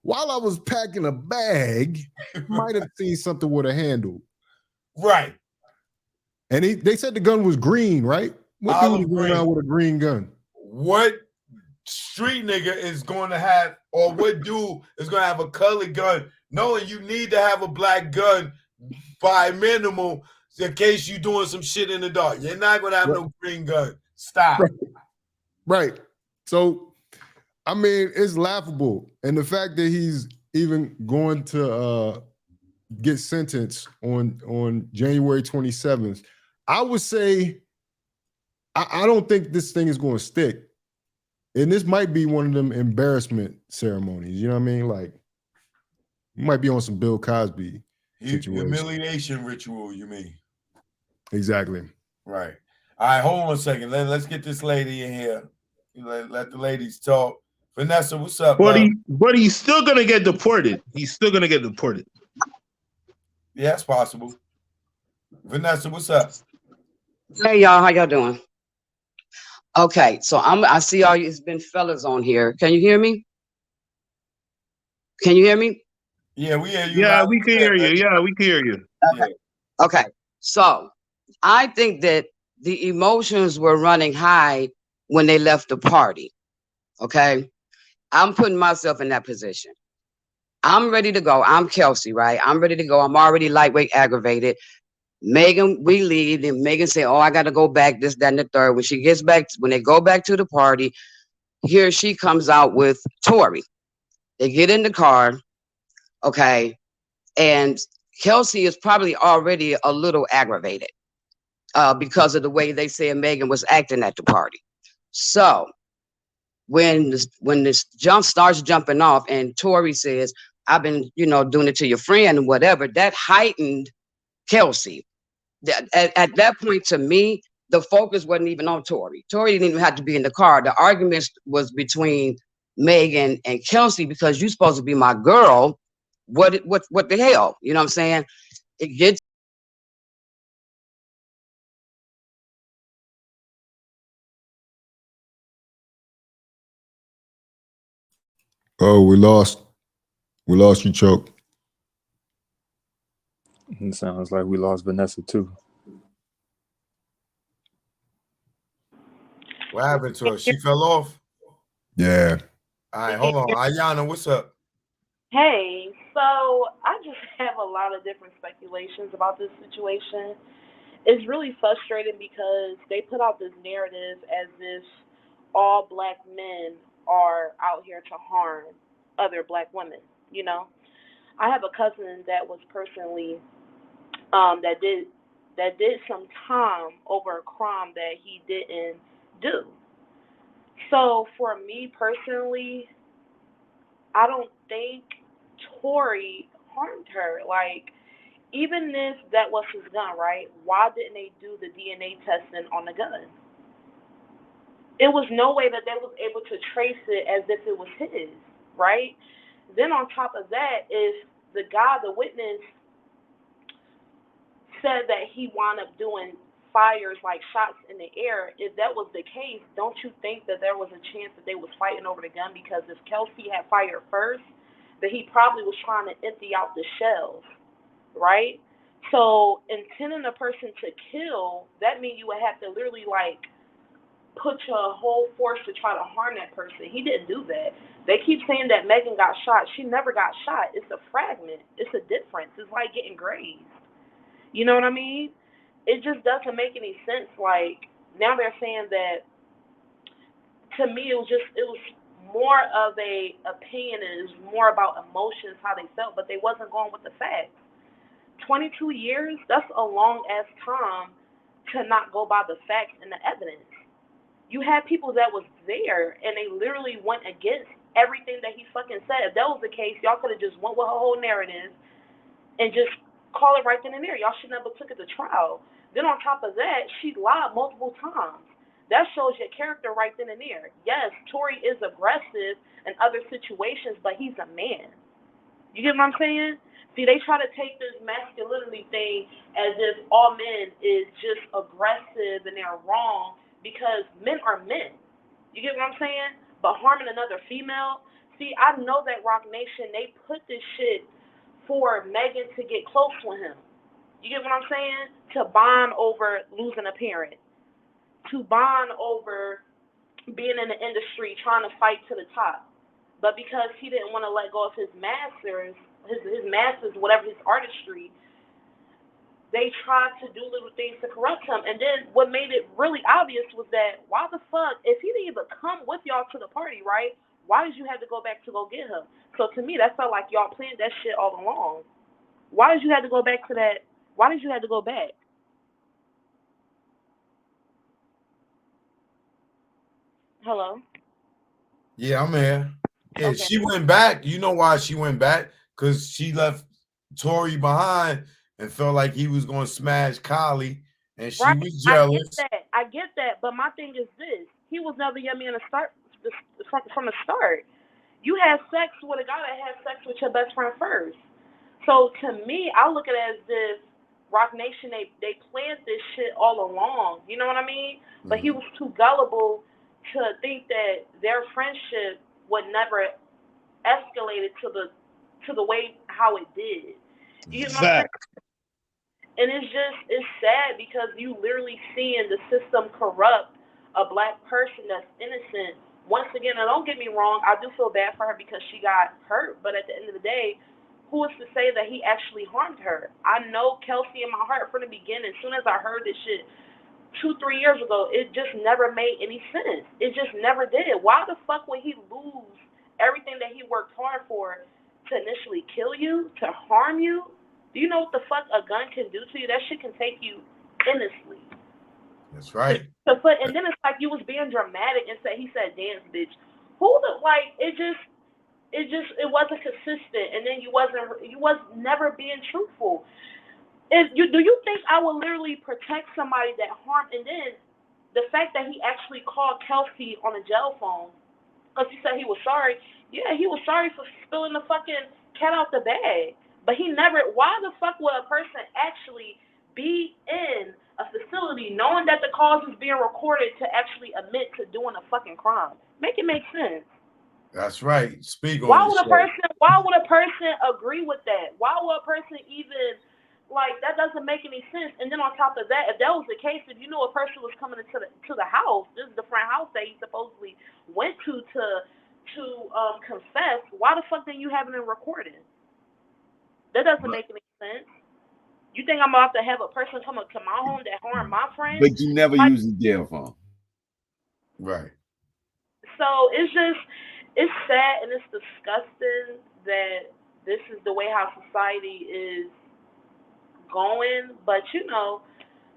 while I was packing a bag, might have seen something with a handle. Right. And they said the gun was green, right? What dude is going around with a green gun? What street nigga is going to have, or what dude is going to have a colored gun, knowing you need to have a black gun by minimum in case you're doing some shit in the dark? You're not going to have no green gun. Stop. Right. So, I mean, it's laughable. And the fact that he's even going to get sentenced on January 27th, I would say, I don't think this thing is going to stick. And this might be one of them embarrassment ceremonies. You know what I mean? Like, you might be on some Bill Cosby situation. Humiliation ritual, you mean? Exactly. Right. All right, hold on a second. Let's get this lady in here. Let the ladies talk. Vanessa, what's up, But he's still gonna get deported. He's still gonna get deported. Yeah, it's possible. Vanessa, what's up? Hey y'all, how y'all doing? Okay, so I see all you, it's been fellas on here. Can you hear me? Can you hear me? Yeah, we hear you. Yeah, we can hear you. Yeah, we can hear you. Okay. Okay. So I think that the emotions were running high when they left the party. Okay. I'm putting myself in that position. I'm ready to go. I'm Kelsey, right? I'm ready to go. I'm already lightweight aggravated. Megan, we leave, and Megan say, "Oh, I got to go back, this, that, and the third." When she gets back, when they go back to the party, here she comes out with Tory. They get in the car, okay, and Kelsey is probably already a little aggravated because of the way they say Megan was acting at the party. So when this jump starts jumping off, and Tory says, "I've been, doing it to your friend," and whatever, that heightened Kelsey. At that point, to me, the focus wasn't even on Tory. Tory didn't even have to be in the car. The argument was between Megan and Kelsey, because you're supposed to be my girl. What the hell? You know what I'm saying? It gets. Oh, we lost you, Choke. It sounds like we lost Vanessa too. What happened to her? She fell off? Yeah. All right, hold on. Ayana, what's up? Hey, so I just have a lot of different speculations about this situation. It's really frustrating because they put out this narrative as if all black men are out here to harm other black women. I have a cousin that was personally that did some time over a crime that he didn't do. So for me personally, I don't think Tory harmed her. Like, even if that was his gun, right? Why didn't they do the DNA testing on the gun? It was no way that they was able to trace it as if it was his, right? Then on top of that, if the guy, the witness, said that he wound up doing fires like shots in the air, if that was the case, don't you think that there was a chance that they was fighting over the gun? Because if Kelsey had fired first, that he probably was trying to empty out the shells, right? So intending a person to kill, that means you would have to literally like put your whole force to try to harm that person. He didn't do that. They keep saying that Megan got shot. She never got shot. It's a fragment. It's a difference. It's like getting grazed. You know what I mean? It just doesn't make any sense. Like, now they're saying that, to me, it was more of a opinion, and it was more about emotions, how they felt, but they wasn't going with the facts. 22 years, that's a long ass time to not go by the facts and the evidence. You had people that was there, and they literally went against everything that he fucking said. If that was the case, y'all could have just went with her whole narrative and just call it right then and there. Y'all should never took it to trial. Then on top of that, she lied multiple times. That shows your character right then and there. Yes, Tory is aggressive in other situations, but he's a man. You get what I'm saying? See, they try to take this masculinity thing as if all men is just aggressive and they're wrong, because men are men. You get what I'm saying? But harming another female, See, I know that Rock Nation, they put this shit for Megan to get close with him. You get what I'm saying? To bond over losing a parent. To bond over being in the industry, trying to fight to the top. But because he didn't want to let go of his masters, his masters, whatever his artistry, they tried to do little things to corrupt him. And then what made it really obvious was that why the fuck, if he didn't even come with y'all to the party, right? Why did you have to go back to go get him? So to me, that felt like y'all planned that shit all along. Why did you have to go back to that? Why did you have to go back? Hello? Yeah, I'm here. Yeah, Okay. she went back. You know why she went back? Because she left Tory behind and felt like he was going to smash Kylie, and she Right. was jealous. I get that. But my thing is this. He was never yummy in the start from the start. You had sex with a guy that had sex with your best friend first. So to me, I look at it as this Rock Nation, they planned this shit all along. You know what I mean? But he was too gullible to think that their friendship would never escalate to the way how it did. You know what I'm saying? And it's sad because you literally seeing the system corrupt a black person that's innocent. Once again, and don't get me wrong, I do feel bad for her because she got hurt. But at the end of the day, who is to say that he actually harmed her? I know Kelsey in my heart from the beginning. As soon as I heard this shit 2-3 years ago, it just never made any sense. It just never did. Why the fuck would he lose everything that he worked hard for to initially kill you, to harm you? Do you know what the fuck a gun can do to you? That shit can take you innocently. That's right. And then it's like you was being dramatic and he said dance bitch. Who the like it wasn't consistent, and then you was never being truthful. Do you think I would literally protect somebody that harmed? And then the fact that he actually called Kelsey on a jail phone because he said he was sorry. Yeah, he was sorry for spilling the fucking cat out the bag. But he never. Why the fuck would a person actually be in a facility knowing that the calls is being recorded to actually admit to doing a fucking crime? Make it make sense. That's right. Speak on Why the would show. Why would a person agree with that? Why would a person even like that? Doesn't make any sense. And then on top of that, if that was the case, if you knew a person was coming to the house, this is the front house that he supposedly went to confess, why the fuck didn't you have it in recording? That doesn't make any sense. You think I'm about to have a person come up to my home that harmed my friend? But you never use the jail phone. Right. So it's sad and it's disgusting that this is the way how society is going. But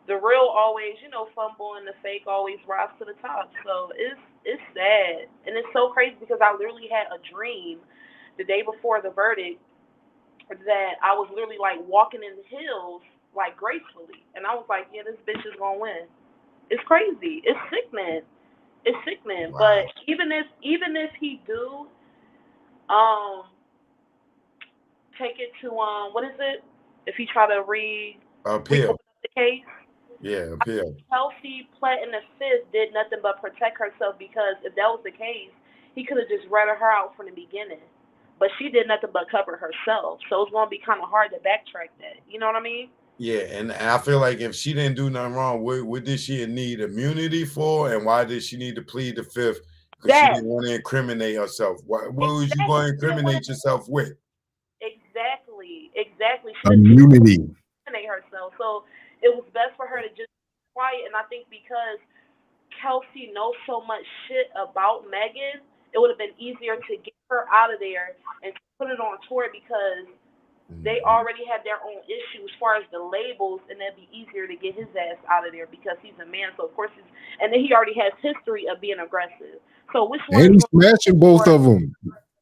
the real always, fumble and the fake always rise to the top. So it's sad. And it's so crazy because I literally had a dream the day before the verdict that I was literally like walking in the hills like gracefully. And I was like, yeah, this bitch is gonna win. It's crazy. It's sickening. It's sickening. Wow. But even if he do take it to what is it? If he try to appeal the case. Yeah, appeal. Kelsey pled in the fifth did nothing but protect herself because if that was the case, he could have just ratted her out from the beginning. But she did nothing but cover herself. So it's going to be kind of hard to backtrack that. You know what I mean? Yeah, and I feel like if she didn't do nothing wrong, what did she need immunity for? And why did she need to plead the fifth? Because she didn't want to incriminate herself. What was you going to incriminate yourself with? Exactly. She immunity. didn't incriminate herself. So it was best for her to just be quiet. And I think because Kelsey knows so much shit about Megan, it would have been easier to get her out of there and put it on tour because they already had their own issues as far as the labels, and it'd be easier to get his ass out of there because he's a man. So of course and then he already has history of being aggressive. So which one? And he's smashing both of them.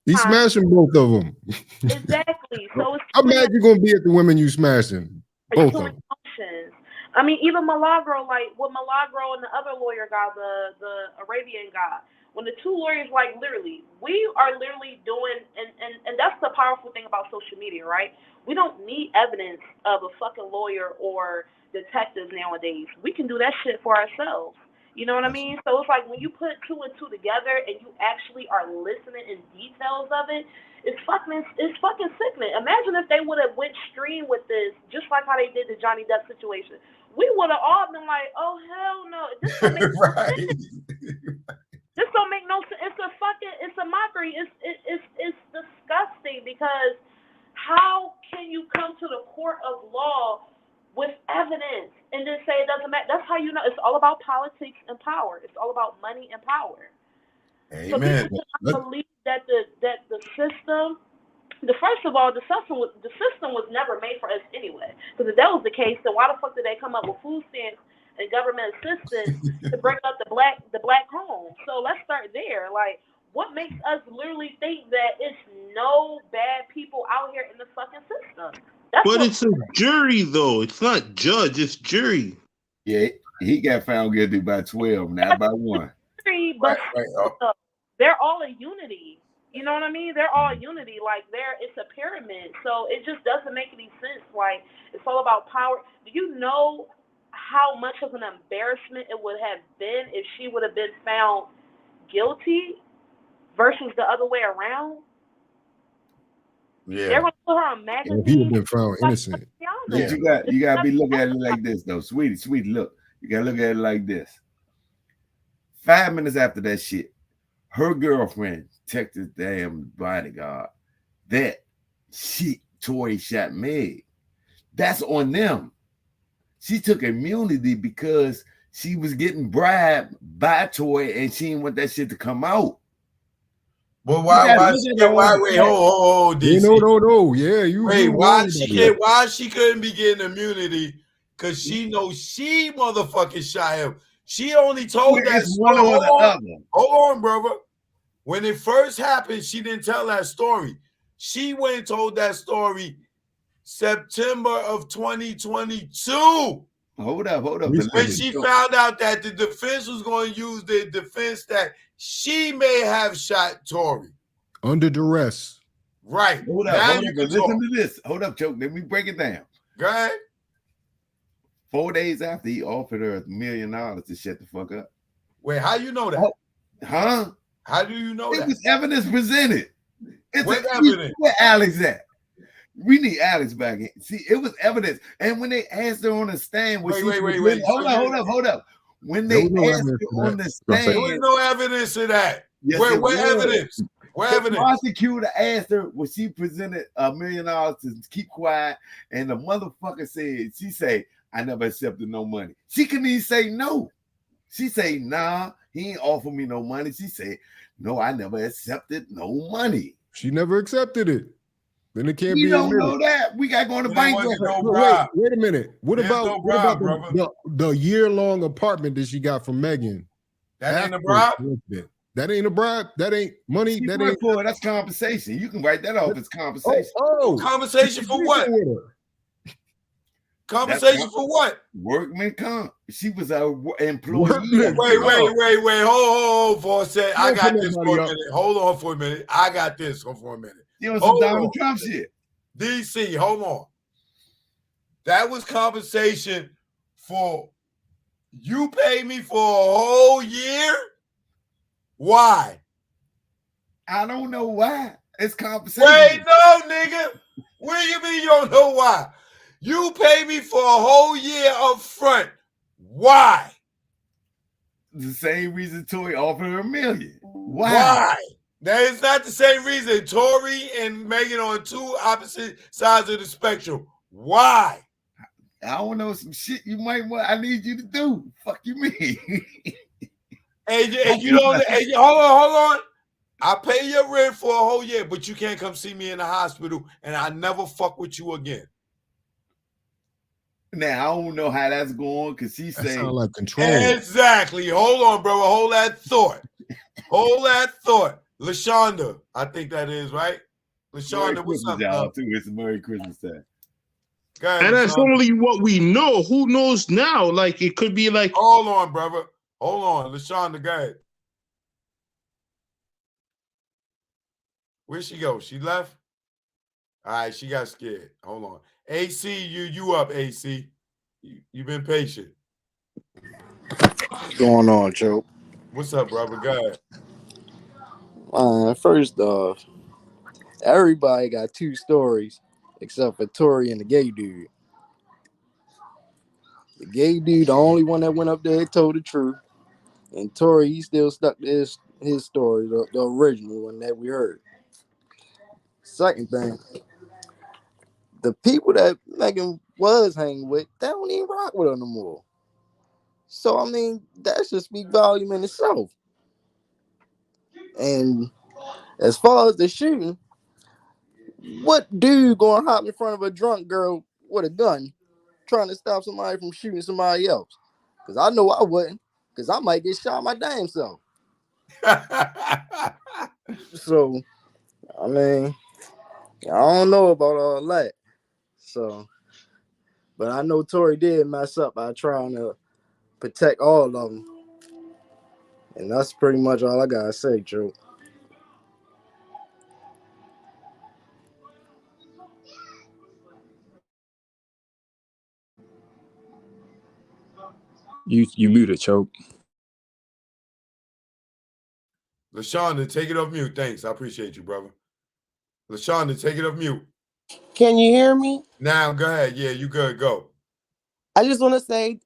He's smashing both of them. Exactly. So it's how mad you gonna be at the women you smashing? Both of them. Emotions. I mean, even Milagro, like with Milagro and the other lawyer guy, the Arabian guy. When the two lawyers, like literally, we are literally doing, and that's the powerful thing about social media, right? We don't need evidence of a fucking lawyer or detectives nowadays. We can do that shit for ourselves. You know what I mean? So it's like when you put two and two together and you actually are listening in details of it, it's fucking sickening. Imagine if they would have went stream with this, just like how they did the Johnny Depp situation. We would have all been like, "Oh hell no, this don't make no sense. This don't make no sense. It's a mockery. It's disgusting because how can you come to the court of law with evidence and then say it doesn't matter? That's how you know it's all about politics and power. It's all about money and power. Amen. So people cannot believe that the system. First of all, the system was never made for us anyway. Because if that was the case, then why the fuck did they come up with food stamps and government assistance to break up the black home? So let's start there. Like, what makes us literally think that it's no bad people out here in the fucking system? But it's a jury, though. It's not judge. It's jury. Yeah, he got found guilty by 12, not by 1. But they're all in unity. You know what I mean? They're all unity. Like it's a pyramid. So it just doesn't make any sense. Like it's all about power. Do you know how much of an embarrassment it would have been if she would have been found guilty versus the other way around? Yeah. They're gonna put her on magazine. If he had been found innocent. But you got to be looking at it like this, though. Sweetie, look. You got to look at it like this. 5 minutes after that shit, her girlfriend texted the damn bodyguard that Tory shot Meg. That's on them. She took immunity because she was getting bribed by Tory and she didn't want that shit to come out. But why wait, hold, DC. No. Yeah, why she couldn't be getting immunity? Because she knows she motherfucking shot him. She only told that story. Hold on, brother. When it first happened, she didn't tell that story. She went and told that story September of 2022. Hold up. When she found out that the defense was going to use the defense that she may have shot Tory. Under duress. Right. Hold up. Listen to this. Hold up, Choke. Let me break it down. Go ahead. 4 days after, he offered her $1 million to shut the fuck up. Wait, how you know that? Huh? How do you know that? It was evidence presented. What evidence? Where Alex at? We need Alex back in. See, it was evidence. And when they asked her on the stand, wait. Hold up. When they asked her on the stand, there was no evidence of that. Yes, where evidence? Where evidence? The prosecutor asked her, was she presented $1 million to keep quiet? And the motherfucker said, she said, I never accepted no money. She couldn't even say no. She say, nah, he ain't offer me no money. She said, no, I never accepted no money. She never accepted it. Then it can't be. You don't know that. We got going to bank. Wait a minute. What about the year-long apartment that she got from Megan? That ain't a bribe? That ain't a bribe. That ain't money. That's compensation. You can write that off as compensation. Compensation for what? Compensation for what? Workman comp. She was an employee. Wait. Hold for a second. I got this for a minute. Hold on for a minute. I got this for a minute. You know some Donald Trump shit. DC, hold on. That was compensation for you pay me for a whole year? Why? I don't know why. It's compensation. Wait, no, nigga. What do you mean you don't know why? You pay me for a whole year up front. Why? The same reason Tory offered her $1 million. Why? That is not the same reason. Tory and Megan on two opposite sides of the spectrum. Why? I don't know, some shit you might want. I need you to do. Fuck you mean? And you know that. Hold on. I pay your rent for a whole year, but you can't come see me in the hospital, and I never fuck with you again. Now I don't know how that's going because she's saying sound like control. Exactly. Hold on, bro. Hold that thought. LaShonda, I think that is right. LaShonda, what's up? Too. It's a Merry Christmas time. Ahead, and that's only what we know. Who knows now? Like it could be like. Hold on, brother. Hold on, LaShonda, go ahead. Where'd she go? She left? All right, she got scared. Hold on. AC, you up, AC. You've been patient. What's going on, Joe? What's up, brother? Go ahead. First off, everybody got two stories except for Tory and the gay dude. The gay dude, the only one that went up there and told the truth, and Tory, he still stuck to his story, the original one that we heard. Second thing, the people that Megan was hanging with, they don't even rock with her no more. So I mean, that should speak volume in itself. And as far as the shooting, what dude gonna hop in front of a drunk girl with a gun trying to stop somebody from shooting somebody else? Because I know I wouldn't, because I might get shot my damn self. So, I mean, I don't know about all that. So, but I know Tory did mess up by trying to protect all of them. And that's pretty much all I gotta say, Joe. You muted, Choke. LaShonda, take it off mute. Thanks. I appreciate you, brother. LaShonda, take it off mute. Can you hear me? Now, go ahead. Yeah, you good. Go. I just want to say,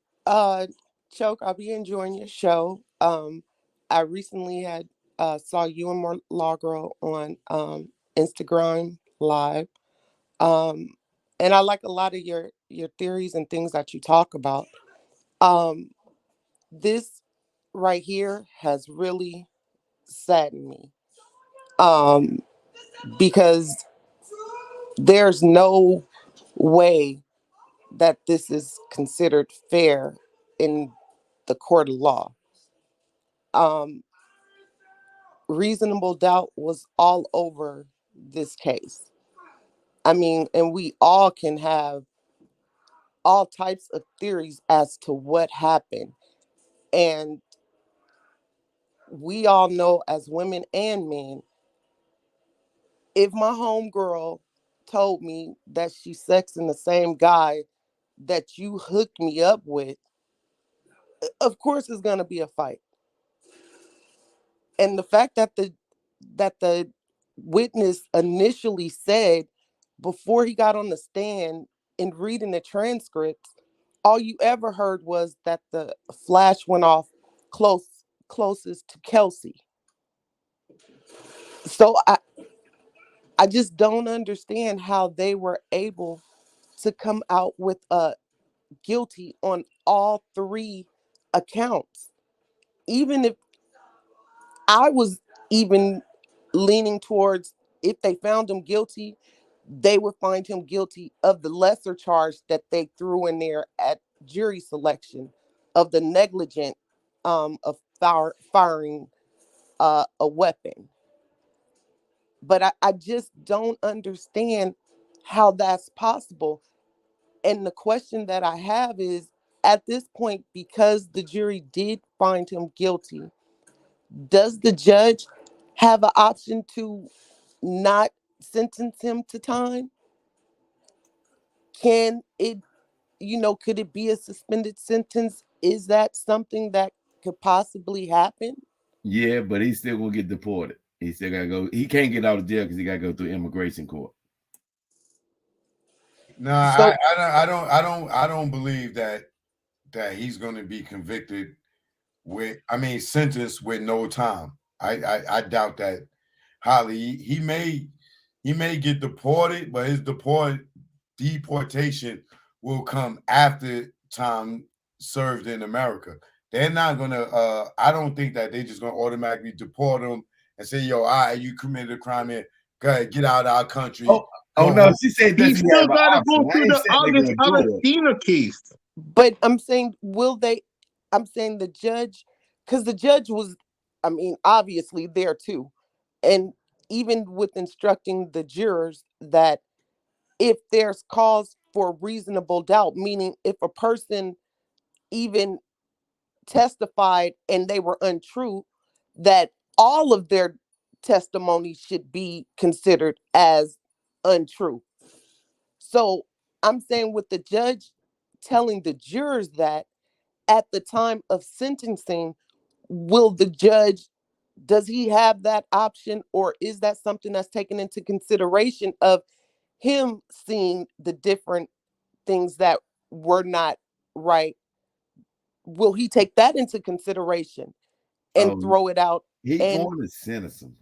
Choke, I'll be enjoying your show. I recently had saw you and Milagro on Instagram Live, and I like a lot of your theories and things that you talk about. This right here has really saddened me, because there's no way that this is considered fair in the court of law. Um, Reasonable doubt was all over this case. I mean, and we all can have all types of theories as to what happened. And we all know, as women and men, if my homegirl told me that she's sexing the same guy that you hooked me up with, of course it's gonna be a fight. And the fact that the witness initially said, before he got on the stand and reading the transcripts, all you ever heard was that the flash went off closest to Kelsey. So I just don't understand how they were able to come out with a guilty on all three accounts. Even if I was even leaning towards, if they found him guilty, they would find him guilty of the lesser charge that they threw in there at jury selection, of the negligent of firing a weapon. But I just don't understand how that's possible. And the question that I have is, at this point, because the jury did find him guilty, does the judge have an option to not sentence him to time? Can it, could it be a suspended sentence? Is that something that could possibly happen? Yeah, but he's still gonna get deported. He still gotta go. He can't get out of jail because he gotta go through immigration court. No, So I don't believe that he's going to be convicted with, sentenced with no time. I doubt that highly. He may get deported, but his deportation will come after time served in America. They're not gonna. I don't think that they're just gonna automatically deport him and say, "Yo, all right, you committed a crime here. Go ahead, get out of our country." Oh no, she said He does he still have an got to option? go I through ain't the saying they're August gonna do it. Alestina case. but I'm saying, will they? I'm saying the judge, because the judge was, obviously there too. And even with instructing the jurors that if there's cause for reasonable doubt, meaning if a person even testified and they were untrue, that all of their testimony should be considered as untrue. So I'm saying, with the judge telling the jurors that, at the time of sentencing, will the judge, does he have that option, or is that something that's taken into consideration of him seeing the different things that were not right? Will he take that into consideration and Oh, throw it out? he And going to sentence him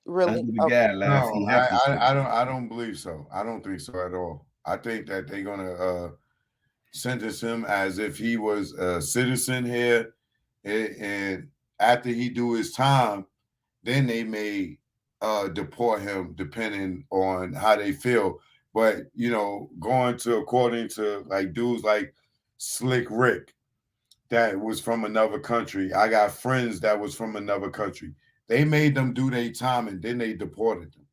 really, under the okay. guidelines. No, He have to sentence him. I don't believe so. I don't think so at all. I think that they're gonna sentence him as if he was a citizen here, and after he do his time, then they may deport him depending on how they feel. But going to according to like dudes like Slick Rick that was from another country. I got friends that was from another country. They made them do their time and then they deported them.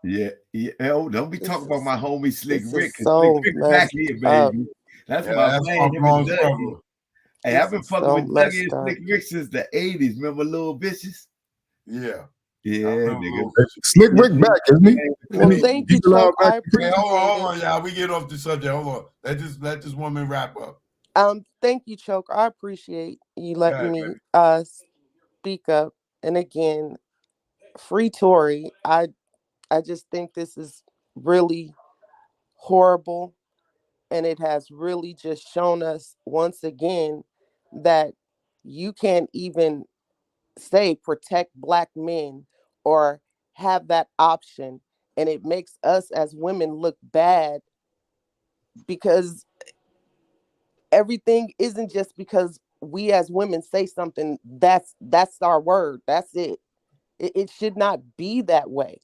Yeah, yeah. Oh, don't be talking about my homie Slick This Rick. is 'Cause Slick so Rick back messed here, up. baby. That's Yeah, my that's my man. Him and bronze Dougie. brother. Hey, I've This been is fucking so with Dougie and messed up. Slick Rick since the 80s. Remember Little Bitches? Yeah. Yeah, remember nigga. Little Bitches. Slick Rick back, isn't he? Well, He thank you, been allowed Choke. back I to Hey, appreciate hold it. on, y'all. We get off the subject. Hold on. Let this woman wrap up. Thank you, Choke. I appreciate you Go letting ahead, me baby. speak up. And again, free Tory. I just think this is really horrible, and it has really just shown us once again that you can't even say protect black men or have that option, and it makes us as women look bad because everything isn't just because we as women say something, that's our word, that's it. It should not be that way.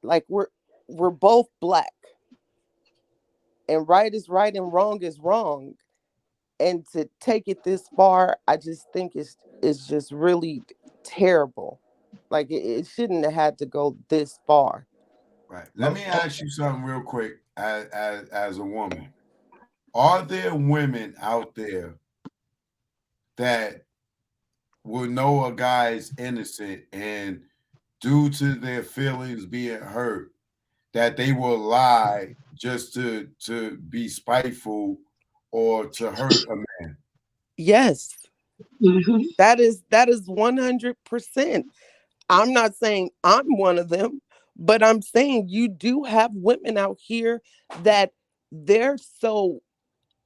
Like we're both black, and right is right and wrong is wrong. And to take it this far, I just think it's just really terrible. Like it shouldn't have had to go this far. Right. Let me ask you something real quick as a woman. Are there women out there that will know a guy is innocent and due to their feelings being hurt, that they will lie just to be spiteful or to hurt a man? Yes, that is 100%. I'm not saying I'm one of them, but I'm saying you do have women out here that they're so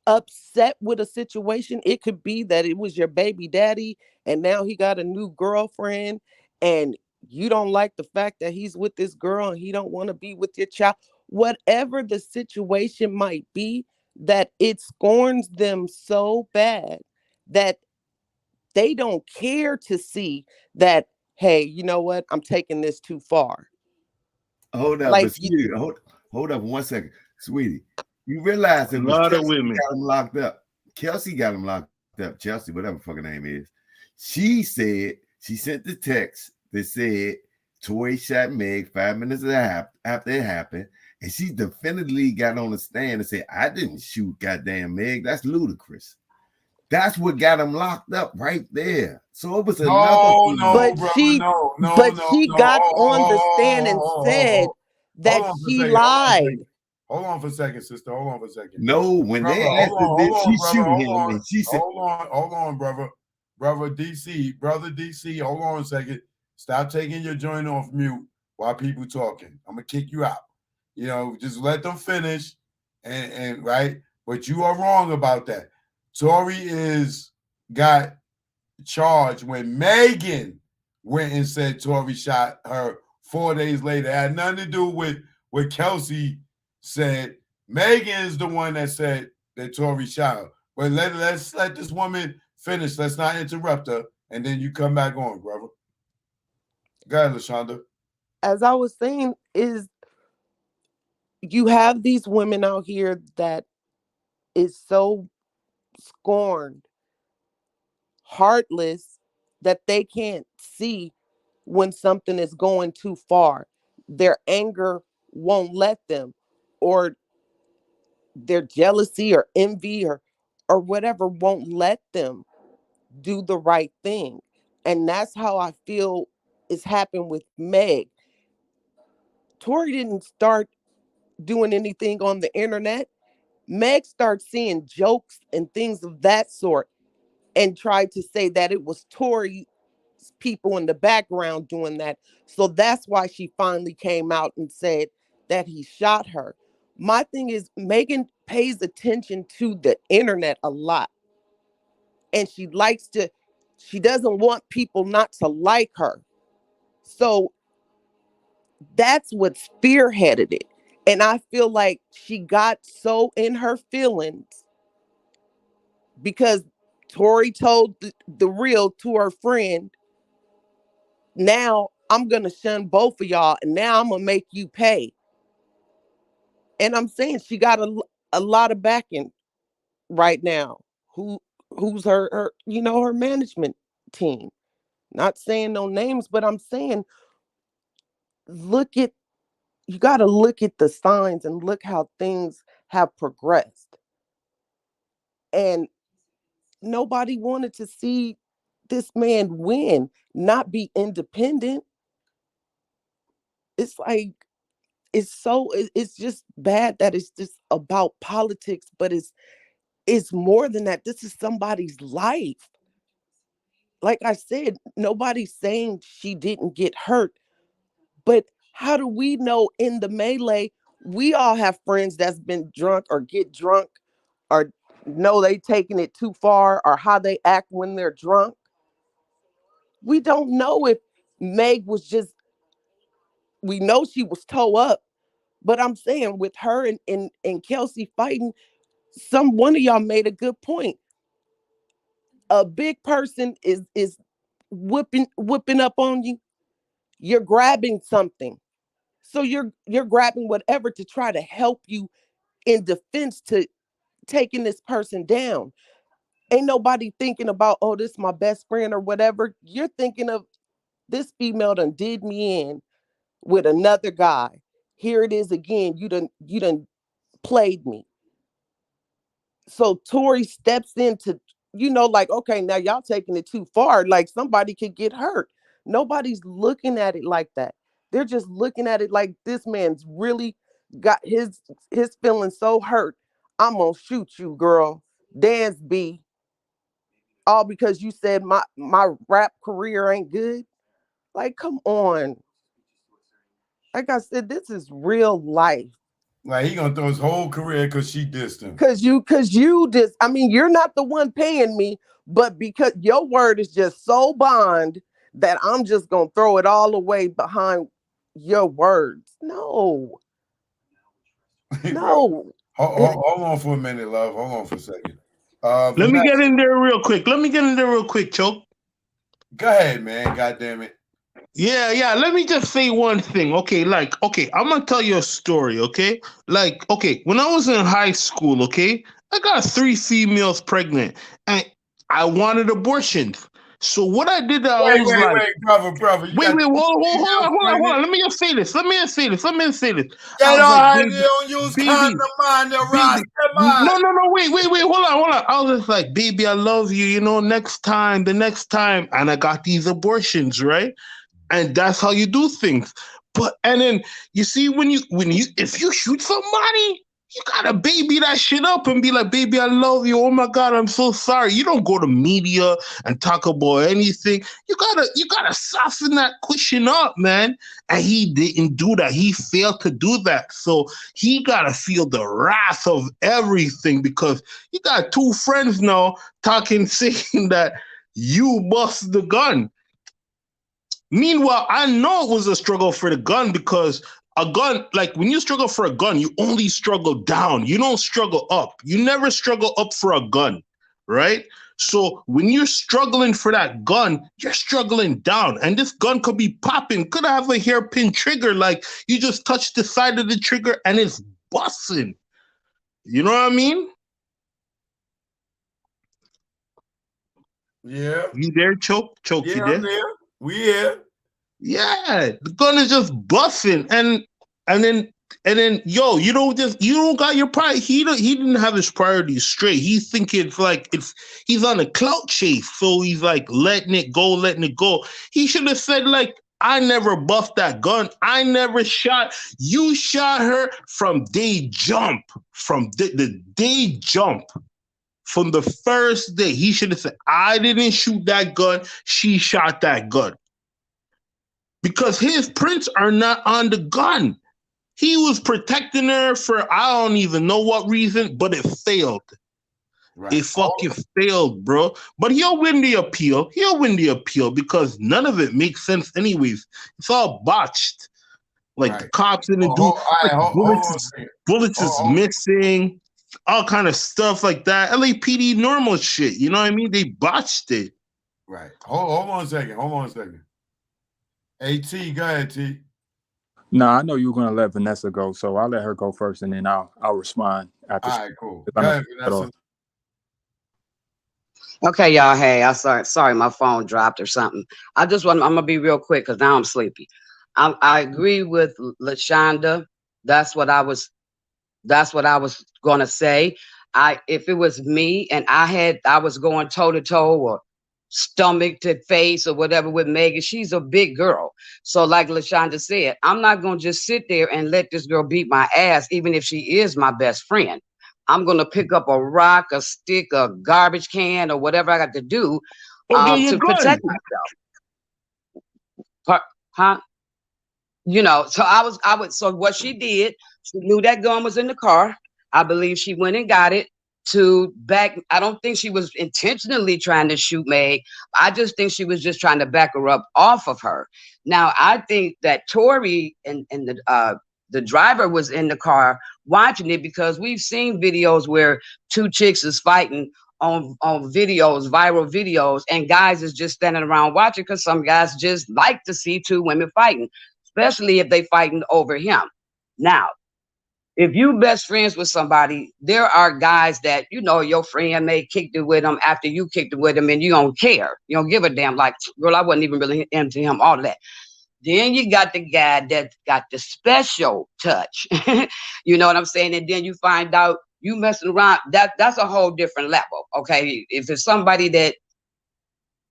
upset with a situation. It could be that it was your baby daddy and now he got a new girlfriend, and you don't like the fact that he's with this girl and he don't want to be with your child. Whatever the situation might be, that it scorns them so bad that they don't care to see that, hey, you know what? I'm taking this too far. Hold up, Like but sweetie, hold up 1 second. Sweetie, you realize A it was lot of Kelsey women. got him locked up. Kelsey got him locked up. Chelsea, whatever fucking name is. She said she sent the text that said Tory shot Meg 5 minutes after it happened. And she definitively got on the stand and said, I didn't shoot goddamn Meg. That's ludicrous. That's what got him locked up right there. So it was another No, thing. no, but brother. she No, no, but no, she no. got on the stand and said Hold that on for a she second. lied. Hold on for a second, sister. Hold on for a second. No, when Brother, they asked her, did hold she on, brother. shoot him? And she said, Hold on, brother. Brother DC, hold on a second. Stop taking your joint off mute while people talking. I'm gonna kick you out. Just let them finish and right. But you are wrong about that. Tory got charged when Megan went and said Tory shot her 4 days later. It had nothing to do with what Kelsey said. Megan is the one that said that Tory shot her. But let's let this woman finish. Let's not interrupt her. And then you come back on, brother. Go ahead, LaShonda. As I was saying, is you have these women out here that is so scorned, heartless, that they can't see when something is going too far. Their anger won't let them, or their jealousy or envy or whatever won't let them do the right thing. And that's how I feel it's happened with Meg. Tory didn't start doing anything on the internet. Meg started seeing jokes and things of that sort and tried to say that it was Tory people in the background doing that. So that's why she finally came out and said that he shot her. My thing is, Megan pays attention to the internet a lot. And she doesn't want people not to like her. So that's what spearheaded it. And I feel like she got so in her feelings because Tori told the real to her friend. Now I'm going to shun both of y'all and now I'm going to make you pay. And I'm saying she got a lot of backing right now. Who's her her management team. Not saying no names, but I'm saying you got to look at the signs and look how things have progressed. And nobody wanted to see this man win, not be independent. It's like it's just bad that it's just about politics, but it's more than that. This is somebody's life. Like I said, nobody's saying she didn't get hurt, but how do we know in the melee? We all have friends that's been drunk or get drunk or know they taking it too far or how they act when they're drunk. We don't know if Meg was just, we know she was toe up, but I'm saying with her and Kelsey fighting, one of y'all made a good point. A big person is whipping up on you. You're grabbing something. So you're grabbing whatever to try to help you in defense to taking this person down. Ain't nobody thinking about, oh, this is my best friend or whatever. You're thinking of this female done did me in with another guy. Here it is again. You done played me. So Tori steps into, like, okay, now y'all taking it too far. Like somebody could get hurt. Nobody's looking at it like that. They're just looking at it like this man's really got his feelings so hurt. I'm gonna shoot you, girl. Dance B. All because you said my rap career ain't good. Like, come on. Like I said, this is real life. Like he gonna throw his whole career because she dissed him. Cause you just, I mean, you're not the one paying me, but because your word is just so bond that I'm just gonna throw it all away behind your words. No. No. Hold on for a minute, love. Hold on for a second. Let me get in there real quick. Choke. Go ahead, man. God damn it. Yeah. Let me just say one thing. Okay, I'm gonna tell you a story, okay? When I was in high school, okay, I got 3 females pregnant and I wanted abortions. So what I did, Wait, brother. Wait, hold on. Let me just say this. Y'all I was like, they don't use condom on their roster. No, wait, hold on. I was just like, baby, I love you, the next time. And I got these abortions, right? And that's how you do things. And then you see if you shoot somebody, you gotta baby that shit up and be like, baby, I love you. Oh my God, I'm so sorry. You don't go to media and talk about anything. You gotta soften that cushion up, man. And he didn't do that. He failed to do that. So he gotta feel the wrath of everything because you got 2 friends now saying that you bust the gun. Meanwhile, I know it was a struggle for the gun because a gun, like when you struggle for a gun, you only struggle down. You don't struggle up. You never struggle up for a gun, right? So when you're struggling for that gun, you're struggling down. And this gun could be popping, could have a hairpin trigger, like you just touch the side of the trigger and it's busting. You know what I mean? Yeah. You there, Choke? Yeah, you there? I'm there. We here. Yeah, the gun is just busting, and then yo, you don't got your priority. He didn't have his priorities straight. He's thinking he's on a clout chase, so he's like letting it go. He should have said like, I never buffed that gun. I never shot. You shot her from day jump. From the day jump. From the first day. He should have said, I didn't shoot that gun. She shot that gun. Because his prints are not on the gun. He was protecting her for I don't even know what reason, but it failed. Right. It fucking failed, bro. But he'll win the appeal. He'll win the appeal because none of it makes sense anyways. It's all botched. Like the cops didn't do bullets is missing, all kind of stuff like that. LAPD normal shit. You know what I mean? They botched it. Right. Hold on a second. Hey, T, go ahead, T. No, I know you were gonna let Vanessa go, so I'll let her go first, and then I'll respond after. All right, cool. Go ahead, Vanessa. Okay, y'all. Hey, sorry, my phone dropped or something. I'm gonna be real quick because now I'm sleepy. I agree with LaShonda. That's what I was gonna say. If it was me and I was going toe to toe or stomach to face or whatever with Megan, she's a big girl. So like LaShonda said, I'm not gonna just sit there and let this girl beat my ass, even if she is my best friend. I'm gonna pick up a rock, a stick, a garbage can, or whatever I got to do to protect myself. Huh? You know, so so what she did, she knew that gun was in the car. I believe she went and got it I don't think she was intentionally trying to shoot Meg. I just think she was just trying to back her up off of her. Now, I think that Tory and the driver was in the car watching it because we've seen videos where two chicks is fighting on videos, viral videos, and guys is just standing around watching because some guys just like to see two women fighting, especially if they fighting over him. Now, if you best friends with somebody, there are guys that, you know, your friend may kick it with them after you kicked it with them and you don't care. You don't give a damn. Like, girl, I wasn't even really into him, all of that. Then you got the guy that got the special touch. You know what I'm saying? And then you find out you messing around. That's a whole different level. Okay. If it's somebody that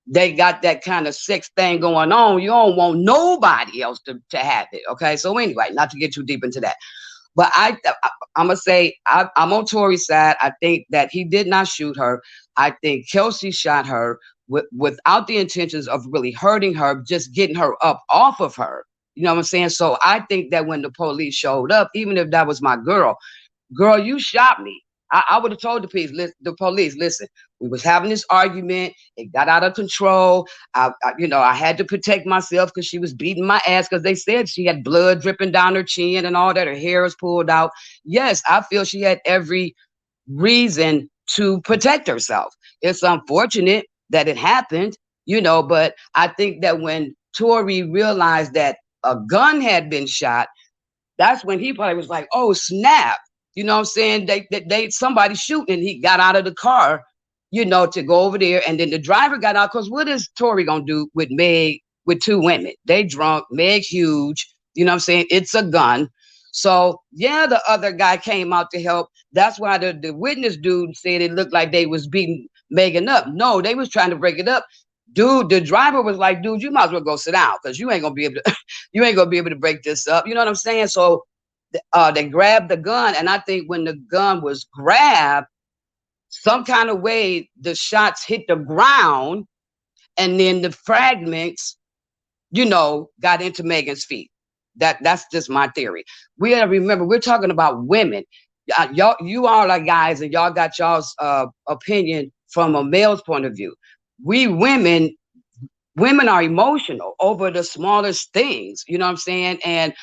they got that kind of sex thing going on, you don't want nobody else to have it. Okay. So anyway, not to get too deep into that. But I'm going to say I'm on Tory's side. I think that he did not shoot her. I think Kelsey shot her without the intentions of really hurting her, just getting her up off of her. You know what I'm saying? So I think that when the police showed up, even if that was my girl, you shot me. I would have told the police, listen, we was having this argument. It got out of control. I had to protect myself because she was beating my ass because they said she had blood dripping down her chin and all that. Her hair was pulled out. Yes, I feel she had every reason to protect herself. It's unfortunate that it happened, but I think that when Tory realized that a gun had been shot, that's when he probably was like, oh, snap. You know what I'm saying? They somebody shooting, and he got out of the car, to go over there. And then the driver got out, because what is Tory gonna do with Meg, with two women? They drunk, Meg huge, you know what I'm saying? It's a gun. So yeah, the other guy came out to help. That's why the witness dude said it looked like they was beating Megan up. No, they was trying to break it up. Dude, the driver was like, dude, you might as well go sit down, because you ain't gonna be able to break this up. You know what I'm saying? So they grabbed the gun, and I think when the gun was grabbed, some kind of way the shots hit the ground, and then the fragments, got into Megan's feet. That's just my theory. We gotta remember, we're talking about women. You all are guys, and y'all got y'all's opinion from a male's point of view. We women are emotional over the smallest things, you know what I'm saying? And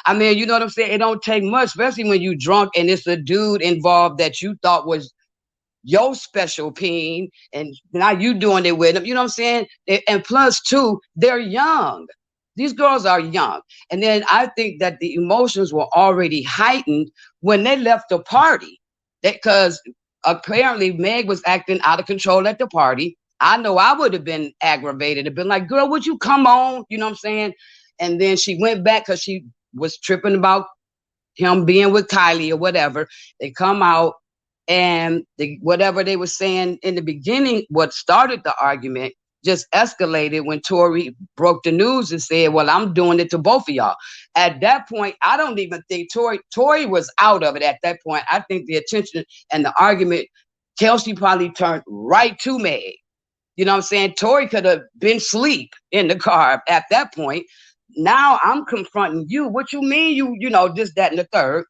I mean, you know what I'm saying? It don't take much, especially when you drunk and it's a dude involved that you thought was your special peen, and now you doing it with him, you know what I'm saying? And plus two, they're young. These girls are young. And then I think that the emotions were already heightened when they left the party, because apparently Meg was acting out of control at the party. I know I would have been aggravated and been like, girl, would you come on? You know what I'm saying? And then she went back because she was tripping about him being with Kylie or whatever. They come out, and whatever they were saying in the beginning, what started the argument, just escalated when Tory broke the news and said, well, I'm doing it to both of y'all. At that point, I don't even think Tory was out of it at that point. I think the attention and the argument, Kelsey probably turned right to Meg. You know what I'm saying? Tory could have been asleep in the car at that point. Now I'm confronting you. What you mean you know, this, that, and the third.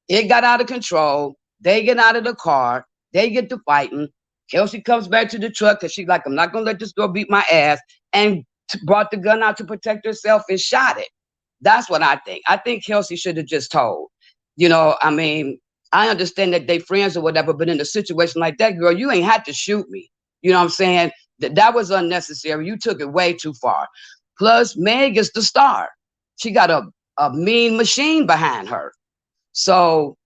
It got out of control. They get out of the car. They get to fighting. Kelsey comes back to the truck because she's like, I'm not going to let this girl beat my ass, and brought the gun out to protect herself and shot it. That's what I think. I think Kelsey should have just told. You know, I mean, I understand that they friends or whatever, but in a situation like that, girl, you ain't had to shoot me. You know what I'm saying? That was unnecessary. You took it way too far. Plus, Meg is the star. She got a mean machine behind her. So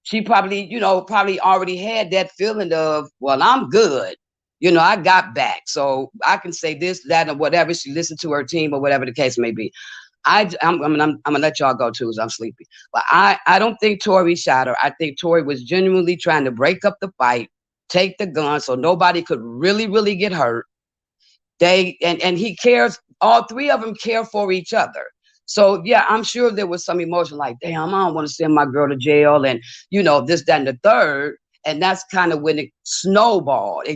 she probably, you know, already had that feeling of, well, I'm good. You know, I got back. So I can say this, that, or whatever. She listened to her team or whatever the case may be. I'm going to let y'all go too, because I'm sleepy. But I don't think Tory shot her. I think Tory was genuinely trying to break up the fight, take the gun so nobody could really, really get hurt. And he cares, all three of them care for each other. So yeah, I'm sure there was some emotion like, damn, I don't want to send my girl to jail, and you know, this, that, and the third. And that's kind of when it snowballed.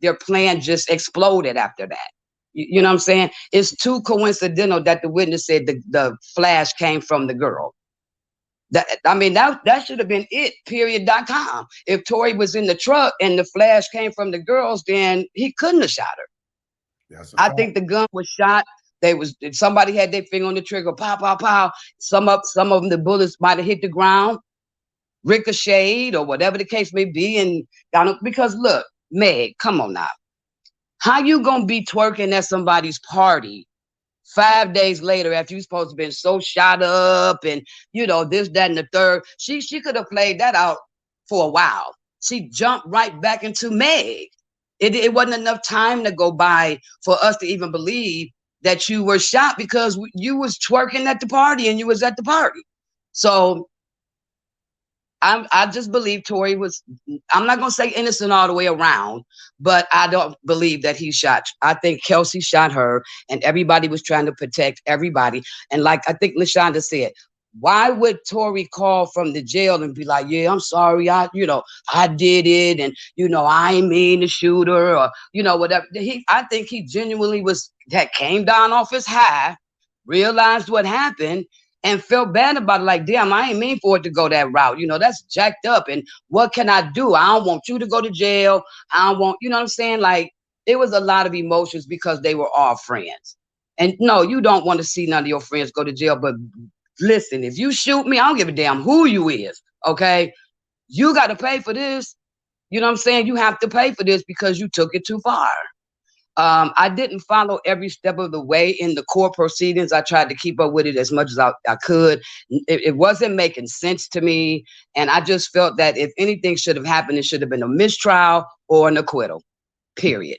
Their plan just exploded after that. You know what I'm saying? It's too coincidental that the witness said the flash came from the girl. That should have been it, period.com. If Tory was in the truck and the flash came from the girls, then he couldn't have shot her. I think the gun was shot. Somebody had their finger on the trigger, pow, pow, pow. Some of them, the bullets might have hit the ground, ricocheted, or whatever the case may be. And because look, Meg, come on now. How you gonna be twerking at somebody's party 5 days later after you supposed to been so shot up and you know this, that, and the third? She could have played that out for a while. She jumped right back into Meg. It wasn't enough time to go by for us to even believe that you were shot because you was twerking at the party and you was at the party. So I just believe Tory was, I'm not going to say innocent all the way around, but I don't believe that he shot. I think Kelsey shot her and everybody was trying to protect everybody. And like I think LaShonda said, why would Tory call from the jail and be like, yeah, I'm sorry, I did it, and I ain't mean to shoot her, or whatever. I think he genuinely came down off his high, realized what happened, and felt bad about it. Like, damn, I ain't mean for it to go that route. That's jacked up. And what can I do? I don't want you to go to jail. I don't want, you know what I'm saying? Like, it was a lot of emotions because they were all friends. And no, you don't want to see none of your friends go to jail, but listen, if you shoot me, I don't give a damn who you is, okay? You got to pay for this. You know what I'm saying? You have to pay for this because you took it too far. I didn't follow every step of the way in the court proceedings. I tried to keep up with it as much as I could. It wasn't making sense to me. And I just felt that if anything should have happened, it should have been a mistrial or an acquittal, period.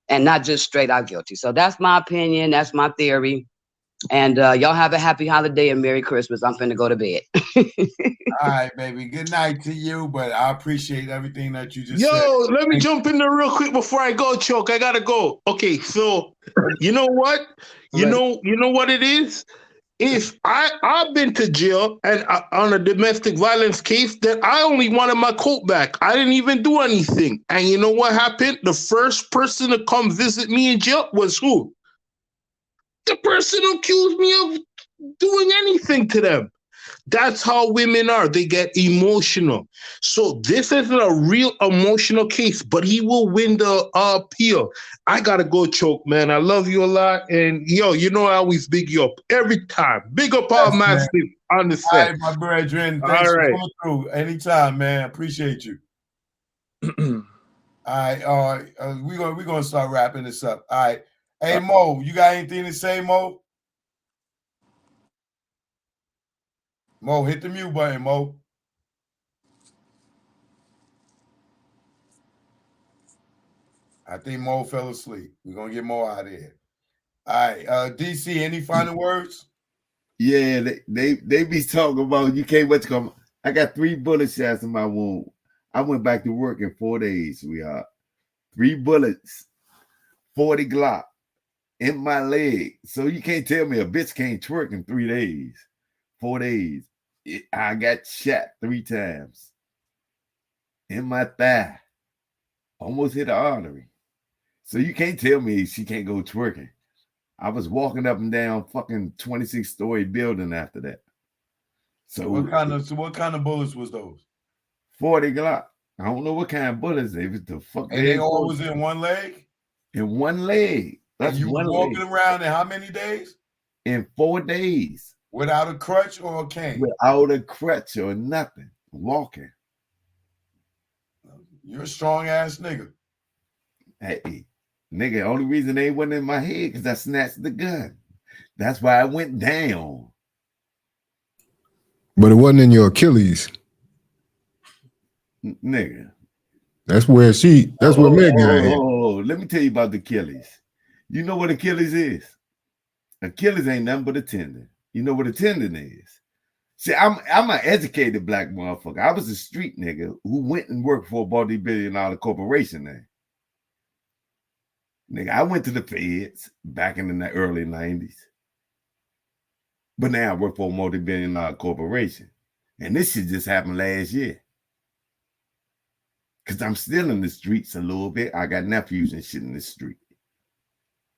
And not just straight out guilty. So that's my opinion. That's my theory. And y'all have a happy holiday and Merry Christmas. I'm finna go to bed. All right, baby. Good night to you, but I appreciate everything that you just said. Yo, let me jump in there real quick before I go, Choke. I gotta go. Okay, so you know what? You know what it is? If I've been to jail and on a domestic violence case, that I only wanted my coat back. I didn't even do anything. And you know what happened? The first person to come visit me in jail was who? The person who accused me of doing anything to them. That's how women are. They get emotional. So this isn't a real emotional case, but he will win the appeal. I gotta go, Choke, man. I love you a lot. And yo, I always big you up every time. Big up all massive on the set. All right, my brethren. Thanks for coming through. Anytime, man. Appreciate you. All right, we're gonna start wrapping this up. All right. Hey, Mo, you got anything to say, Mo? Mo, hit the mute button, Mo. I think Mo fell asleep. We're going to get Mo out of here. All right, DC, any final words? Yeah, they be talking about you can't wait to come. I got 3 bullet shots in my wound. I went back to work in 4 days, sweetheart. 3 bullets. 40 Glock in my leg. So you can't tell me a bitch can't twerk in 3 days, 4 days. I got shot 3 times in my thigh. Almost hit the artery. So you can't tell me she can't go twerking. I was walking up and down fucking 26-story building after that. So what kind of bullets was those? 40 Glock. I don't know what kind of bullets they was. The fuck And they all was in one leg? In one leg. That's and you one walking leg. around in how many days? In 4 days. Without a crutch or a cane? Without a crutch or nothing. Walking. You're a strong ass nigga. Hey, nigga, only reason they wasn't in my head because I snatched the gun. That's why I went down. But it wasn't in your Achilles. Nigga. That's where Meg got hit. Oh, let me tell you about the Achilles. You know what Achilles is? Achilles ain't nothing but a tendon. You know what a tendon is? See, I'm an educated black motherfucker. I was a street nigga who went and worked for a multi-billion-dollar corporation there. Nigga, I went to the feds back in the early 90s. But now I work for a multi-billion-dollar corporation. And this shit just happened last year. Because I'm still in the streets a little bit. I got nephews and shit in the street.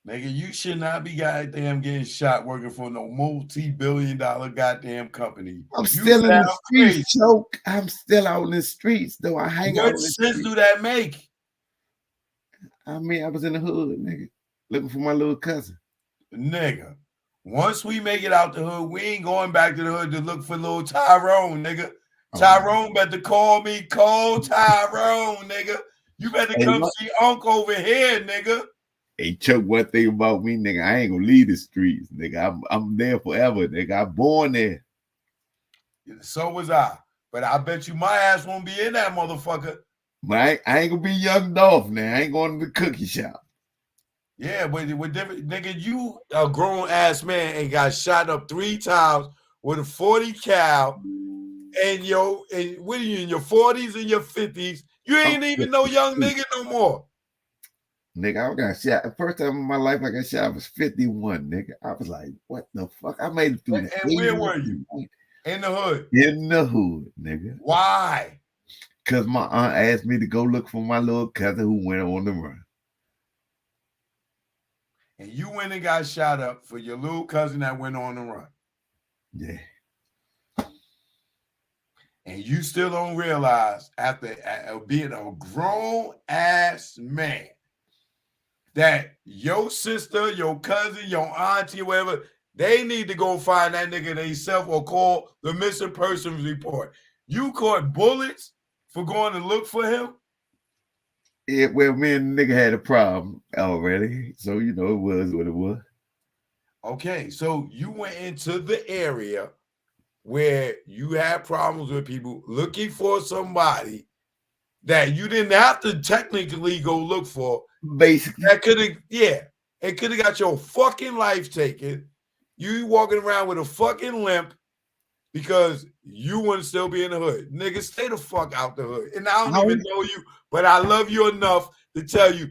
Nigga, you should not be goddamn getting shot working for no multi-billion-dollar goddamn company. I'm still in the streets, Choke. I'm still out in the streets, though. I hang out in the streets. What sense do that make? I mean, I was in the hood, nigga, looking for my little cousin. Nigga, once we make it out the hood, we ain't going back to the hood to look for little Tyrone, nigga. Tyrone better call me. Call Tyrone, nigga. You better come see Unc over here, nigga. Hey, Chuck, one thing about me, nigga, I ain't gonna leave the streets, nigga. I'm there forever, nigga. I'm born there. So was I. But I bet you my ass won't be in that motherfucker. But I ain't gonna be Young Dolph now. I ain't going to the cookie shop. Yeah, but with different, nigga, you a grown ass man and got shot up 3 times with a 40 cal, and what are you in your 40s and your 50s? You ain't even no young nigga no more. Nigga, I got shot. The first time in my life I got shot, I was 51, nigga. I was like, what the fuck? I made it through the And where were you? In the hood. In the hood, nigga. Why? Because my aunt asked me to go look for my little cousin who went on the run. And you went and got shot up for your little cousin that went on the run. Yeah. And you still don't realize, after being a grown ass man, that your sister, your cousin, your auntie, whatever, they need to go find that nigga themselves or call the missing persons report. You caught bullets for going to look for him? Yeah, well, me and the nigga had a problem already. So, you know, it was what it was. Okay, so you went into the area where you had problems with people looking for somebody that you didn't have to technically go look for. Basically. That could have, it could have got your fucking life taken. You walking around with a fucking limp because you wouldn't still be in the hood. Nigga, stay the fuck out the hood. And I don't even know you, but I love you enough to tell you,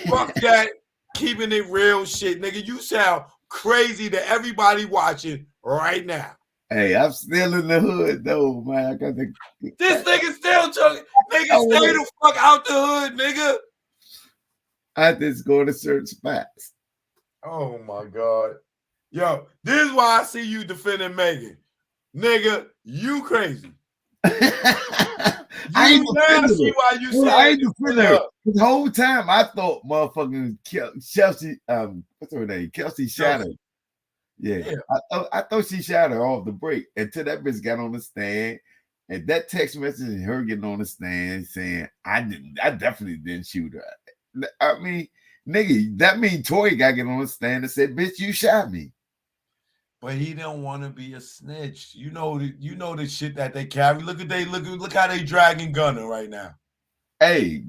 fuck that keeping it real shit. Nigga, you sound crazy to everybody watching right now. Hey, I'm still in the hood though, man. I got the This nigga still talking. Nigga, stay the fuck out the hood, nigga. I just go to certain spots. Oh my God. Yo, this is why I see you defending Megan. Nigga, you crazy. I ain't defending her. I ain't defending her. The whole time I thought motherfucking Chelsea, what's her name? Kelsey shot her. Yeah. I thought she shot her off the break until that bitch got on the stand. And that text message and her getting on the stand saying, I definitely didn't shoot her. I mean, nigga, that mean Tory got to get on the stand and said, bitch, you shot me. But he don't want to be a snitch. You know the shit that they carry. Look how they dragging Gunner right now. Hey,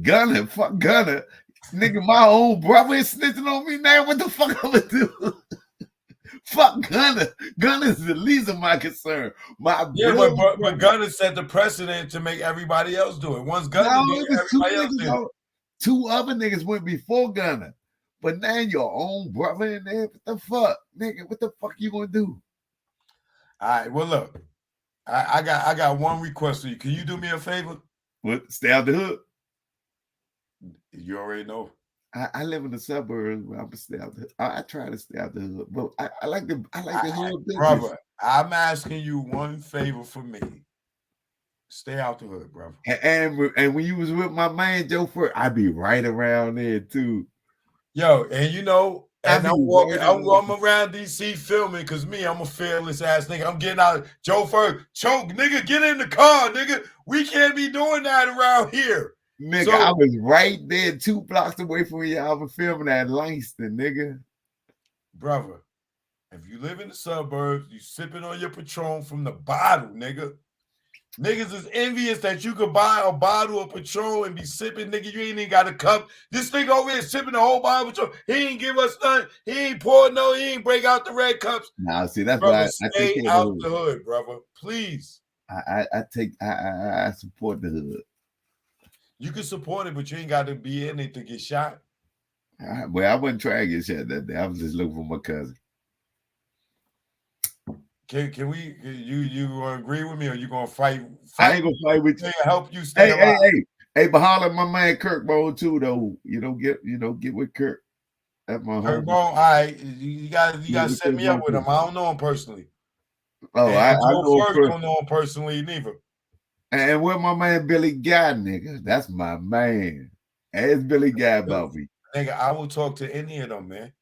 Gunner, fuck Gunner. Nigga, my own brother is snitching on me now. What the fuck I'm gonna do? Fuck Gunner. Gunner's the least of my concern. But Gunner set the precedent to make everybody else do it. Once Gunner did it, everybody else did it. 2 other niggas went before Gunna. But now your own brother in there. What the fuck? Nigga, what the fuck you gonna do? All right, well, look. I got one request for you. Can you do me a favor? What? Stay out the hood? You already know. I live in the suburbs, but I'm stay out the hood. I try to stay out the hood, but I like the hood business. Brother, I'm asking you one favor for me. Stay out the hood, brother. And when you was with my man Joe Fur, I be right around there too. Yo, and you know, and I'm around DC filming because I'm a fearless ass nigga. I'm getting out. Joe Fur, choke, nigga, get in the car, nigga. We can't be doing that around here. Nigga, so, I was right there 2 blocks away from you. I was filming at Langston, nigga. Brother, if you live in the suburbs, you sipping on your Patron from the bottle, nigga. Niggas is envious that you could buy a bottle of Patron and be sipping, nigga. You ain't even got a cup. This nigga over here sipping the whole bottle of Patron. He ain't give us nothing. He ain't pour no. He ain't break out the red cups. Nah, see, that's brother, why I take stay out the hood, brother. Please. I support the hood. You can support it, but you ain't got to be in it to get shot. Well, I wasn't trying to get shot that day. I was just looking for my cousin. Can we? You gonna agree with me, or you gonna fight? I ain't gonna fight with you. Help you stay alive. Hey, but holler at my man Kirk Bone too, though. Get with Kirk. That's my Kirk homie. Bone, all right. You gotta set me up with him. I don't know him personally. Oh, I know First don't know him personally neither. And where my man Billy Guy, nigga? That's my man. Ask Billy Guy about me. Nigga, I will talk to any of them, man.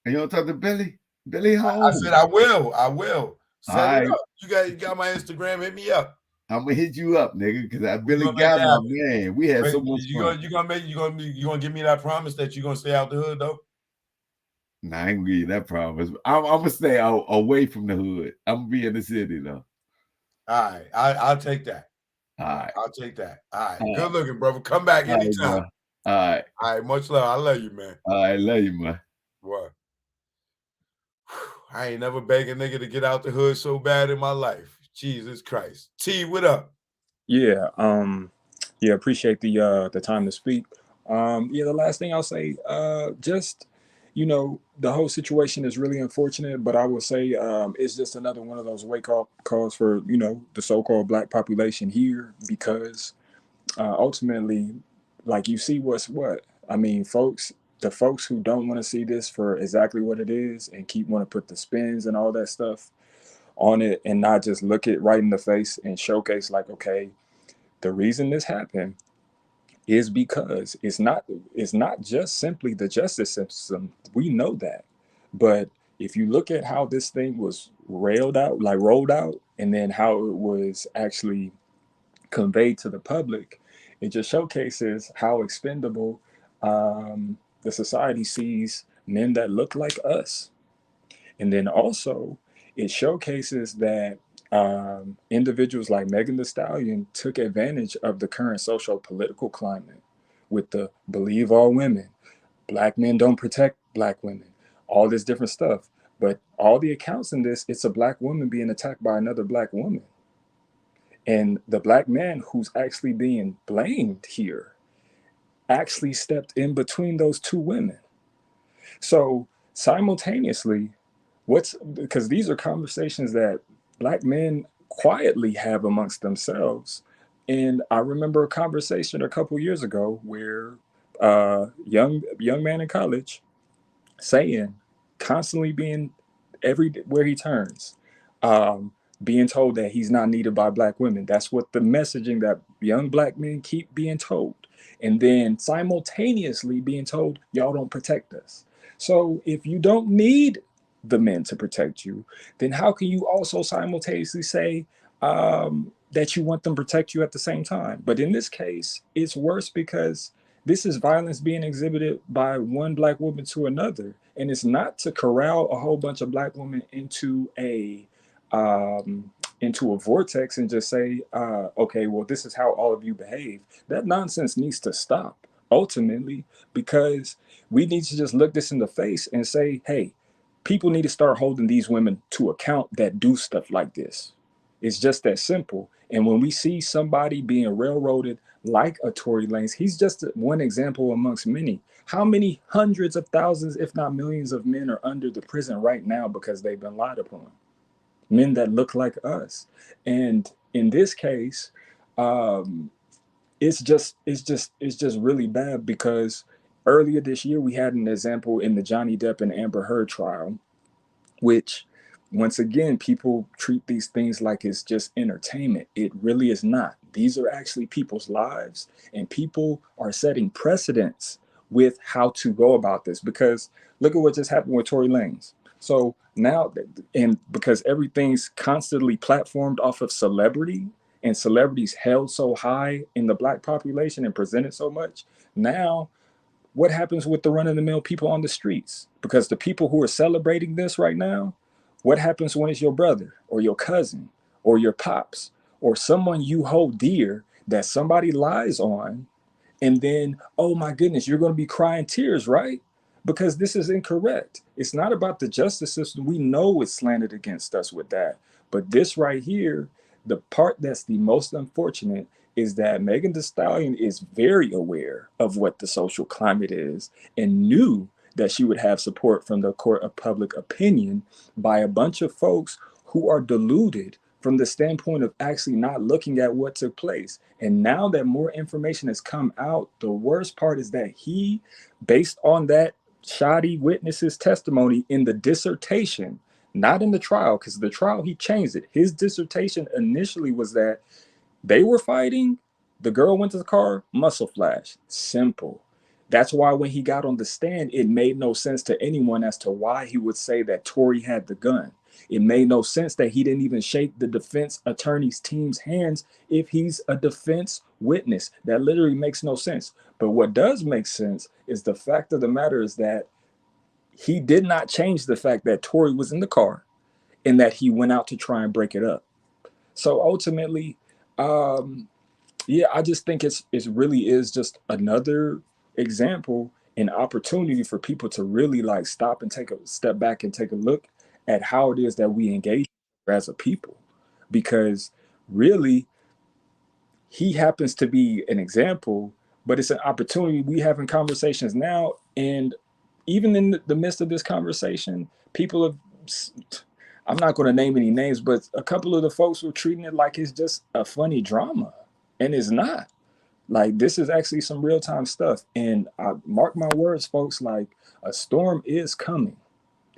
And you don't talk to Billy? Billy home. I said I will. Set it right. up. You got my Instagram. Hit me up. I'm gonna hit you up, nigga, because I Billy Guy, my man. We had so much fun. You gonna give me that promise that you're gonna stay out the hood though? Nah, I ain't gonna give you that promise. I'm gonna stay away from the hood. I'm gonna be in the city though. All right, I'll take that. All right, I'll take that. All right, good looking, brother. Come back anytime. All right, much love. I love you, man. All right, love you, man. What? I ain't never begged a nigga to get out the hood so bad in my life. Jesus Christ. T, what up? Yeah, appreciate the time to speak. The last thing I'll say, just the whole situation is really unfortunate, but I will say it's just another one of those wake up calls for the so-called Black population here, because ultimately, like, you see what's what. I mean, the folks who don't want to see this for exactly what it is and keep want to put the spins and all that stuff on it and not just look it right in the face and showcase, like, okay, the reason this happened is because it's not just simply the justice system. We know that. But if you look at how this thing was rolled out, and then how it was actually conveyed to the public, it just showcases how expendable the society sees men that look like us. And then also, it showcases that individuals like Megan Thee Stallion took advantage of the current social political climate with the believe all women, Black men don't protect Black women, all this different stuff. But all the accounts in this, it's a Black woman being attacked by another Black woman. And the Black man who's actually being blamed here actually stepped in between those two women. So simultaneously, because these are conversations that Black men quietly have amongst themselves. And I remember a conversation a couple years ago where young man in college saying, constantly being everywhere he turns, being told that he's not needed by Black women. That's what the messaging that young Black men keep being told. And then simultaneously being told, y'all don't protect us. So if you don't need the men to protect you, then how can you also simultaneously say that you want them to protect you at the same time? But in this case, it's worse because this is violence being exhibited by one Black woman to another. And it's not to corral a whole bunch of Black women into a vortex and just say, okay, well, this is how all of you behave. That nonsense needs to stop ultimately, because we need to just look this in the face and say, hey, people need to start holding these women to account that do stuff like this. It's just that simple. And when we see somebody being railroaded like a Tory Lanez. He's just one example amongst many. How many hundreds of thousands, if not millions of men are under the prison right now because they've been lied upon? Men that look like us. And in this case, it's just really bad because earlier this year we had an example in the Johnny Depp and Amber Heard trial, which once again people treat these things like it's just entertainment. It really is not. These are actually people's lives, and people are setting precedents with how to go about this, because look at what just happened with Tory Lanez. So now, and because everything's constantly platformed off of celebrity, and celebrities held so high in the black population and presented so much, now what happens with the run-of-the-mill people on the streets? Because the people who are celebrating this right now, what happens when it's your brother or your cousin or your pops or someone you hold dear that somebody lies on, and then, oh my goodness, you're going to be crying tears, right? Because this is incorrect. It's not about the justice system. We know it's slanted against us with that. But this right here, the part that's the most unfortunate is that Megan Thee Stallion is very aware of what the social climate is and knew that she would have support from the court of public opinion by a bunch of folks who are deluded from the standpoint of actually not looking at what took place. And now that more information has come out, the worst part is that he, based on that shoddy witness's testimony in the dissertation, not in the trial, because the trial he changed it. His dissertation initially was that they were fighting, the girl went to the car, muscle flash. Simple. That's why when he got on the stand, it made no sense to anyone as to why he would say that Tory had the gun. It made no sense that he didn't even shake the defense attorney's team's hands if he's a defense witness. That literally makes no sense. But what does make sense is the fact of the matter is that he did not change the fact that Tory was in the car and that he went out to try and break it up. So ultimately, yeah, I just think it really is just another example, an opportunity for people to really like stop and take a step back and take a look at how it is that we engage as a people. Because really, he happens to be an example, but it's an opportunity. We having conversations now, and even in the midst of this conversation, people have, I'm not going to name any names, but a couple of the folks were treating it like it's just a funny drama, and it's not. Like, this is actually some real time stuff. And I mark my words, folks, like a storm is coming.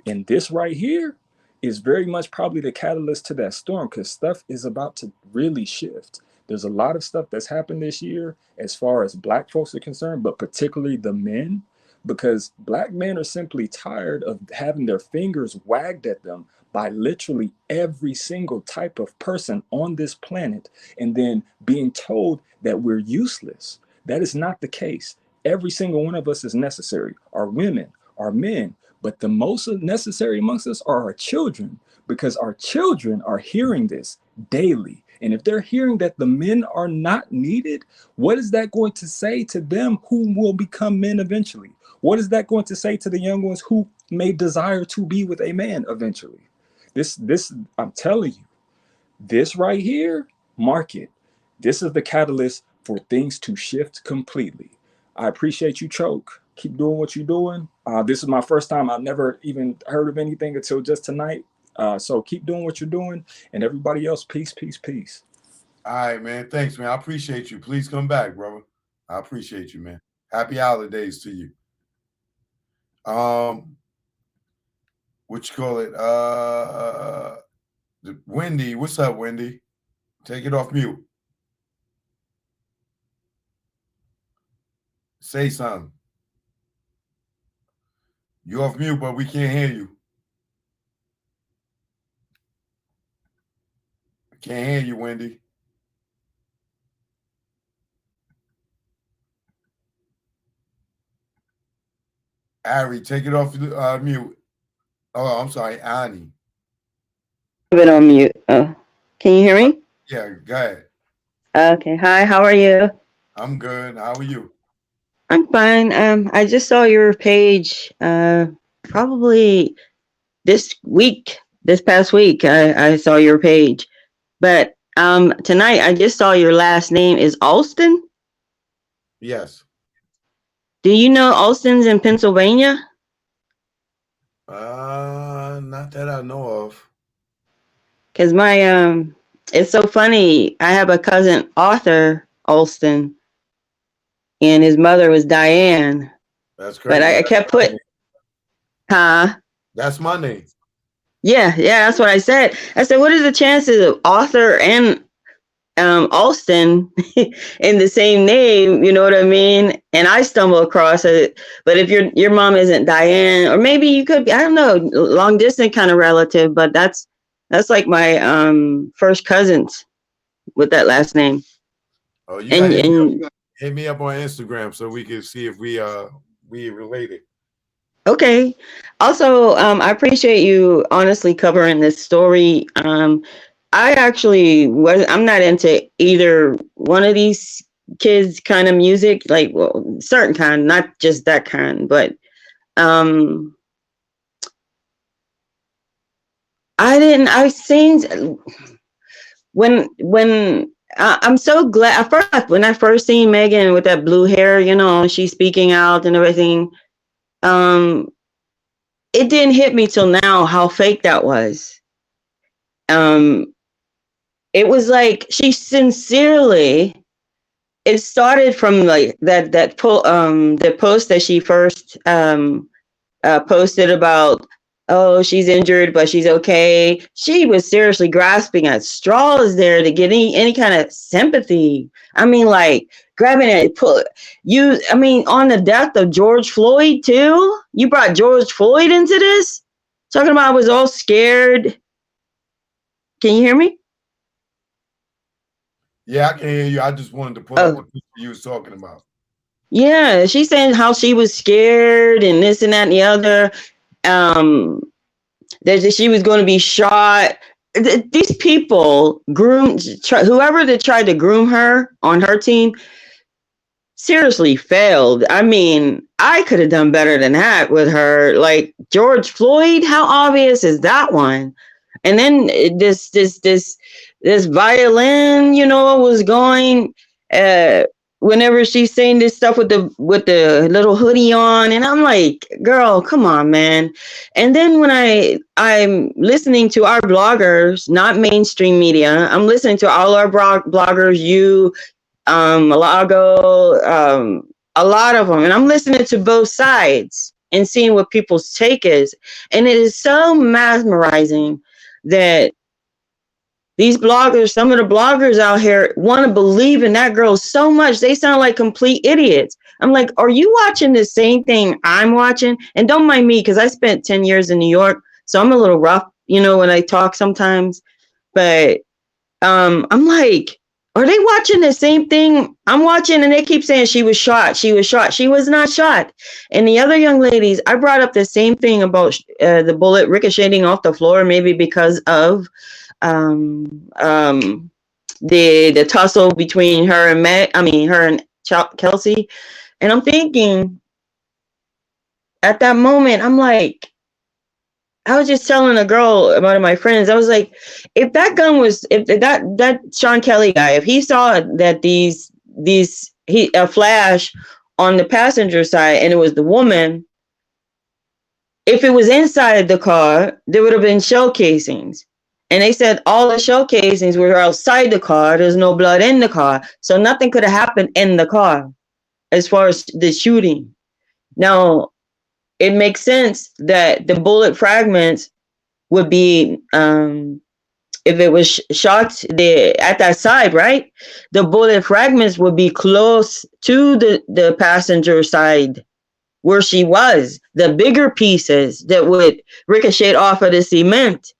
And this right here is very much probably the catalyst to that storm, because stuff is about to really shift. There's a lot of stuff that's happened this year as far as black folks are concerned, but particularly the men, because black men are simply tired of having their fingers wagged at them by literally every single type of person on this planet, and then being told that we're useless. That is not the case. Every single one of us is necessary. Our women, our men, but the most necessary amongst us are our children, because our children are hearing this daily. And if they're hearing that the men are not needed, what is that going to say to them who will become men eventually? What is that going to say to the young ones who may desire to be with a man eventually? This, I'm telling you, this right here, mark it. This is the catalyst for things to shift completely. I appreciate you, Choke. Keep doing what you're doing. This is my first time. I've never even heard of anything until just tonight. So keep doing what you're doing. And everybody else, peace, peace, peace. All right, man. Thanks, man. I appreciate you. Please come back, brother. I appreciate you, man. Happy holidays to you. What you call it? Wendy. What's up, Wendy? Take it off mute. Say something. You off mute, but we can't hear you. I can't hear you, Wendy. Ari, take it off mute. Oh, I'm sorry, Annie. I've been on mute. Oh, can you hear me? Yeah, go ahead. Okay. Hi, how are you? I'm good. How are you? I'm fine. I just saw your page probably this past week. I saw your page. But tonight I just saw your last name is Alston. Yes. Do you know Alston's in Pennsylvania? Not that I know of. Because my it's so funny. I have a cousin, Arthur Alston, and his mother was Diane. That's But crazy. I kept putting, huh? That's my name. Yeah, that's what I said. I said, what are the chances of Arthur and Alston in the same name? You know what I mean? And I stumble across it. But if your mom isn't Diane, or maybe you could be, I don't know, long distance kind of relative. But that's like my first cousins with that last name. Oh, you got hit me up on Instagram so we can see if we related. Okay. Also, I appreciate you honestly covering this story. I actually I'm not into either one of these kids kind of music, like, well, certain kind, not just that kind, but I've seen when I'm so glad when I first seen Megan with that blue hair, you know, she's speaking out and everything. It didn't hit me till now how fake that was. It was like she sincerely. It started from like the post that she first posted about, oh, she's injured but she's okay. She was seriously grasping at straws there to get any kind of sympathy. I mean, like grabbing it, on the death of George Floyd too. You brought George Floyd into this, talking about I was all scared. Can you hear me? Yeah, I can hear you. I just wanted to pull up the picture you was talking about. Yeah, she's saying how she was scared and this and that and the other. That she was going to be shot. These people whoever that tried to groom her on her team seriously failed. I mean, I could have done better than that with her. Like George Floyd, how obvious is that one? And then this violin, you know, was going whenever she's saying this stuff with the little hoodie on, and I'm like, girl, come on, man. And then when I'm listening to our bloggers, not mainstream media, I'm listening to all our bloggers, you, Malago, a lot of them, and I'm listening to both sides and seeing what people's take is, and it is so mesmerizing that these bloggers, some of the bloggers out here want to believe in that girl so much. They sound like complete idiots. I'm like, are you watching the same thing I'm watching? And don't mind me, because I spent 10 years in New York, so I'm a little rough, you know, when I talk sometimes. But I'm like, are they watching the same thing I'm watching? And they keep saying she was shot. She was shot. She was not shot. And the other young ladies, I brought up the same thing about the bullet ricocheting off the floor, maybe because of the tussle between her and her and Kelsey. And I'm thinking at that moment, I'm like, I was just telling a girl, one of my friends, I was like, if that Sean Kelly guy, if he saw that a flash on the passenger side and it was the woman, if it was inside the car, there would have been shell casings. And they said all the shell casings were outside the car. There's no blood in the car. So nothing could have happened in the car as far as the shooting. Now, it makes sense that the bullet fragments would be, if it was shot at that side, right? The bullet fragments would be close to the passenger side where she was. The bigger pieces that would ricochet off of the cement,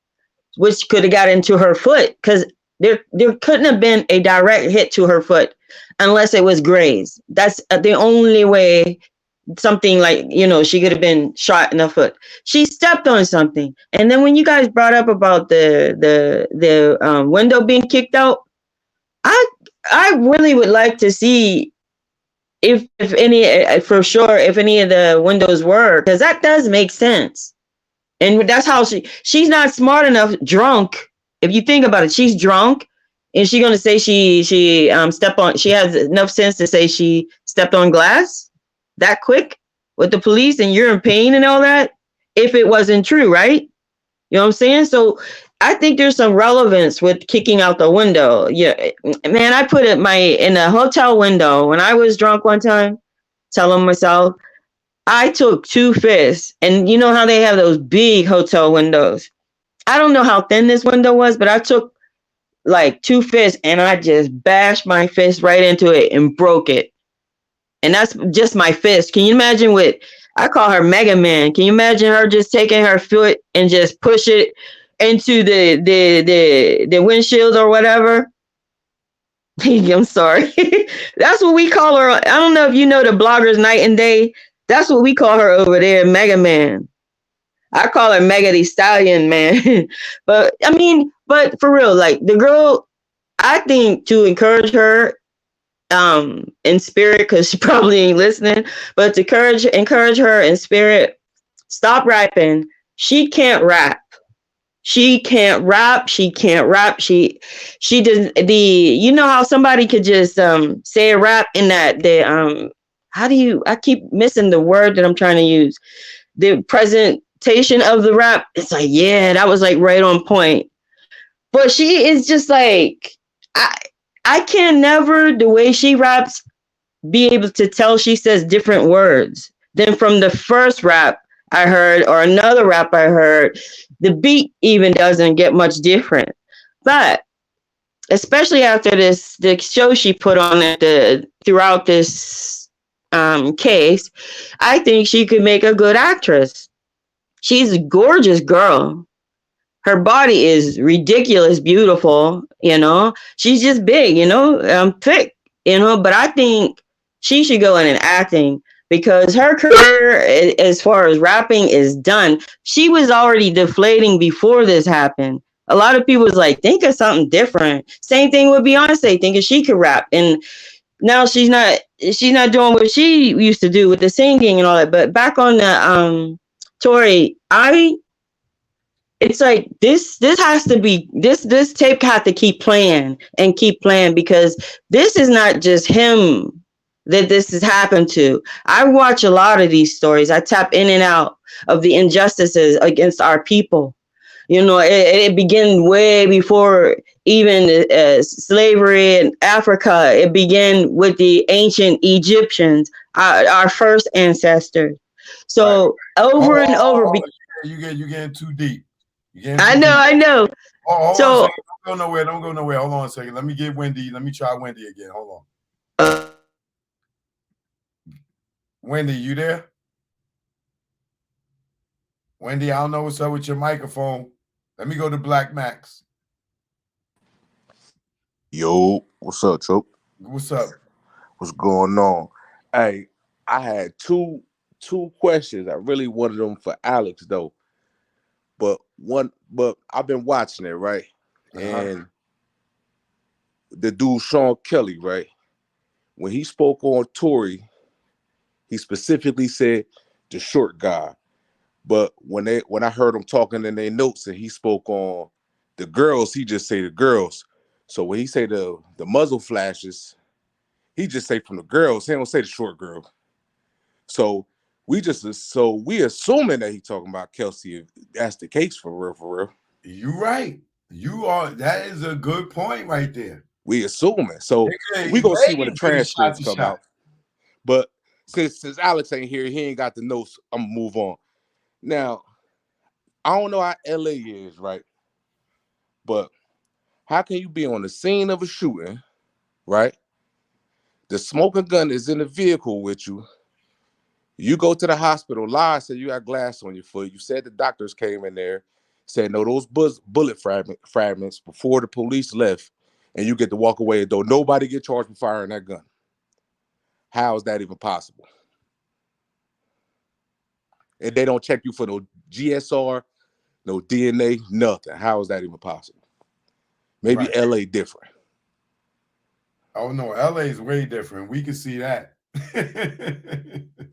which could have got into her foot, because there couldn't have been a direct hit to her foot unless it was grazed. That's the only way something like, you know, she could have been shot in the foot. She stepped on something. And then when you guys brought up about the window being kicked out, I really would like to see if any, for sure, if any of the windows were, because that does make sense. And that's how she's not smart enough, drunk. If you think about it, she's drunk. Is she gonna say she stepped on? She has enough sense to say she stepped on glass that quick with the police, and you're in pain and all that. If it wasn't true, right? You know what I'm saying? So I think there's some relevance with kicking out the window. Yeah, man, I put it in a hotel window when I was drunk one time, telling myself I took 2 fists, and you know how they have those big hotel windows. I don't know how thin this window was, but I took like 2 fists and I just bashed my fist right into it and broke it. And that's just my fist. Can you imagine I call her Mega Man. Can you imagine her just taking her foot and just push it into the windshield or whatever? I'm sorry. That's what we call her. I don't know if you know the bloggers Night and Day. That's what we call her over there, Mega Man. I call her Mega the Stallion, man. But I mean, but for real, like the girl, I think to encourage her in spirit, because she probably ain't listening, but to encourage her in spirit, stop rapping. She can't rap. She can't rap. She can't rap. She does you know how somebody could just say a rap in that I keep missing the word that I'm trying to use. The presentation of the rap, it's like, yeah, that was like right on point. But she is just like, I can never, the way she raps, be able to tell she says different words than from the first rap I heard or another rap I heard. The beat even doesn't get much different. But especially after the show she put on throughout this case, I think she could make a good actress. She's a gorgeous girl. Her body is ridiculous, beautiful, you know. She's just big, you know, thick, you know. But I think she should go in acting because her career, as far as rapping, is done. She was already deflating before this happened. A lot of people was like, think of something different. Same thing with Beyonce, thinking she could rap, and now she's not doing what she used to do with the singing and all that. But back on the Tory, it's like this has to be this tape had to keep playing because this is not just him that this has happened to. I watch a lot of these stories. I tap in and out of the injustices against our people. You know, it began way before even slavery in Africa. It began with the ancient Egyptians, our first ancestors. So over and over. You're getting too deep. I know. Hold so, on a second. Don't go nowhere. Hold on a second. Let me get Wendy. Let me try Wendy again. Hold on. Wendy, you there? Wendy, I don't know what's up with your microphone. Let me go to Black Max. Yo, what's up, Choke? What's up? What's going on? Hey, I had two questions. I really wanted them for Alex though. But I've been watching it, right? And the dude Sean Kelly, right? When he spoke on Tory, he specifically said the short guy. But when I heard him talking in their notes and he spoke on the girls, he just say the girls. So when he say the muzzle flashes, he just say from the girls. He don't say the short girl. So we assuming that he talking about Kelsey. If that's the case for real. You right. You are. That is a good point right there. We assuming. So we gonna see when the transcripts come out. But since Alex ain't here, he ain't got the notes. I'm gonna move on. Now, I don't know how LA is, right? But how can you be on the scene of a shooting, right? The smoking gun is in the vehicle with you. You go to the hospital, lie, say you got glass on your foot. You said the doctors came in there, said no, those bullet fragments before the police left, and you get to walk away and don't nobody get charged for firing that gun. How is that even possible? And they don't check you for no GSR, no DNA, nothing. How is that even possible? Maybe right. LA different. Oh no, LA is way different. We can see that.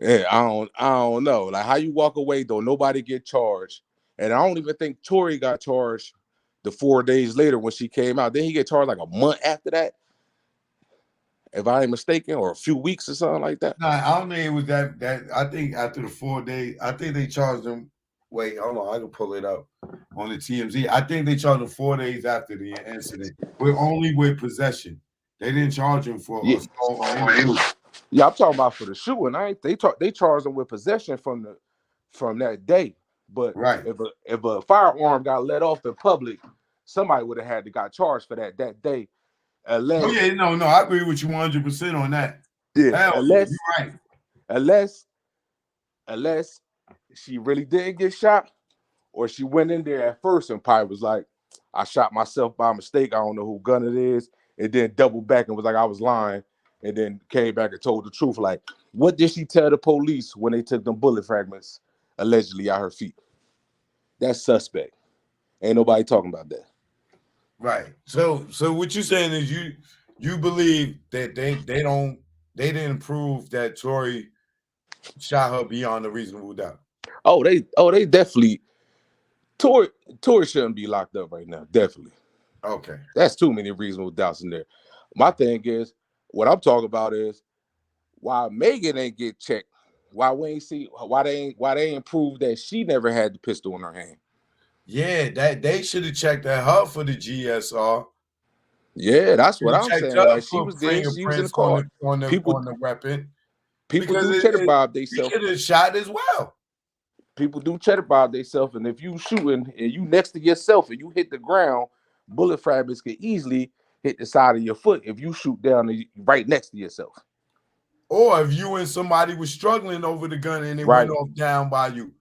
Yeah, I don't know. Like how you walk away, don't nobody get charged. And I don't even think Tory got charged the 4 days later when she came out. Then he get charged like a month after that, if I ain't mistaken, or a few weeks or something like that. Nah, I don't think it was that. I think after the 4 days, I think they charged him. Wait, hold on, I can pull it up on the TMZ. I think they charged him 4 days after the incident, but only with possession. They didn't charge him for Yeah. assault or anything. Yeah, I'm talking about for the shooting. They charged him with possession from that day. But Right. if a firearm got let off in public, somebody would have had to got charged for that day. Unless, Oh yeah, no, I agree with you 100% on that. yeah, Hell yeah, you're right. unless she really didn't get shot, or she went in there at first and probably was like, I shot myself by mistake. I don't know who gun it is. And then doubled back and was like, I was lying. And then came back and told the truth. Like, what did she tell the police when they took them bullet fragments allegedly out her feet? That's suspect. Ain't nobody talking about that. Right. So what you're saying is you believe that they didn't prove that Tory shot her beyond a reasonable doubt. Oh, they definitely Tory shouldn't be locked up right now. Definitely. Okay. That's too many reasonable doubts in there. My thing is, what I'm talking about is why Megan ain't get checked. Why we ain't see why they ain't proved that she never had the pistol in her hand. Yeah, that they should have checked at her for the GSR. Yeah, that's what I'm checked saying. her Like she for was there, she was in the fingerprints car. on People the weapon. do Because cheddar bob she themselves. could have shot as well. People do cheddar bob themselves, and if you shooting and you next to yourself and you hit the ground, bullet fragments can easily hit the side of your foot if you shoot down right next to yourself. Or if you and somebody was struggling over the gun and it Right. went off down by you.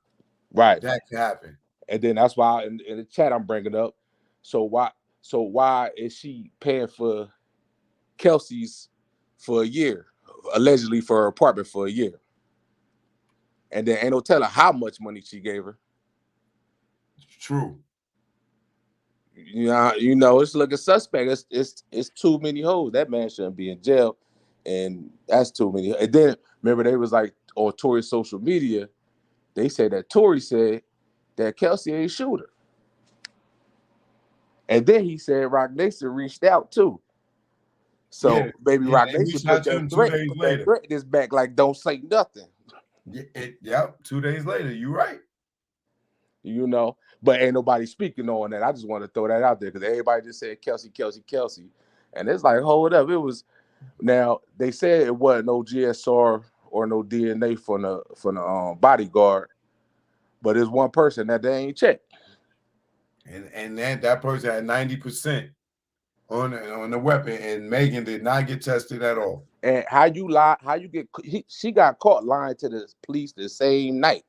Right. That can happen. And then that's why in the chat I'm bringing up. So why is she paying for Kelsey's for a year, allegedly for her apartment for a year? And then ain't no telling how much money she gave her. True. You know, it's looking suspect. It's too many hoes. That man shouldn't be in jail, and that's too many. And then remember they was like on Tory's social media, they said that Tory said that Kelsey ain't shoot her. And then he said Rock Nation reached out too. So Yeah, baby Rock Nation put that threat in his back like don't say nothing. Yep, 2 days later, you're right. You know, but ain't nobody speaking on that. I just want to throw that out there because everybody just said Kelsey. And it's like, hold up. It was now they said it wasn't no GSR or no DNA from the bodyguard, but it's one person that they ain't checked. And that person had 90% on the weapon, and Megan did not get tested at all. And how you lie? How you get? She got caught lying to the police the same night,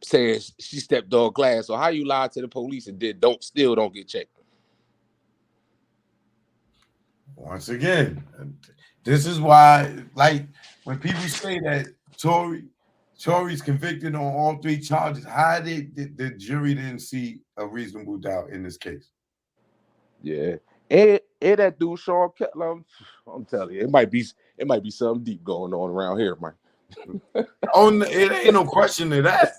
says she stepped on glass. So how you lie to the police and still don't get checked? Once again, this is why, like, when people say that Tory's convicted on all 3 charges, how did the jury didn't see a reasonable doubt in this case? Yeah, and that dude Sean Kettler, I'm telling you, it might be something deep going on around here, man. It ain't no question of that.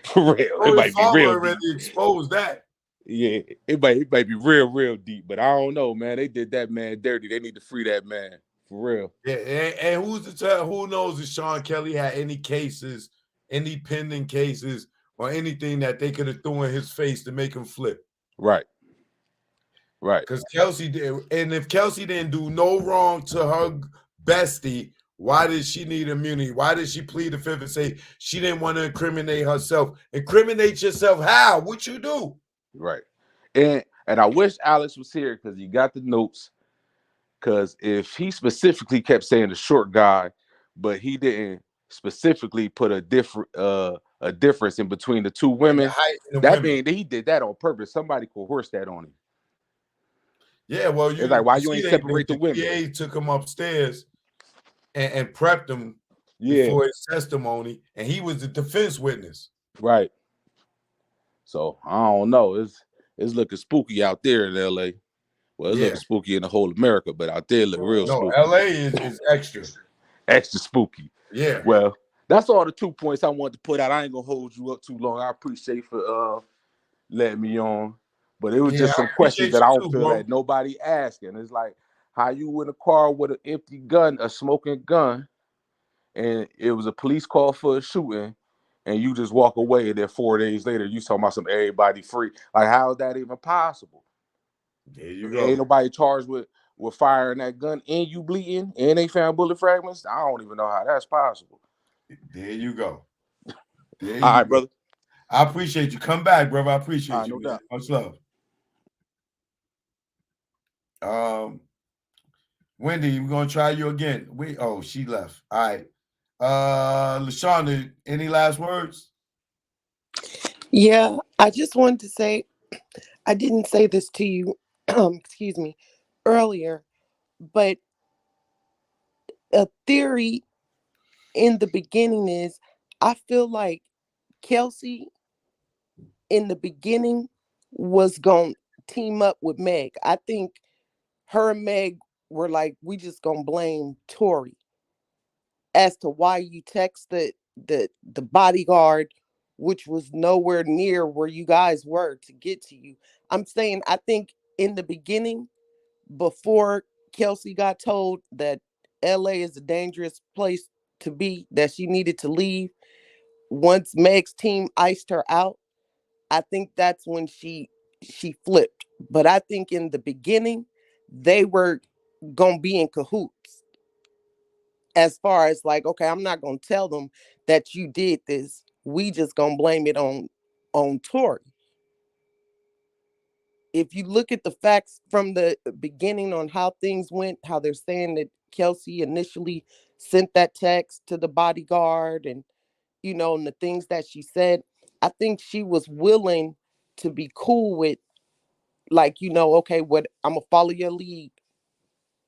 For real, it might be real already deep. exposed that. Yeah, it might be real deep, but I don't know, man. They did that man dirty. They need to free that man for real. Yeah, and who's to tell? Who knows if Sean Kelly had any cases, any pending cases, or anything that they could have thrown in his face to make him flip? Right. Because Kelsey did, and if Kelsey didn't do no wrong to her bestie, why did she need immunity? Why did she plead the fifth and say she didn't want to incriminate herself? Incriminate yourself how? What you do? Right. And I wish Alex was here because he got the notes. Because if he specifically kept saying the short guy, but he didn't specifically put a difference in between the 2 women, means he did that on purpose. Somebody coerced that on him. Yeah, well, it's like why you ain't separate the women? PA took him upstairs and prepped him before his testimony, and he was the defense witness. Right. So I don't know. It's looking spooky out there in LA. Well, it's looking spooky in the whole America, but out there look real spooky. LA is extra. Extra spooky. Yeah. Well, that's all the 2 points I wanted to put out. I ain't gonna hold you up too long. I appreciate for letting me on. But it was Yeah, just I some questions appreciate that I you don't too, feel bro. that nobody asking. It's like how you in a car with an empty gun, a smoking gun, and it was a police call for a shooting, and you just walk away, and then 4 days later you talking about some everybody free. Like, how is that even possible? There you Ain't go. nobody charged with firing that gun and you bleeding and they found bullet fragments. I don't even know how that's possible. There you go. There All you right, go. brother. I appreciate you. Come back, brother. I All appreciate right, you, no man. doubt. Much love. Wendy, we're gonna try you again. She left. All right. LaShonda, any last words? Yeah, I just wanted to say I didn't say this to you, excuse me, earlier, but a theory in the beginning is I feel like Kelsey in the beginning was going to team up with Meg. I think her and Meg were like, we just going to blame Tory as to why you text the bodyguard, which was nowhere near where you guys were to get to you. I'm saying, I think in the beginning, before Kelsey got told that LA is a dangerous place to be, that she needed to leave, once Meg's team iced her out, I think that's when she flipped. But I think in the beginning, they were gonna be in cahoots as far as like, okay, I'm not gonna tell them that you did this. We just gonna blame it on Tory. If you look at the facts from the beginning on how things went, how they're saying that Kelsey initially sent that text to the bodyguard and, and the things that she said, I think she was willing to be cool with, like, okay, what I'm gonna follow your lead,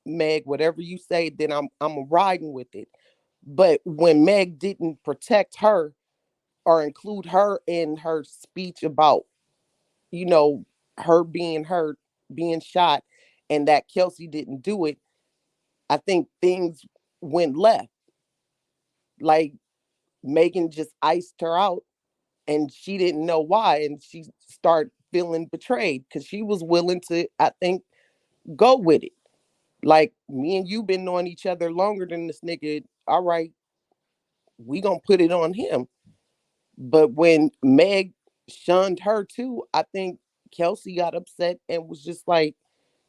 Meg, whatever you say, then I'm riding with it. But when Meg didn't protect her or include her in her speech about, you know, her being hurt, being shot, and that Kelsey didn't do it, I think things went left. Like Megan just iced her out and she didn't know why. And she started feeling betrayed because she was willing to, I think, go with it. Like, me and you been knowing each other longer than this nigga. All right, we gonna put it on him. But when Meg shunned her too, I think Kelsey got upset and was just like,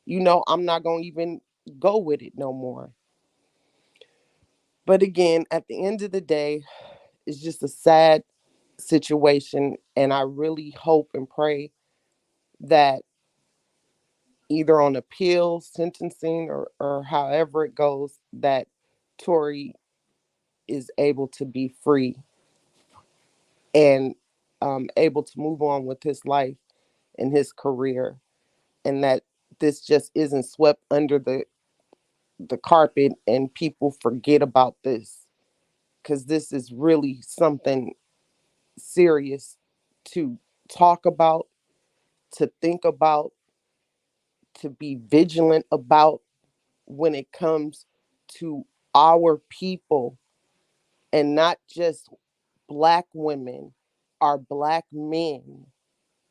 I'm not gonna even go with it no more. But again, at the end of the day, it's just a sad situation. And I really hope and pray that either on appeal, sentencing, or however it goes, that Tory is able to be free and able to move on with his life and his career, and that this just isn't swept under the carpet and people forget about this, because this is really something serious to talk about, to think about, to be vigilant about when it comes to our people, and not just Black women, our Black men.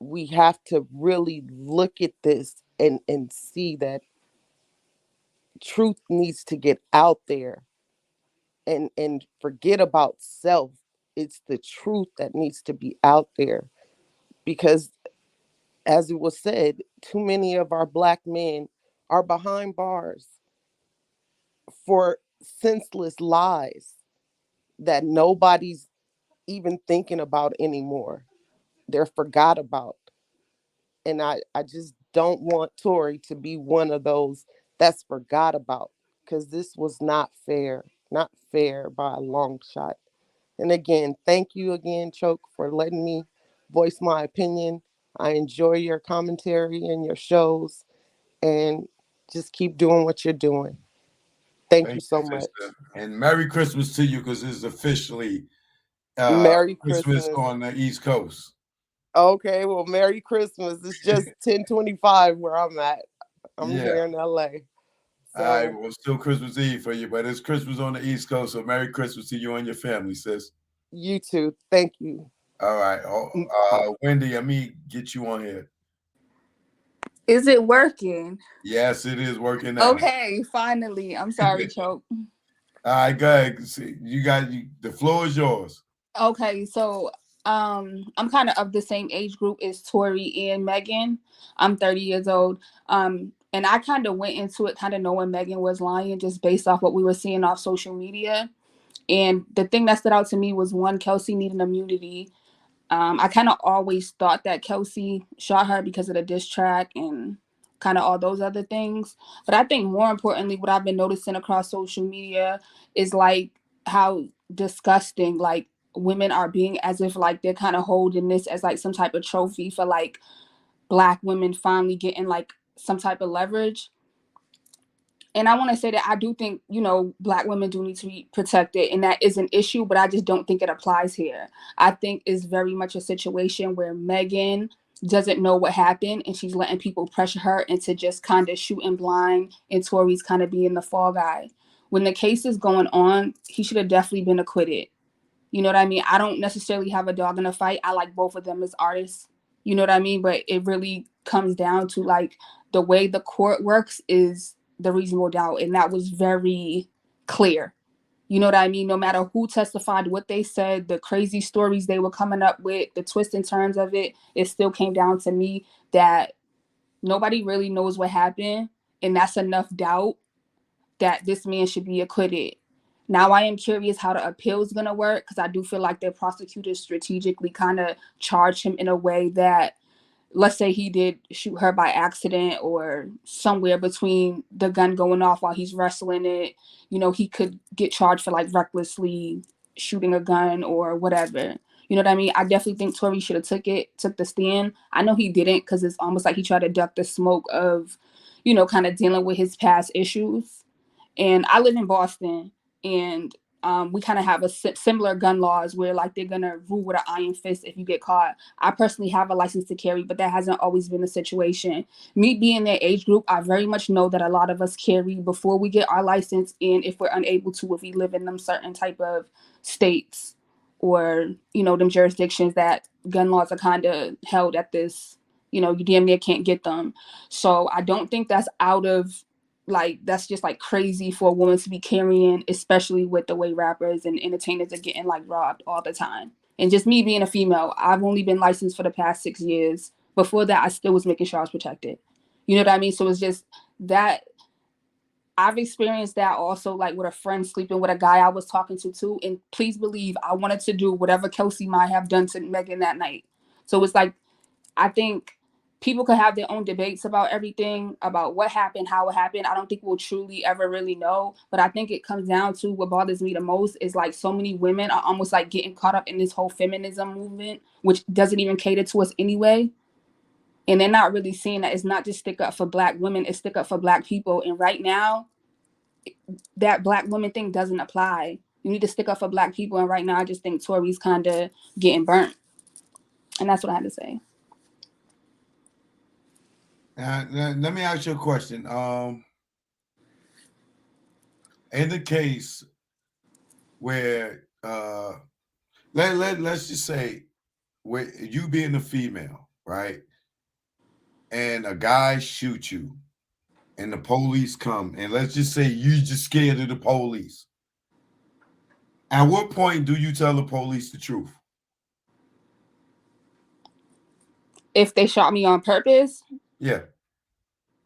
We have to really look at this and see that truth needs to get out there, and forget about self. It's the truth that needs to be out there, because as it was said, too many of our Black men are behind bars for senseless lies that nobody's even thinking about anymore. They're forgot about. And I just don't want Tory to be one of those that's forgot about, because this was not fair by a long shot. And again, thank you again, Choke, for letting me voice my opinion. I enjoy your commentary and your shows, and just keep doing what you're doing. Thank Thank you so you, much. sister. And Merry Christmas to you, because it's officially Merry Christmas Christmas. on the East Coast. Okay, well, Merry Christmas. It's just 10:25 where I'm at. I'm Yeah. here in LA. All right. So Well, still Christmas Eve for you, but it's Christmas on the East Coast. So Merry Christmas to you and your family, sis. you too. Thank you. All right. Bye. Wendy, let me get you on here. Is it working? Yes, it is working now. Okay, finally. I'm sorry, Choke. All right, go ahead. See, the floor is yours. Okay, so I'm kind of the same age group as Tory and Megan. I'm 30 years old. And I kind of went into it kind of knowing Megan was lying just based off what we were seeing off social media. And the thing that stood out to me was one, Kelsey needing immunity. I kind of always thought that Kelsey shot her because of the diss track and kind of all those other things. But I think more importantly, what I've been noticing across social media is like how disgusting like women are being, as if like they're kind of holding this as like some type of trophy for like Black women finally getting like some type of leverage. And I want to say that I do think, Black women do need to be protected, and that is an issue, but I just don't think it applies here. I think it's very much a situation where Megan doesn't know what happened, and she's letting people pressure her into just kind of shooting blind, and Tory's kind of being the fall guy. When the case is going on, he should have definitely been acquitted. You know what I mean? I don't necessarily have a dog in the fight. I like both of them as artists. You know what I mean? But it really comes down to like the way the court works is the reasonable doubt. And that was very clear. You know what I mean? No matter who testified, what they said, the crazy stories they were coming up with, the twists and turns of it, it still came down to me that nobody really knows what happened. And that's enough doubt that this man should be acquitted. Now I am curious how the appeal is going to work, because I do feel like the prosecutors strategically kind of charged him in a way that, let's say he did shoot her by accident or somewhere between the gun going off while he's wrestling it, he could get charged for like recklessly shooting a gun or whatever. You know what I mean? I definitely think Tory should have took the stand. I know he didn't, because it's almost like he tried to duck the smoke of, kind of dealing with his past issues. And I live in Boston, and we kind of have a similar gun laws where like they're gonna rule with an iron fist if you get caught. I personally have a license to carry, but that hasn't always been the situation. Me being their age group, I very much know that a lot of us carry before we get our license, and if we're unable to, if we live in them certain type of states or them jurisdictions that gun laws are kind of held at this, you damn near can't get them. So I don't think that's out of like that's just like crazy for a woman to be carrying, especially with the way rappers and entertainers are getting like robbed all the time. And just me being a female, I've only been licensed for the past 6 years. Before that, I still was making sure I was protected. You know what I mean? So it's just that I've experienced that also, like with a friend sleeping with a guy I was talking to too. And please believe I wanted to do whatever Kelsey might have done to Megan that night. So it's like, I think people could have their own debates about everything, about what happened, how it happened. I don't think we'll truly ever really know. But I think it comes down to what bothers me the most is like so many women are almost like getting caught up in this whole feminism movement, which doesn't even cater to us anyway. And they're not really seeing that it's not just stick up for Black women, it's stick up for Black people. And right now, that Black woman thing doesn't apply. You need to stick up for Black people. And right now, I just think Tory's kind of getting burnt. And that's what I had to say. Let me ask you a question. In the case where let's just say where you being a female, right? And a guy shoots you and the police come, and let's just say you just scared of the police. At what point do you tell the police the truth? If they shot me on purpose, Yeah.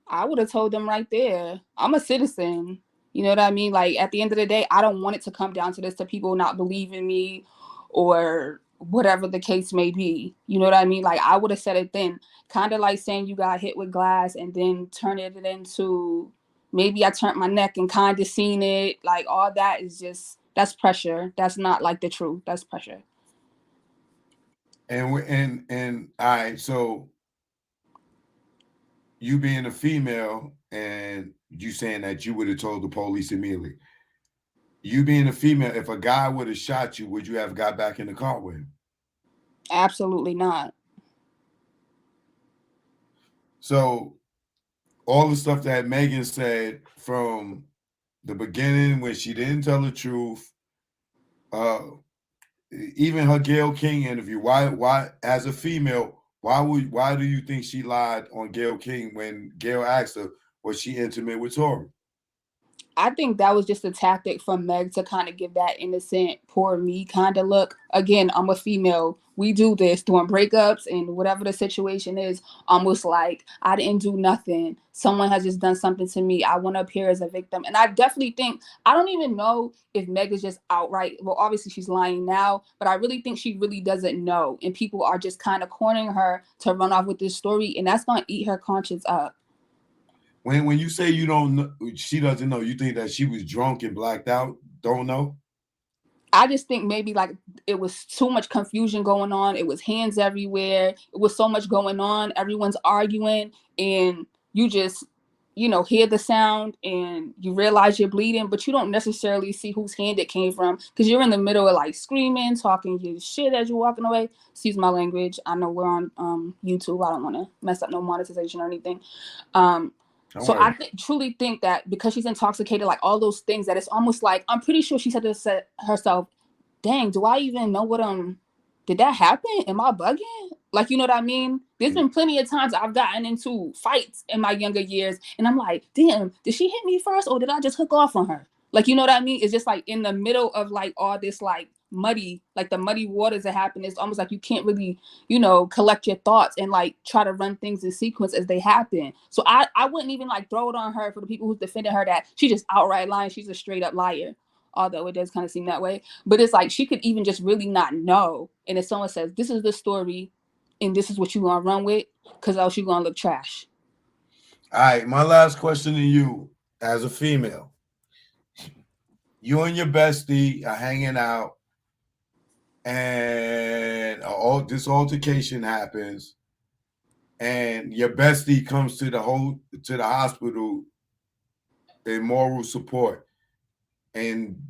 I would have told them right there. I'm a citizen. You know what I mean? Like at the end of the day, I don't want it to come down to this, to people not believing me or whatever the case may be. You know what I mean? Like I would have said it then. Kind of like saying you got hit with glass and then turn it into maybe I turned my neck and kind of seen it. Like all that is just, that's pressure. That's not like the truth. That's pressure. And all right, so you being a female and you saying that you would have told the police immediately. You being a female, if a guy would have shot you, would you have got back in the car with him? Absolutely not. So all the stuff that Megan said from the beginning when she didn't tell the truth, even her Gayle King interview, why as a female, Why do you think she lied on Gayle King when Gayle asked her was she intimate with Tory? I think that was just a tactic from Meg to kind of give that innocent, poor me kind of look. Again, I'm a female. We do this during breakups and whatever the situation is, almost like I didn't do nothing. Someone has just done something to me. I want to appear as a victim. And I definitely think, I don't even know if Meg is just outright, well, obviously she's lying now, but I really think she really doesn't know. And people are just kind of cornering her to run off with this story. And that's going to eat her conscience up. When you say you don't know, she doesn't know, you think that she was drunk and blacked out? Don't know? I just think maybe like it was too much confusion going on. It was hands everywhere. It was so much going on. Everyone's arguing and you just, hear the sound and you realize you're bleeding, but you don't necessarily see whose hand it came from because you're in the middle of like screaming, talking your shit as you're walking away. Excuse my language. I know we're on YouTube. I don't want to mess up no monetization or anything. So I truly think that because she's intoxicated, like all those things, that it's almost like, I'm pretty sure she said to herself, dang, do I even know what, did that happen? Am I bugging? Like, you know what I mean? There's been plenty of times I've gotten into fights in my younger years and I'm like, damn, did she hit me first or did I just hook off on her? Like, you know what I mean? It's just like in the middle of like all this like muddy, like the muddy waters that happen. It's almost like you can't really, collect your thoughts and like try to run things in sequence as they happen. So I wouldn't even like throw it on her for the people who's defending her that she just outright lying. She's a straight up liar. Although it does kind of seem that way. But it's like she could even just really not know. And if someone says, this is the story and this is what you're going to run with, because else you're going to look trash. All right, my last question to you as a female. You and your bestie are hanging out and this altercation happens and your bestie comes to the hospital in moral support and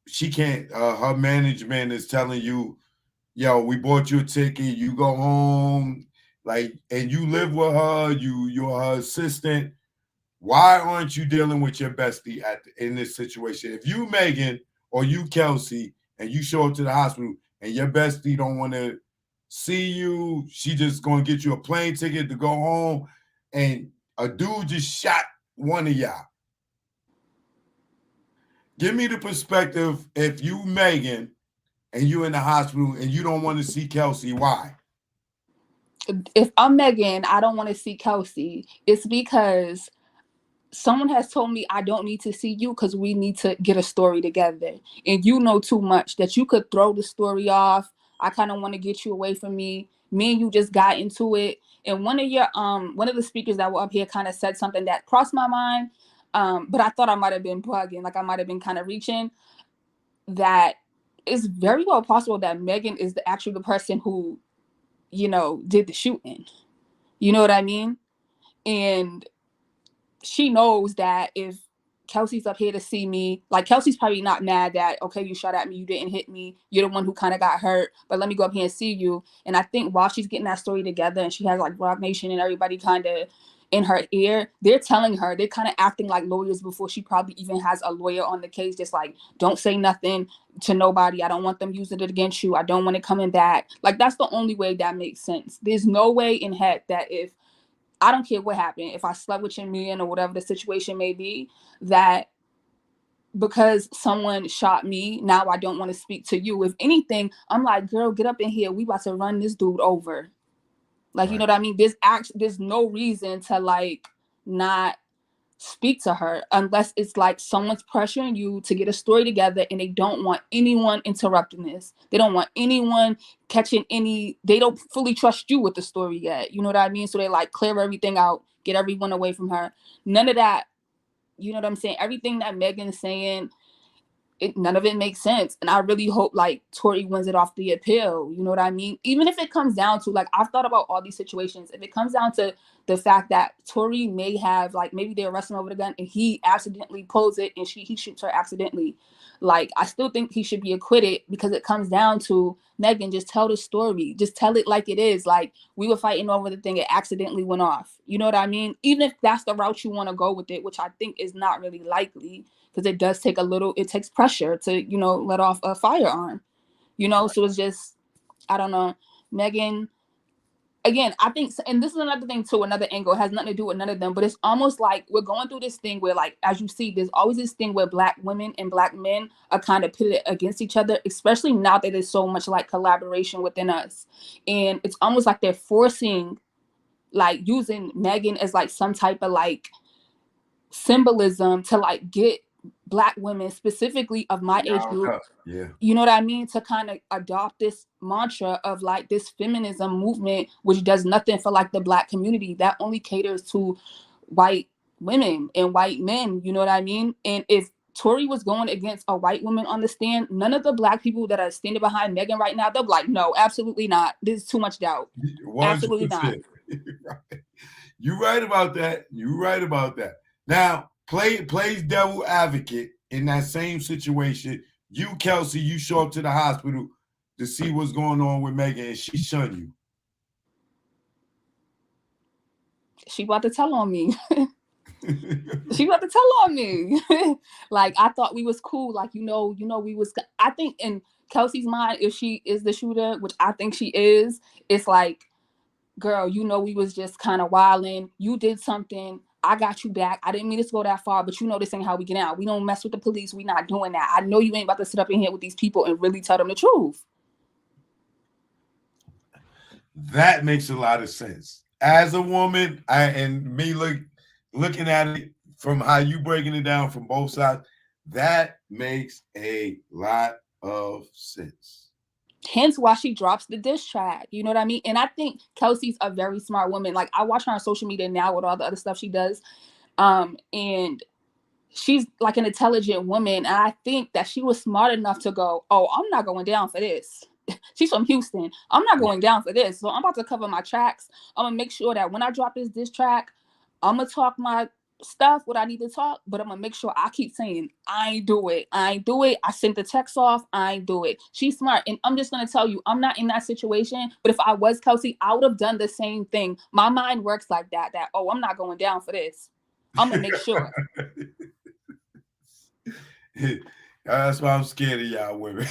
she can't, her management is telling you, yo, we bought you a ticket, you go home, like, and you live with her, you're her assistant. Why aren't you dealing with your bestie in this situation? If you Megan or you Kelsey and you show up to the hospital and your bestie don't want to see you, she just gonna get you a plane ticket to go home, and a dude just shot one of y'all. Give me the perspective if you Megan and you in the hospital and you don't want to see Kelsey, why? If I'm Megan, I don't want to see Kelsey. It's because someone has told me I don't need to see you because we need to get a story together. And you know too much that you could throw the story off. I kind of want to get you away from me. Me and you just got into it. And one of the speakers that were up here kind of said something that crossed my mind. But I thought I might have been bugging, like I might have been kind of reaching. That it's very well possible that Megan is actually the person who, did the shooting. You know what I mean? And she knows that if Kelsey's up here to see me, like Kelsey's probably not mad that, okay, you shot at me, you didn't hit me, you're the one who kind of got hurt, but let me go up here and see you. And I think while she's getting that story together and she has like Rock Nation and everybody kind of in her ear, they're telling her, they're kind of acting like lawyers before she probably even has a lawyer on the case, just like, don't say nothing to nobody. I don't want them using it against you. I don't want it coming back. Like, that's the only way that makes sense. There's no way in heck that if I don't care what happened, if I slept with your man or whatever the situation may be, that because someone shot me, now I don't want to speak to you. If anything, I'm like, girl, get up in here. We about to run this dude over. Like, right. You know what I mean? There's no reason to like not speak to her unless it's like someone's pressuring you to get a story together and they don't want anyone interrupting this. They don't want anyone catching they don't fully trust you with the story yet. You know what I mean? So they like clear everything out, get everyone away from her. None of that, you know what I'm saying? Everything that Megan's saying, none of it makes sense. And I really hope like Tory wins it off the appeal. You know what I mean? Even if it comes down to, like, I've thought about all these situations. If it comes down to the fact that Tory may have, like, maybe they arrest him over the gun and he accidentally pulls it and he shoots her accidentally. Like, I still think he should be acquitted because it comes down to, Megan, just tell the story. Just tell it like it is. Like, we were fighting over the thing. It accidentally went off. You know what I mean? Even if that's the route you want to go with it, which I think is not really likely, because it does take it takes pressure to, let off a firearm, so it's just, I don't know. Megan, again, I think, and this is another thing too, another angle, it has nothing to do with none of them, but it's almost like we're going through this thing where, like, as you see, there's always this thing where Black women and Black men are kind of pitted against each other, especially now that there's so much like collaboration within us. And it's almost like they're forcing, like, using Megan as like some type of like symbolism to like get Black women, specifically of my age group, Yeah. you know what I mean, to kind of adopt this mantra of like this feminism movement, which does nothing for like the Black community, that only caters to white women and white men, you know what I mean? And if Tory was going against a white woman on the stand, none of the Black people that are standing behind Megan right now, they'll be like, no, absolutely not. There's too much doubt. 100%. Absolutely not. You're right about that. You're right about that. Now, plays devil advocate in that same situation. You, Kelsey, you show up to the hospital to see what's going on with Megan, and she shun you. She about to tell on me. She about to tell on me. Like, I thought we was cool. Like, you know, we was, I think in Kelsey's mind, if she is the shooter, which I think she is, it's like, girl, you know, we was just kind of wilding. You did something. I got you back. I didn't mean this to go that far, but you know this ain't how we get out. We don't mess with the police. We not doing that. I know you ain't about to sit up in here with these people and really tell them the truth. That makes a lot of sense. As a woman, and me looking at it from how you breaking it down from both sides, that makes a lot of sense. Hence why she drops the diss track. You know what I mean? And I think Kelsey's a very smart woman. Like, I watch her on social media now with all the other stuff she does. And she's like an intelligent woman. And I think that she was smart enough to go, oh, I'm not going down for this. She's from Houston. I'm not going down for this. So I'm about to cover my tracks. I'm going to make sure that when I drop this diss track, I'm going to talk my stuff, what I need to talk, but I'm going to make sure I keep saying, I ain't do it. I ain't do it. I sent the text off. I ain't do it. She's smart. And I'm just going to tell you, I'm not in that situation. But if I was Kelsey, I would have done the same thing. My mind works like that, oh, I'm not going down for this. I'm going to make sure. That's why I'm scared of y'all women.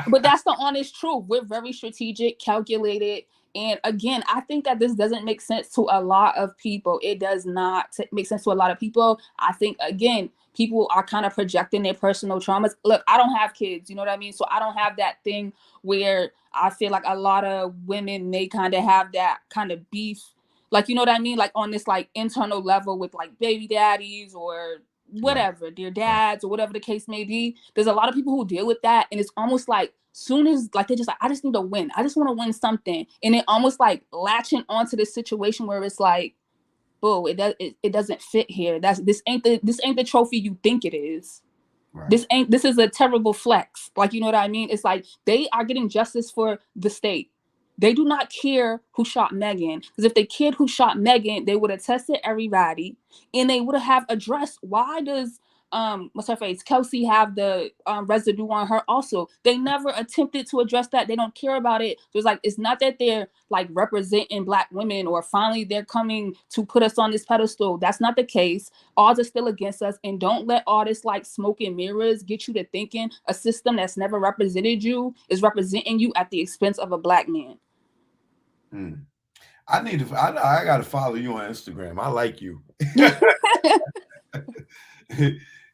But that's the honest truth. We're very strategic, calculated. And again, I think that this doesn't make sense to a lot of people. It does not make sense to a lot of people. I think, again, people are kind of projecting their personal traumas. Look, I don't have kids, you know what I mean? So I don't have that thing where I feel like a lot of women may kind of have that kind of beef. Like, you know what I mean? Like on this like internal level with like baby daddies or whatever, their dads or whatever the case may be. There's a lot of people who deal with that. And it's almost like soon as like they're just like, I just need to win. I just want to win something. And it almost like latching onto this situation where it's like, boo, it doesn't fit here. This ain't the trophy you think it is. Right. This is a terrible flex. Like, you know what I mean? It's like they are getting justice for the state. They do not care who shot Megan. Because if they cared who shot Megan, they would have tested everybody and they would have addressed why does what's her face? Kelsey have the residue on her also. They never attempted to address that. They don't care about it. So it's like, it's not that they're like representing Black women or finally they're coming to put us on this pedestal. That's not the case. Odds are still against us. And don't let all this like smoke and mirrors get you to thinking a system that's never represented you is representing you at the expense of a Black man. I gotta follow you on Instagram. I like you.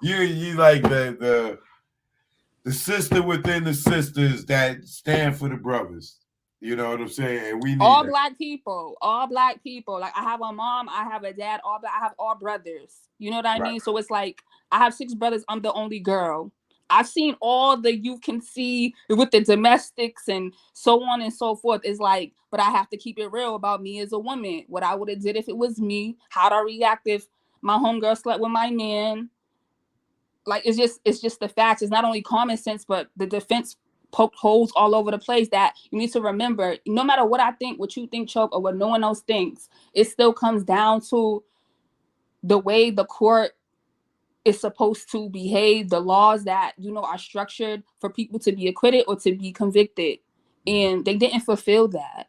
you like the sister within the sisters that stand for the brothers. You know what I'm saying? And we need all that. all black people. Like I have a mom, I have a dad, I have all brothers. You know what I mean? So it's like I have 6 brothers. I'm the only girl. I've seen all the you can see with the domestics and so on and so forth. It's like, but I have to keep it real about me as a woman. What I would have did if it was me. How'd I react if my homegirl slept with my man? Like it's just the facts. It's not only common sense, but the defense poked holes all over the place that you need to remember. No matter what I think, what you think, Choke, or what no one else thinks, it still comes down to the way the court is supposed to behave, the laws that, you know, are structured for people to be acquitted or to be convicted. And they didn't fulfill that.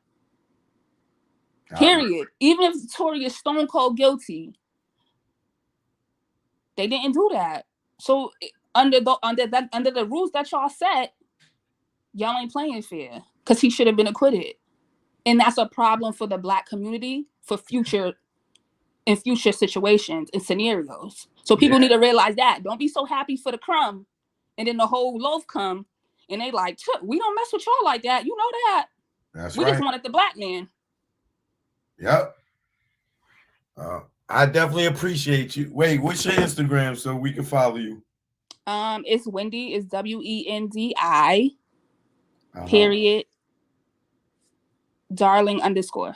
Period. Even if Tory is stone cold guilty, they didn't do that. So under the rules that y'all set, y'all ain't playing fair because he should have been acquitted. And that's a problem for the Black community for future situations and scenarios. So people need to realize that. Don't be so happy for the crumb and then the whole loaf come and they like, we don't mess with y'all like that. You know that. That's we right. just wanted the Black man. Yep. I definitely appreciate you. Wait, what's your Instagram so we can follow you? It's Wendy. It's WENDI. Period. Darling _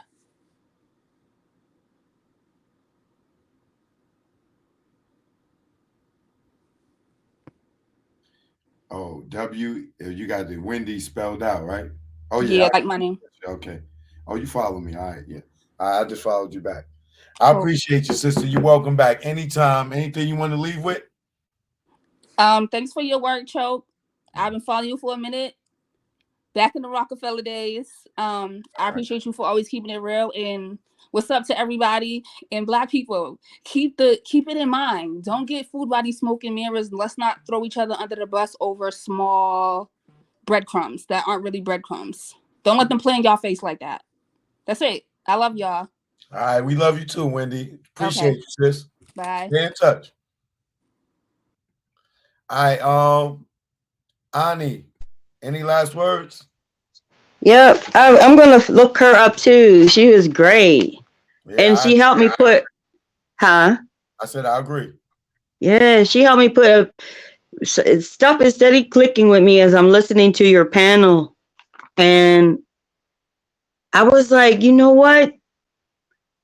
Oh, you got the Wendy spelled out, right? Oh yeah, like my name. Okay. Oh, you follow me. All right, yeah. I just followed you back. I appreciate you, sister. You're welcome back anytime. Anything you want to leave with? Thanks for your work, Choke. I've been following you for a minute. Back in the Rockefeller days. I appreciate you for always keeping it real. And what's up to everybody? And Black people, keep it in mind. Don't get fooled by these smoking mirrors. Let's not throw each other under the bus over small breadcrumbs that aren't really breadcrumbs. Don't let them play in y'all face like that. That's it. I love y'all. All right, we love you too, Wendy. Appreciate you, sis. Bye. Stay in touch. All right, Ani, any last words? Yep, I'm gonna look her up too. She was great, and she helped me put, I said I agree. Yeah, she helped me put stuff is steady clicking with me as I'm listening to your panel, and I was like, you know what?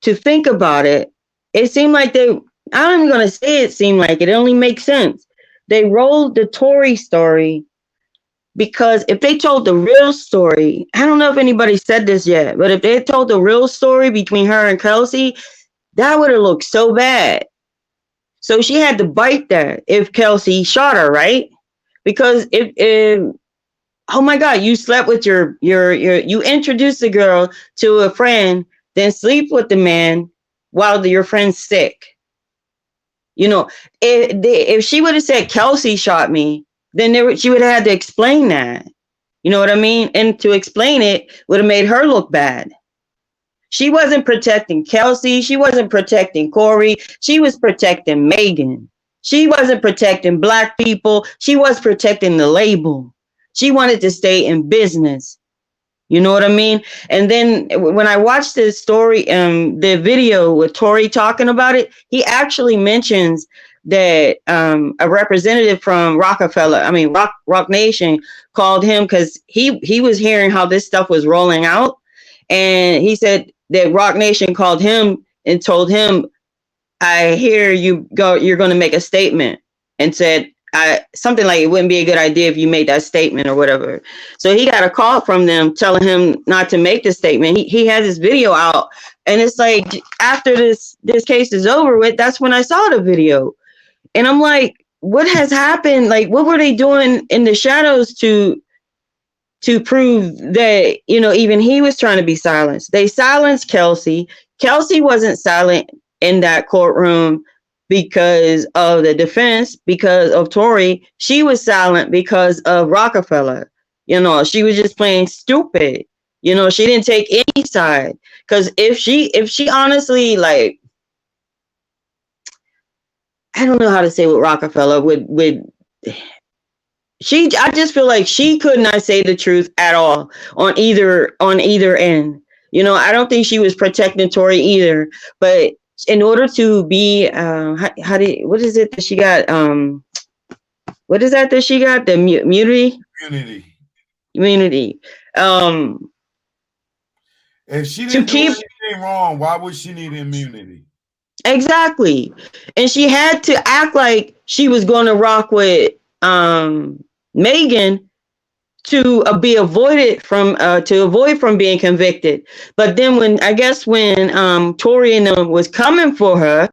To think about it, it seemed like I'm even gonna say it seemed like it only makes sense. They rolled the Tory story. Because if they told the real story, I don't know if anybody said this yet, but if they told the real story between her and Kelsey, that would have looked so bad. So she had to bite that if Kelsey shot her, right? Because if oh my God, you slept with you introduced the girl to a friend, then sleep with the man while your friend's sick. You know, if she would have said Kelsey shot me, then she would have had to explain that. You know what I mean? And to explain it would have made her look bad. She wasn't protecting Kelsey. She wasn't protecting Corey. She was protecting Megan. She wasn't protecting Black people. She was protecting the label. She wanted to stay in business. You know what I mean? And then when I watched this story, the video with Tory talking about it, he actually mentions that a representative from Rock Nation called him because he was hearing how this stuff was rolling out. And he said that Rock Nation called him and told him, I hear you're going to make a statement, and said, something like it wouldn't be a good idea if you made that statement or whatever. So he got a call from them telling him not to make the statement. He has this video out, and it's like after this case is over with, that's when I saw the video. And I'm like, what has happened? Like, what were they doing in the shadows to prove that, even he was trying to be silenced? They silenced Kelsey. Kelsey wasn't silent in that courtroom because of the defense, because of Tory. She was silent because of Rockefeller. She was just playing stupid. She didn't take any side. Because if she honestly, like, I don't know how to say what Rockefeller would I just feel like she could not say the truth at all on either end. I don't think she was protecting Tory either, but in order to be what is it that she got? What is that she got? The immunity. If she didn't do anything wrong, why would she need immunity? Exactly. And she had to act like she was going to rock with Megan to avoid from being convicted. But then when Tory and them was coming for her,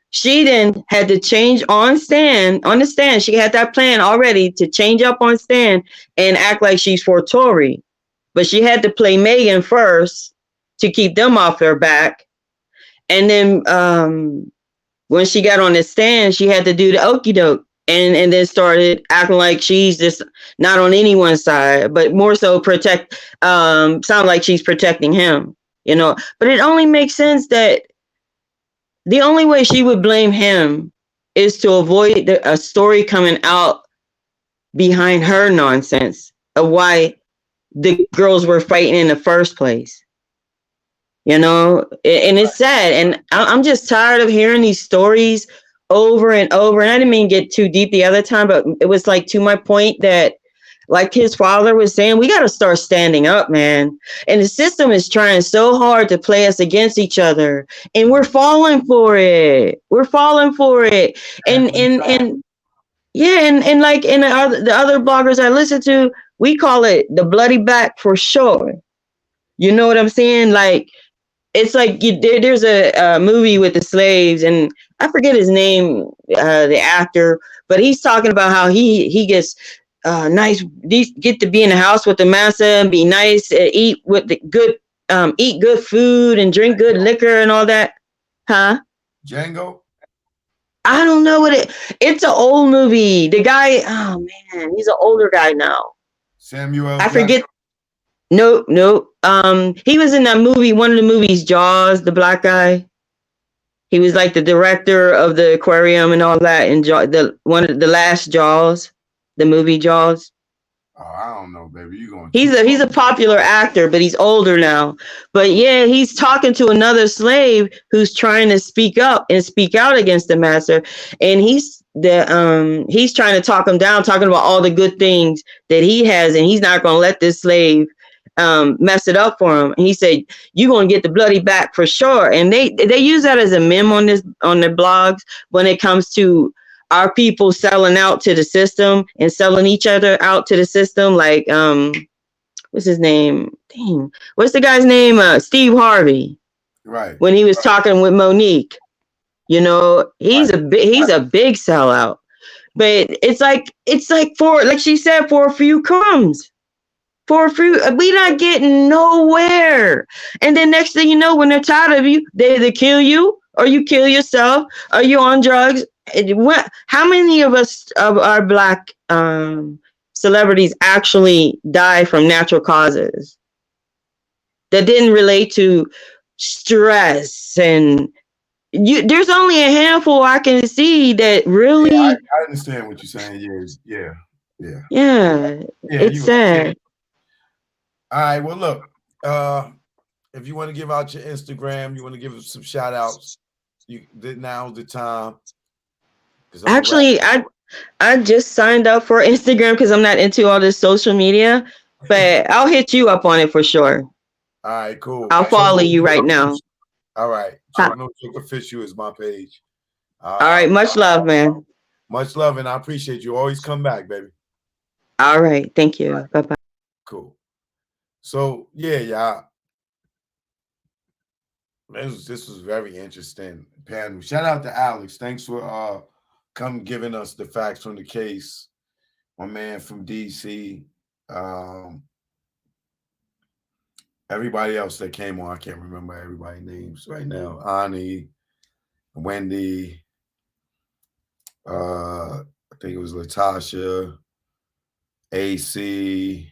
she then had to change on the stand. She had that plan already to change up on stand and act like she's for Tory. But she had to play Megan first to keep them off her back. And then when she got on the stand, she had to do the okie doke. and then started acting like she's just not on anyone's side, but more so sound like she's protecting him, you know. But it only makes sense that the only way she would blame him is to avoid a story coming out behind her nonsense of why the girls were fighting in the first place. You know, and it's sad. And I'm just tired of hearing these stories over and over. And I didn't mean to get too deep the other time, but it was like to my point that, like his father was saying, we got to start standing up, man. And the system is trying so hard to play us against each other, and we're falling for it. We're falling for it. And yeah, and like in the other bloggers I listen to, we call it the bloody back for sure. You know what I'm saying? Like, it's like there's a movie with the slaves, and I forget his name, the actor, but he's talking about how he gets nice, get to be in the house with the massa and be nice, eat with the good, eat good food and drink good liquor and all that, huh? Django. I don't know it's an old movie. The guy, oh man, he's an older guy now. Samuel. I forget. No. He was in that movie, one of the movies, Jaws, the black guy. He was like the director of the aquarium and all that, and one of the last Jaws, the movie Jaws. Oh, I don't know, baby. You going? He's a popular actor, but he's older now. But yeah, he's talking to another slave who's trying to speak up and speak out against the master, and he's trying to talk him down, talking about all the good things that he has, and he's not going to let this slave mess it up for him. And he said, "You're going to get the bloody back for sure." And they use that as a meme on their blogs when it comes to our people selling out to the system and selling each other out to the system. Like, what's his name? Dang, what's the guy's name? Steve Harvey. Right. When he was talking with Monique, you know, he's a big sellout. But it's like for, like she said, for a few crumbs. For a few, we not getting nowhere. And then next thing you know, when they're tired of you, they either kill you or you kill yourself or you're on drugs. How many of our black celebrities actually die from natural causes that didn't relate to stress? And there's only a handful I can see that really. Yeah, I understand what you're saying. Yeah. It's sad. Right. All right. Well, look. If you want to give out your Instagram, you want to give us some shout outs, now's the time. Actually, I just signed up for Instagram because I'm not into all this social media, but I'll hit you up on it for sure. All right, cool. I'll follow you right now. All right. Chuck No Joke Official is my page. All right. Much love, man. Much love, and I appreciate you. Always come back, baby. All right. Thank you. Right. Bye-bye. Cool. So, yeah. This was very interesting panel. Shout out to Alex. Thanks for giving us the facts from the case. My man from DC. Everybody else that came on, I can't remember everybody's names right now. Ani, Wendy, I think it was Latasha, AC,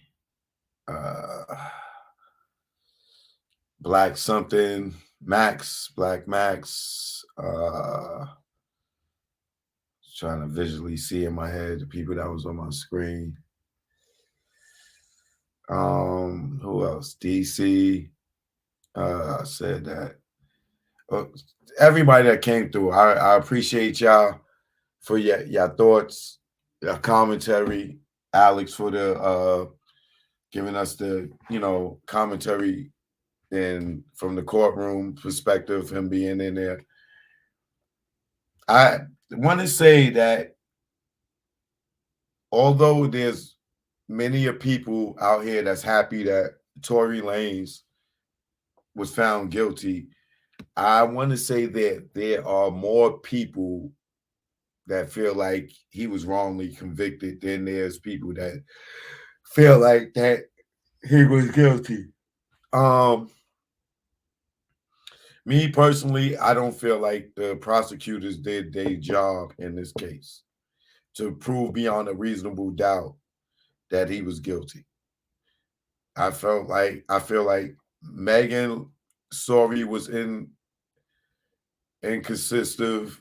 Black something, Black Max. Trying to visually see in my head the people that was on my screen. Who else? DC. Said that. Everybody that came through, I appreciate y'all for your thoughts, your commentary. Alex for the giving us the commentary and from the courtroom perspective, him being in there. I want to say that although there's many of people out here that's happy that Tory Lanez was found guilty, I want to say that there are more people that feel like he was wrongly convicted than there's people that feel like that he was guilty. Me personally, I don't feel like the prosecutors did their job in this case. to prove beyond a reasonable doubt that he was guilty. I feel like Megan's story was inconsistent.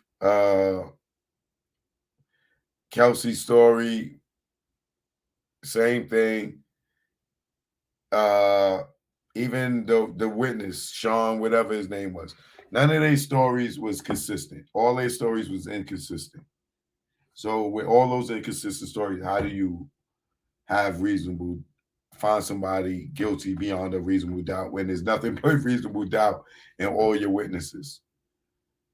Kelsey's story, same thing. Even the witness, Sean, whatever his name was, none of their stories was consistent. All their stories was inconsistent. So with all those inconsistent stories, how do you find somebody guilty beyond a reasonable doubt when there's nothing but reasonable doubt in all your witnesses?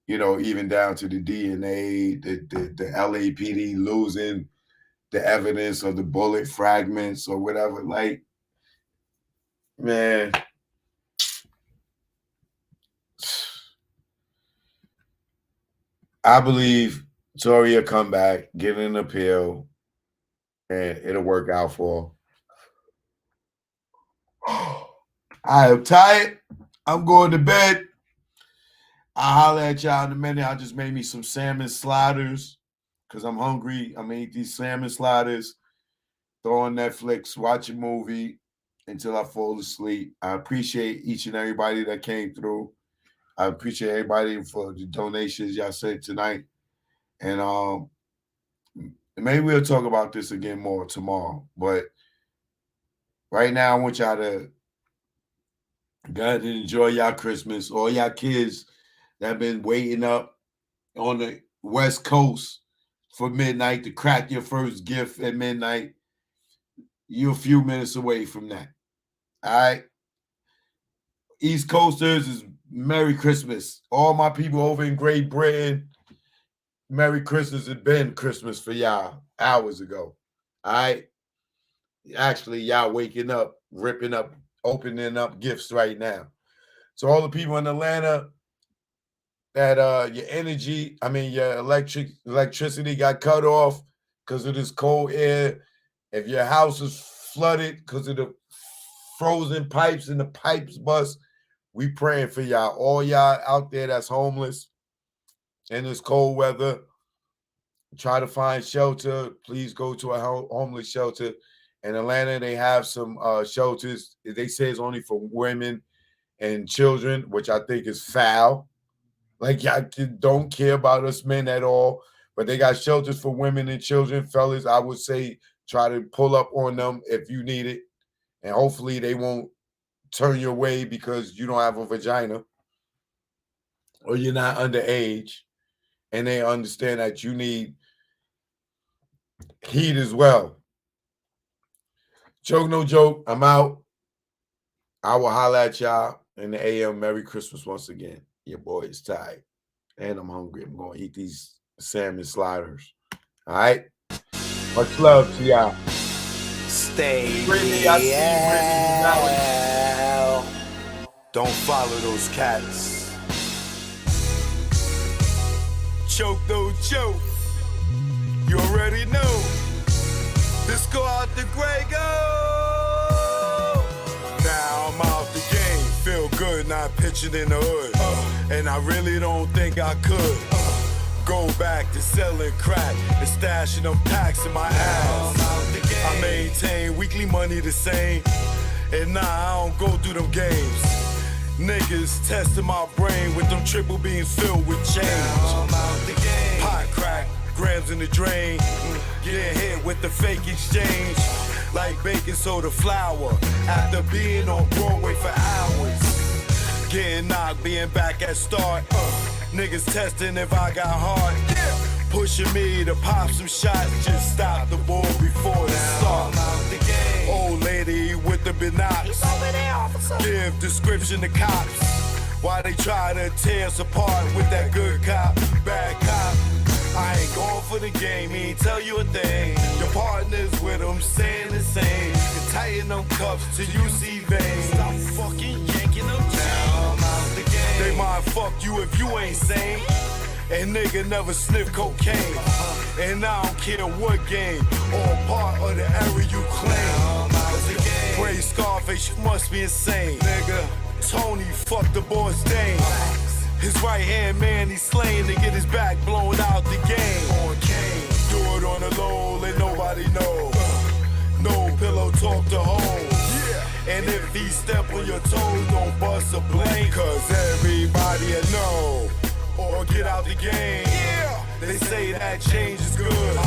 You know, even down to the DNA, the LAPD losing the evidence of the bullet fragments or whatever. Like, man, I believe Tory will come back, get an appeal, and it'll work out for him. I am tired. I'm going to bed. I'll holler at y'all in a minute. I just made me some salmon sliders because I'm hungry. I'm going to eat these salmon sliders, throw on Netflix, watch a movie until I fall asleep. I appreciate each and everybody that came through. I appreciate everybody for the donations y'all sent tonight. And maybe we'll talk about this again more tomorrow. But right now, I want y'all to go ahead and enjoy y'all Christmas. All y'all kids that have been waiting up on the West Coast for midnight to crack your first gift at midnight, you're a few minutes away from that. All right? East Coasters is Merry Christmas. All my people over in Great Britain, Merry Christmas. It been Christmas for y'all hours ago. All right? Actually, y'all waking up, ripping up, opening up gifts right now. So all the people in Atlanta that your electricity got cut off because of this cold air. If your house is flooded because of the frozen pipes and the pipes bust, we praying for y'all. All y'all out there that's homeless in this cold weather, try to find shelter. Please go to a homeless shelter. In Atlanta, they have some shelters. They say it's only for women and children, which I think is foul. Like, y'all don't care about us men at all. But they got shelters for women and children. Fellas, I would say try to pull up on them if you need it. And hopefully they won't turn your way because you don't have a vagina or you're not underage. And they understand that you need heat as well. Joke, no joke. I'm out. I will holler at y'all in the AM. Merry Christmas once again. Your boy is tired. And I'm hungry. I'm going to eat these salmon sliders. All right? Much love to y'all. Stay Brittany, Don't follow those cats. Choke, no joke. You already know. Let's go out the gray, go. Now I'm out the game. Feel good, not pitching in the hood. And I really don't think I could go back to selling crack and stashing them packs in my ass. I maintain weekly money the same. And nah, I don't go through them games. Niggas testing my brain with them triple beams filled with change. Pot crack, grams in the drain. Getting hit with the fake exchange. Like baking soda flour. After being on Broadway for hours. Getting knocked, being back at start. Niggas testing if I got heart. Pushing me to pop some shots. Just stop the ball before it starts. Old lady with the binocs. Give description to cops. Why they try to tear us apart with that good cop, bad cop. I ain't going for the game, he ain't tell you a thing. Your partners with them saying the same. You tighten them cuffs till you see veins. Stop fucking yanking them down. They might fuck you if you ain't sane. And nigga never sniff cocaine. And I don't care what game or part of the area you claim. Praise Scarface, you must be insane. Nigga, Tony fucked the boy's Dane. His right hand man, he's slain to get his back blown out the game. Do it on the low, let nobody know. No pillow talk to home. And if he step on your toes, don't bust a blame, cause everybody will know. Or get out the game. They say that change is good.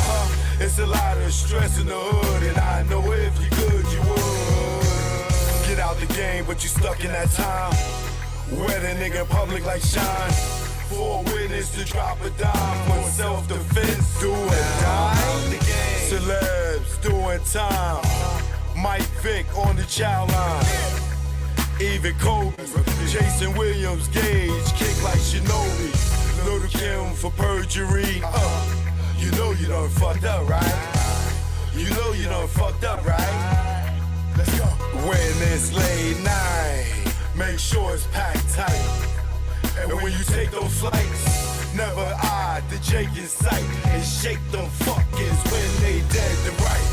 It's a lot of stress in the hood, and I know if you could, you would. Get out the game, but you stuck in that time. Where the nigga in public like shine. For a witness to drop a dime. For self-defense, do or die. Celebs doing time. Mike Vick on the child line. Even Kobe, Jason Williams, Gage, kick like Shinobi. Little Kim for perjury. You know you done fucked up, right? You know you done fucked up, right? Let's go. When it's late night, make sure it's packed tight. And when you take those flights, never eye the Jake in sight. And shake them fuckers when they dead to right.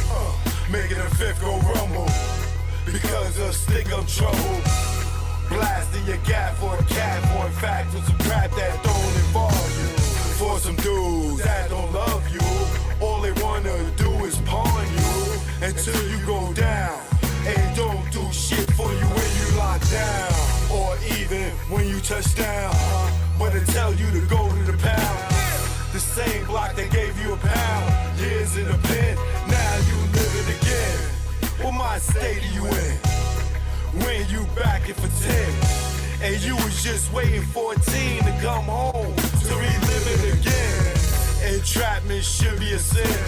Making a fifth go rumble. Because of stick up trouble. Blasting your gap for a cat, for in fact, for some crap that don't involve you. For some dudes that don't love you, all they wanna do is pawn you until you go down. And don't do shit for you when you lock down, or even when you touch down. But they tell you to go to the pound. The same block that gave you a pound. Years in the pen, now you live it again. What my state are you in? When you back it for 10, and you was just waiting for a teen to come home to relive it again. Entrapment should be a sin.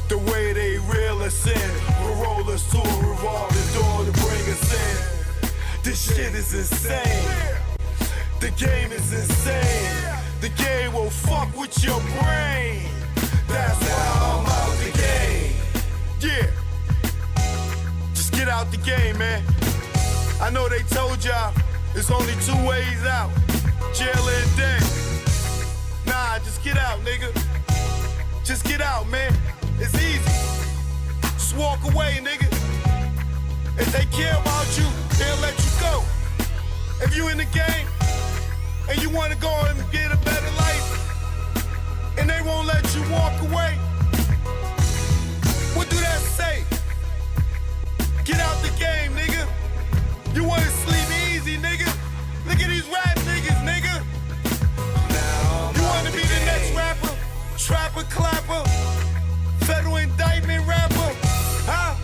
The way they reel us in, will roll us to a revolving door to bring us in. This shit is insane. The game is insane. The game will fuck with your brain. That's why I'm out the game. Yeah. Just get out the game, man. I know they told y'all it's only 2 ways out. Jail and death. Nah, just get out, nigga. Just get out, man. It's easy. Just walk away, nigga. If they care about you, they'll let you go. If you in the game and you want to go and get a better life, and they won't let you walk away, what do that say? Get out the game, nigga. You wanna sleep easy, nigga? Look at these rap niggas, nigga. You wanna be the next rapper? Trapper, clapper, federal indictment rapper? Huh?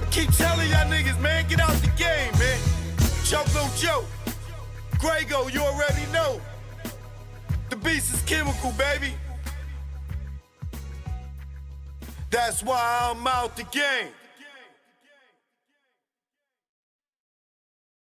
I keep telling y'all niggas, man, get out the game, man. Choke no joke. Grego, you already know. The beast is chemical, baby. That's why I'm out the game.